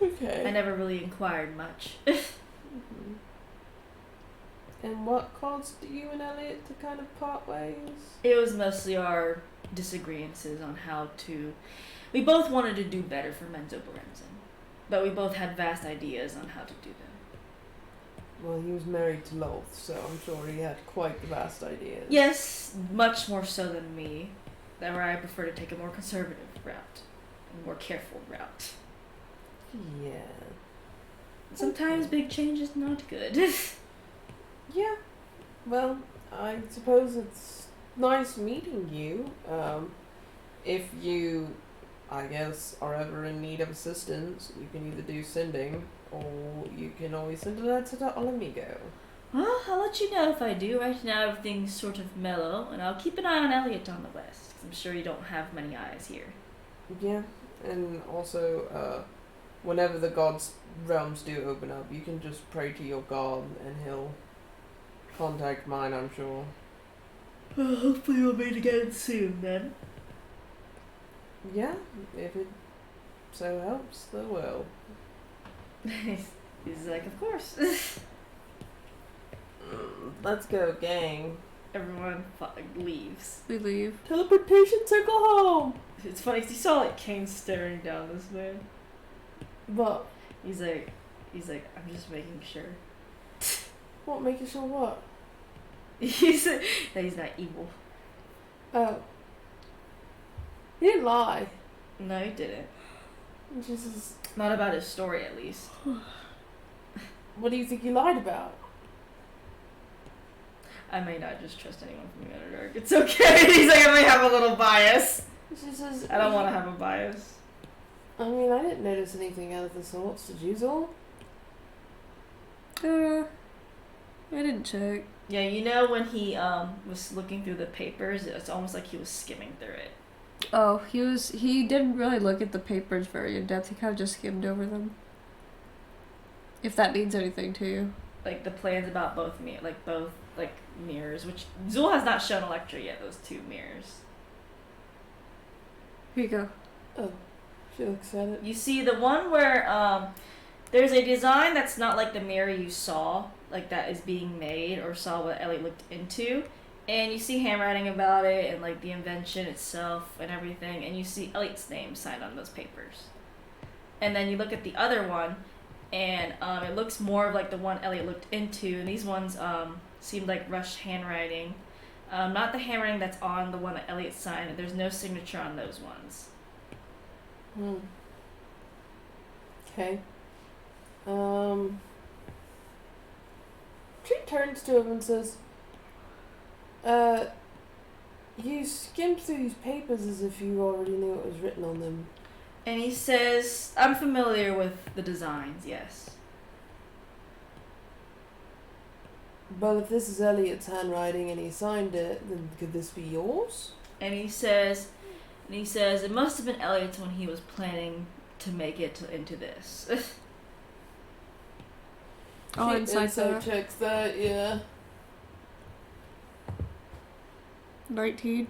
Okay. I never really inquired much. Mhm. And what caused you and Elliot to kind of part ways? It was mostly our disagreements on how to. We both wanted to do better for Menzo Berenzin, but we both had vast ideas on how to do them. Well, he was married to Loth, so I'm sure he had quite the vast ideas. Yes, much more so than me. That where I prefer to take a more conservative route, a more careful route. Yeah. Sometimes big change is not good. Yeah. Well, I suppose it's nice meeting you. If you, I guess, are ever in need of assistance, you can either do sending, or you can always send a letter to Olamigo. Well, I'll let you know if I do. Right now everything's sort of mellow, and I'll keep an eye on Elliot on the west. 'Cause I'm sure you don't have many eyes here. Yeah, and also, whenever the gods' realms do open up, you can just pray to your god, and he'll contact mine, I'm sure. Well, hopefully we'll meet again soon then. Yeah, if it so helps the world. He's like, of course. Let's go, gang. Everyone leaves. We leave. Teleportation circle home! It's funny 'cause you saw like Kane staring down this man. But, He's like, I'm just making sure. what, making sure what? He's that he's not evil. Oh. He didn't lie. No, he didn't. Jesus. Not about his story, at least. What do you think he lied about? I may not just trust anyone from the Underdark. It's okay. He's like, I may have a little bias. Jesus. I don't want to have a bias. I mean, I didn't notice anything out of the sorts. Did you, Zol? I didn't check. Yeah, you know when he was looking through the papers, it's almost like he was skimming through it. Oh, he didn't really look at the papers very in depth. He kind of just skimmed over them. If that means anything to you. Like the plans about both mirrors, which Zul has not shown Electra yet. Those two mirrors. Here you go. Oh, she looks at it. You see the one where there's a design that's not like the mirror you saw, like that is being made or saw what Elliot looked into, and you see handwriting about it and like the invention itself and everything, and you see Elliot's name signed on those papers. And then you look at the other one, and it looks more of like the one Elliot looked into, and these ones seemed like rushed handwriting. Not the handwriting that's on the one that Elliot signed. There's no signature on those ones. Okay. She turns to him and says, you skimmed through these papers as if you already knew what was written on them. And he says, I'm familiar with the designs, yes. But if this is Elliot's handwriting and he signed it, then could this be yours? And he says, it must have been Elliot's when he was planning to make it into this. Oh, She inside insight checks that, yeah. 19.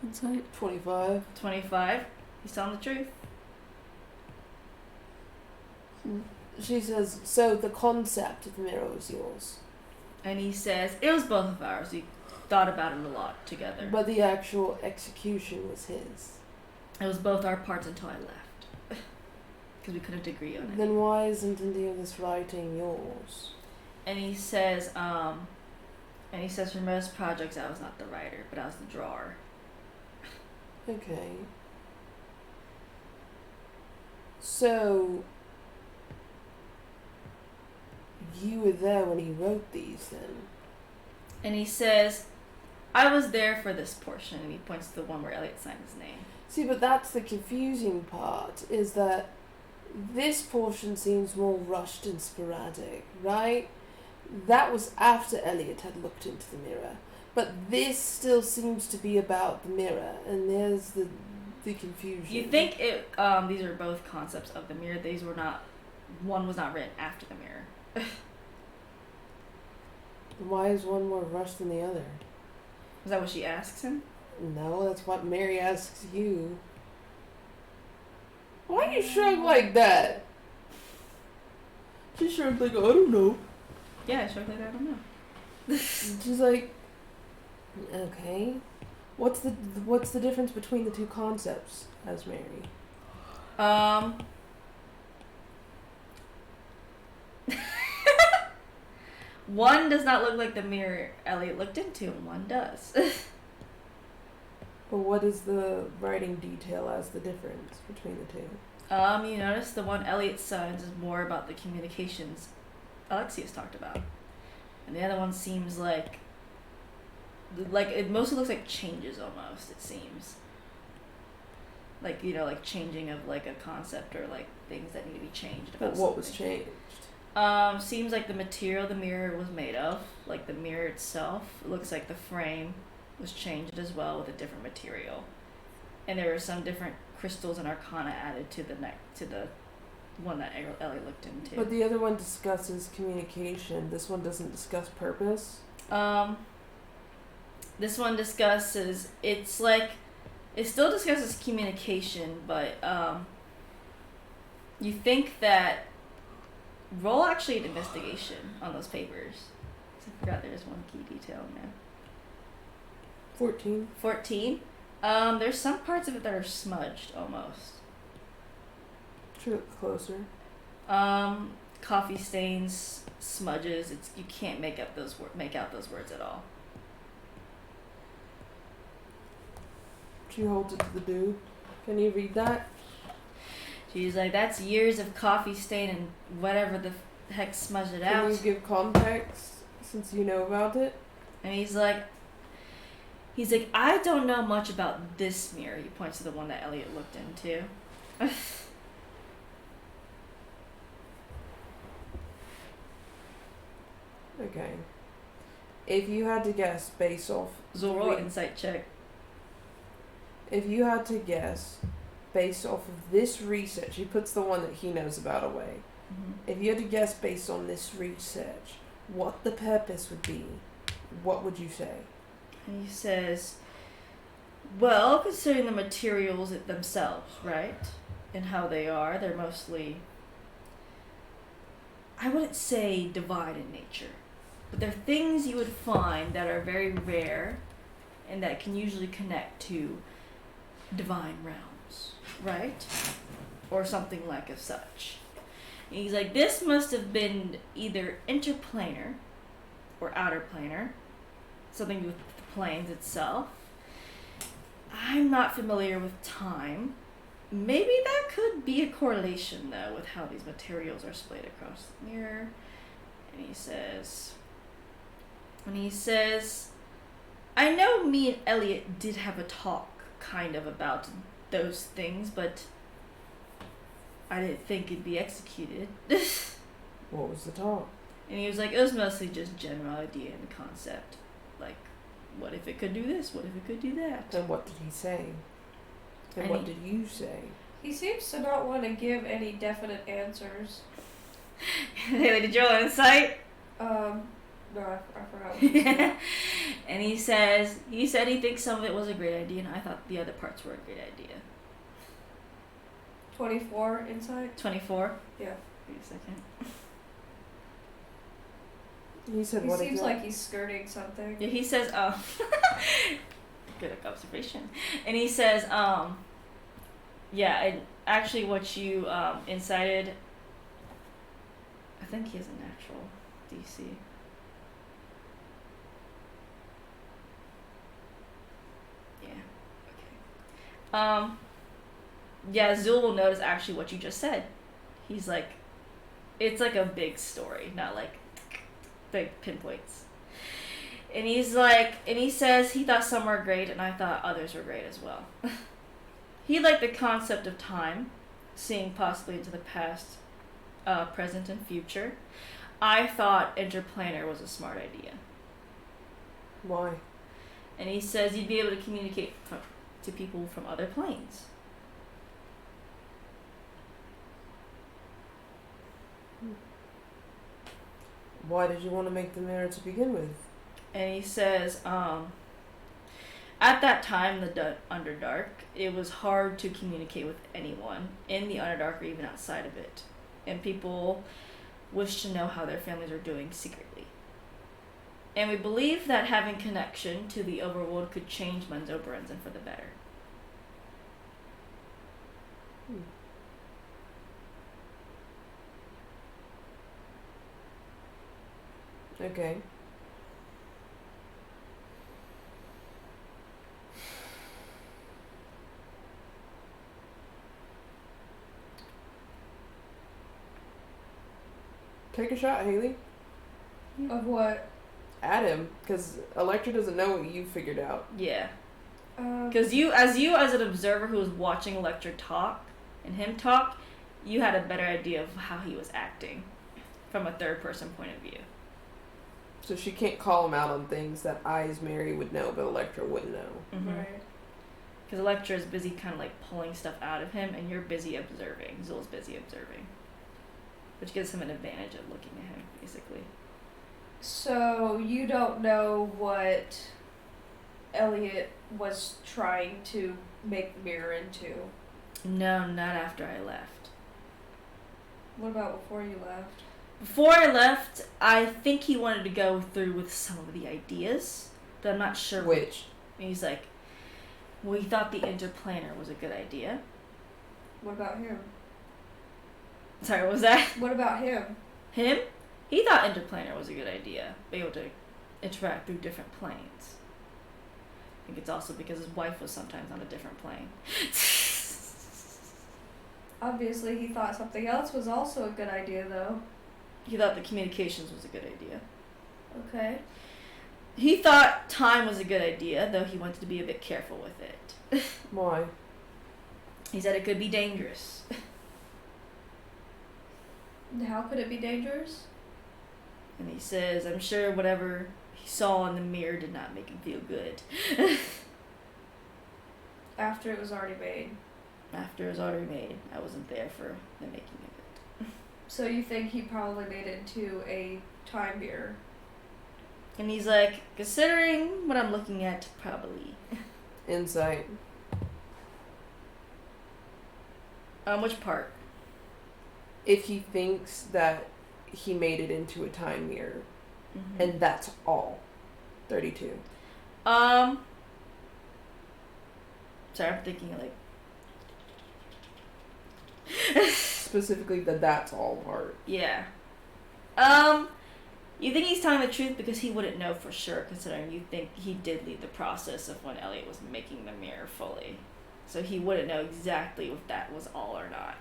Inside. 25. 25. He's telling the truth. She says, so the concept of the mirror was yours. And he says, it was both of ours. We thought about it a lot together. But the actual execution was his. It was both our parts until I left. Because we couldn't agree on it. Then why isn't any of this writing yours? And he says, for most projects I was not the writer, but I was the drawer. Okay. So, you were there when he wrote these then? And he says, I was there for this portion, and he points to the one where Elliot signed his name. See, but that's the confusing part, is that this portion seems more rushed and sporadic, right? That was after Elliot had looked into the mirror. But this still seems to be about the mirror, and there's the the confusion. You think it? These are both concepts of the mirror. These were not. One was not written after the mirror. Why is one more rushed than the other? Is that what she asks him? No, that's what Mary asks you. Why you shrug like that? She shrugged like, I don't know. Yeah, I like I don't know. She's like, okay. What's the difference between the two concepts, as Mary? One does not look like the mirror Elliot looked into, and one does. But what is the writing detail as the difference between the two? You notice the one Elliot signs is more about the communications Alexius talked about. And the other one seems like it mostly looks like changes almost, it seems. Like, like changing of like a concept or like things that need to be changed about But what something. was changed? Seems like the material the mirror was made of, like the mirror itself, it looks like the frame was changed as well with a different material. And there were some different crystals and arcana added to the one that Ellie looked into. But the other one discusses communication. This one doesn't discuss purpose. This one discusses, it still discusses communication, but you think that roll actually an investigation on those papers. I forgot there's one key detail in there. 14. 14. There's some parts of it that are smudged almost. Should look closer. Coffee stains, smudges. You can't make out those words at all. She holds it to the dude. Can you read that? She's like, that's years of coffee stain and whatever the heck smudged it out. Can you give context since you know about it? And he's like, I don't know much about this mirror. He points to the one that Elliot looked into. Okay. If you had to guess based off... Zoro insight check. If you had to guess based off of this research, he puts the one that he knows about away. Mm-hmm. If you had to guess based on this research, what the purpose would be, what would you say? And he says, well, considering the materials themselves, right? And how they are, they're mostly, I wouldn't say divine in nature, but they're things you would find that are very rare and that can usually connect to divine realms, right? Or something like of such. And he's like, this must have been either interplanar or outer planar, something with the planes itself. I'm not familiar with time. Maybe that could be a correlation, though, with how these materials are splayed across the mirror. And he says, I know me and Elliot did have a talk, kind of, about those things, but I didn't think it'd be executed. What was the talk? And he was like, it was mostly just general idea and concept. Like, what if it could do this? What if it could do that? And what did he say? And what did you say? He seems to not want to give any definite answers. Haley, did you roll insight? No, I forgot what he said. And he said he thinks some of it was a great idea, and I thought the other parts were a great idea. 24 insight? 24? Yeah. Wait a second. He said He what seems exactly? like he's skirting something. Yeah, he says, good observation. And he says, yeah, and actually what you incited, I think he has a natural DC. Yeah, okay. Yeah, Zul will notice actually what you just said. He's like, it's like a big story, not like big pinpoints. And he's like, and he says he thought some were great, and I thought others were great as well. He liked the concept of time, seeing possibly into the past, present, and future. I thought interplanar was a smart idea. Why? And he says you'd be able to communicate to people from other planes. Why did you want to make the mirror to begin with? And he says, at that time, the Underdark, it was hard to communicate with anyone in the Underdark or even outside of it. And people wished to know how their families were doing secretly. And we believe that having connection to the overworld could change Munzoberensson for the better. Okay. Take a shot, Haley. Of what? At him, because Electra doesn't know what you figured out. Yeah. Because you as an observer who was watching Electra talk and him talk, you had a better idea of how he was acting from a third person point of view. So she can't call him out on things that I, as Mary, would know, but Electra wouldn't know. Mm-hmm. Right. Because Electra is busy kind of like pulling stuff out of him, and you're busy observing. Zul's busy observing. Which gives him an advantage of looking at him, basically. So you don't know what Elliot was trying to make the mirror into? No, not after I left. What about before you left? Before I left, I think he wanted to go through with some of the ideas, but I'm not sure Which? And he's like, well, he thought the interplanar was a good idea. What about him? Sorry, what was that? What about him? Him? He thought interplanar was a good idea. Be able to interact through different planes. I think it's also because his wife was sometimes on a different plane. Obviously, he thought something else was also a good idea, though. He thought the communications was a good idea. Okay. He thought time was a good idea, though he wanted to be a bit careful with it. Why? He said it could be dangerous. How could it be dangerous? And he says, I'm sure whatever he saw in the mirror did not make him feel good. After it was already made. After it was already made, I wasn't there for the making of it. So you think he probably made it into a time mirror? And he's like, considering what I'm looking at, probably. Insight. Which part? If he thinks that he made it into a time mirror, Mm-hmm. and that's all. 32. Sorry, I'm thinking like. Specifically the that's all part. Yeah. You think he's telling the truth because he wouldn't know for sure, considering you think he did lead the process of when Elliot was making the mirror fully. So he wouldn't know exactly if that was all or not.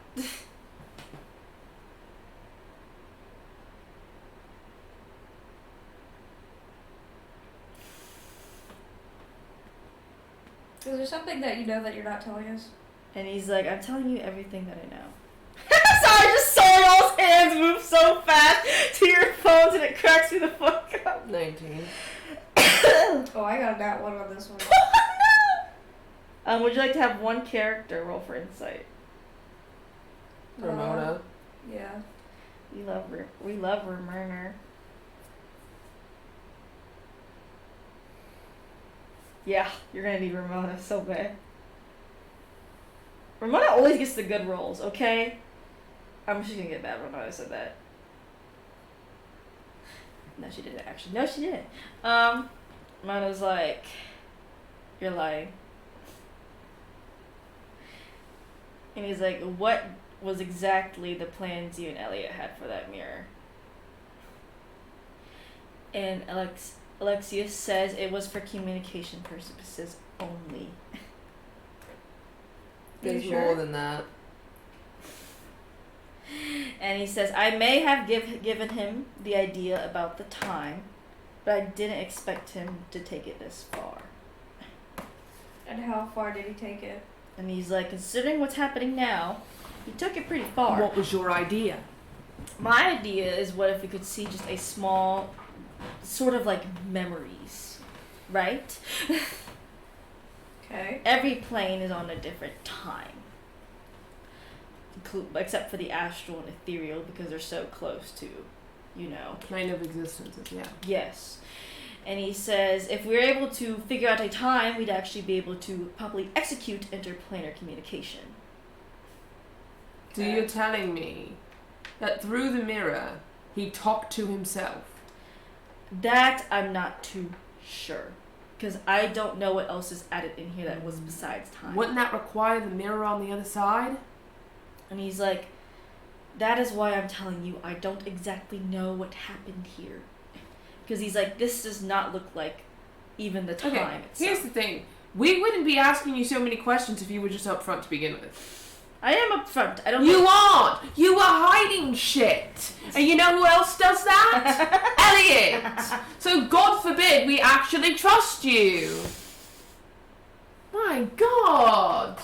Is there something that you know that you're not telling us? And he's like, I'm telling you everything that I know. Sorry, I just saw y'all's hands move so fast to your phones and it cracks me the fuck up. 19. Oh, I got that one on this one. Would you like to have one character roll for insight? Ramona. Yeah. We love Ramona. Yeah, you're gonna need Ramona so bad. Ramona always gets the good rolls, okay? I'm just gonna get bad. Ramona said that. No, she didn't actually. No, she didn't. Ramona's like, you're lying. And he's like, what was exactly the plans you and Elliot had for that mirror? And Alexius says it was for communication purposes only. There's sure? more than that. And he says, I may have given him the idea about the time, but I didn't expect him to take it this far. And how far did he take it? And he's like, considering what's happening now, he took it pretty far. What was your idea? My idea is what if we could see just a small, sort of like memories, right? Okay. Every plane is on a different time. except for the astral and ethereal, because they're so close to, Plane of existences, yeah. Yes. And he says, if we were able to figure out a time, we'd actually be able to properly execute interplanar communication. So you're telling me that through the mirror, he talked to himself? That I'm not too sure. Because I don't know what else is added in here that was besides time. Wouldn't that require the mirror on the other side? And he's like, that is why I'm telling you I don't exactly know what happened here. Because he's like, this does not look like even the time itself. Here's the thing. We wouldn't be asking you so many questions if you were just up front to begin with. I am up front. I don't You aren't! You were hiding shit! And you know who else does that? Elliot! So God forbid we actually trust you. My God!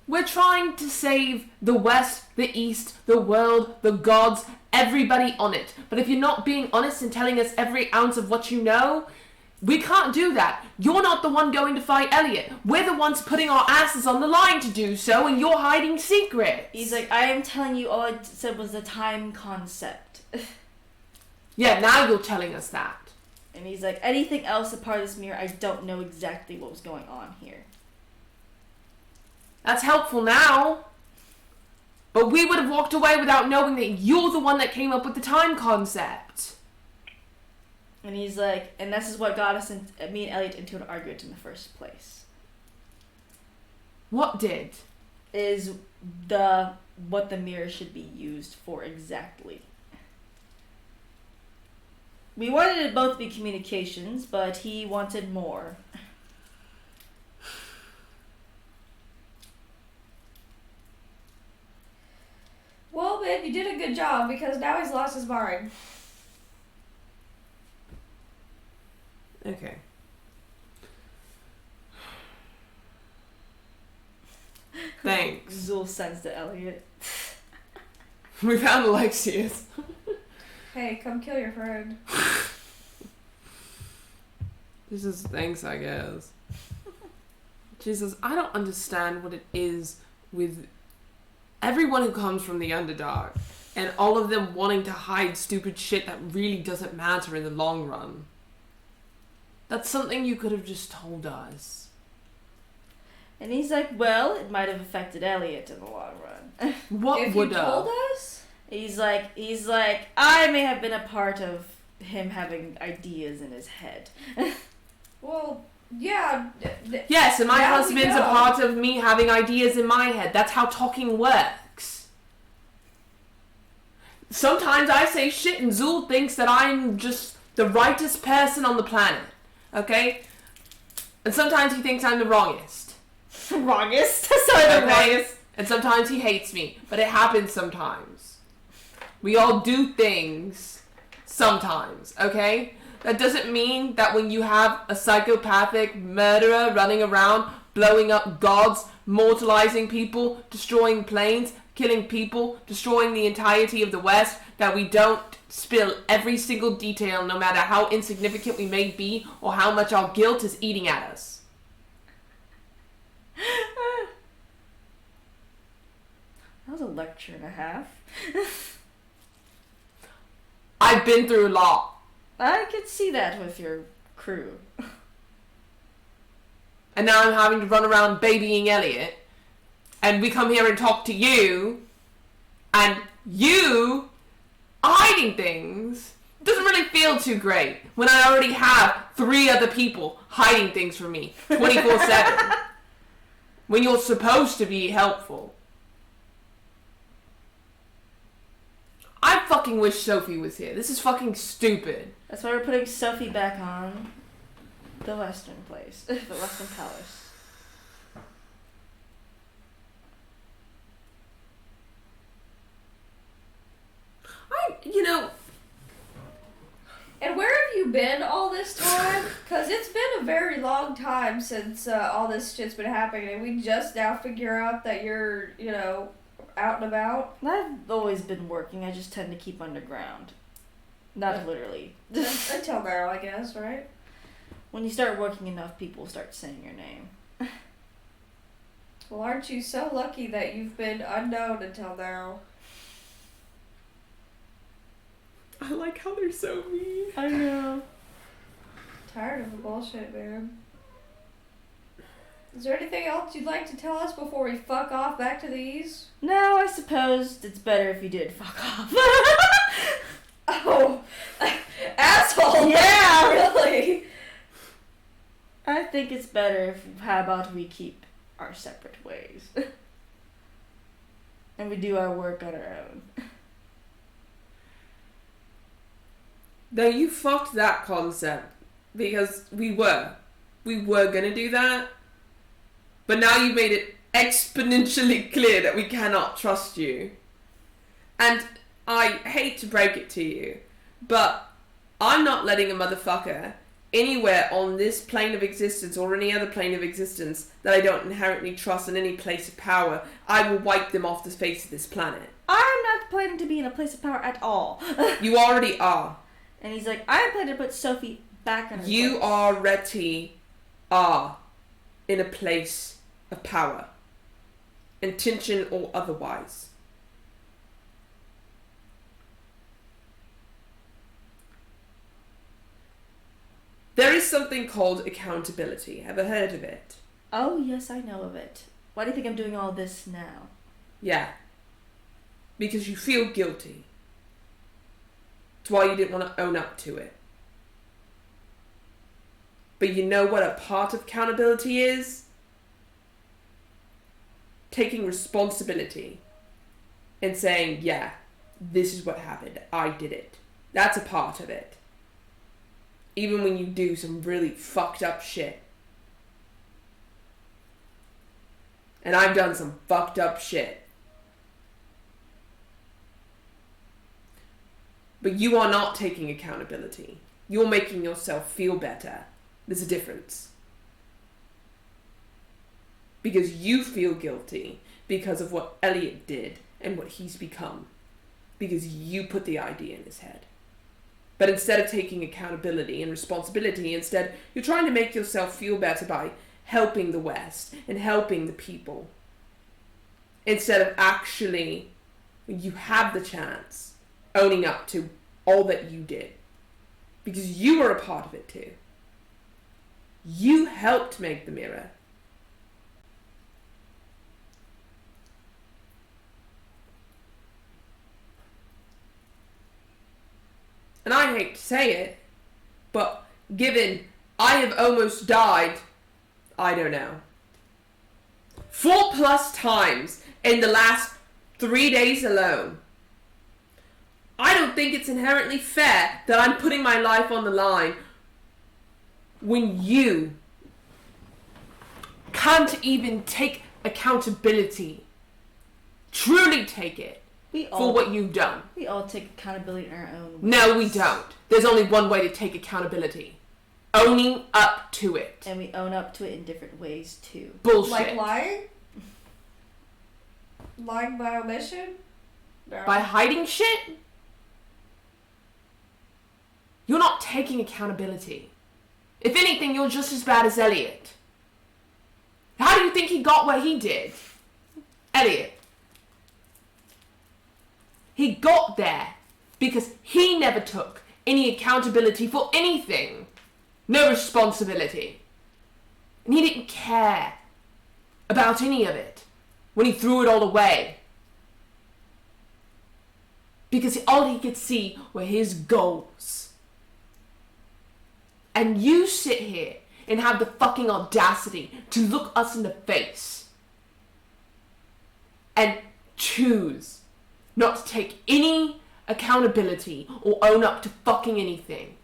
We're trying to save the West, the East, the world, the gods, everybody on it. But if you're not being honest and telling us every ounce of what you know, we can't do that. You're not the one going to fight Elliot. We're the ones putting our asses on the line to do so, and you're hiding secrets. He's like, I am telling you all I said was the time concept. Yeah, now you're telling us that. And he's like, anything else a part of this mirror, I don't know exactly what was going on here. That's helpful now. But we would have walked away without knowing that you're the one that came up with the time concept. And he's like, and this is what got us, me and Elliot, into an argument in the first place. What did? Is what the mirror should be used for exactly. We wanted it both to be communications, but he wanted more. Well, man, you did a good job because now he's lost his mind. Okay. Thanks. Zul sends to Elliot. We found Alexius. Hey, come kill your friend. This is thanks, I guess. Jesus, I don't understand what it is with everyone who comes from the Underdark and all of them wanting to hide stupid shit that really doesn't matter in the long run. That's something you could have just told us. And he's like, well, it might have affected Elliot in the long run. What If would you told us? He's like, I may have been a part of him having ideas in his head. Well, yeah. Yes, and my Now we husband's a know. part of me having ideas in my head. That's how talking works. Sometimes I say shit and Zul thinks that I'm just the rightest person on the planet. Okay? And sometimes he thinks I'm the wrongest. Wrongest? Sorry, the Okay? wrongest. And sometimes he hates me. But it happens sometimes. We all do things sometimes, okay? That doesn't mean that when you have a psychopathic murderer running around, blowing up gods, mortalizing people, destroying planes, killing people, destroying the entirety of the West, that we don't spill every single detail, no matter how insignificant we may be or how much our guilt is eating at us. That was a lecture and a half. I've been through a lot. I could see that with your crew. And now I'm having to run around babying Elliot. And we come here and talk to you. And you are hiding things. Doesn't really feel too great. When I already have 3 other people hiding things from me 24/7. When you're supposed to be helpful. I fucking wish Sophie was here. This is fucking stupid. That's why we're putting Sophie back on the Western place. The Western Palace. And where have you been all this time? Because it's been a very long time since all this shit's been happening, and we just now figure out that you're, out and about. I've always been working. I just tend to keep underground. Not literally. Until now, I guess, right? When you start working enough, people start saying your name. Well, aren't you so lucky that you've been unknown until now? I like how they're so mean. I know. Tired of the bullshit, man. Is there anything else you'd like to tell us before we fuck off back to these? No, I suppose it's better if you did fuck off. Oh, asshole! Yeah. Really? I think it's better if, how about we keep our separate ways. And we do our work on our own. No, you fucked that concept. Because we were gonna do that. But now you made it exponentially clear that we cannot trust you. And I hate to break it to you, but I'm not letting a motherfucker anywhere on this plane of existence or any other plane of existence that I don't inherently trust in any place of power. I will wipe them off the face of this planet. I'm not planning to be in a place of power at all. You already are. And he's like, I'm planning to put Sophie back in her You place. already are in a place of power. Intention or otherwise. There is something called accountability. Ever heard of it? Oh, yes, I know of it. Why do you think I'm doing all this now? Yeah. Because you feel guilty. It's why you didn't want to own up to it. But you know what a part of accountability is? Taking responsibility and saying, yeah, this is what happened. I did it. That's a part of it. Even when you do some really fucked up shit. And I've done some fucked up shit. But you are not taking accountability. You're making yourself feel better. There's a difference. Because you feel guilty because of what Elliot did and what he's become. Because you put the idea in his head. But instead of taking accountability and responsibility, instead you're trying to make yourself feel better by helping the West and helping the people. Instead of actually, when you have the chance, owning up to all that you did. Because you were a part of it too. You helped make the mirror. And I hate to say it, but given I have almost died, I don't know, 4+ times in the last 3 days alone, I don't think it's inherently fair that I'm putting my life on the line when you can't even take accountability. Truly take it. For what you've done. We all take accountability in our own ways. No, we don't. There's only one way to take accountability. Owning up to it. And we own up to it in different ways, too. Bullshit. Like lying? Lying by omission? No. By hiding shit? You're not taking accountability. If anything, you're just as bad as Elliot. How do you think he got where he did? Elliot. He got there because he never took any accountability for anything. No responsibility. And he didn't care about any of it when he threw it all away. Because all he could see were his goals. And you sit here and have the fucking audacity to look us in the face and choose not to take any accountability or own up to fucking anything.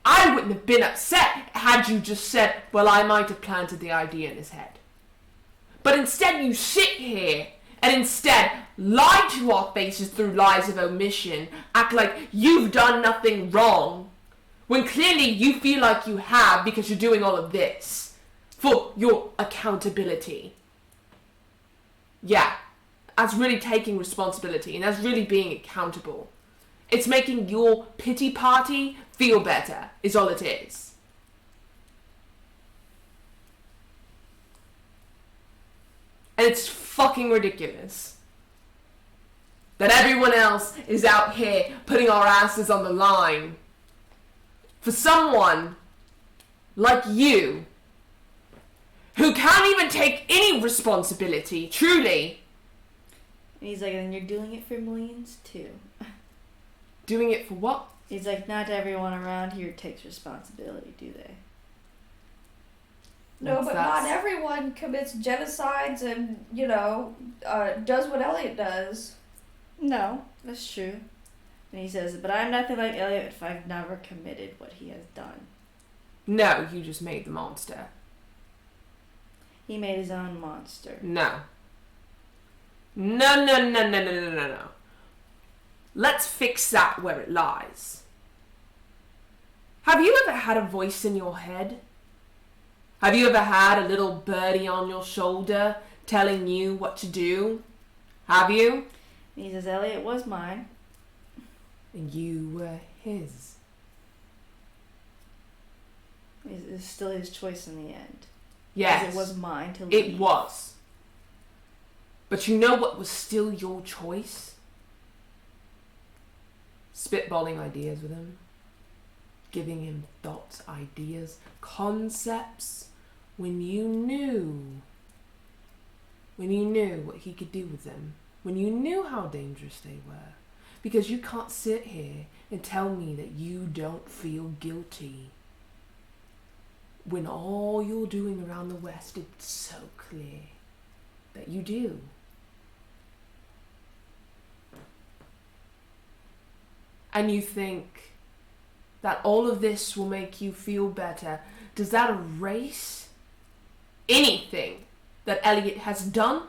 I wouldn't have been upset had you just said, well, I might have planted the idea in his head. But instead you sit here and instead lie to our faces through lies of omission, act like you've done nothing wrong, when clearly you feel like you have because you're doing all of this for your accountability. Yeah, that's really taking responsibility and that's really being accountable. It's making your pity party feel better, is all it is. And it's fucking ridiculous that everyone else is out here putting our asses on the line for someone like you who can't even take any responsibility, truly. And he's like, and you're doing it for millions too. Doing it for what? He's like, not everyone around here takes responsibility, do they? No, What's but that? not everyone commits genocides and, does what Elliot does. No, that's true. And he says, but I'm nothing like Elliot if I've never committed what he has done. No, you just made the monster. He made his own monster. No. No. Let's fix that where it lies. Have you ever had a voice in your head? Have you ever had a little birdie on your shoulder telling you what to do? Have you? And he says, Elliot was mine. And you were his. It's still his choice in the end. Yes. As it was mine to leave. It was. But you know what was still your choice? Spitballing ideas with him. Giving him thoughts, ideas, concepts. When you knew what he could do with them. When you knew how dangerous they were. Because you can't sit here and tell me that you don't feel guilty. When all you're doing around the West, it's so clear that you do. And you think that all of this will make you feel better. Does that erase anything that Elliot has done?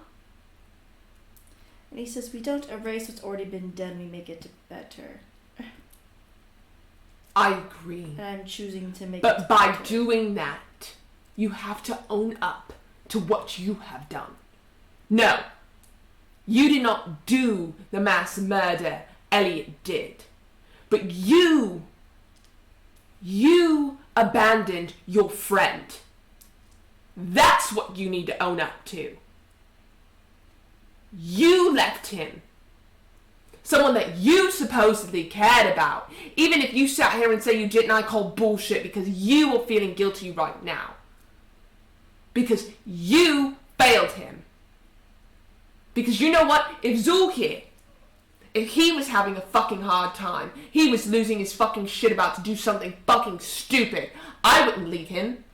And he says, we don't erase what's already been done, we make it better. I agree. And I'm choosing to make it But by better. doing that, you have to own up to what you have done. No, you did not do the mass murder Elliot did. But you abandoned your friend. That's what you need to own up to. You left him. Someone that you supposedly cared about. Even if you sat here and say you didn't, I call bullshit because you are feeling guilty right now. Because you failed him. Because you know what? If Zul here, if he was having a fucking hard time, he was losing his fucking shit about to do something fucking stupid, I wouldn't leave him.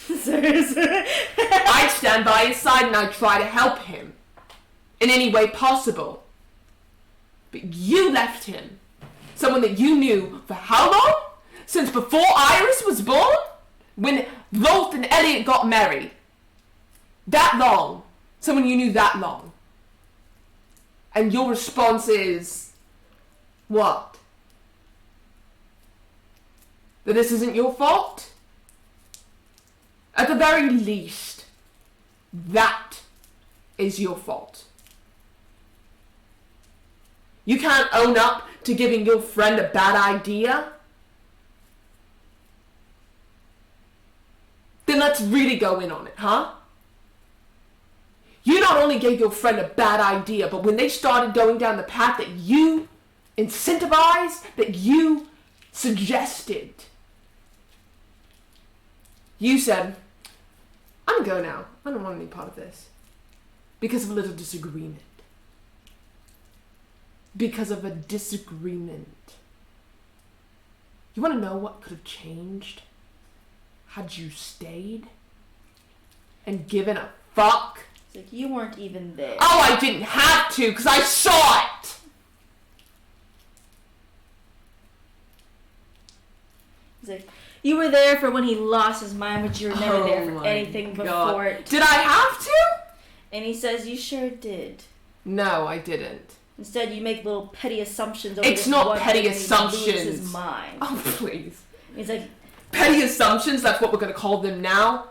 I'd stand by his side and I'd try to help him in any way possible. But you left him. Someone that you knew for how long? Since before Iris was born? When Rolf and Elliot got married. That long. Someone you knew that long. And your response is... what? That this isn't your fault? At the very least, that is your fault. You can't own up to giving your friend a bad idea? Then let's really go in on it, huh? You not only gave your friend a bad idea, but when they started going down the path that you incentivized, that you suggested, you said, I'm gonna go now. I don't want any part of this. Because of a little disagreement. Because of a disagreement. You want to know what could have changed had you stayed and given a fuck? It's like, you weren't even there. Oh, I didn't have to because I saw it. He's like, you were there for when he lost his mind, but you were never there for my anything God. before it. Did I have to? And he says, you sure did. No, I didn't. Instead, you make little petty assumptions over It's this not one petty thing and he loses assumptions. his mind. Oh, please. He's like, Petty assumptions, that's what we're going to call them now.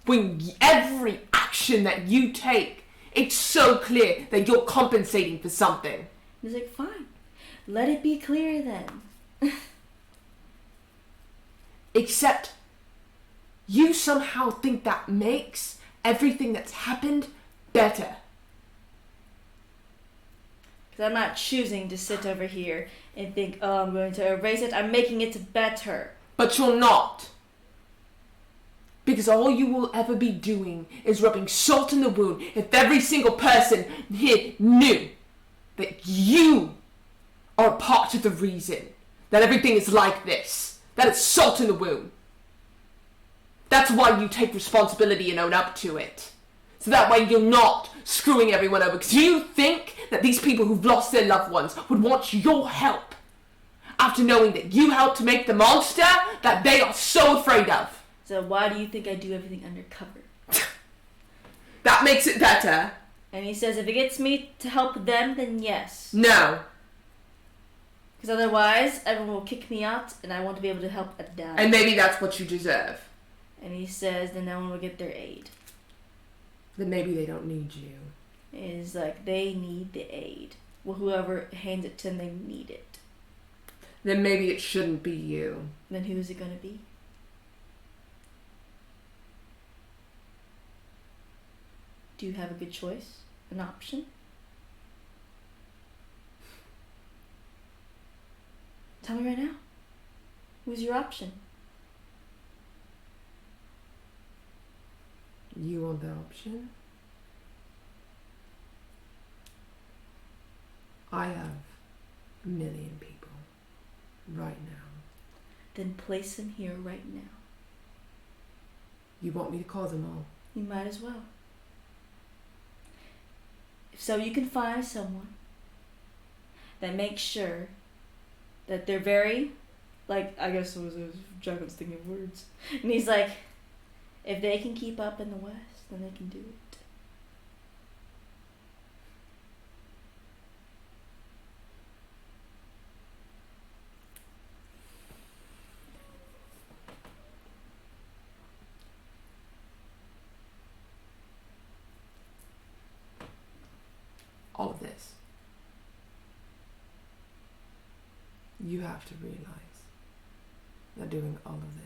When every action that you take, it's so clear that you're compensating for something. he's like, fine. Let it be clear then. Except you somehow think that makes everything that's happened better. Because I'm not choosing to sit over here and think, oh, I'm going to erase it. I'm making it better. But you're not. Because all you will ever be doing is rubbing salt in the wound. If every single person here knew that you are part of the reason that everything is like this, that it's salt in the wound. That's why you take responsibility and own up to it. So that way you're not screwing everyone over. Because you think that these people who've lost their loved ones would want your help after knowing that you helped to make the monster that they are so afraid of. So why do you think I do everything undercover? That makes it better. And he says, if it gets me to help them, then yes. No. Because otherwise, everyone will kick me out, and I won't be able to help a dime. And maybe that's what you deserve. And he says, then no one will get their aid. Then maybe they don't need you. It's like, they need the aid. Well, whoever hands it to them, they need it. Then maybe it shouldn't be you. Then who is it going to be? Do you have a good choice? An option? Tell me right now. Who's your option? You want the option? I have 1 million people right now. Then place him here right now. You want me to call them all? You might as well. So you can find someone that makes sure that they're very, like, I guess it was Jacob's thinking of words. And he's like, if they can keep up in the West, then they can do it. All of this. You have to realize that doing all of this,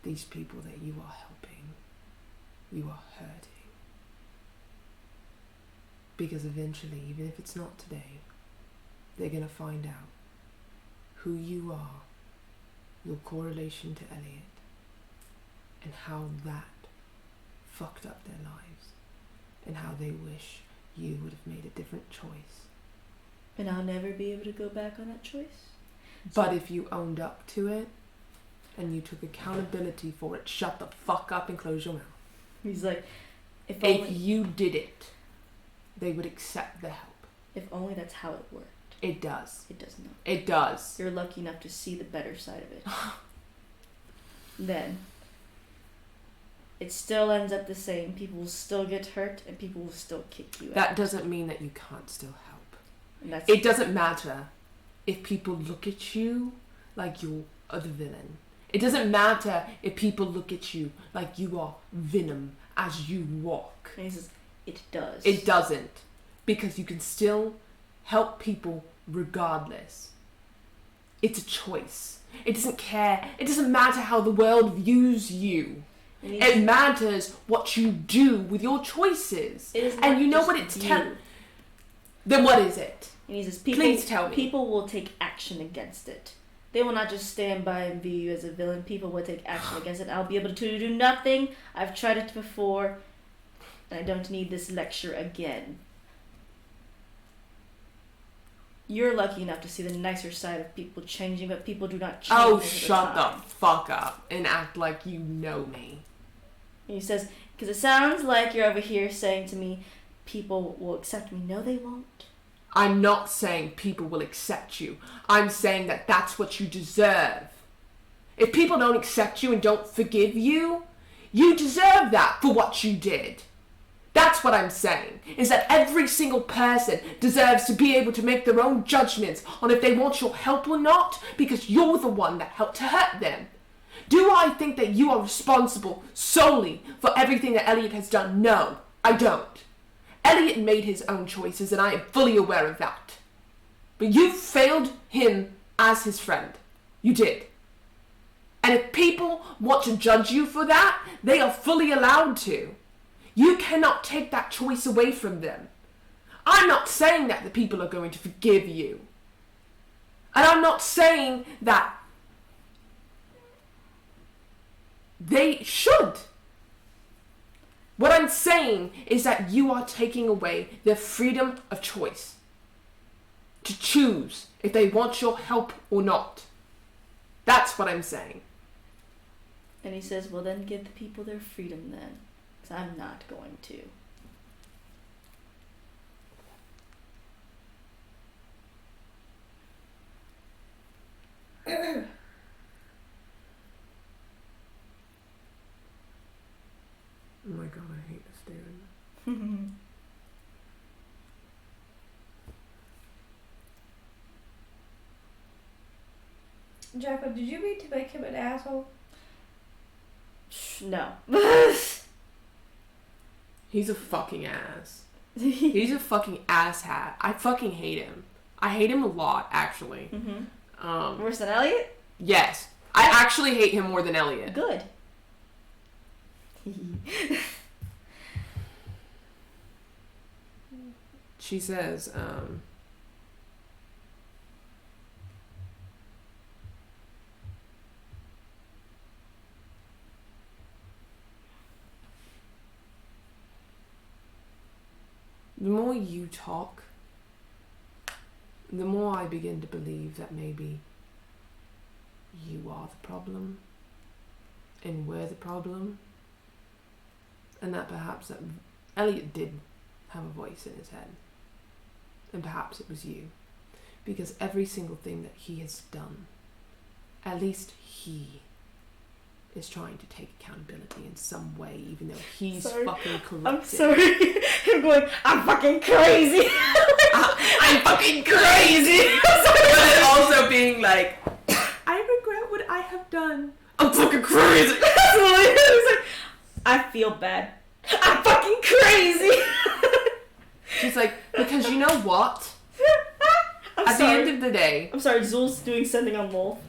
these people that you are helping, you are hurting. Because eventually, even if it's not today, they're going to find out who you are, your correlation to Elliot, and how that fucked up their lives. And how they wish you would have made a different choice. And I'll never be able to go back on that choice. But if you owned up to it, and you took accountability for it, shut the fuck up and close your mouth. He's like, if you did it, they would accept the help. If only that's how it worked. It does. It does not. It does. You're lucky enough to see the better side of it. Then it still ends up the same. People will still get hurt, and people will still kick you out. That doesn't mean that you can't still help. And that's It doesn't matter if people look at you like you're the villain. It doesn't matter if people look at you like you are venom as you walk. And he says, it does. It doesn't. Because you can still help people regardless. It's a choice. It doesn't care. It doesn't matter how the world views you. It matters what you do with your choices. And you know what it's telling. Then what is it? And he says, please tell me. People will take action against it. They will not just stand by and view you as a villain. People will take action against it. I'll be able to do nothing. I've tried it before. And I don't need this lecture again. You're lucky enough to see the nicer side of people changing, but people do not change. Oh, shut the fuck up and act like you know me. And he says, because it sounds like you're over here saying to me, people will accept me. No, they won't. I'm not saying people will accept you. I'm saying that that's what you deserve. If people don't accept you and don't forgive you, you deserve that for what you did. That's what I'm saying, is that every single person deserves to be able to make their own judgments on if they want your help or not, because you're the one that helped to hurt them. Do I think that you are responsible solely for everything that Elliot has done? No, I don't. Elliot made his own choices, and I am fully aware of that. But you failed him as his friend. You did. And if people want to judge you for that, they are fully allowed to. You cannot take that choice away from them. I'm not saying that the people are going to forgive you. And I'm not saying that they should. What I'm saying is that you are taking away their freedom of choice to choose if they want your help or not. That's what I'm saying. And he says, well, then give the people their freedom then. Because I'm not going to. Oh my god, I hate this dude. Jacqueline, did you mean to make him an asshole? No. He's a fucking ass. He's a fucking asshat. I fucking hate him. I hate him a lot, actually. Worse than Elliot? Yes. I actually hate him more than Elliot. Good. She says, the more you talk, the more I begin to believe that maybe you are the problem and we're the problem, and that perhaps that Elliot did have a voice in his head, and perhaps it was you, because every single thing that he has done, at least he is trying to take accountability in some way, even though he's fucking corrupted. I'm sorry. I'm going, I'm fucking crazy. I'm fucking crazy. But then also being like, I regret what I have done. I'm fucking crazy. I feel bad. I'm fucking crazy. She's like, because you know what? At the end of the day, I'm sorry, Zul's doing something on Wolf.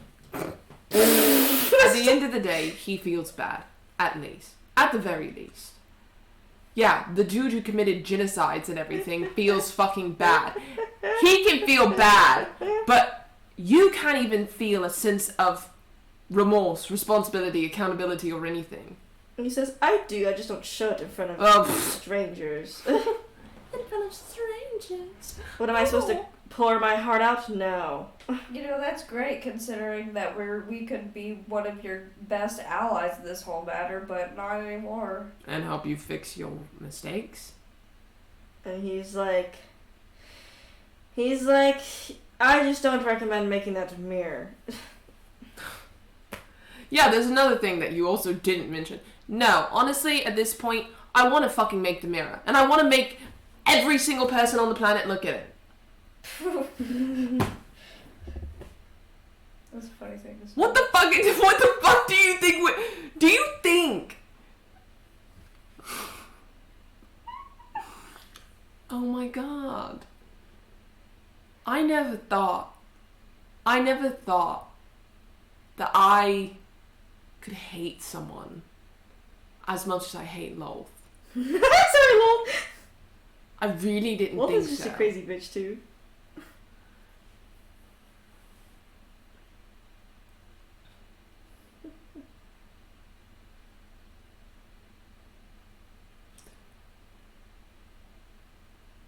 at the end of the day, he feels bad. At least. At the very least. Yeah, the dude who committed genocides and everything feels fucking bad. He can feel bad, but you can't even feel a sense of remorse, responsibility, accountability, or anything. And he says, I do, I just don't show it in front of strangers. In front of strangers. What am I supposed to pour my heart out? No. You know, that's great considering that we could be one of your best allies in this whole matter, but not anymore. And help you fix your mistakes. And he's like, I just don't recommend making that mirror. Yeah, there's another thing that you also didn't mention. No, honestly, at this point, I want to fucking make the mirror. And I want to make every single person on the planet look at it. That's a funny thing to say. What the fuck do you think do you think? Oh my god. I never thought that I could hate someone as much as I hate Lolth. Sorry, Wolf. I really didn't Wolf think is just so. a crazy bitch too.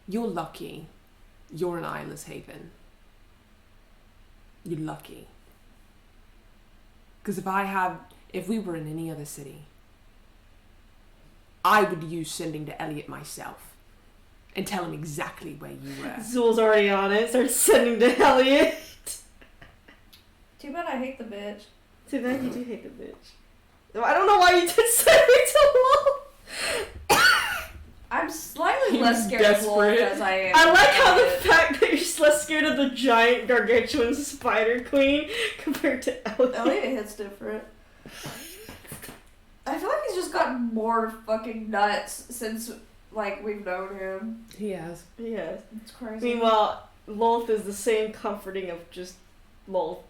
You're lucky. You're in Isla's Haven. You're lucky. Because if we were in any other city, I would use sending to Elliot myself and tell him exactly where you were. Zul's already on it. Starts sending to Elliot. Too bad I hate the bitch. Too bad you do hate the bitch. I don't know why you did send me to Wolf. I'm slightly He less was scared of Wolf desperate. as I am. I like how the of fact that you're less scared of the giant gargantuan spider queen compared to Elliot. Elliot hits different. I feel like he's just gotten more fucking nuts since, like, we've known him. He has. Yes. It's crazy. Meanwhile, Lolth is the same comforting of just Lolth.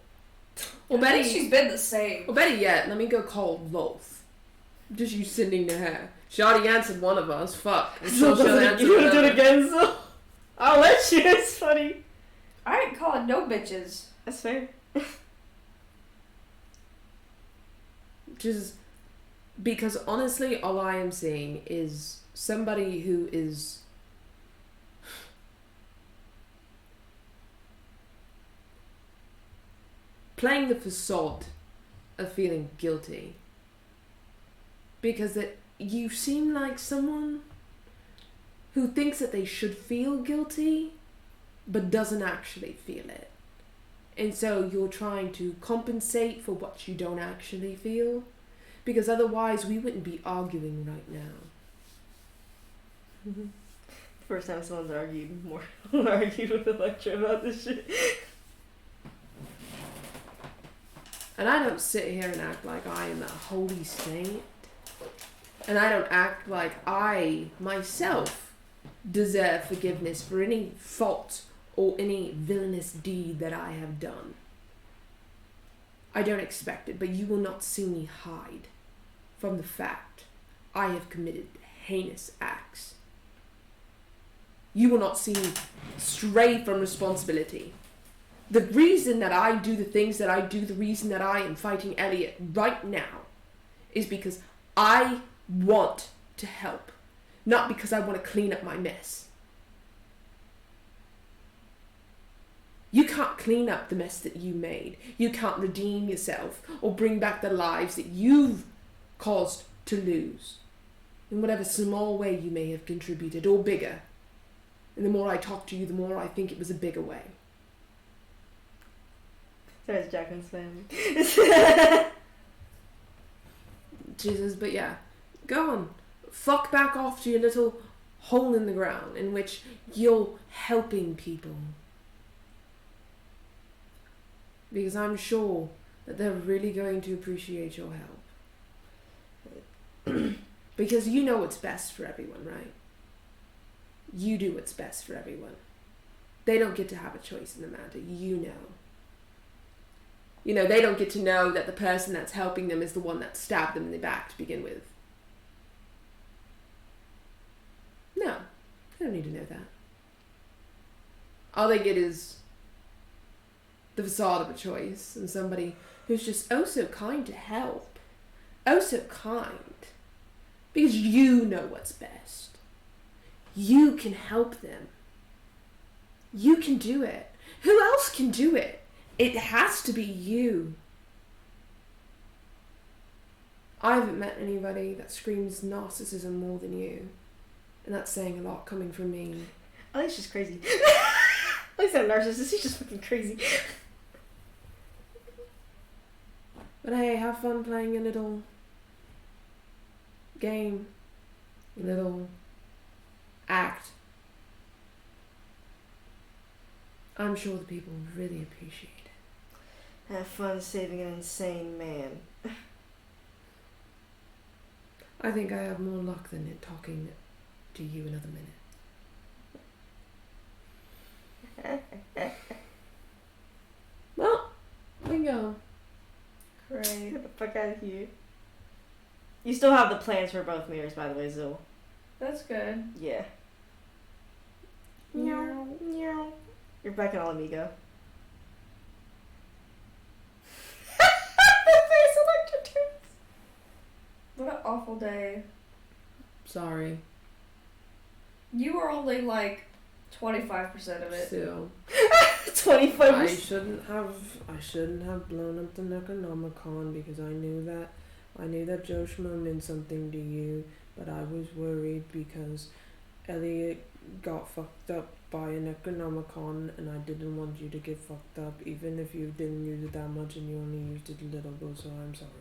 I think she's been the same. Well, better yet, let me go call Lolth. Just you sending to her. She already answered one of us. Fuck. So she'll answer you wanna do it another. again, so I'll let you. It's funny. I ain't calling no bitches. That's fair. Just because honestly, all I am seeing is somebody who is playing the facade of feeling guilty. Because you seem like someone who thinks that they should feel guilty, but doesn't actually feel it. And so you're trying to compensate for what you don't actually feel, because otherwise we wouldn't be arguing right now. First time someone's argued with Electra about this shit. And I don't sit here and act like I am a holy saint. And I don't act like I, myself, deserve forgiveness for any fault or any villainous deed that I have done. I don't expect it, but you will not see me hide from the fact I have committed heinous acts. You will not see me stray from responsibility. The reason that I do the things that I do, the reason that I am fighting Elliot right now, is because I want to help, not because I want to clean up my mess. You can't clean up the mess that you made. You can't redeem yourself or bring back the lives that you've caused to lose, in whatever small way you may have contributed, or bigger. And the more I talk to you, the more I think it was a bigger way. Sorry, it's Jacqueline's family. Jesus, but yeah. Go on. Fuck back off to your little hole in the ground in which you're helping people. Because I'm sure that they're really going to appreciate your help. Because you know what's best for everyone, right? You do what's best for everyone. They don't get to have a choice in the matter. You know. You know, they don't get to know that the person that's helping them is the one that stabbed them in the back to begin with. No, they don't need to know that. All they get is the facade of a choice and somebody who's just oh so kind to help. Oh so kind. Because you know what's best. You can help them. You can do it. Who else can do it? It has to be you. I haven't met anybody that screams narcissism more than you. And that's saying a lot coming from me. I think she's crazy. I think that narcissist, she's just fucking crazy. But hey, have fun playing your little game. Your little act. I'm sure the people really appreciate it. Have fun saving an insane man. I think I have more luck than it talking to you another minute. Well, we go. Great. Get the fuck out of here. You still have the plans for both mirrors, by the way, Zil. That's good. Yeah. Meow. Meow. You're back in Alamigo. What an awful day. Sorry. You were only like 25% of it. Still. 25. I shouldn't have blown up the Necronomicon because I knew that Joe Schmo meant something to you, but I was worried because Elliot got fucked up by a Necronomicon and I didn't want you to get fucked up even if you didn't use it that much and you only used it a little bit, so I'm sorry.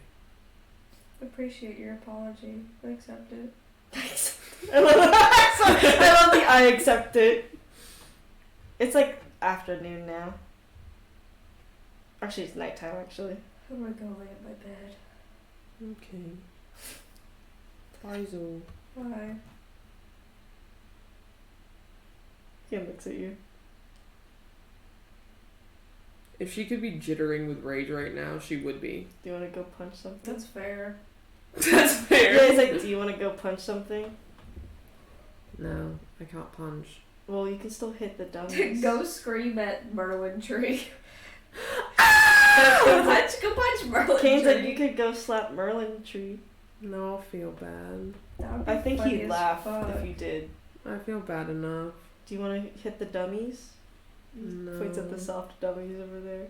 Appreciate your apology. I accept it. I love the I accept it. It's like afternoon now. Actually, it's nighttime, actually. I'm gonna go lay in my bed. Okay. Bye, Zoe. Bye. Kim looks at you. If she could be jittering with rage right now, she would be. Do you want to go punch something? That's fair. That's fair. Yeah, he's like, do you want to go punch something? No, I can't punch. Well, you can still hit the dummies. Go scream at Merlin Tree. Go punch Merlin Kane's Tree. like, you could go slap Merlin Tree. No, I feel bad. That would be I think funny he'd as laugh fuck. if you did. I feel bad enough. Do you want to hit the dummies? No. Points at the soft dummies over there.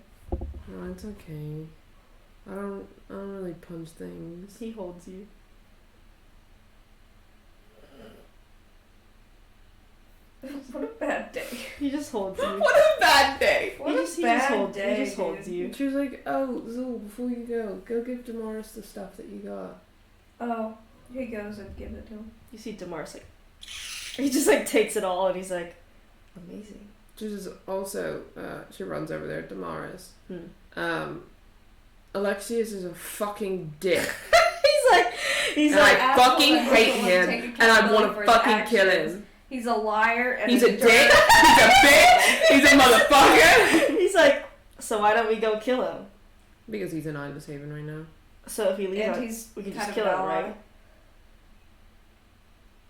No, it's okay. I don't really punch things. He holds you. What a bad day. He just holds you. What a bad day! What he a just, he bad just holds, day, he just holds dude. you. She was like, oh, Zul, before you go give Damaris the stuff that you got. Oh, he goes and gives it to him. You see Damaris like, he just like takes it all and he's like, amazing. She's also, she runs over there, Damaris. Hmm. Alexius is a fucking dick. He's And like, I asshole fucking that doesn't hate wanna him, take and I want accountability for to his fucking kill actions. him. He's a liar and He's a dick. He's a bitch. He's a motherfucker. he's like, so why don't we go kill him? Because he's in Islas Haven right now. So if he leaves, And he's we can kind just of kill an him, ally. right?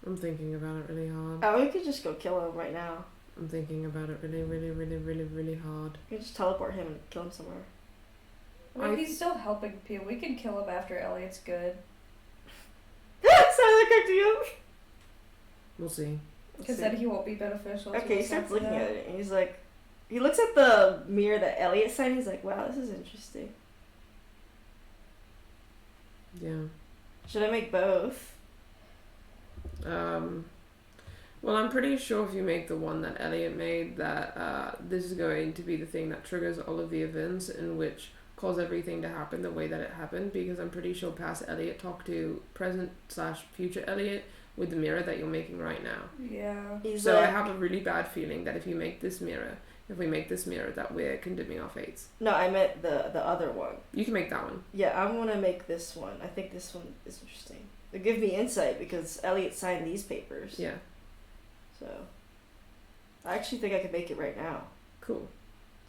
I'm thinking about it really hard. Oh, we could just go kill him right now. I'm thinking about it really, really, really, really, really hard. We can just teleport him and kill him somewhere. I mean, he's still helping people. We can kill him after Elliot's good. Sounds like to you. We'll see. Because then he won't be beneficial. to Okay, he us starts after looking that. at it and he's like, he looks at the mirror that Elliot signed. He's like, wow, this is interesting. Yeah. Should I make both? Well, I'm pretty sure if you make the one that Elliot made, that this is going to be the thing that triggers all of the events in which cause everything to happen the way that it happened, because I'm pretty sure past Elliot talked to present/future Elliot with the mirror that you're making right now. Yeah. He's So I like, have a really bad feeling that if we make this mirror, that we're condemning our fates. no, I meant the other one. You can make that one. Yeah, I want to make this one. I think this one is interesting. It gives me insight because Elliot signed these papers. Yeah. So, I actually think I could make it right now. Cool.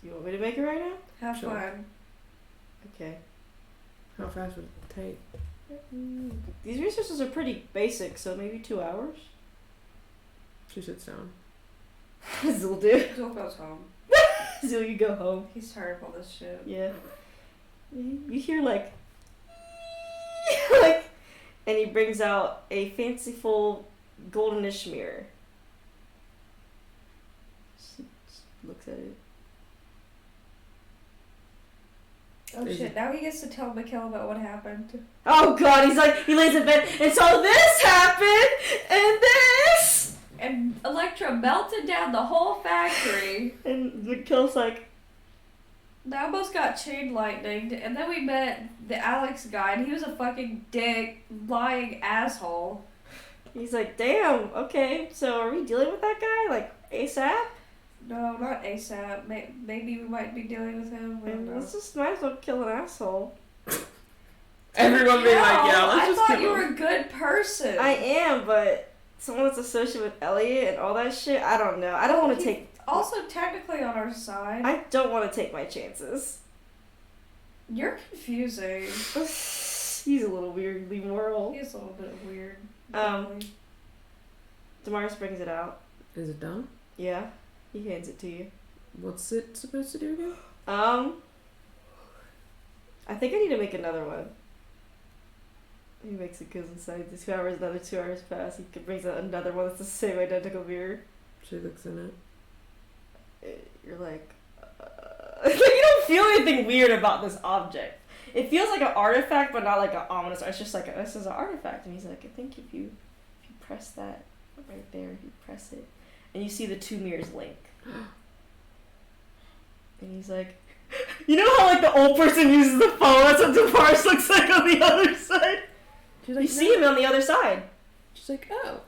Do you want me to make it right now? Have Sure. fun. Okay. How fast would it take? These resources are pretty basic, so maybe 2 hours. She sits down. Zul, dude. Zul goes home. Zul, you go home. He's tired of all this shit. Yeah. You hear like, like, and he brings out a fanciful goldenish mirror. She looks at it. Oh shit, now he gets to tell Mikkel about what happened. Oh god, he's like, he lays in bed, and so this happened, and this! And Electra melted down the whole factory. And Mikkel's like, They almost got chain lightninged, and then we met the Alex guy, and he was a fucking dick, lying asshole. he's like, damn, okay, so are we dealing with that guy, like, ASAP? No, not ASAP. Maybe we might be dealing with him. I don't know. Let's just might as well kill an asshole. Everyone being like, yeah, No, let's I just thought kill you him. were a good person. I am, but someone that's associated with Elliot and all that shit, I don't know. I don't want to He- take. Also, technically on our side. I don't want to take my chances. You're confusing. He's a little weirdly moral. He's a little bit weird. Damaris brings it out. Is it done? Yeah, he hands it to you. What's it supposed to do again? I think I need to make another one. He makes it goes inside. 2 hours, another 2 hours pass. He brings out another one that's the same identical mirror. She looks in it. You're like, you don't feel anything weird about this object. It feels like an artifact, but not like an ominous. It's just like this is an artifact, and he's like, I think if you press that right there, you press it, and you see the two mirrors link. And he's like, you know how like the old person uses the phone? That's what Damaris looks like on the other side. She's You see him on the other side. She's like, oh.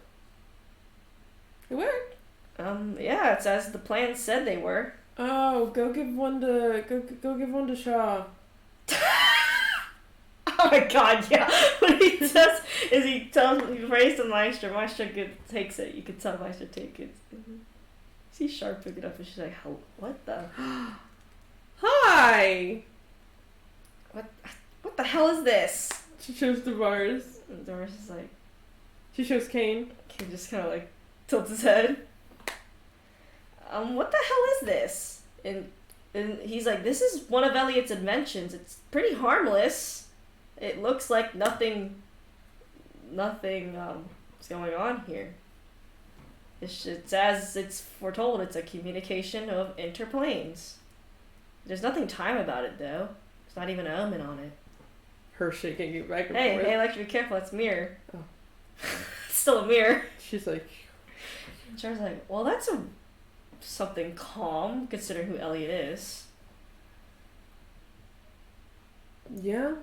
It worked. Yeah, it's as the plan said they were. Oh, go give one to Shaw. Oh my god, yeah. What he does is he prays to Maestro. Maestro takes it. You can tell Maestro take it. She's sharp picking up and she's like, what the? Hi! What the hell is this? She shows Damaris. And Damaris is like, She shows Kane. he just kind of like tilts his head. What the hell is this? And he's like, this is one of Elliot's inventions. It's pretty harmless. It looks like nothing is going on here. It's as it's foretold. It's a communication of interplanes. There's nothing time about it though. There's not even an omen on it. Her shaking it back and Hey, forth. hey, like, be careful. It's a mirror. Oh. It's still a mirror. She's like, And Char's like, well, that's something calm considering who Elliot is. yeah.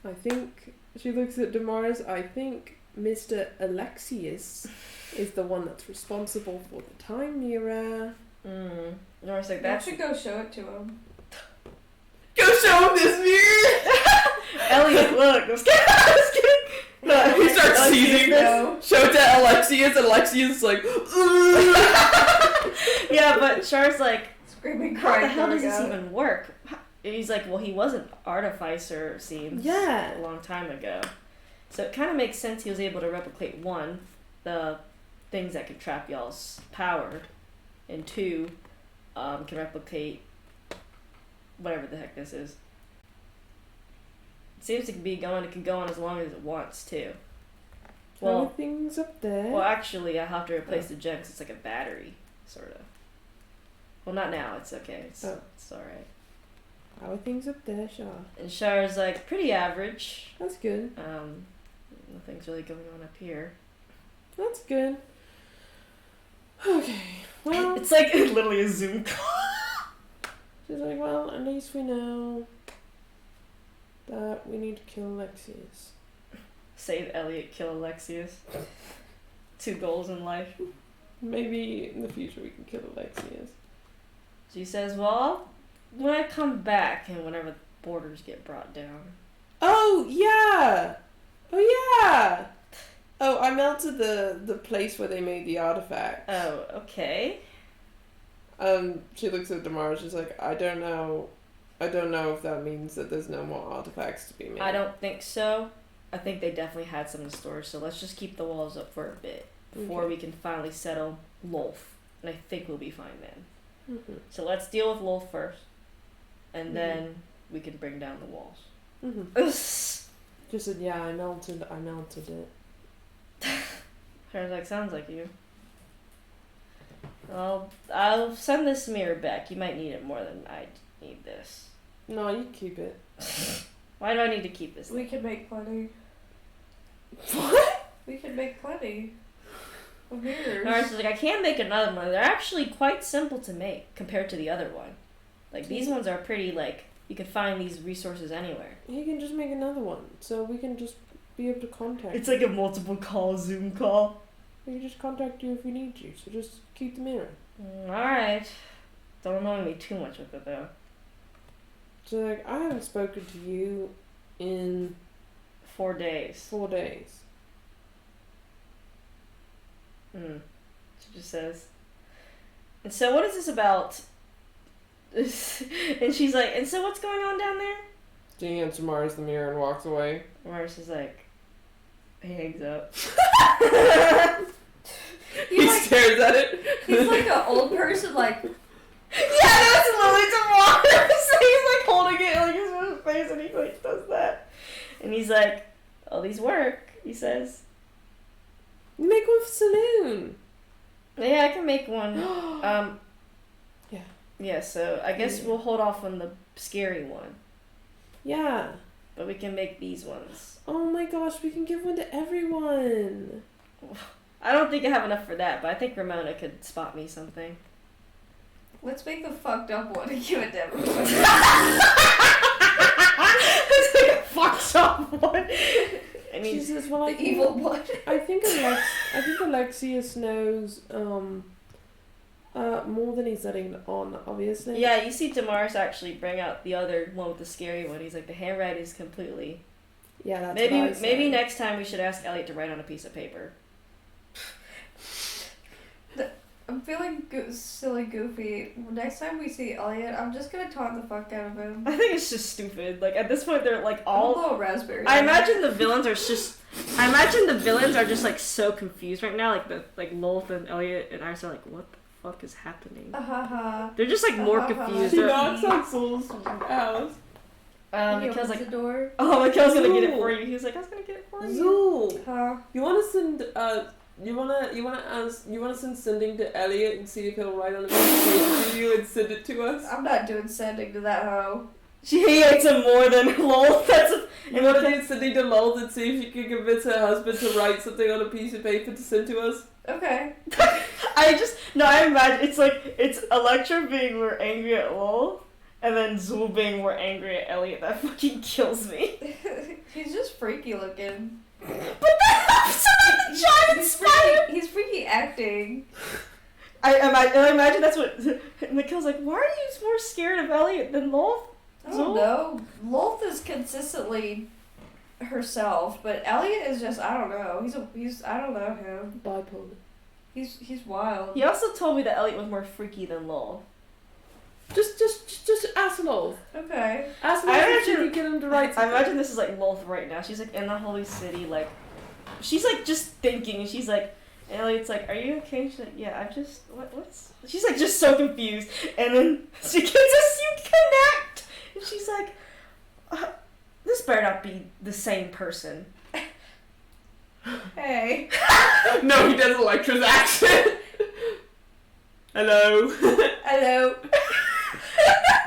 I think she looks at Damaris. I think Mr. Alexius is the one that's responsible for the time mirror. Nora's like, That that's should go show it to him. Go show him this mirror! Elliot. Look, I was kidding. I was kidding. No, He starts Alexius seizing. knows. Show it to Alexius, and Alexius is like, Yeah, but Char's like, Screaming, how crying. the hell does coming this out. even work? And he's like, well, he was an artificer, it seems. Yeah. A long time ago. So it kind of makes sense he was able to replicate one, the things that can trap y'all's power, and two, can replicate whatever the heck this is. It seems to be going. It can go on as long as it wants too. Well, Everything's up there. well, actually, I have to replace the gem 'cause it's like a battery, sort of. Well, not now. It's okay. It's all right. How are things up there, Shah? And Char's like pretty average. That's good. Nothing's really going on up here. That's good. Okay. Well, It's like literally a Zoom call. she's like, well, at least we know that we need to kill Alexius. Save Elliot, kill Alexius. 2 goals in life. Maybe in the future we can kill Alexius. She says, well, when I come back and whenever the borders get brought down. Oh, yeah! Oh, yeah! Oh, I melted the place where they made the artifact. Oh, okay. She looks at Damaris, she's like, I don't know if that means that there's no more artifacts to be made. I don't think so. I think they definitely had some in storage, so let's just keep the walls up for a bit before Okay. we can finally settle Lolf. And I think we'll be fine then. Mm-hmm. So let's deal with Lolf first, and Mhm. then we can bring down the walls. Mm-hmm. Just said, yeah, I melted it. Her like, sounds like you. Well, I'll send this mirror back. You might need it more than I need this. No, you keep it. Why do I need to keep this? We can make plenty. What? We can make plenty of mirrors. Nara's like, I can make another one. They're actually quite simple to make compared to the other one. Like, these ones are pretty, like, you can find these resources anywhere. He can just make another one, so we can just be able to contact It's you. like a multiple call Zoom call. We can just contact you if we need you, so just keep the mirror. Alright. Don't annoy me too much with it, though. So, like, I haven't spoken to you in 4 days. 4 days. She just says. And so what is this about? And she's like, and so what's going on down there? He hands Mars the mirror and walks away. Mars is like, he hangs up. He stares at it. He's like an old person, like, Yeah, that's Lily Tomorrow. So he's like holding it like in his face and he like does that. And he's like, oh, these work, he says. Make one for Saloon. Yeah, I can make one. Yeah. Yeah, so I guess Yeah. we'll hold off on the scary one. Yeah. But we can make these ones. Oh my gosh, we can give one to everyone. I don't think I have enough for that, but I think Ramona could spot me something. Let's make the fucked up one and give it to everyone. It's like a fucked up one. I mean, She says, well, The evil one. I think Alexius knows more than he's letting on, obviously. yeah, you see Damaris actually bring out the other one with the scary one. He's like, the handwriting is completely. Yeah, that's what I Maybe said. next time we should ask Elliot to write on a piece of paper. I'm feeling silly goofy. Next time we see Elliot, I'm just gonna taunt the fuck out of him. I think it's just stupid. Like at this point, they're like I'm a all. little raspberry. I imagine the villains are just. I imagine the villains are just like so confused right now. Like Lolth and Elliot and Iris are like, what the fuck is happening? They're just like more confused. She They're- knocks on Soul's house. Mikhail's like, the door. oh, Mikhail's gonna get it Zool. for you. He was like, I was gonna get it for you. Zool, Huh? you wanna send you wanna send sending to Elliot and see if he'll write on a piece of paper to you and send it to us? I'm not doing sending to that hoe. She hates him more than Lolth. That's. You wanna do sending to Lolth and see if she can convince her husband to write something on a piece of paper to send to us? Okay. I imagine it's Electra being more angry at Lolth, and then Zool being more angry at Elliot. That fucking kills me. He's just freaky looking. But that's not the giant spider. He's freaky acting. I imagine that's what Mikhail's like. Why are you more scared of Elliot than Lolth? I don't know. Lolth is consistently herself, but Elliot is just I don't know. He's I don't know him. Bipolar. He's wild. He also told me that Elliot was more freaky than Lolth. Just ask Lolth. Okay. Ask I Lolth if she imagine- can get him to write I something. imagine this is like Lolth right now. She's like in the holy city, like she's like just thinking, and she's like, and Elliot's like, "Are you okay?" She's like, "Yeah, I just what's?" She's like just so confused, and then she gets us you connect, and she's like, "This better not be the same person." Hey. No, he does Electra's accent. Hello. Hello.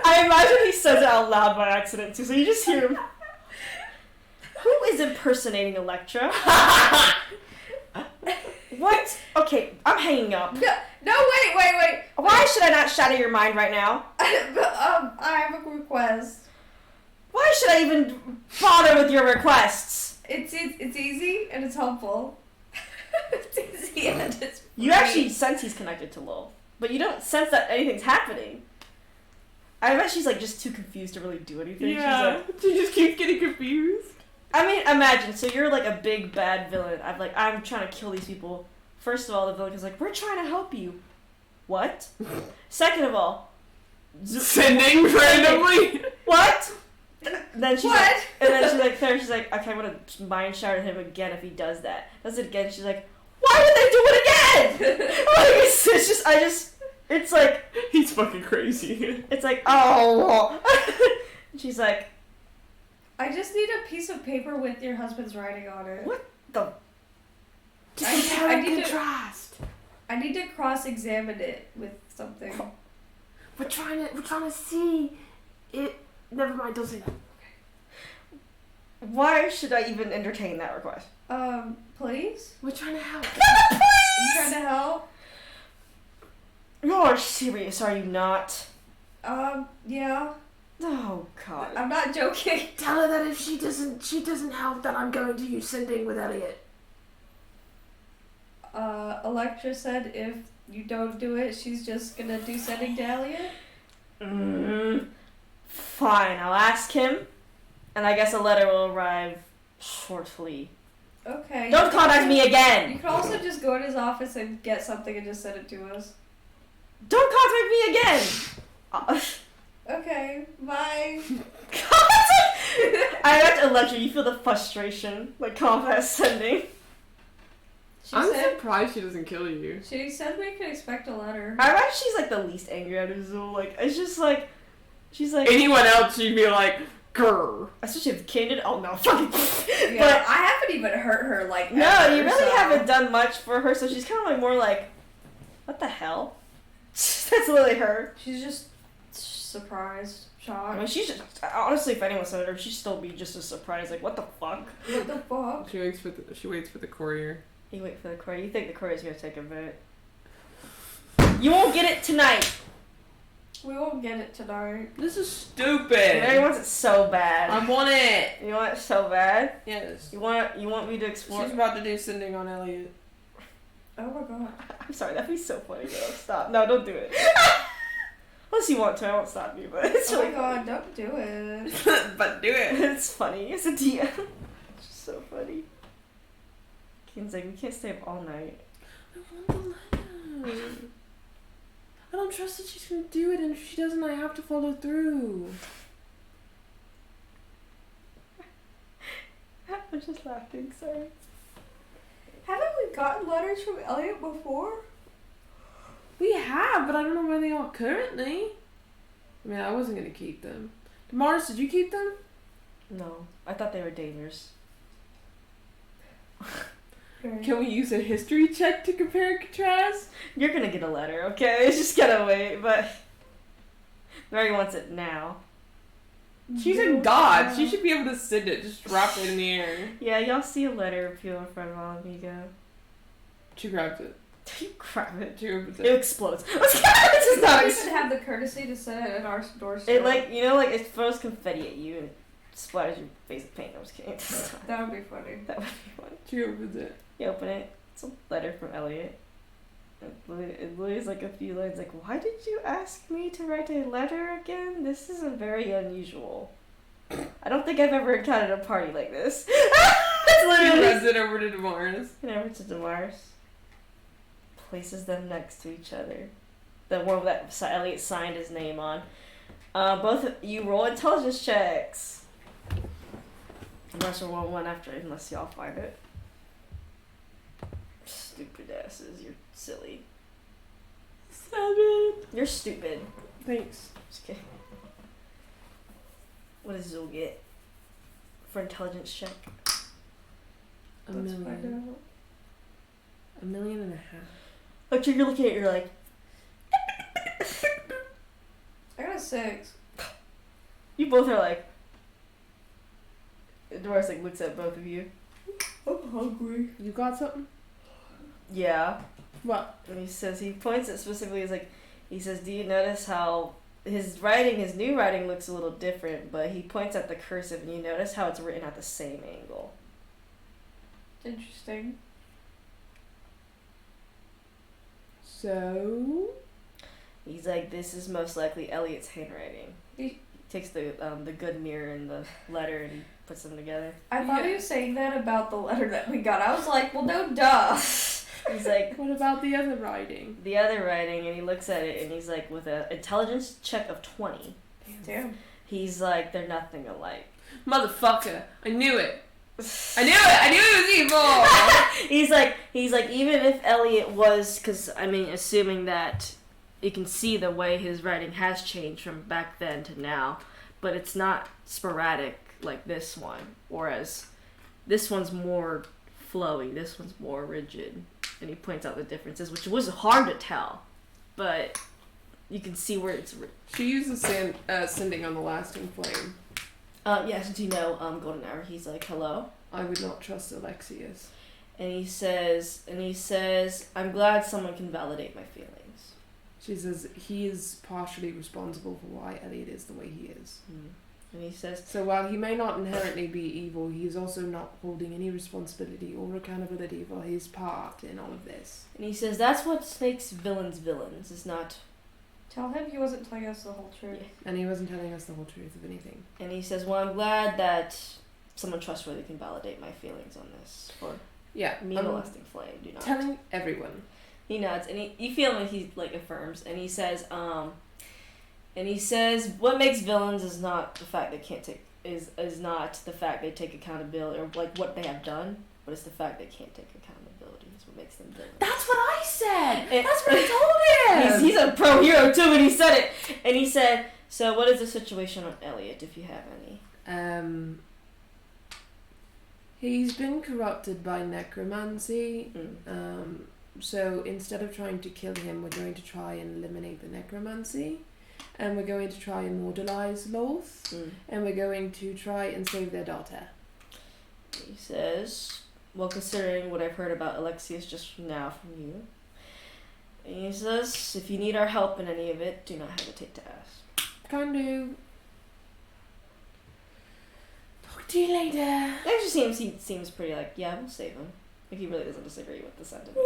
I imagine he says it out loud by accident too, so you just hear him. Who is impersonating Electra? What? Okay, I'm hanging up. No, wait. Why should I not shatter your mind right now? I have a request. Why should I even bother with your requests? It's easy and it's helpful. It's easy and it's You free. actually sense he's connected to Lil, but you don't sense that anything's happening. I bet she's like just too confused to really do anything. Yeah. She just keeps getting confused. I mean, imagine. So you're like a big bad villain. I'm trying to kill these people. First of all, the villain is like, we're trying to help you. What? Second of all, Sending randomly. what? Then she's What? like, and then she's like, okay, I'm gonna mind shout at him again if he does that. Does it again? She's like, why would they do it again? Like, it's like, He's fucking crazy. it's like, oh. She's like, I just need a piece of paper with your husband's writing on it. what the? I need to cross-examine it with something. We're trying to see it. Never mind, don't say that. Why should I even entertain that request? Please? We're trying to help. I'm trying to help. You're serious, are you not? Yeah. Oh God. I'm not joking. Tell her that if she doesn't help, then I'm going to use sending with Elliot. Electra said if you don't do it, she's just gonna do sending to Elliot. Fine, I'll ask him, and I guess a letter will arrive shortly. Okay. Don't contact me You again! could also just go in his office and get something and just send it to us. Don't contact me again! Okay, bye. I got to Electra, you feel the frustration, like combat sending. She I'm said surprised she doesn't kill you. she said we could expect a letter. I imagine she's like the least angry out of Zool. Like, it's just like, she's like, Anyone else, she'd be like, grr. especially if Kanan, oh no, fucking. Yeah, But I haven't even hurt her like no, ever, you really so- haven't done much for her, so she's kind of like more like, what the hell? That's literally her. She's just surprised, I shocked. mean, she's just, honestly, if anyone said her, she'd still be just as surprised, like, what the fuck? What the fuck? She waits for the courier. You wait for the courier. You think the courier's gonna take a minute? You won't get it tonight. We won't get it tonight. This is Mary stupid. wants it so bad. I want it. You want it so bad. Yes. You want me to explore? She's about to do sending on Elliot. Oh my god. I'm sorry, that'd be so funny though. Stop. No, don't do it. Unless you want to, I won't stop you. But it's Oh my really god, don't do it. But do it. it's funny. It's a DM. It's just so funny. Ken's like, we can't stay up all night. I want the letter. I don't trust that she's gonna do it, and if she doesn't, I have to follow through. I'm just laughing, sorry. Haven't we gotten letters from Elliot before? We have, but I don't know where they are currently. I mean, I wasn't gonna keep them. Mars, did you keep them? No, I thought they were dangerous. Can we use a history check to compare and contrast? You're gonna get a letter, okay? It's just gotta wait, but Mary wants it now. She's a god. She should be able to send it. Just drop it in the air. Yeah, y'all see a letter appeal in front of Amigo. She grabs it. You grab it. She opens It it. explodes. It's just not. We should have the courtesy to set it at our doorstep. It it throws confetti at you and it splatters your face with paint. I was kidding. That would be funny. That would be fun. She opens it. You open it. It's a letter from Elliot. It lays like a few lines like, why did you ask me to write a letter again? This isn't very unusual. I don't think I've ever encountered a party like this. It's She literally. runs it over to Damaris. And over to Demars. Places them next to each other. The one that Elliot signed his name on. Both of you roll intelligence checks. Unless you'll roll one after, unless y'all find it. Stupid asses, you're silly. 7. You're stupid. Thanks. Just kidding. What does Zul get for intelligence check? A Let's find million. out. 1.5 million. Actually, you're looking at it, you're like, I got a 6. you both are like, Doris like looks at both of you. I'm hungry. You got something? Yeah. What? And he points it specifically as like, he says, do you notice how his new writing looks a little different, but he points at the cursive and you notice how it's written at the same angle. Interesting. So? He's like, this is most likely Elliot's handwriting. He- He takes the good mirror and the letter and he puts them together. I thought he was saying that about the letter that we got. I was like, well, no, duh. He's like, What about the other writing? the other writing, and he looks at it and he's like, with an intelligence check of 20, Damn. he's like, they're nothing alike. Motherfucker. I knew it. I knew it. I knew it was evil. He's like, even if Elliot was, because I mean, assuming that you can see the way his writing has changed from back then to now, but it's not sporadic like this one. Whereas this one's more flowy, this one's more rigid, and he points out the differences, which was hard to tell, but you can see where it's. She uses sending on the lasting flame. Yeah, since you know, Golden Hour, he's like, hello. I would not trust Alexius. And he says, I'm glad someone can validate my feelings. She says he is partially responsible for why Elliot is the way he is. And he says, So while he may not inherently be evil, he is also not holding any responsibility or accountability for his part in all of this. that's what makes villains, is not. Tell him he wasn't telling us the whole truth. Yeah. And he wasn't telling us the whole truth of anything. And he says, well, I'm glad that someone trustworthy can validate my feelings on this. For Yeah, me, I'm the lasting flame, do not. telling everyone. He nods, and you feel like he like affirms, and he says, what makes villains is not the fact they can't take is not the fact they take accountability or like what they have done, but it's the fact they can't take accountability. Is what makes them villains. That's what I said! And- That's what I told him! He's a pro hero too, and he said it. And he said, so what is the situation on Elliot, if you have any? He's been corrupted by necromancy. Mm. So instead of trying to kill him, we're going to try and eliminate the necromancy. And we're going to try and immortalize Loth. Mm. And we're going to try and save their daughter. He says, well, considering what I've heard about Alexius just now from you, and he says, if you need our help in any of it, do not hesitate to ask. Can do. Talk to you later. He seems pretty like, yeah, we'll save him. Like he really doesn't disagree with the sentiment.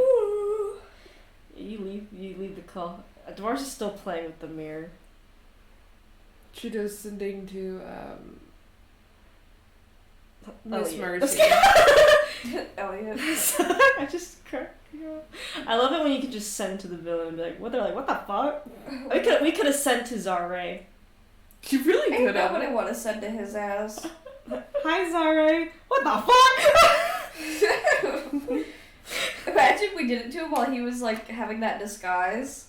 You leave the call. Damaris is still playing with the mirror. She does sending to Miss Elliot. Mercy. Elliot. I just cracked me up. I love it when you can just send to the villain and be like, what? They're like, what the fuck? We could have sent to Zare. You really Ain't could have. nobody want to send to his ass. Hi Zare. What the fuck? Imagine we did it to him while he was like having that disguise.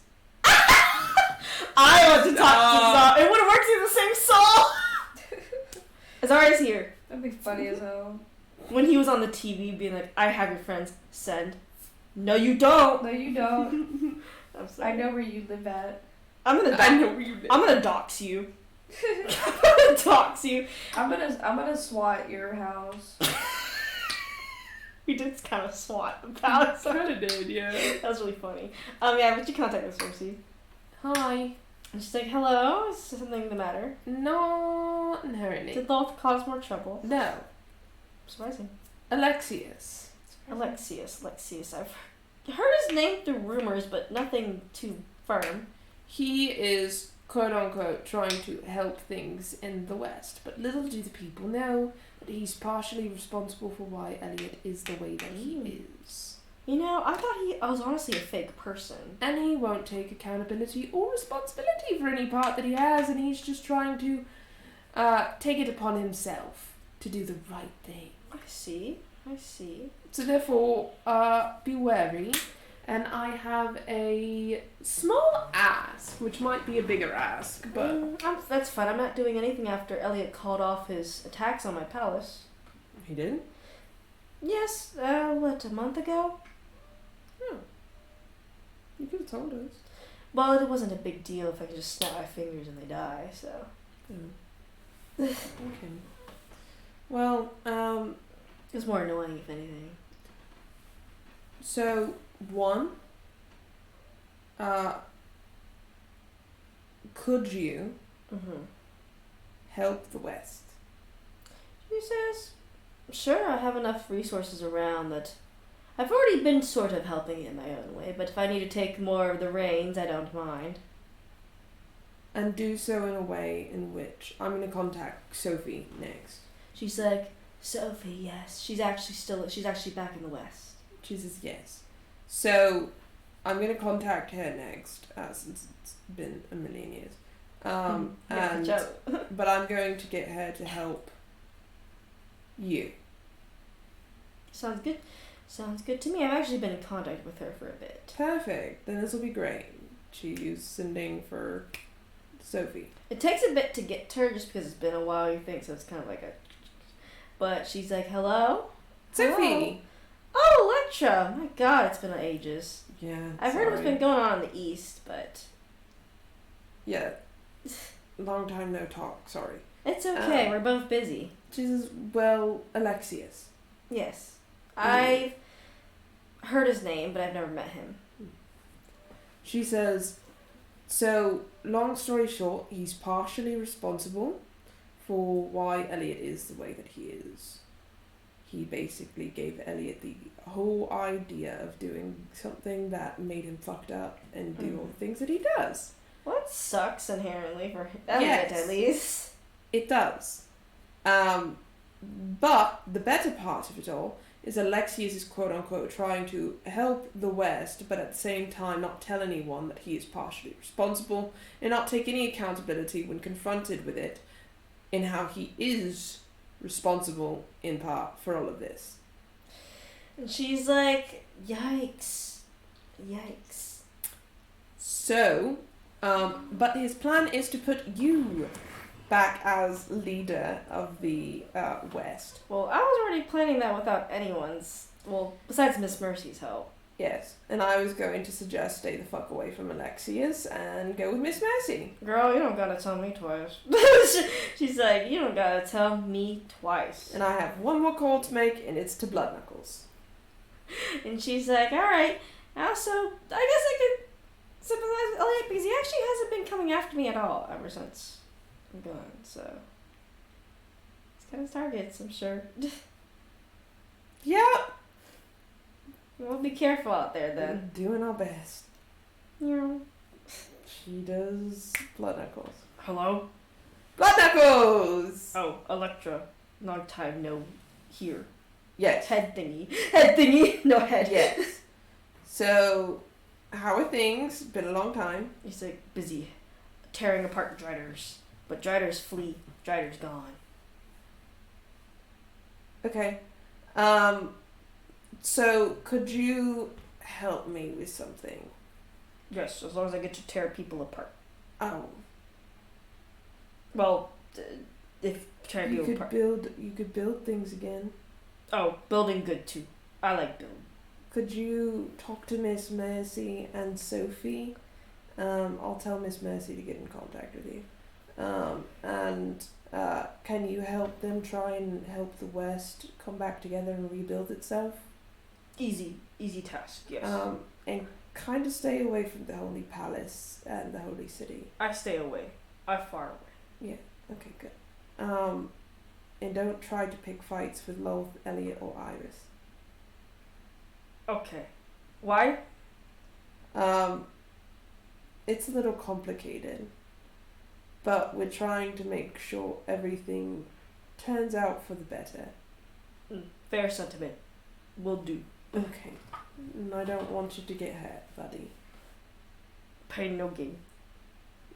I want to talk to Zare. It would have worked in the same soul. Zare's here. That'd be funny as hell. When he was on the TV being like, I have your friends, send. No, you don't. No, you don't. I'm sorry. I know where you live at. I'm gonna I know where you live. I'm gonna dox you. I'm gonna dox you. I'm gonna SWAT your house. We did kind of swat about it. Kind of did, yeah. That was really funny. Yeah, but you contact Miss Mercy. Hi. And she's like, hello, is something the matter? No, inherently. Did Dolph cause more trouble? No. Surprising. Alexius. Alexius. I've heard his name through rumors, but nothing too firm. He is, quote unquote, trying to help things in the West, but little do the people know that he's partially responsible for why Elliot is the way that he is. You know, I thought he was honestly a fake person. And he won't take accountability or responsibility for any part that he has, and he's just trying to take it upon himself to do the right thing. I see. So therefore, be wary. And I have a small ask, which might be a bigger ask, but... That's fine. I'm not doing anything after Elliot called off his attacks on my palace. He didn't? Yes, what, a month ago? Oh. You could have told us. Well, it wasn't a big deal if I could just snap my fingers and they die, so... Oh. Okay. Well, It was more annoying, if anything. so, one, could you help the West? She says, sure, I have enough resources around that I've already been sort of helping in my own way, but if I need to take more of the reins, I don't mind. And do so in a way in which I'm going to contact Sophie next. She's like, Sophie, yes. She's actually back in the West. She says yes. So, I'm going to contact her next, since it's been a million years. But I'm going to get her to help you. Sounds good. Sounds good to me. I've actually been in contact with her for a bit. Perfect. Then this will be great. She's sending for Sophie. It takes a bit to get to her just because it's been a while, you think, so it's kind of like a... But she's like, hello? Sophie! Oh, Electra! My god, it's been ages. Yeah, I've heard what's been going on in the East, but... Yeah. Long time no talk, sorry. It's okay, we're both busy. She says, well, Alexius. Yes. I've heard his name, but I've never met him. She says, so, long story short, he's partially responsible for why Elliot is the way that he is. He basically gave Elliot the whole idea of doing something that made him fucked up and do all the things that he does. Well, that sucks inherently for Elliot, Yes. at least. It does. But the better part of it all is Alexius is quote-unquote trying to help the West, but at the same time not tell anyone that he is partially responsible and not take any accountability when confronted with it in how he is responsible in part for all of this. And she's like, yikes. Yikes. So, but his plan is to put you back as leader of the West. Well, I was already planning that without anyone's... Well, besides Miss Mercy's help. Yes, and I was going to suggest stay the fuck away from Alexius and go with Miss Mercy. Girl, you don't gotta tell me twice. She's like, you don't gotta tell me twice. And I have one more call to make, and it's to Blood Knuckles. And she's like, alright, also, I guess I could sympathize with Elliot because he actually hasn't been coming after me at all ever since I'm gone, so... It's kind of targets, I'm sure. Yeah. We'll be careful out there then. We're doing our best. Yeah. She does Blood Knuckles. Hello? Blood Knuckles! Oh, Electra. Long time no here. Yes. Head thingy. Head thingy. No head. Yes. So, how are things? Been a long time. He's like busy tearing apart Driders. But Driders flee. Driders gone. Okay. So could you help me with something? Yes, as long as I get to tear people apart. Oh, Well, if tearing you people could apart. build things again. Oh, building good too. I like building. Could you talk to Miss Mercy and Sophie? I'll tell Miss Mercy to get in contact with you. Can you help them try and help the West come back together and rebuild itself? Easy task, yes. And kind of stay away from the Holy Palace and the Holy City. I stay away. I far away. Okay, good. And don't try to pick fights with Loth, Elliot, or Iris. Okay. Why? It's a little complicated, but we're trying to make sure everything turns out for the better. Fair sentiment. Will do. Okay. And I don't want you to get hurt, buddy. Pain, no gain.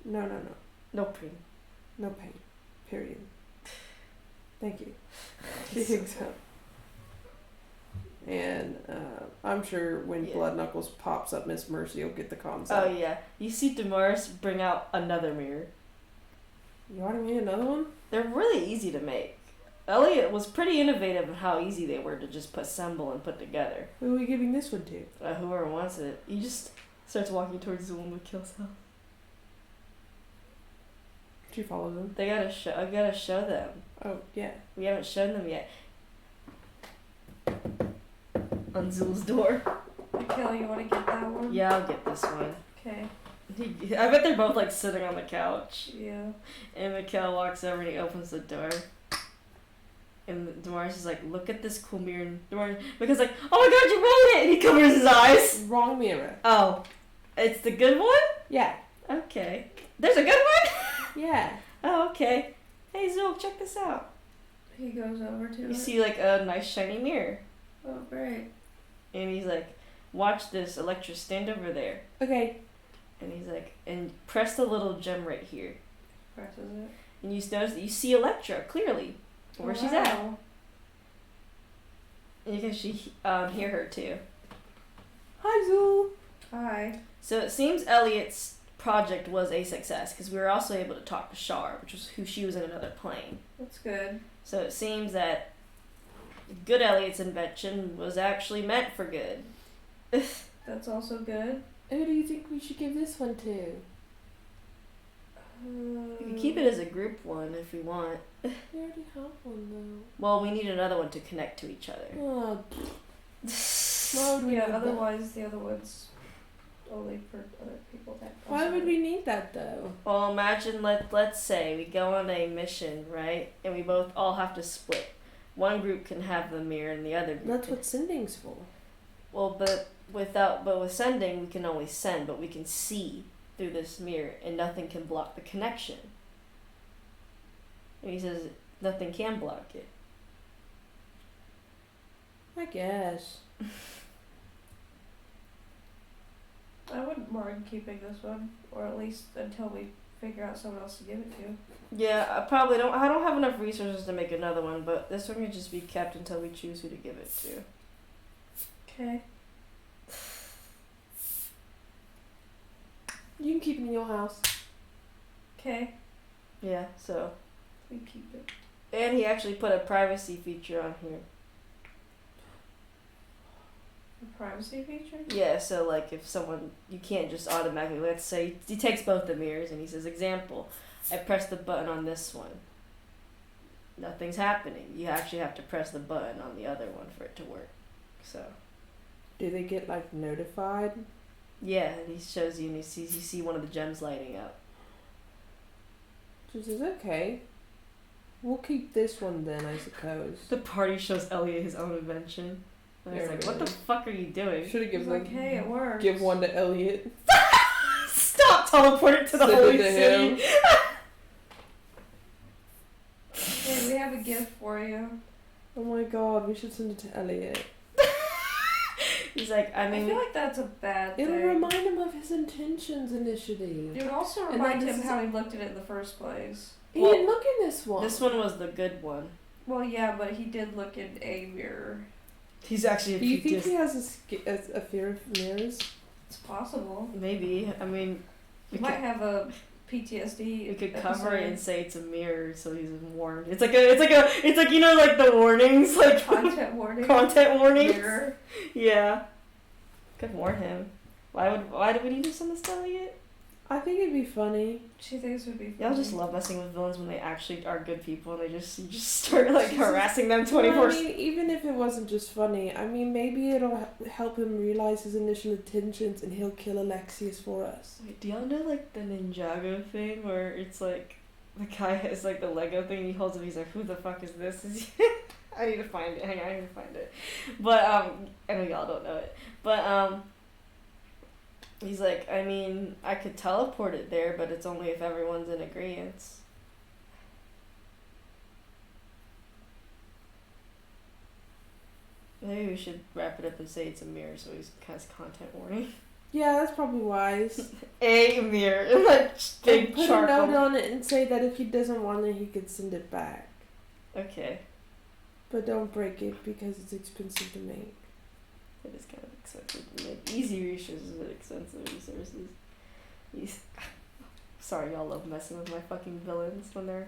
No. No pain. No pain. Period. Thank you. She hangs up. And I'm sure when Yeah. Blood Knuckles pops up, Miss Mercy will get the concept. Oh yeah. You see Damaris bring out another mirror. You already made another one? They're really easy to make. Elliot was pretty innovative in how easy they were to just assemble and put together. Who are we giving this one to? Whoever wants it. He just starts walking towards the one with Kill's house. She follows him. I gotta show them. Oh, yeah. We haven't shown them yet. On Zul's door. Mikhail, you want to get that one? Yeah, I'll get this one. Okay. I bet they're both like sitting on the couch. Yeah. And Mikhail walks over and he opens the door. And Damaris is like, look at this cool mirror. And Mikhail's like, oh my god, you wrote it! And he covers his eyes. Wrong mirror. Oh. It's the good one? Yeah. Okay. There's a good one? Yeah. Oh, okay. Hey Zul, check this out. He goes over to You it. see like a nice shiny mirror. Oh, great. And he's like, watch this, Electra, stand over there. Okay. And he's like, and press the little gem right here. Presses it. And you notice that you see Electra clearly, where she's at. Wow. And you can hear her too. Hi, Zul. Hi. So it seems Elliot's project was a success because we were also able to talk to Shar, which was who she was in another plane. That's good. So it seems that good Elliot's invention was actually meant for good. That's also good. Who do you think we should give this one to? You can keep it as a group one if we want. We already have one, Well, we need another one to connect to each other. though. Why would we Yeah, need that? otherwise the other one's only for other people that. Why would we need that, though? Well, imagine let's say we go on a mission, right? And we both all have to split. One group can have the mirror, and the other group. That's can. what sending's for. Well, but with sending, we can only send, but we can see through this mirror, and nothing can block the connection. And he says nothing can block it. I guess. I wouldn't mind keeping this one, or at least until we figure out someone else to give it to. Yeah, I probably don't. I don't have enough resources to make another one, but this one can just be kept until we choose who to give it to. Okay. You can keep it in your house. Okay. Yeah. So, We keep it. and he actually put a privacy feature on here. A privacy feature? Yeah, so like if someone, you can't just automatically, let's say, he takes both the mirrors and he says, example, I press the button on this one. Nothing's happening. You actually have to press the button on the other one for it to work. So, Do they get, like, notified? yeah, and he shows you and you see one of the gems lighting up. She says, okay. We'll keep this one then, I suppose. The party shows Elliot his own invention. And he's There like, we what the go. fuck are you doing? Should have He's given like, hey, it works. Give one to Elliot. Stop teleporting to the Send it holy to city. Hey, we have a gift for you. Oh my god, we should send it to Elliot. He's like, I I mean, feel like that's a bad thing. It'll remind him of his intentions initially. It would also And remind then him this how he looked at it in the first place. He Well, didn't look in this one. this one was the good one. Well, yeah, but he did look in a mirror. He's actually a Do you think PTSD. he has a fear of mirrors? It's possible. Maybe. I mean, He we might could, have a PTSD. we could cover it and episode. say it's a mirror, so he's warned. It's like you know, like the warnings, like Content warning. content warnings. Mirror. Yeah. Could warn him. Why do we need to send this to Elliot? I think it'd be funny. She thinks it would be funny. Y'all just love messing with villains when they actually are good people and you just start like Jesus. harassing them Well, 24/7. I mean, even if it wasn't just funny, I mean, maybe it'll help him realize his initial intentions and he'll kill Alexius for us. Wait, do y'all know like the Ninjago thing where it's like the guy has like the Lego thing, he holds it, he's like, who the fuck is this? Is he... I need to find it. Hang on, I need to find it. But I know y'all don't know it. But he's like, I mean, I could teleport it there, but it's only if everyone's in agreement. Maybe we should wrap it up and say it's a mirror so he has content warning. Yeah, that's probably wise. A mirror. And like big And put charcoal. a note on it and say that if he doesn't want it, he could send it back. Okay. But don't break it because it's expensive to make. It is kind of expensive to make. Easy resources are expensive resources. Sorry, y'all love messing with my fucking villains when they're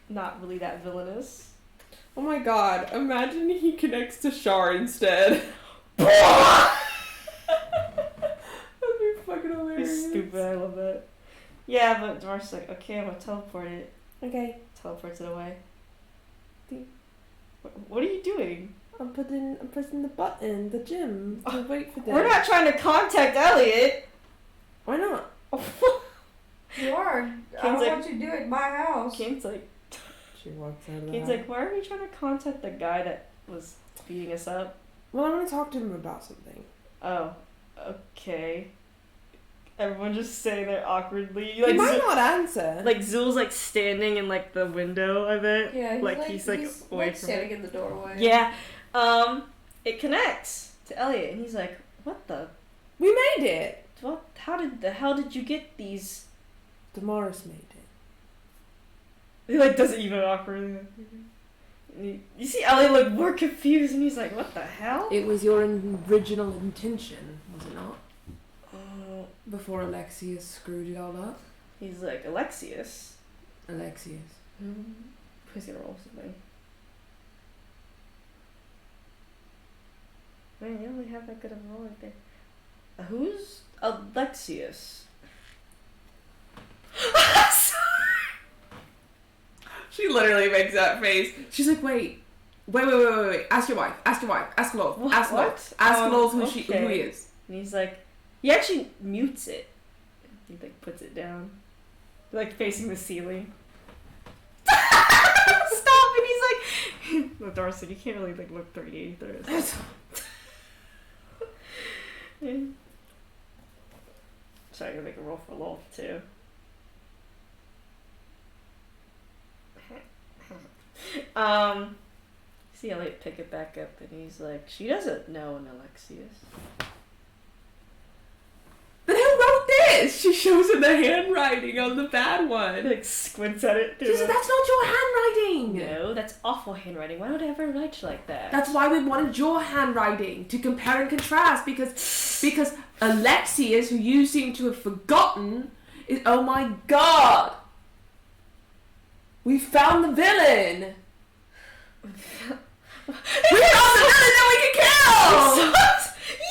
not really that villainous. Oh my god, imagine he connects to Shar instead. That'd be fucking hilarious. He's stupid, I love that. Yeah, but Doris like, okay, I'm gonna teleport it. Okay, Teleports it away. What are you doing? I'm pressing the button, the gym, to wait for them. We're not trying to contact Elliot. Why not? You are. I Kane's don't like- want you to do it in my house. Kane's like, She walks out of the Kane's house. like, why are we trying to contact the guy that was beating us up? Well, I'm gonna talk to him about something. Oh, okay. Everyone just sitting there awkwardly. He might not answer. Like Zul's like standing in like the window of it. Yeah, he's like away like from standing it. in the doorway. Yeah. It connects to Elliot and he's like, what the We made it. what how did the hell did you get these? Damaris made it. He like does it even awkwardly. And you see Elliot look more confused and he's like, what the hell? It was your original intention, was it not? Before Alexius screwed it all up. He's like, Alexius. Alexius. Who's gonna roll something? Man, you don't really have that good of a roll right there. Who's Alexius? She literally makes that face. She's like, wait. Ask your wife. Ask Lolth. What? Ask What? Lolth. Ask Lolth who Okay. he is. And he's like, he actually mutes it. He like puts it down, like facing the ceiling. Stop! And he's like, no, Darcy, you can't really like look 3D through this. Sorry, I'm gonna make a roll for Lolth too. See Elliot pick it back up, and he's like, she doesn't know an Alexius. Then who wrote this? She shows him the handwriting on the bad He one. like squints at it. She says, that's not your handwriting. No, that's awful handwriting. Why would I ever write like that? That's why we wanted your handwriting, to compare and contrast, because Alexius, who you seem to have forgotten, is, oh my god! We found the villain! We found the villain that we can kill!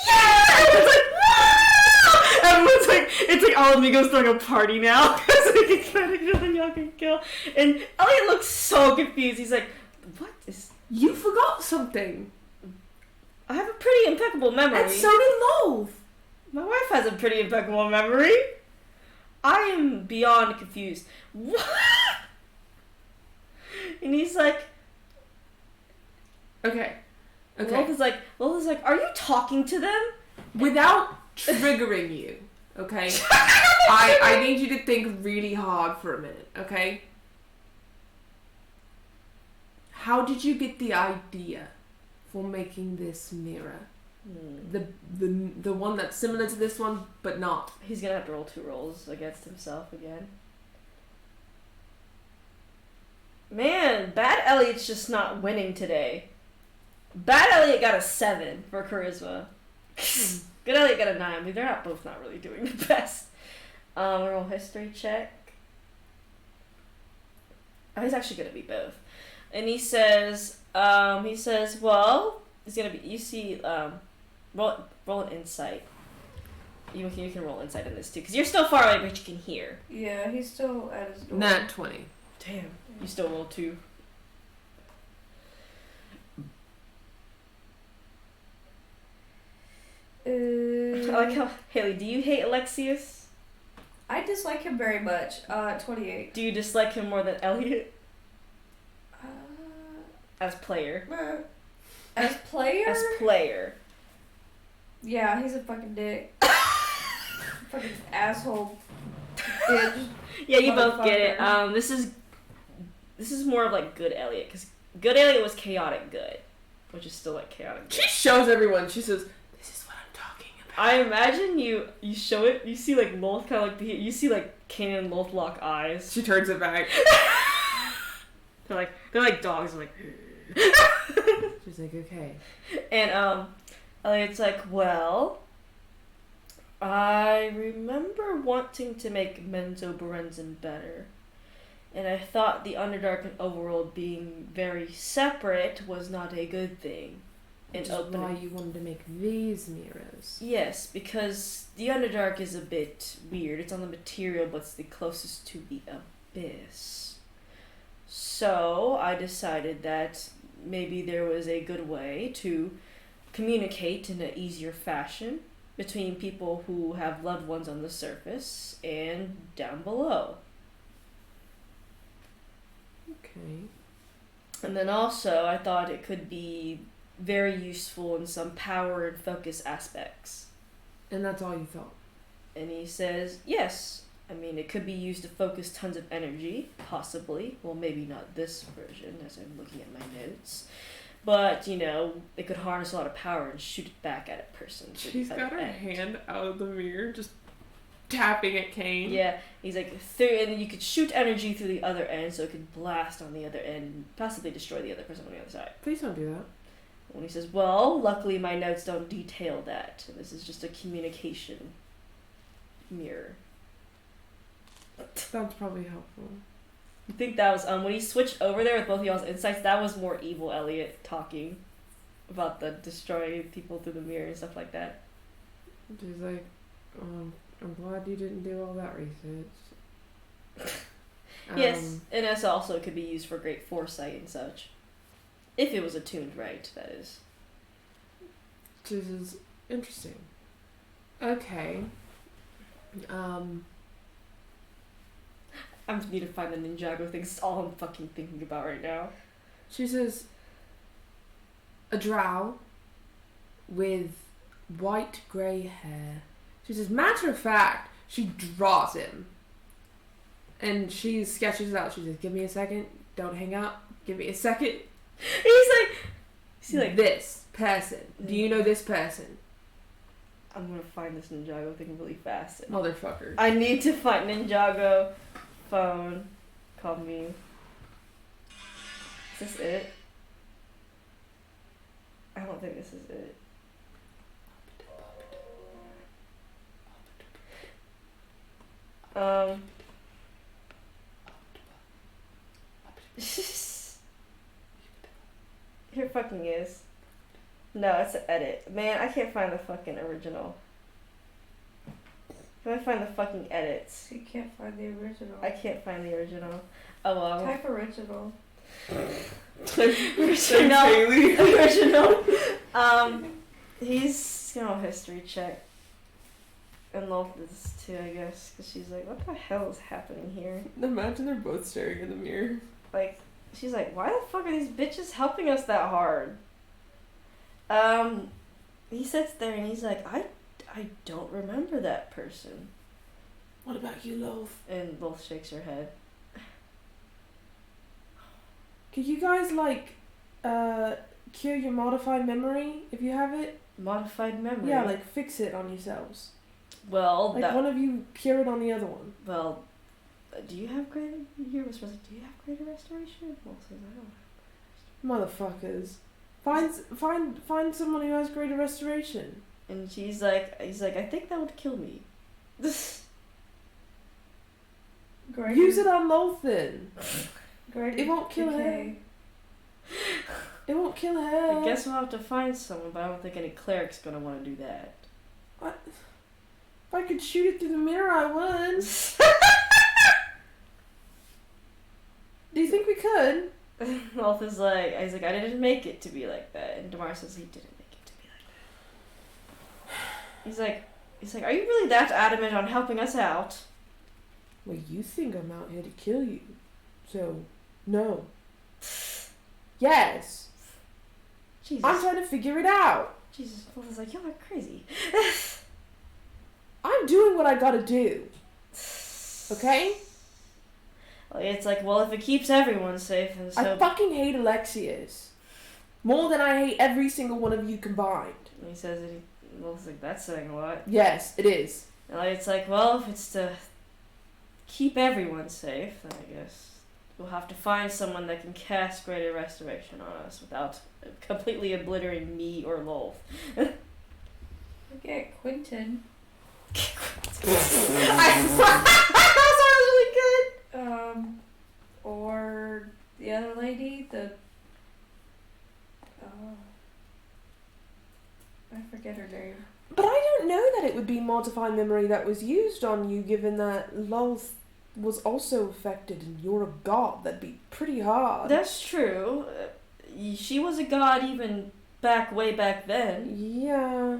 Yeah! Everyone's like, wow! Everyone's like, it's like all amigos throwing a party now because they can find something y'all can kill. And Elliot looks so confused. He's like, what is? You forgot something. I have a pretty impeccable memory. And so did Lolth. My wife has a pretty impeccable memory. I am beyond confused. What? And he's like, Okay. Lolth is like, are you talking to them? Without triggering you, okay? I need you to think really hard for a minute, okay? how did you get the idea for making this mirror? The one that's similar to this one, but not. He's gonna have to roll 2 rolls against himself again. Man, Bad Elliot's just not winning today. Bad Elliot got a 7 for charisma. Good Elliot got a 9, but they're both not really doing the best. Roll history check. Oh, he's actually gonna be both. And he says, well, it's gonna be, you see, roll an insight. You can roll insight in this too, because you're still far away, but you can hear. Yeah, he's still at his door. Nat 20. Damn, you still roll 2. I like how, Haley, do you hate Alexius? I dislike him very much. 28. Do you dislike him more than Elliot Uh, as player? as player? As player. Yeah, he's a fucking dick. Fucking asshole. Bitch. Yeah, you both get it. Motherfucker. This is more of like good Elliot, because good Elliot was chaotic good, which is still like chaotic good. She shows everyone. She says, "This is what I'm talking about." I imagine you show it. You see like Loth kind of like you see like Kanan and Loth lock eyes. She turns it back. They're like dogs. Like. She's like, "Okay." And Elliot's like, well, I remember wanting to make Menzo Berenzin better, and I thought the Underdark and Overworld being very separate was not a good thing. Which is why you wanted to make these mirrors. Yes, because the Underdark is a bit weird. It's on the material, but it's the closest to the abyss. So I decided that maybe there was a good way to communicate in an easier fashion between people who have loved ones on the surface and down below. Okay. And then also, I thought it could be very useful in some power and focus aspects. And that's all you thought? And he says, yes. I mean, it could be used to focus tons of energy, possibly. Well, maybe not this version, as I'm looking at my notes. But, you know, it could harness a lot of power and shoot it back at a person. She's got her hand out of the mirror, just tapping at Kane. Yeah, he's like, and you could shoot energy through the other end, so it could blast on the other end and possibly destroy the other person on the other side. Please don't do that. And he says, well, luckily my notes don't detail that. This is just a communication mirror. That's probably helpful. I think that was, when he switched over there with both of y'all's insights, that was more evil Elliot talking about the destroying people through the mirror and stuff like that. She's like, I'm glad you didn't do all that research. Yes, and this also could be used for great foresight and such. If it was attuned right, that is. This is interesting. Okay. I need to find the Ninjago thing. It's all I'm fucking thinking about right now. She says, a drow with white grey hair. She says, matter of fact, she draws him. And she sketches it out. She says, give me a second. Don't hang up. Give me a second. He's like, this person. Do you know this person? I'm gonna find this Ninjago thing really fast. Motherfucker. I need to find Ninjago. Phone. Call me. Is this it? I don't think this is it. Here fucking is. No, it's an edit. Man, I can't find the fucking original. Can I find the fucking edits? You can't find the original. I can't find the original. Oh well. Type original. Original. He's gonna history check. And Loth is too, I guess, because she's like, what the hell is happening here? Imagine they're both staring in the mirror. Like, she's like, why the fuck are these bitches helping us that hard? He sits there and he's like, I don't remember that person. What about you, Loth? And Loth shakes her head. Could you guys cure your modified memory if you have it? Modified memory. Yeah, fix it on yourselves. Well, One of you cure it on the other one. Well, do you have greater? Here was supposed to. Do you have greater restoration? Well, says I don't. Motherfuckers. Find someone who has greater restoration. And he's like, I think that would kill me. Great. Use it on Lothan. Great. It won't kill her. It won't kill her. I guess we'll have to find someone, but I don't think any cleric's gonna want to do that. If I could shoot it through the mirror, I would. Do you think we could? Rolf is like, I didn't make it to be like that, and Damar says he didn't make it to be like that. He's like, are you really that adamant on helping us out? Well, you think I'm out here to kill you, so no. Yes. Jesus. I'm trying to figure it out. Jesus. Rolf is like, y'all are crazy. I'm doing what I gotta do. Okay? It's like, well, if it keeps everyone safe, and so... I fucking hate Alexius. More than I hate every single one of you combined. And he says it, Rolf's like, that's saying a lot. Yes, it is. And it's like, well, if it's to keep everyone safe, then I guess we'll have to find someone that can cast greater restoration on us without completely obliterating me or Lolf. Okay, Quentin. really good. Or the other lady, I forget her name. But I don't know that it would be modified memory that was used on you, given that Lolth was also affected and you're a god. That'd be pretty hard. That's true. She was a god even way back then. Yeah.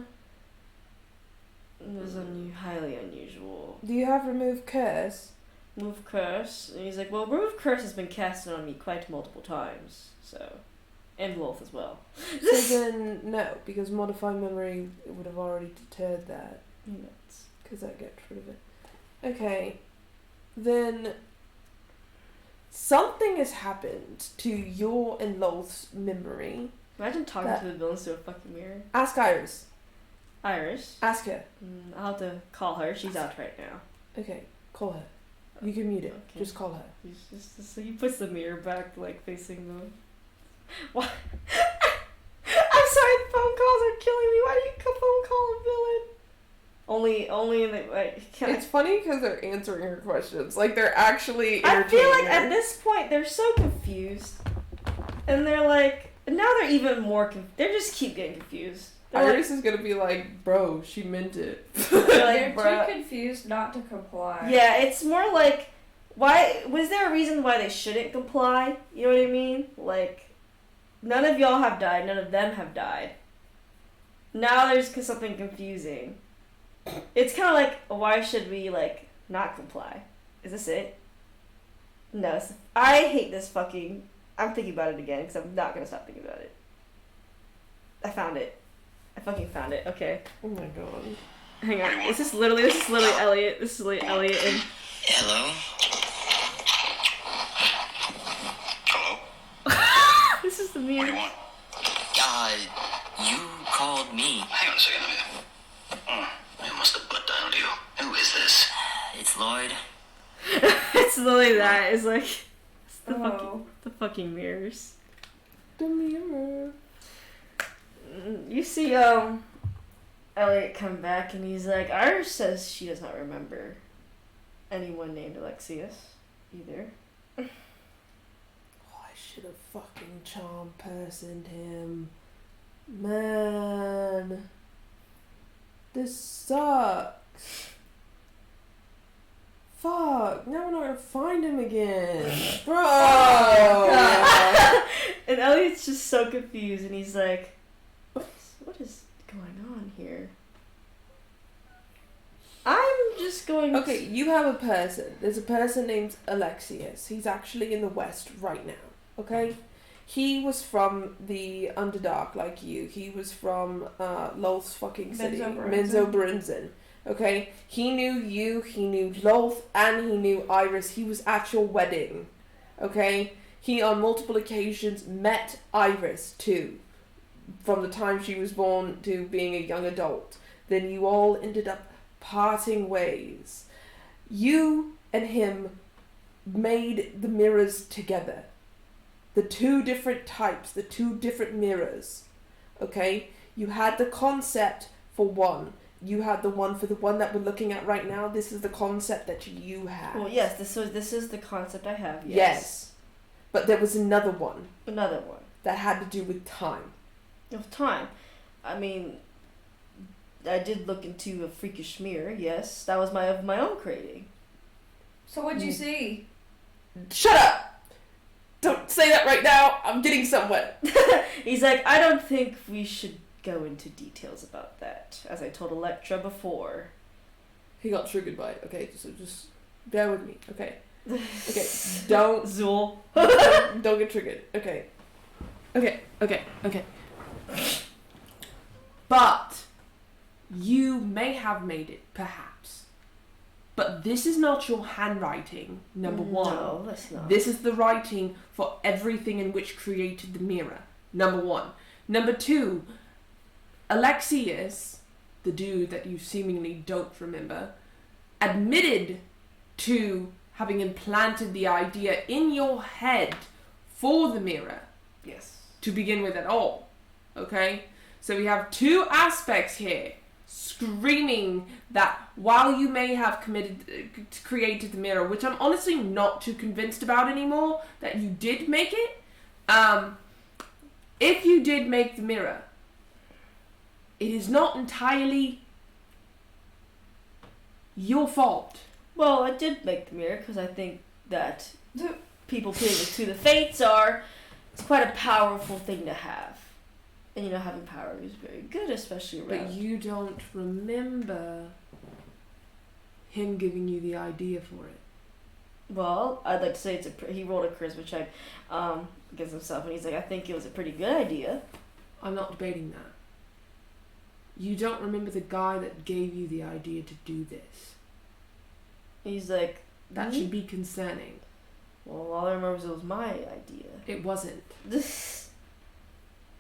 It was highly unusual. Do you have remove curse? Remove curse. And he's like, well, remove curse has been casted on me quite multiple times, so... And Lolth as well. So then, no, because modified memory would have already deterred that. Because that gets rid of it. Okay. Then... something has happened to your and Lolth's memory. Imagine talking to the villains through a fucking mirror. Ask Iris. Iris? Ask her. I'll have to call her. She's out right now. Okay, call her. You can mute it. Okay. Just call her. So he puts the mirror back, facing them. What? I'm sorry, the phone calls are killing me. Why do you phone call a villain? Only in the It's funny because they're answering her questions. They're actually. I feel like her. at this point they're so confused, and they're like, now they're even more. They just keep getting confused. Iris is gonna be like, bro, she meant it. They're too confused not to comply. Yeah, it's more like, why was there a reason why they shouldn't comply? You know what I mean? None of y'all have died. None of them have died. Now there's something confusing. It's kind of like, why should we not comply? Is this it? No, I hate this fucking. I'm thinking about it again because I'm not gonna stop thinking about it. I found it. I fucking found it. Okay. Oh my god. Hang on. This is literally Elliot. This is literally Elliot and. Hello? Hello? This is the What mirror. do you want? You called me. Hang on a second. I must have butt dialed you. Who is this? It's Lloyd. It's literally that. It's the Oh. fucking mirrors. The mirror. You see, Elliot come back and he's like, Iris says she does not remember anyone named Alexius either. Oh, I should have fucking charm personed him. Man. This sucks. Fuck. Now we're not gonna find him again. Bro! And Elliot's just so confused and he's like, what is going on here? I'm just going Okay, you have a person. There's a person named Alexius. He's actually in the West right now. Okay? He was from the Underdark like you. He was from Lolth's fucking city. Menzo Brinzen. Okay? He knew you, he knew Lolth, and he knew Iris. He was at your wedding. Okay? he on multiple occasions met Iris too, from the time she was born to being a young adult. Then you all ended up parting ways. You and him made the mirrors together. The two different types, the two different mirrors. Okay? You had the concept for one. You had the one for the one that we're looking at right now. This is the concept that you had. Well, yes, this is the concept I have. Yes. But there was another one. Another one. That had to do with time. Of time. I mean, I did look into a freakish mirror. Yes, that was my own creating. So what'd you see? Shut up! Don't say that right now. I'm getting somewhere. He's like, I don't think we should go into details about that, as I told Electra before. He got triggered by it. Okay, so just bear with me. Okay. Okay. Don't Zool. don't get triggered. Okay. Okay. But you may have made it, perhaps. But this is not your handwriting, number one. No, that's not. This is the writing for everything in which created the mirror, number one. Number two, Alexius, the dude that you seemingly don't remember, admitted to having implanted the idea in your head for the mirror. Yes. To begin with at all. Okay? So we have two aspects here screaming that while you may have created the mirror, which I'm honestly not too convinced about anymore, that you did make it, if you did make the mirror, it is not entirely your fault. Well, I did make the mirror because I think that people putting it to the fates it's quite a powerful thing to have. And you know, having power is very good, especially around. But you don't remember him giving you the idea for it. Well, I'd like to say he rolled a charisma check against himself, and he's like, I think it was a pretty good idea. I'm not debating that. You don't remember the guy that gave you the idea to do this. He's like, that should be concerning. Well, all I remember is it was my idea. It wasn't.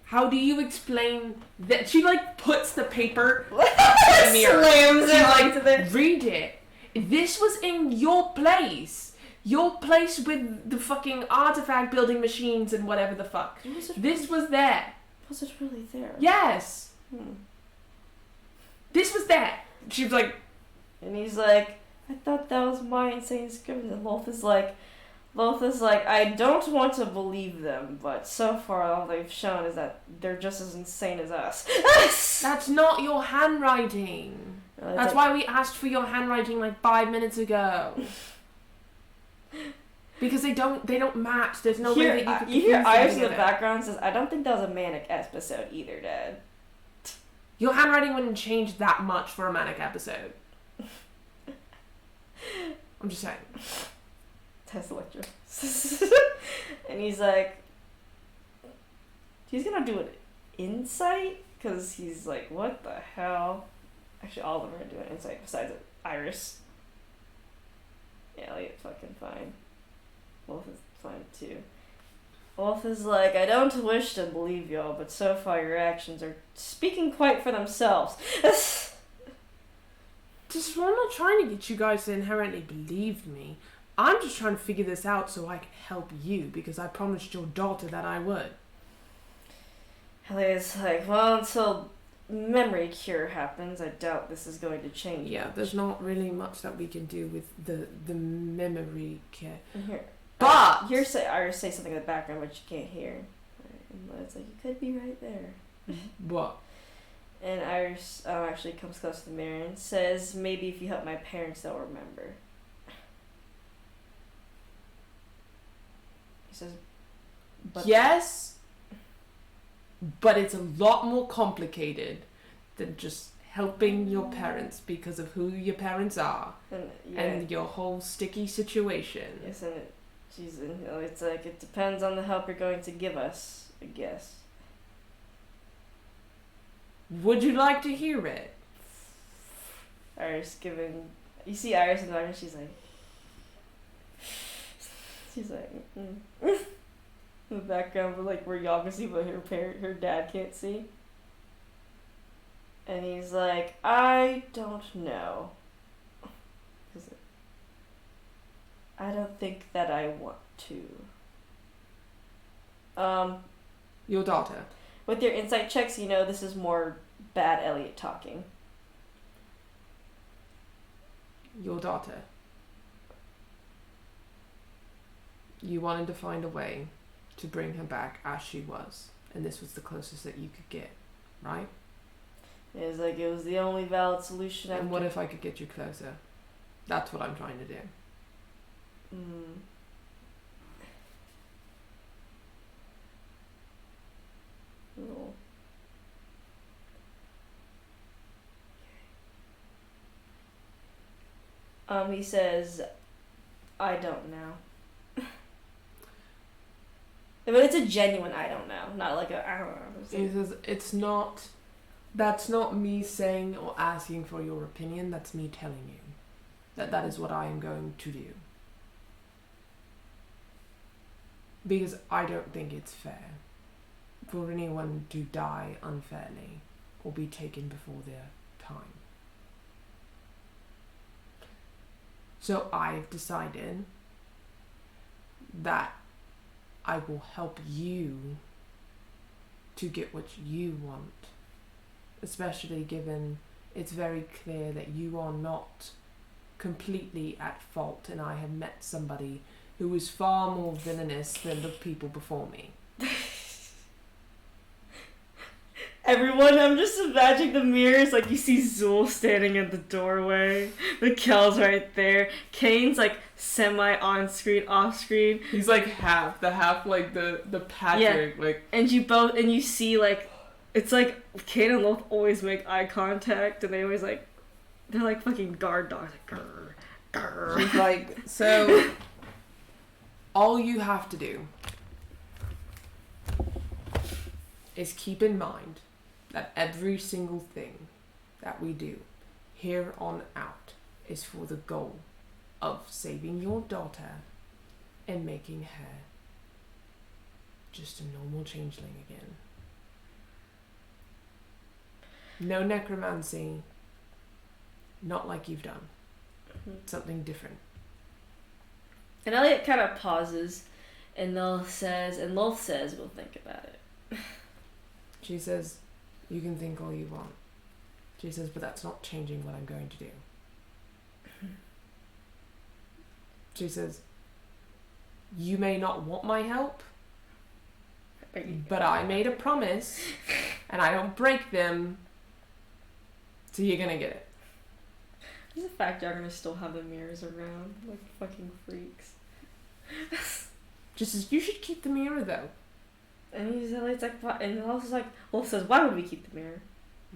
How do you explain that? She puts the paper up in the mirror. Slams it read it. This was in your place. Your place with the fucking artifact building machines and whatever the fuck. This was there. Was it really there? Yes. This was there. She was like... And he's like, I thought that was my insane script. And Loth is like, I don't want to believe them, but so far all they've shown is that they're just as insane as us. That's not your handwriting. That's why we asked for your handwriting 5 minutes ago. Because they don't match. There's no way that you could. You hear Iris in the background says, I don't think that was a manic episode either, Dad. Your handwriting wouldn't change that much for a manic episode. I'm just saying. Test Electra. And he's like, he's gonna do an insight? Because he's like, what the hell? Actually, all of them are gonna do an insight besides Iris. Yeah, Elliot's fucking fine. Wolf is fine too. Wolf is like, I don't wish to believe y'all, but so far your actions are speaking quite for themselves. I'm not trying to get you guys to inherently believe me. I'm just trying to figure this out so I can help you, because I promised your daughter that I would. Elliot's like, well, until memory cure happens, I doubt this is going to change. Yeah, there's not really much that we can do with the memory cure. Here, but Iris say something in the background which you can't hear. And it's like, you could be right there. What? And Iris actually comes close to the mirror and says, maybe if you help my parents, they'll remember. He says, but yes, but it's a lot more complicated than just helping your parents because of who your parents are and your whole sticky situation. Yes, and it's like, it depends on the help you're going to give us, I guess. Would you like to hear it? You see Iris in the background, she's like, in the background, like where y'all can see, but her dad can't see. And he's like, I don't know. I don't think that I want to. Your daughter. With your insight checks, you know this is more bad Elliot talking. Your daughter. You wanted to find a way to bring her back as she was, and this was the closest that you could get, right? It was like it was the only valid solution. And what if I could get you closer? That's what I'm trying to do. Cool. He says, I don't know. But it's a genuine I don't know, not like a I don't know. He says, it's not, that's not me saying or asking for your opinion, that's me telling you that that is what I am going to do. Because I don't think it's fair for anyone to die unfairly or be taken before their time. So I've decided that I will help you to get what you want, especially given it's very clear that you are not completely at fault, and I have met somebody who is far more villainous than the people before me. Everyone, I'm just imagining the mirrors, like you see Zool standing in the doorway, Mikkel's right there, Kane's like semi on screen, off screen. He's like half like the Patrick, yeah. like, and you see like it's like Kane and Lilith always make eye contact, and they always like they're like fucking guard dogs, like grr, grr. He's like, so all you have to do is keep in mind that every single thing that we do here on out is for the goal of saving your daughter and making her just a normal changeling again. No necromancy, not like you've done. Something different. And Elliot kind of pauses, and Lilith says, we'll think about it. She says, you can think all you want. She says, but that's not changing what I'm going to do. She says, you may not want my help, but I made a promise, and I don't break them, so you're gonna get it. Just the fact y'all gonna still have the mirrors around, like fucking freaks. Just as you should keep the mirror though. And he's like, what? And Wolf like, Wolf says, why would we keep the mirror?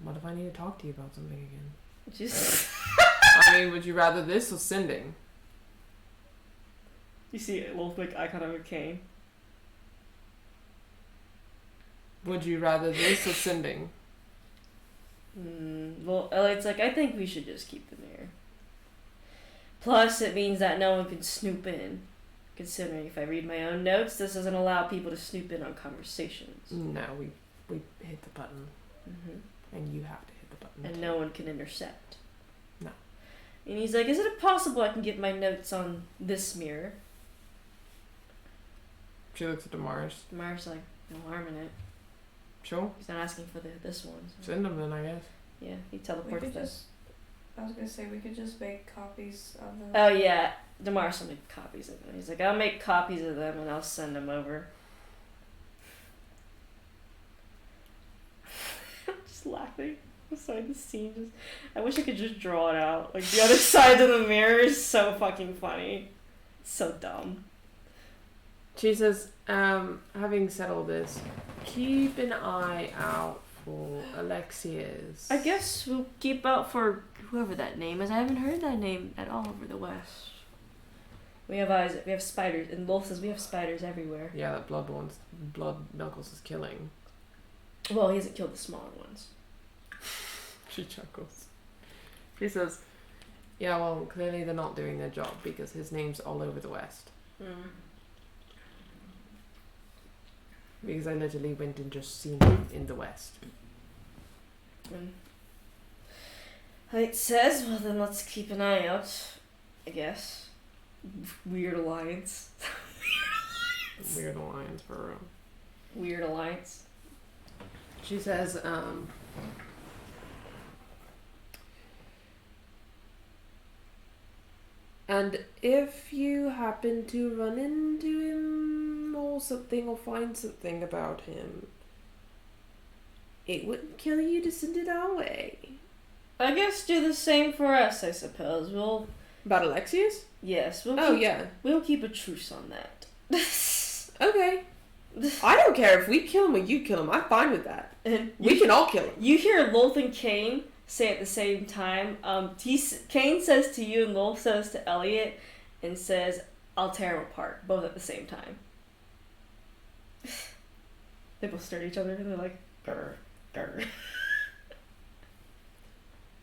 What if I need to talk to you about something again? Just. I mean, would you rather this or sending? You see Wolf make eye contact with Kane. Would you rather this or sending? Well, Elliot's like, I think we should just keep the mirror. Plus, it means that no one can snoop in. Considering if I read my own notes, this doesn't allow people to snoop in on conversations. No, we hit the button. And you have to hit the button. And too. no one can intercept. No. And he's like, is it possible I can get my notes on this mirror? She looks at Damaris. Damaris like, no harm in it. Sure. He's not asking for this one. So. Send them then, I guess. Yeah, he teleports them. I was gonna say we could just make copies of them. Oh yeah, Damaris will make copies of them. He's like, I'll make copies of them and I'll send them over. I'm just laughing. I'm sorry, the scene just... I wish I could just draw it out. Like, the other side of the mirror is so fucking funny. It's so dumb. She says, having said all this, keep an eye out for Alexia's. I guess we'll keep out for whoever that name is. I haven't heard that name at all over the West. We have eyes. We have spiders. And Wolf says we have spiders everywhere. Yeah, that Blood Knuckles is killing. Well, he hasn't killed the smaller ones. She chuckles. She says, yeah, well, clearly they're not doing their job because his name's all over the West. Because I literally went and just seen him in the west. It says, well then let's keep an eye out, I guess. Weird alliance. Weird alliance for real. Weird alliance. She says, and if you happen to run into him or something or find something about him, it wouldn't kill you to send it our way. I guess do the same for us, I suppose. We'll... About Alexius? Yes, We'll keep a truce on that. Okay. I don't care if we kill him or you kill him. I'm fine with that. And We can all kill him. you hear Lolth and Kane say at the same time. Kane says to you and Lolth says to Elliot and says, I'll tear him apart, both at the same time. They both stare at each other and they're like, grr, grr.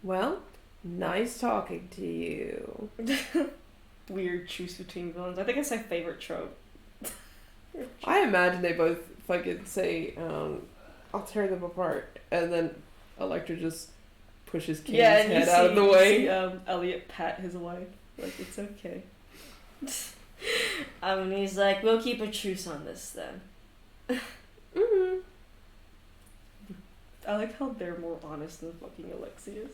Well, nice talking to you. Weird truce between villains. I think it's my favorite trope. I imagine they both fucking say, I'll tear them apart. And then Electra just pushes Kane's head out of the way. You see, Elliot pat his wife. Like, it's okay. And he's like, we'll keep a truce on this then. Mm-hmm. I like how they're more honest than fucking Alexius.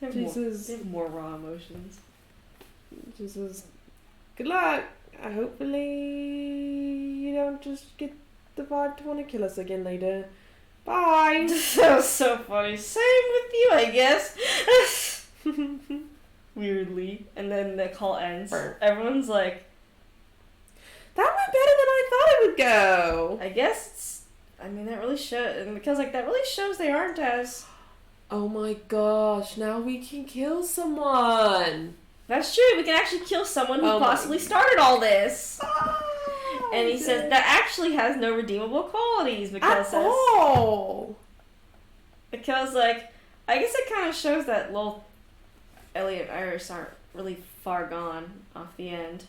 They have Jesus. They have more raw emotions. Jesus. Good luck. Hopefully you don't just get the vibe to want to kill us again later. Bye. That was so funny. Same with you, I guess. Weirdly. And then the call ends. Everyone's like, that went better than I thought it would go. I guess it's, I mean, that really shows, because like that really shows they aren't as... Oh my gosh, now we can kill someone. That's true, we can actually kill someone who Oh possibly started all this. Oh, And he says that actually has no redeemable qualities because at all. Because like I guess it kind of shows that Lowell, Elliot, and Iris aren't really far gone off the end.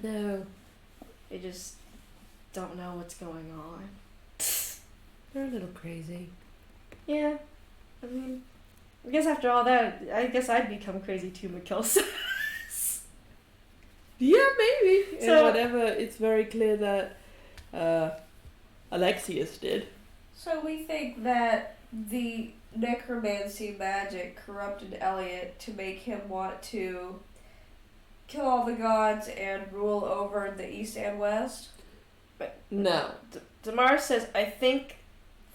No, They just don't know what's going on. they're a little crazy. Yeah, I mean, I guess after all that, I guess I'd become crazy too, Mikkel says. Yeah, maybe. So- And whatever, it's very clear that Alexius did. So we think that the necromancy magic corrupted Elliot to make him want to kill all the gods and rule over the east and west. No. Damar says, I think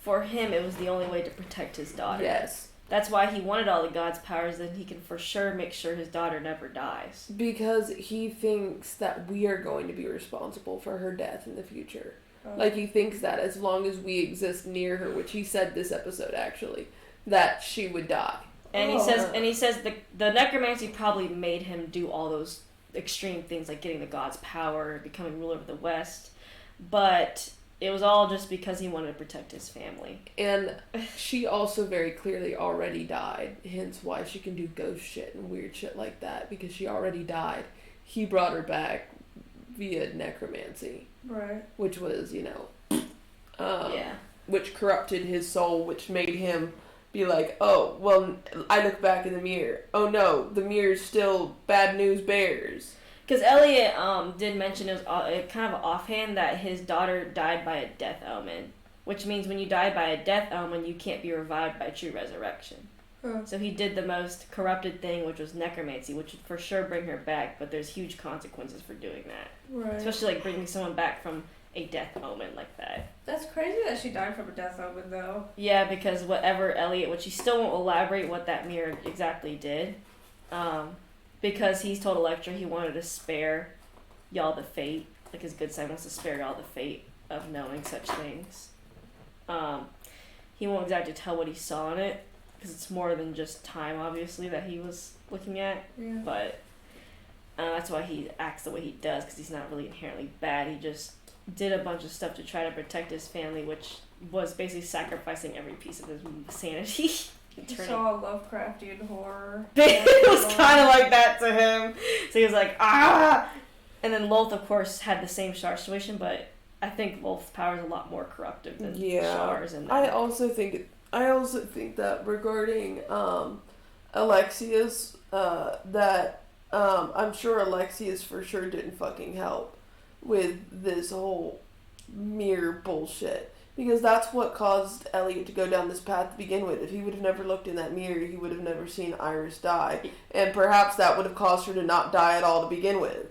for him it was the only way to protect his daughter. Yes. That's why he wanted all the gods' powers, then he can for sure make sure his daughter never dies. Because he thinks that we are going to be responsible for her death in the future. Like, he thinks that as long as we exist near her, which he said this episode, actually, that she would die. And he says the necromancy probably made him do all those extreme things like getting the gods' power, becoming ruler of the West. But it was all just because he wanted to protect his family. And she also very clearly already died, hence why she can do ghost shit and weird shit like that, because she already died. He brought her back via necromancy. Right. Which was, Yeah. which corrupted his soul, which made him be like, oh, well, I look back in the mirror. Oh no, the mirror's still bad news bears. Because Elliot did mention, it was kind of offhand, that his daughter died by a death omen. Which means when you die by a death omen, you can't be revived by true resurrection. Huh. So he did the most corrupted thing, which was necromancy, which would for sure bring her back, but there's huge consequences for doing that. Right. Especially like bringing someone back from a death omen like that. That's crazy that she died from a death omen, though. Yeah, because whatever Elliot, which he still won't elaborate what that mirror exactly did, because he's told Electra he wanted to spare y'all the fate, like his good side wants to spare y'all the fate of knowing such things. He won't exactly tell what he saw in it, because it's more than just time, obviously, that he was looking at, Yeah. but that's why he acts the way he does, because he's not really inherently bad. He just did a bunch of stuff to try to protect his family, which was basically sacrificing every piece of his sanity. He saw Lovecraftian horror. It was kind of like that to him. So he was like, ah! And then Lolth, of course, had the same star situation, but I think Wolf's power is a lot more corruptive than Yeah. Char's. And I also think that regarding Alexius, that I'm sure Alexius for sure didn't fucking help with this whole mirror bullshit. Because that's what caused Elliot to go down this path to begin with. If he would have never looked in that mirror, he would have never seen Iris die. And perhaps that would have caused her to not die at all to begin with.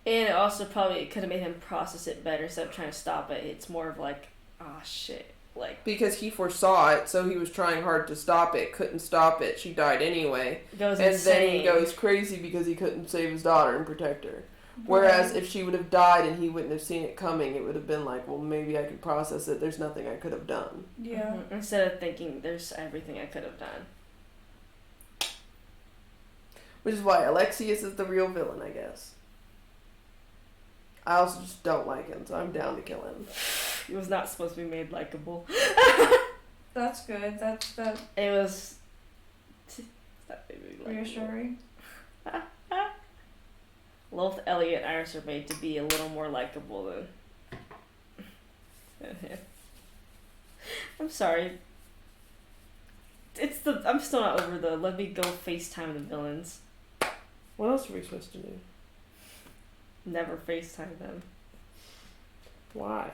And it also probably could have made him process it better instead of trying to stop it. It's more of like, ah, shit. Like, because he foresaw it, so he was trying hard to stop it, couldn't stop it, she died anyway. Goes and insane. then he goes crazy because he couldn't save his daughter and protect her. Whereas if she would have died and he wouldn't have seen it coming, it would have been like, well, maybe I could process it. There's nothing I could have done. Yeah. Mhm. Instead of thinking there's everything I could have done. Which is why Alexius is the real villain, I guess. I also just don't like him, so I'm down to kill him. He was not supposed to be made likable. That's good. That It was. That made me likable. reassuring. Both Elliot and Iris are made to be a little more likable than him. I'm sorry. I'm still not over the let me go FaceTime the villains. What else are we supposed to do? Never FaceTime them. Why?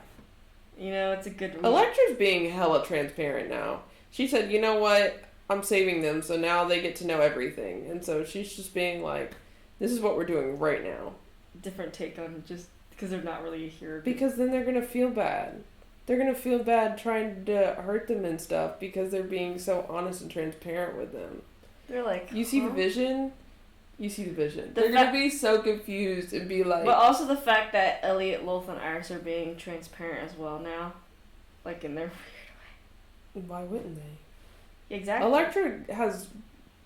You know, it's a good reason. Electra's being hella transparent now. She said, you know what? I'm saving them, so now they get to know everything. And so she's just being like, this is what we're doing right now. Different take on just because they're not really here. Because then they're going to feel bad. They're going to feel bad trying to hurt them and stuff because they're being so honest and transparent with them. They're like, You see the huh? vision? You see the vision. The They're going to be so confused and be like... But also the fact that Elliot, Lolth, and Iris are being transparent as well now. Like in their weird way. Why wouldn't they? Exactly. Electra has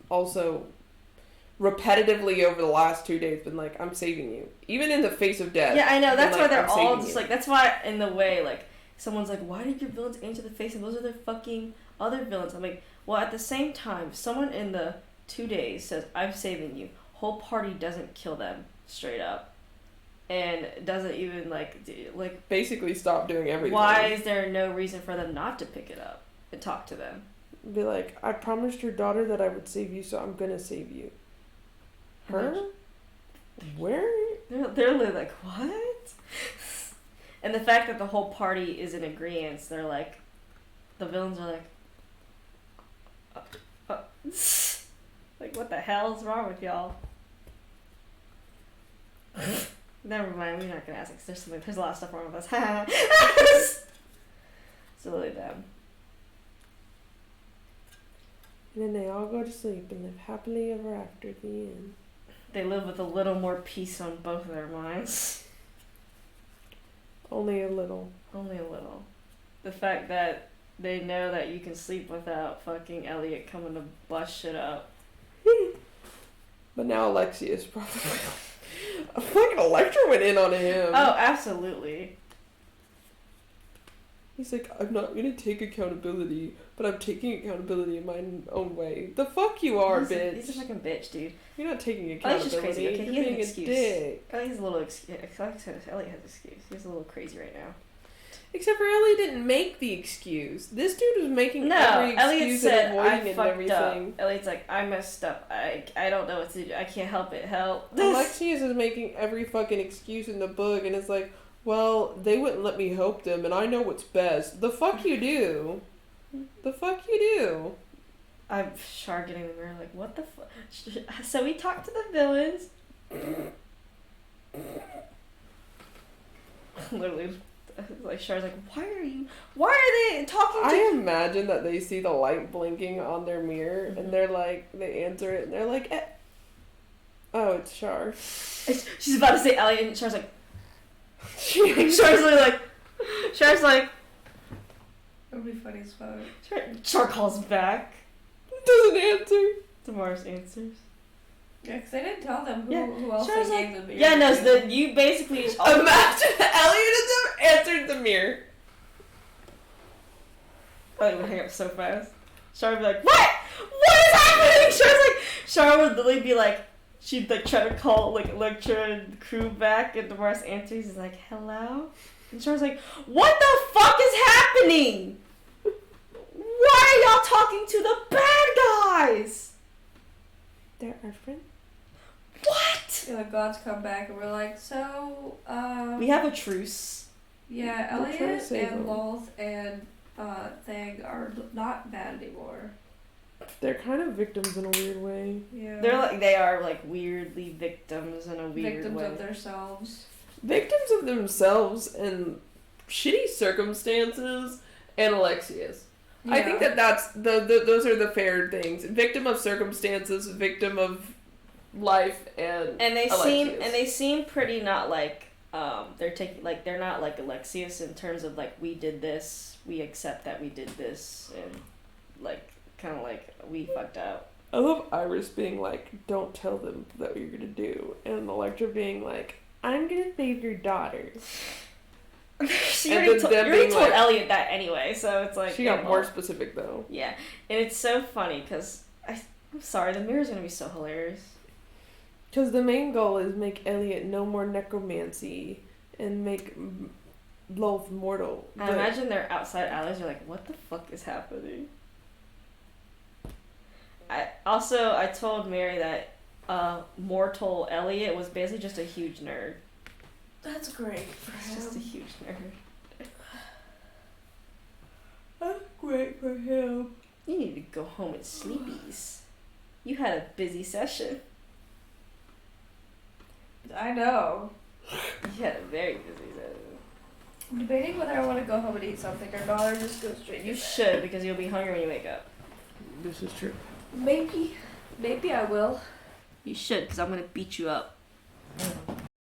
also repetitively over the last 2 days been like, I'm saving you. Even in the face of death. Yeah, I know. That's been why like, they're "I'm all saving just you." like. That's why in the way like someone's like, why did your villains aim to the face and those are their fucking other villains? I'm like, well, at the same time, if someone in the 2 days says I'm saving you, whole party doesn't kill them straight up, and doesn't even like basically stop doing everything. why is there no reason for them not to pick it up and talk to them? Be like, I promised your daughter that I would save you, so I'm gonna save you. Her? Where? They're literally like, what? And the fact that the whole party is in agreement, they're like, the villains are like, like, what the hell is wrong with y'all? Never mind, we're not gonna ask. There's a lot of stuff wrong with us. It's really them. And then they all go to sleep and live happily ever after at the end. They live with a little more peace on both of their minds. Only a little. Only a little. The fact that they know that you can sleep without fucking Elliot coming to bust shit up. But now Alexius probably... Fucking Electra went in on him. Oh, absolutely. He's like, I'm not gonna take accountability, but I'm taking accountability in my own way. The fuck you are, bitch. He's a fucking bitch, dude. You're not taking Elliott's accountability. just crazy. Okay, You're he has an being a excuse. dick. Elliott's a little excuse. Elliot has an excuse. He's a little crazy right now. Except for Elliot didn't make the excuse. This dude was making No, every Elliot excuse said, and avoiding I it and fucked everything. up. Elliot's like, I messed up. I don't know what to do. I can't help it. Help. Alexius is making every fucking excuse in the book, and it's like, well, they wouldn't let me help them, and I know what's best. The fuck you do. The fuck you do. I'm Char getting in the mirror like, what the fuck? So we talked to the villains. Literally, like Char's like, why are they talking to I imagine that they see the light blinking on their mirror, and they're like, they answer it, and they're like, oh, it's Char. She's about to say Elliot, and Char's like, Char's literally like, Char's like, It would be funny as fuck. Char calls back. Doesn't answer. Tomorrow's answers. Yeah, because I didn't tell them Yeah, who else Char's they like, gave them. yeah, no, so then you basically Imagine Elliot has answered the mirror. Elliot would hang up so fast. Char would be like, what? What is happening? Char would literally be like, she'd like try to call like Electra and the crew back, and Damaris answers. He's like, hello? And Char's like, what the fuck is happening? Why are y'all talking to the bad guys? They're our friends. What? Yeah, the gods come back and we're like, so, We have a truce. yeah, We're trying to Elliot save and them. Loth and Thang are not bad anymore. They're kind of victims in a weird way. Yeah. They are like weirdly victims in a weird victims way. of themselves. Victims of themselves and shitty circumstances and Alexius. I think that's those are the fair things. Victim of circumstances, victim of life, and they seem pretty not like they're not like Alexius in terms of like we did this, we accept that we did this, and like kind of like we fucked up. I love Iris being like, "Don't tell them that you're gonna do," and Electra being like, "I'm gonna save your daughter." You And already then them being told like- Elliot that anyway, so it's like She got well, more specific though. Yeah, and it's so funny because I'm sorry, the mirror's gonna be so hilarious. Because the main goal is make Elliot no more necromancy and make Loth mortal. I But imagine their outside allies are like, what the fuck is happening? I told Mary that mortal Elliot was basically just a huge nerd. That's great for He's just a huge nerd. that's great for him. You need to go home and sleepies. You had a busy session. I know. You had a very busy session. I'm debating whether I want to go home and eat something or not, or just go straight to You bed. should, because you'll be hungry when you wake up. This is true. Maybe I will. You should, because I'm going to beat you up.